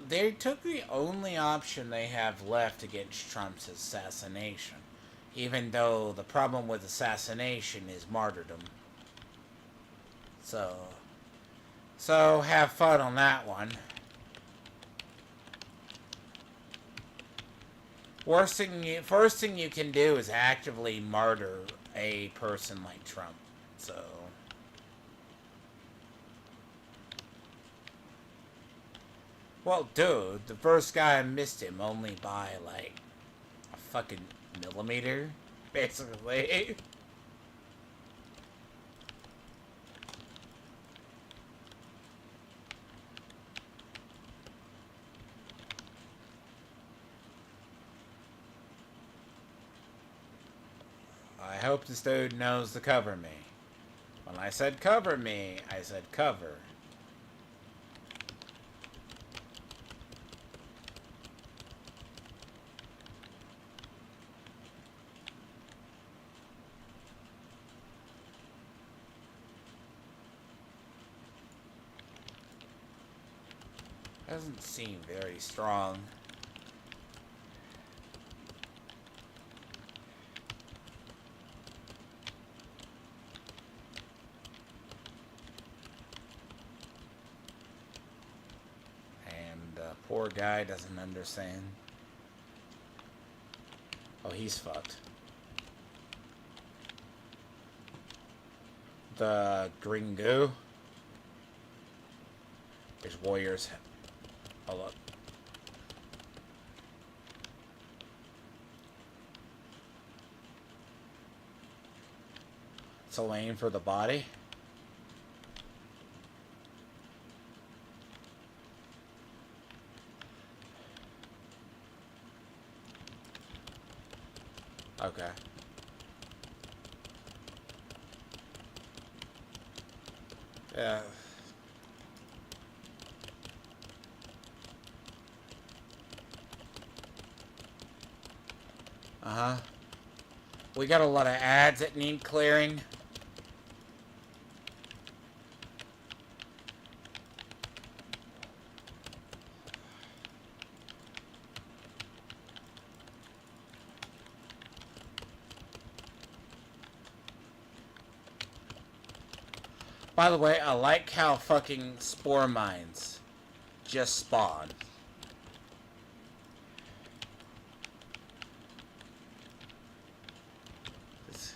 they took the only option they have left against Trump's assassination, even though the problem with assassination is martyrdom. So have fun on that one. First thing you can do is actively martyr a person like Trump. So. Well, dude, the first guy missed him only by, like, a fucking millimeter, basically. I hope this dude knows to cover me. When I said cover me, I said cover. Doesn't seem very strong. And poor guy doesn't understand. Oh, he's fucked. The gringo. His warriors. Hold up. It's a lane for the body. Okay. Yeah. Uh-huh. We got a lot of ads that need clearing. By the way, I like how fucking spore mines just spawn. This-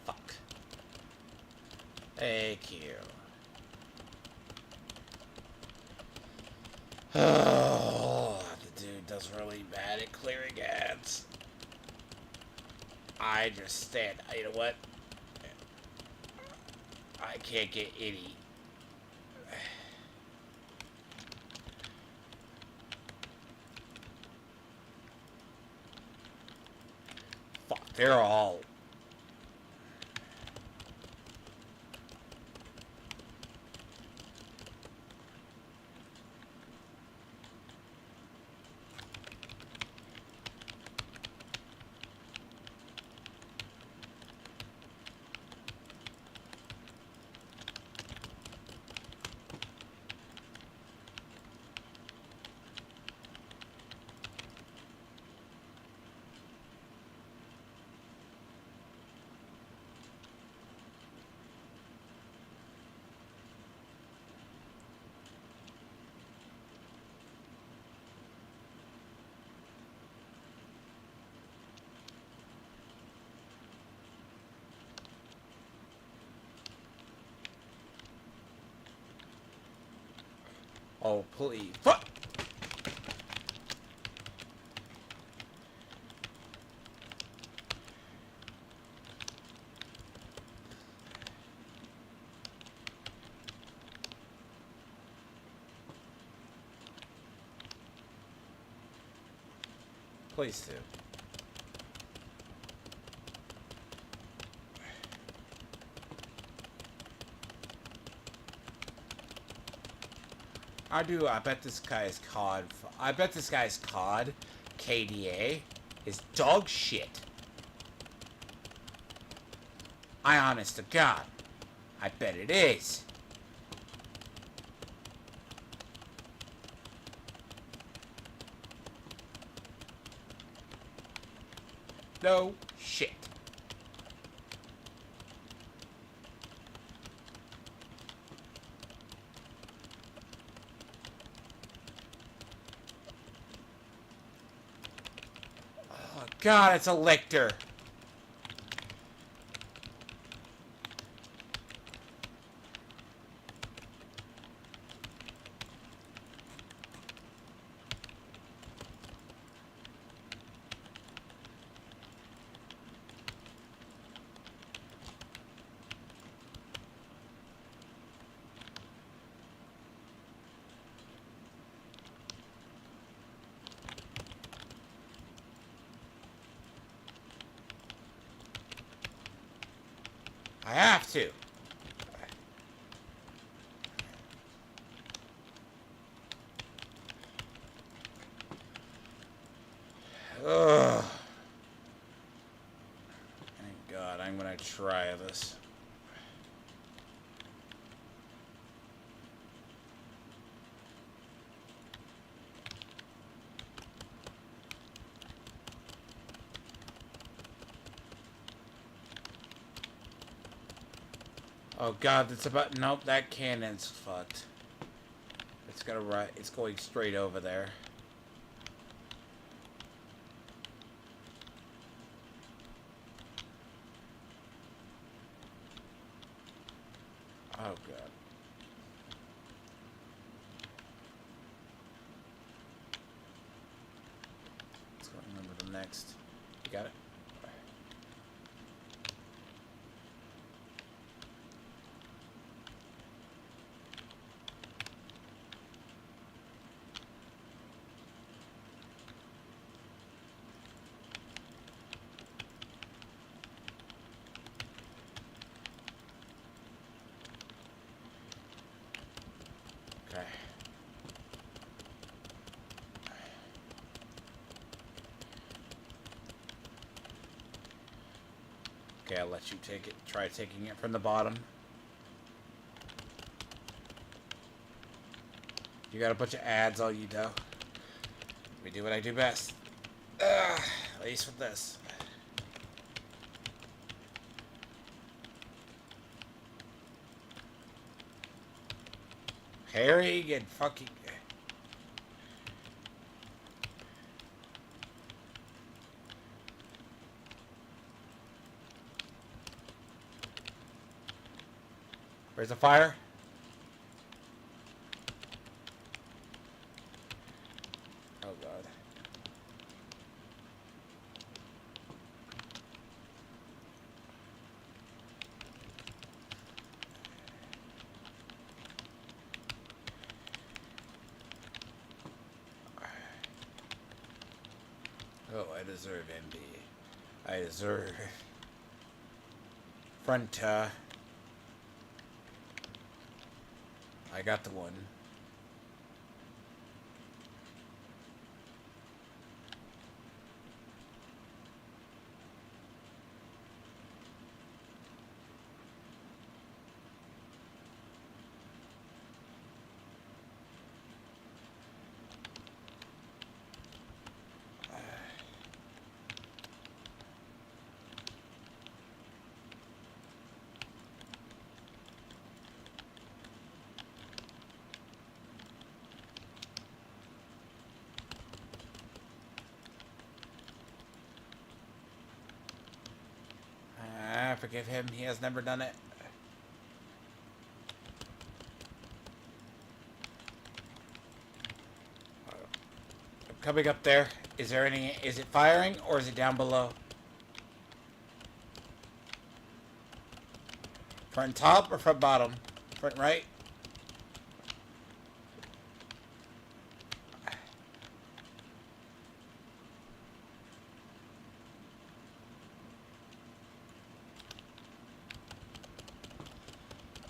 Fuck. Thank you. Oh, the dude does really bad at clearing ads. I just stand. You know what? I can't get any. Fuck, they're all. Oh, please. Fuck! Please do. I bet this guy's COD. I bet this guy's COD, KDA, is dog shit. I honest to God. I bet it is. No shit. Oh God, it's a lictor. I have to. Ugh. Thank God, I'm gonna try this. Oh God, that's about. Nope, that cannon's fucked. It's gonna right. It's going straight over there. Oh God. Let's go remember the next. You got it? Okay. Okay, I'll let you take it. Try taking it from the bottom. You got a bunch of ads, all you do. me do what I do best. At least with this. Harry, get fucking... Where's the fire? Oh god. Oh, I deserve envy. I deserve... Front, I got the one. Forgive him, he has never done it. I'm coming up there. Is there any... Is it firing or is it down below? Front top or front bottom? Front right?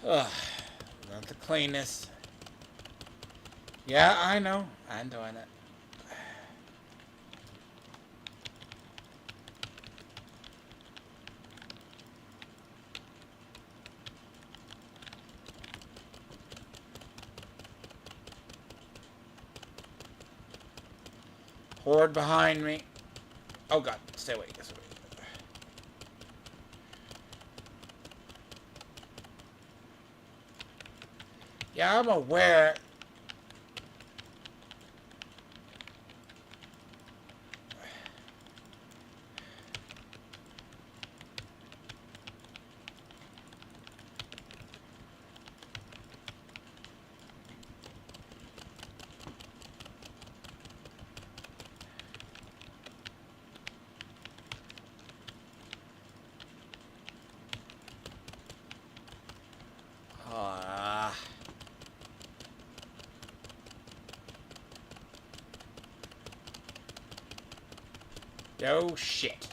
Ugh. Not the cleanest. Yeah, I know. I'm doing it. Horde behind me. Oh god, stay away. Stay away. Yeah, I'm aware. Oh shit.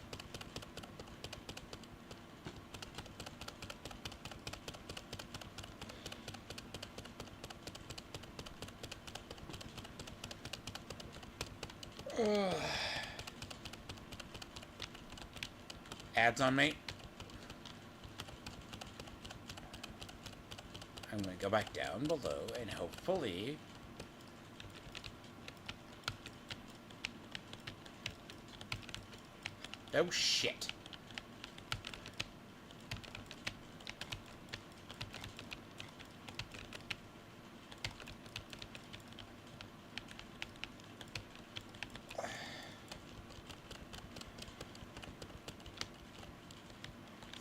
Ads on me. I'm gonna go back down below and hopefully... Oh shit.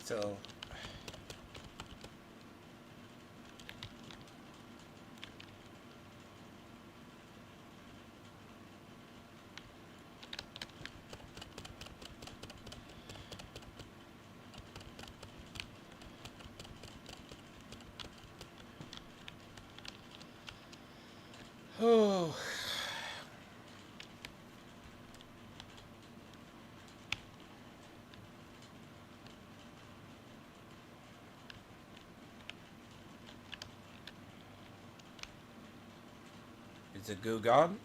So... Oh... Is the goo gone?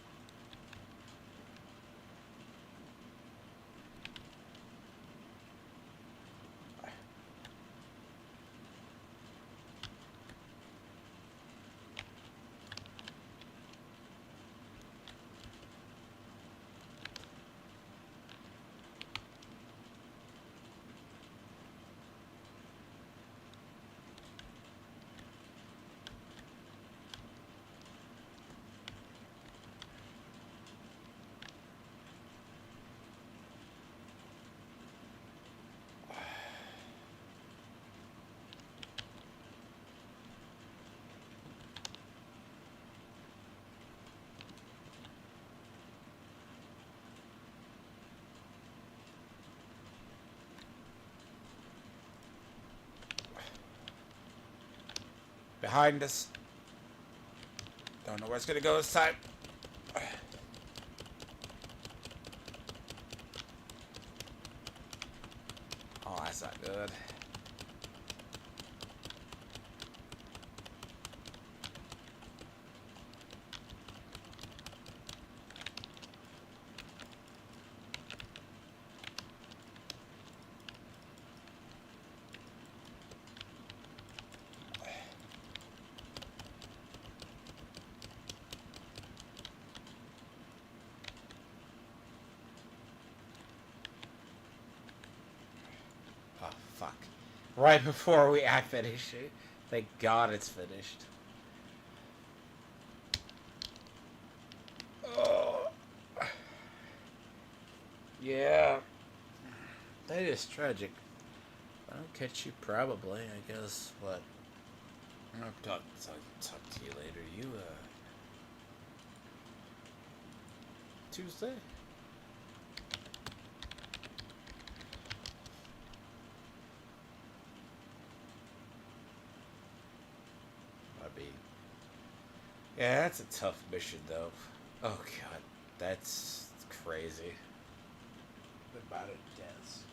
Behind us. Don't know where it's gonna go this time. Oh, that's not good. Oh, fuck. Right before we finish it. Thank God it's finished. Oh. Yeah. That is tragic. I'll catch you probably, I guess. What? I'll talk to you later. You, Tuesday? I'll be. Yeah, that's a tough mission, though. Oh, God. That's crazy. About it, yes.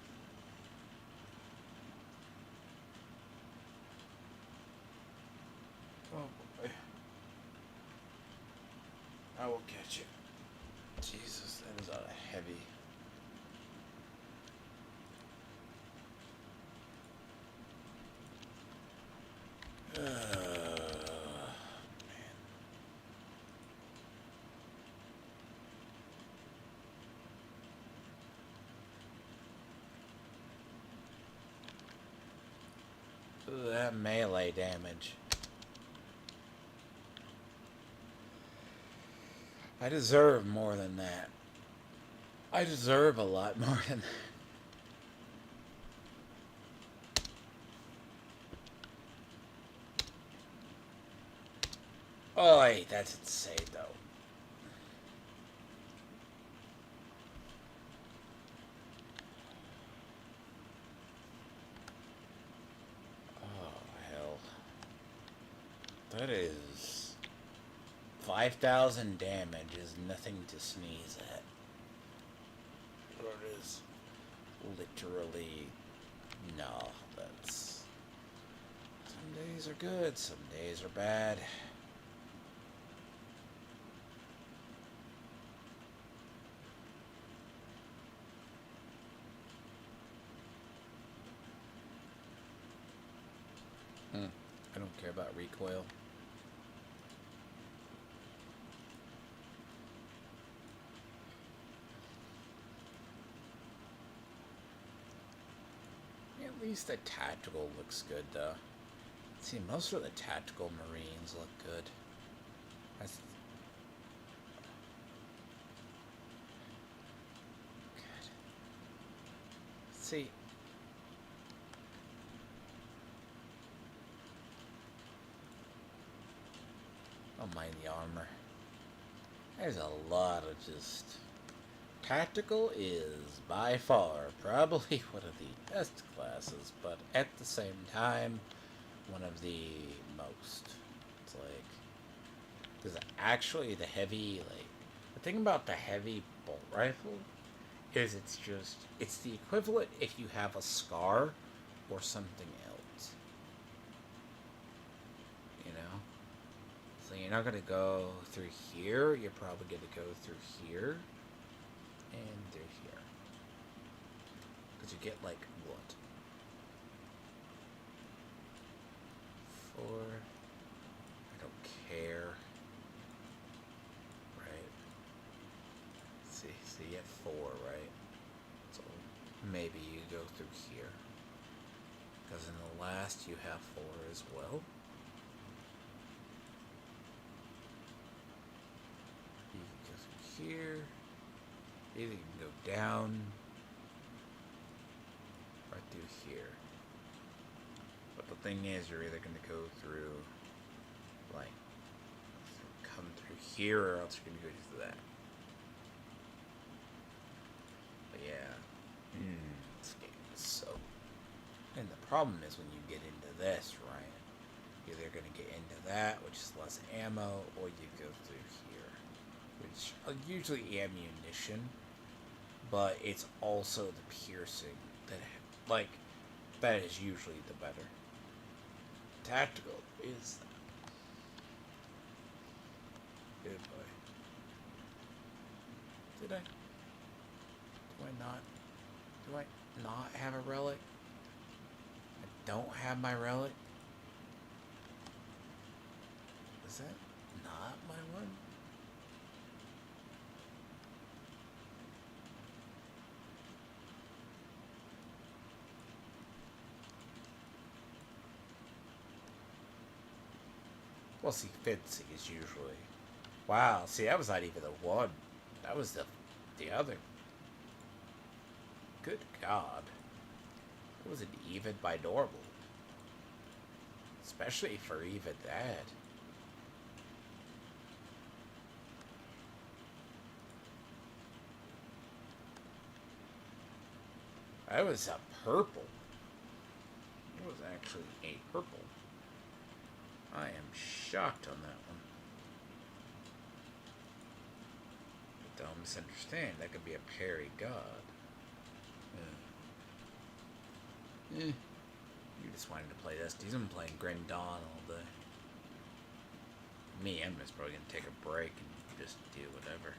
Oh, boy. I will catch you. Jesus, that was a heavy. Ooh, that melee damage. I deserve more than that. I deserve a lot more than that. Oh, that's insane, though. Oh, hell. That is 5,000 damage is nothing to sneeze at. It is literally no. That's some days are good, some days are bad. I don't care about recoil. At least the tactical looks good, though. See, most of the tactical Marines look good. That's good. See, don't mind the armor. There's a lot of just... Tactical is, by far, probably one of the best classes, but at the same time, one of the most. It's like... Because actually the heavy, like... The thing about the heavy bolt rifle is it's the equivalent if you have a scar or something else. You know? So you're not going to go through here, you're probably going to go through here and through here. Because you get like what? 4. I don't care. Right? See, so you get 4, right? So maybe you go through here. Because in the last you have 4 as well. You can go through here. Either you can go down or through here. But the thing is, you're either going to go through, like, come through here, or else you're going to go through that. But yeah, this game is so... And the problem is when you get into this, right? You're either going to get into that, which is less ammo, or you go through here, which are usually ammunition, but it's also the piercing that, like, that is usually the better. Tactical is good boy. Did I? Do I not? Do I not have a relic? I don't have my relic. Is that not my one? Well, see, Fitzy is usually. Wow, see, that was not even the one. That was the other. Good God. It wasn't even by normal. Especially for even that. That was a purple. It was actually a purple. I am shocked on that one. But don't misunderstand. That could be a parry god. You just wanted to play this. He's been playing Grim Dawn all day. Me, I'm just probably gonna take a break and just do whatever.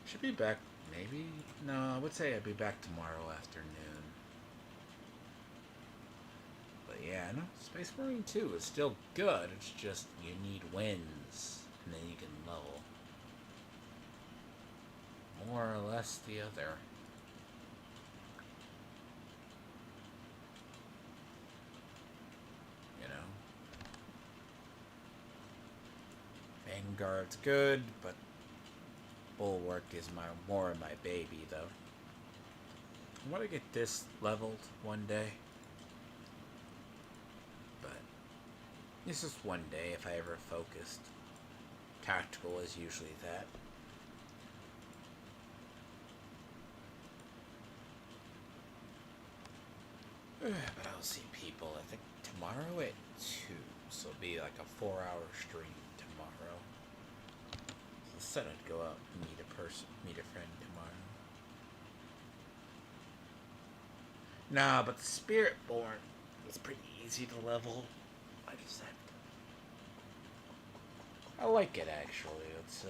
Should be back, maybe? No, I would say I'd be back tomorrow afternoon. But yeah, no, Space Marine 2 is still good. It's just you need wins, and then you can level. More or less the other. You know? Vanguard's good, but Bulwark is more my baby, though. I want to get this leveled one day. But this is one day if I ever focused. Tactical is usually that. But I'll see people, I think, tomorrow at 2. So it'll be like a 4-hour stream tomorrow. So I said I'd go out and meet a friend tomorrow. Nah, but the Spiritborn is pretty easy to level. I just have to. I like it actually. It's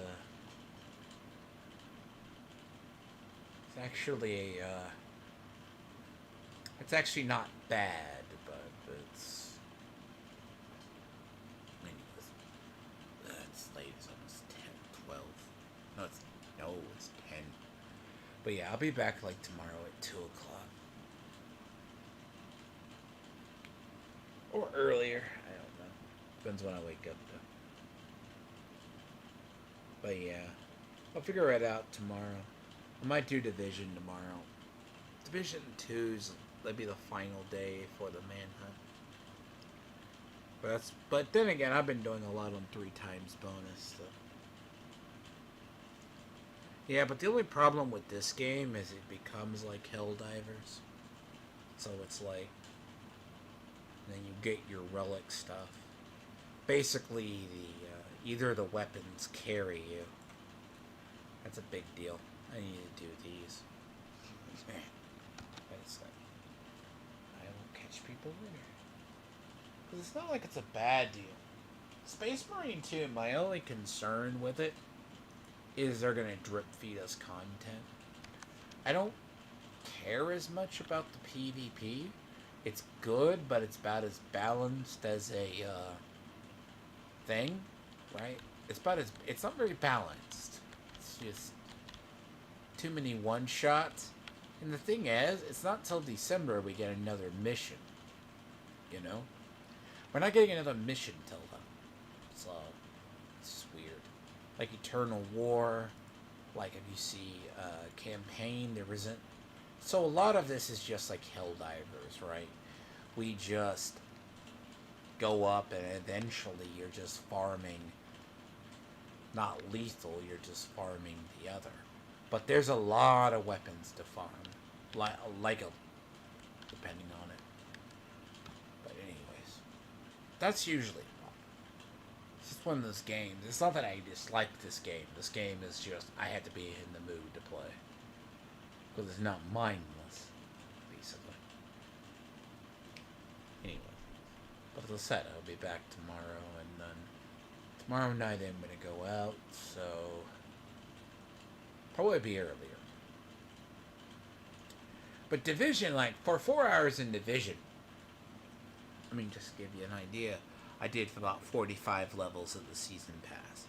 actually a it's actually not bad, but it's it's late. It's almost 10, 12. No, it's 10. But yeah, I'll be back like tomorrow at 2 o'clock. Or earlier. I don't know. Depends when I wake up, though. But yeah. I'll figure it out tomorrow. I might do Division tomorrow. Division 2's that'd be the final day for the manhunt. But then again, I've been doing a lot on 3 times bonus, so. Yeah, but the only problem with this game is it becomes like Helldivers. So it's like, and then you get your relic stuff. Basically, either the weapons carry you. That's a big deal. I need to do these. I will catch people later. Because it's not like it's a bad deal. Space Marine 2, my only concern with it is they're going to drip feed us content. I don't care as much about the PvP. It's good, but it's about as balanced as a thing, right? It's not very balanced. It's just too many one-shots. And the thing is, it's not till December we get another mission. You know? We're not getting another mission till then. So, it's just weird. Like Eternal War, like if you see campaign, there isn't. So a lot of this is just like Helldivers, right? We just go up and eventually you're just farming, not lethal, you're just farming the other. But there's a lot of weapons to farm, depending on it. But anyways, That's usually it's just one of those games. It's not that I dislike this game. This game is just I had to be in the mood to play because it's not mindless, basically. Anyway, but as I said, I'll be back tomorrow, and then tomorrow night I'm gonna go out, so probably be earlier. But Division, like for 4 hours in Division, I mean, just to give you an idea, I did about 45 levels of the season pass.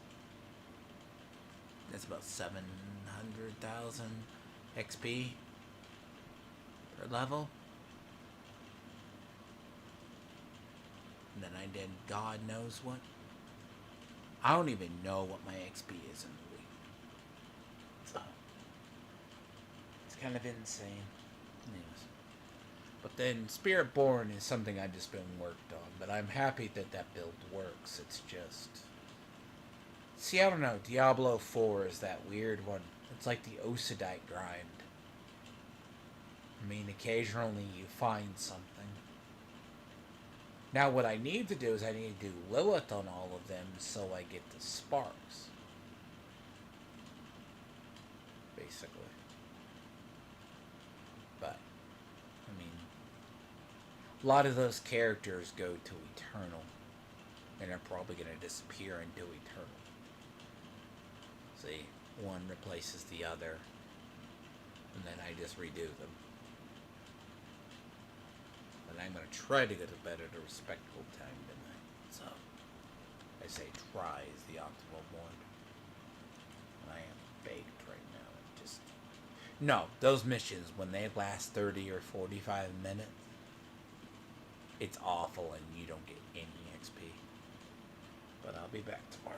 That's about 700,000 XP per level. And then I did God knows what. I don't even know what my XP is in the week. So, it's kind of insane. Anyways. But then Spiritborn is something I've just been worked on. But I'm happy that that build works. It's just... See, I don't know. Diablo 4 is that weird one. It's like the Osidite grind. I mean, occasionally you find something. Now what I need to do is I need to do Lilith on all of them so I get the sparks. Basically. But, I mean, a lot of those characters go to Eternal. And they're probably going to disappear into Eternal. See, one replaces the other. And then I just redo them. And I'm going to try to go to bed at a respectable time tonight. So, I say try is the optimal one. I am baked right now. Just no, those missions, when they last 30 or 45 minutes, it's awful and you don't get any XP. But I'll be back tomorrow.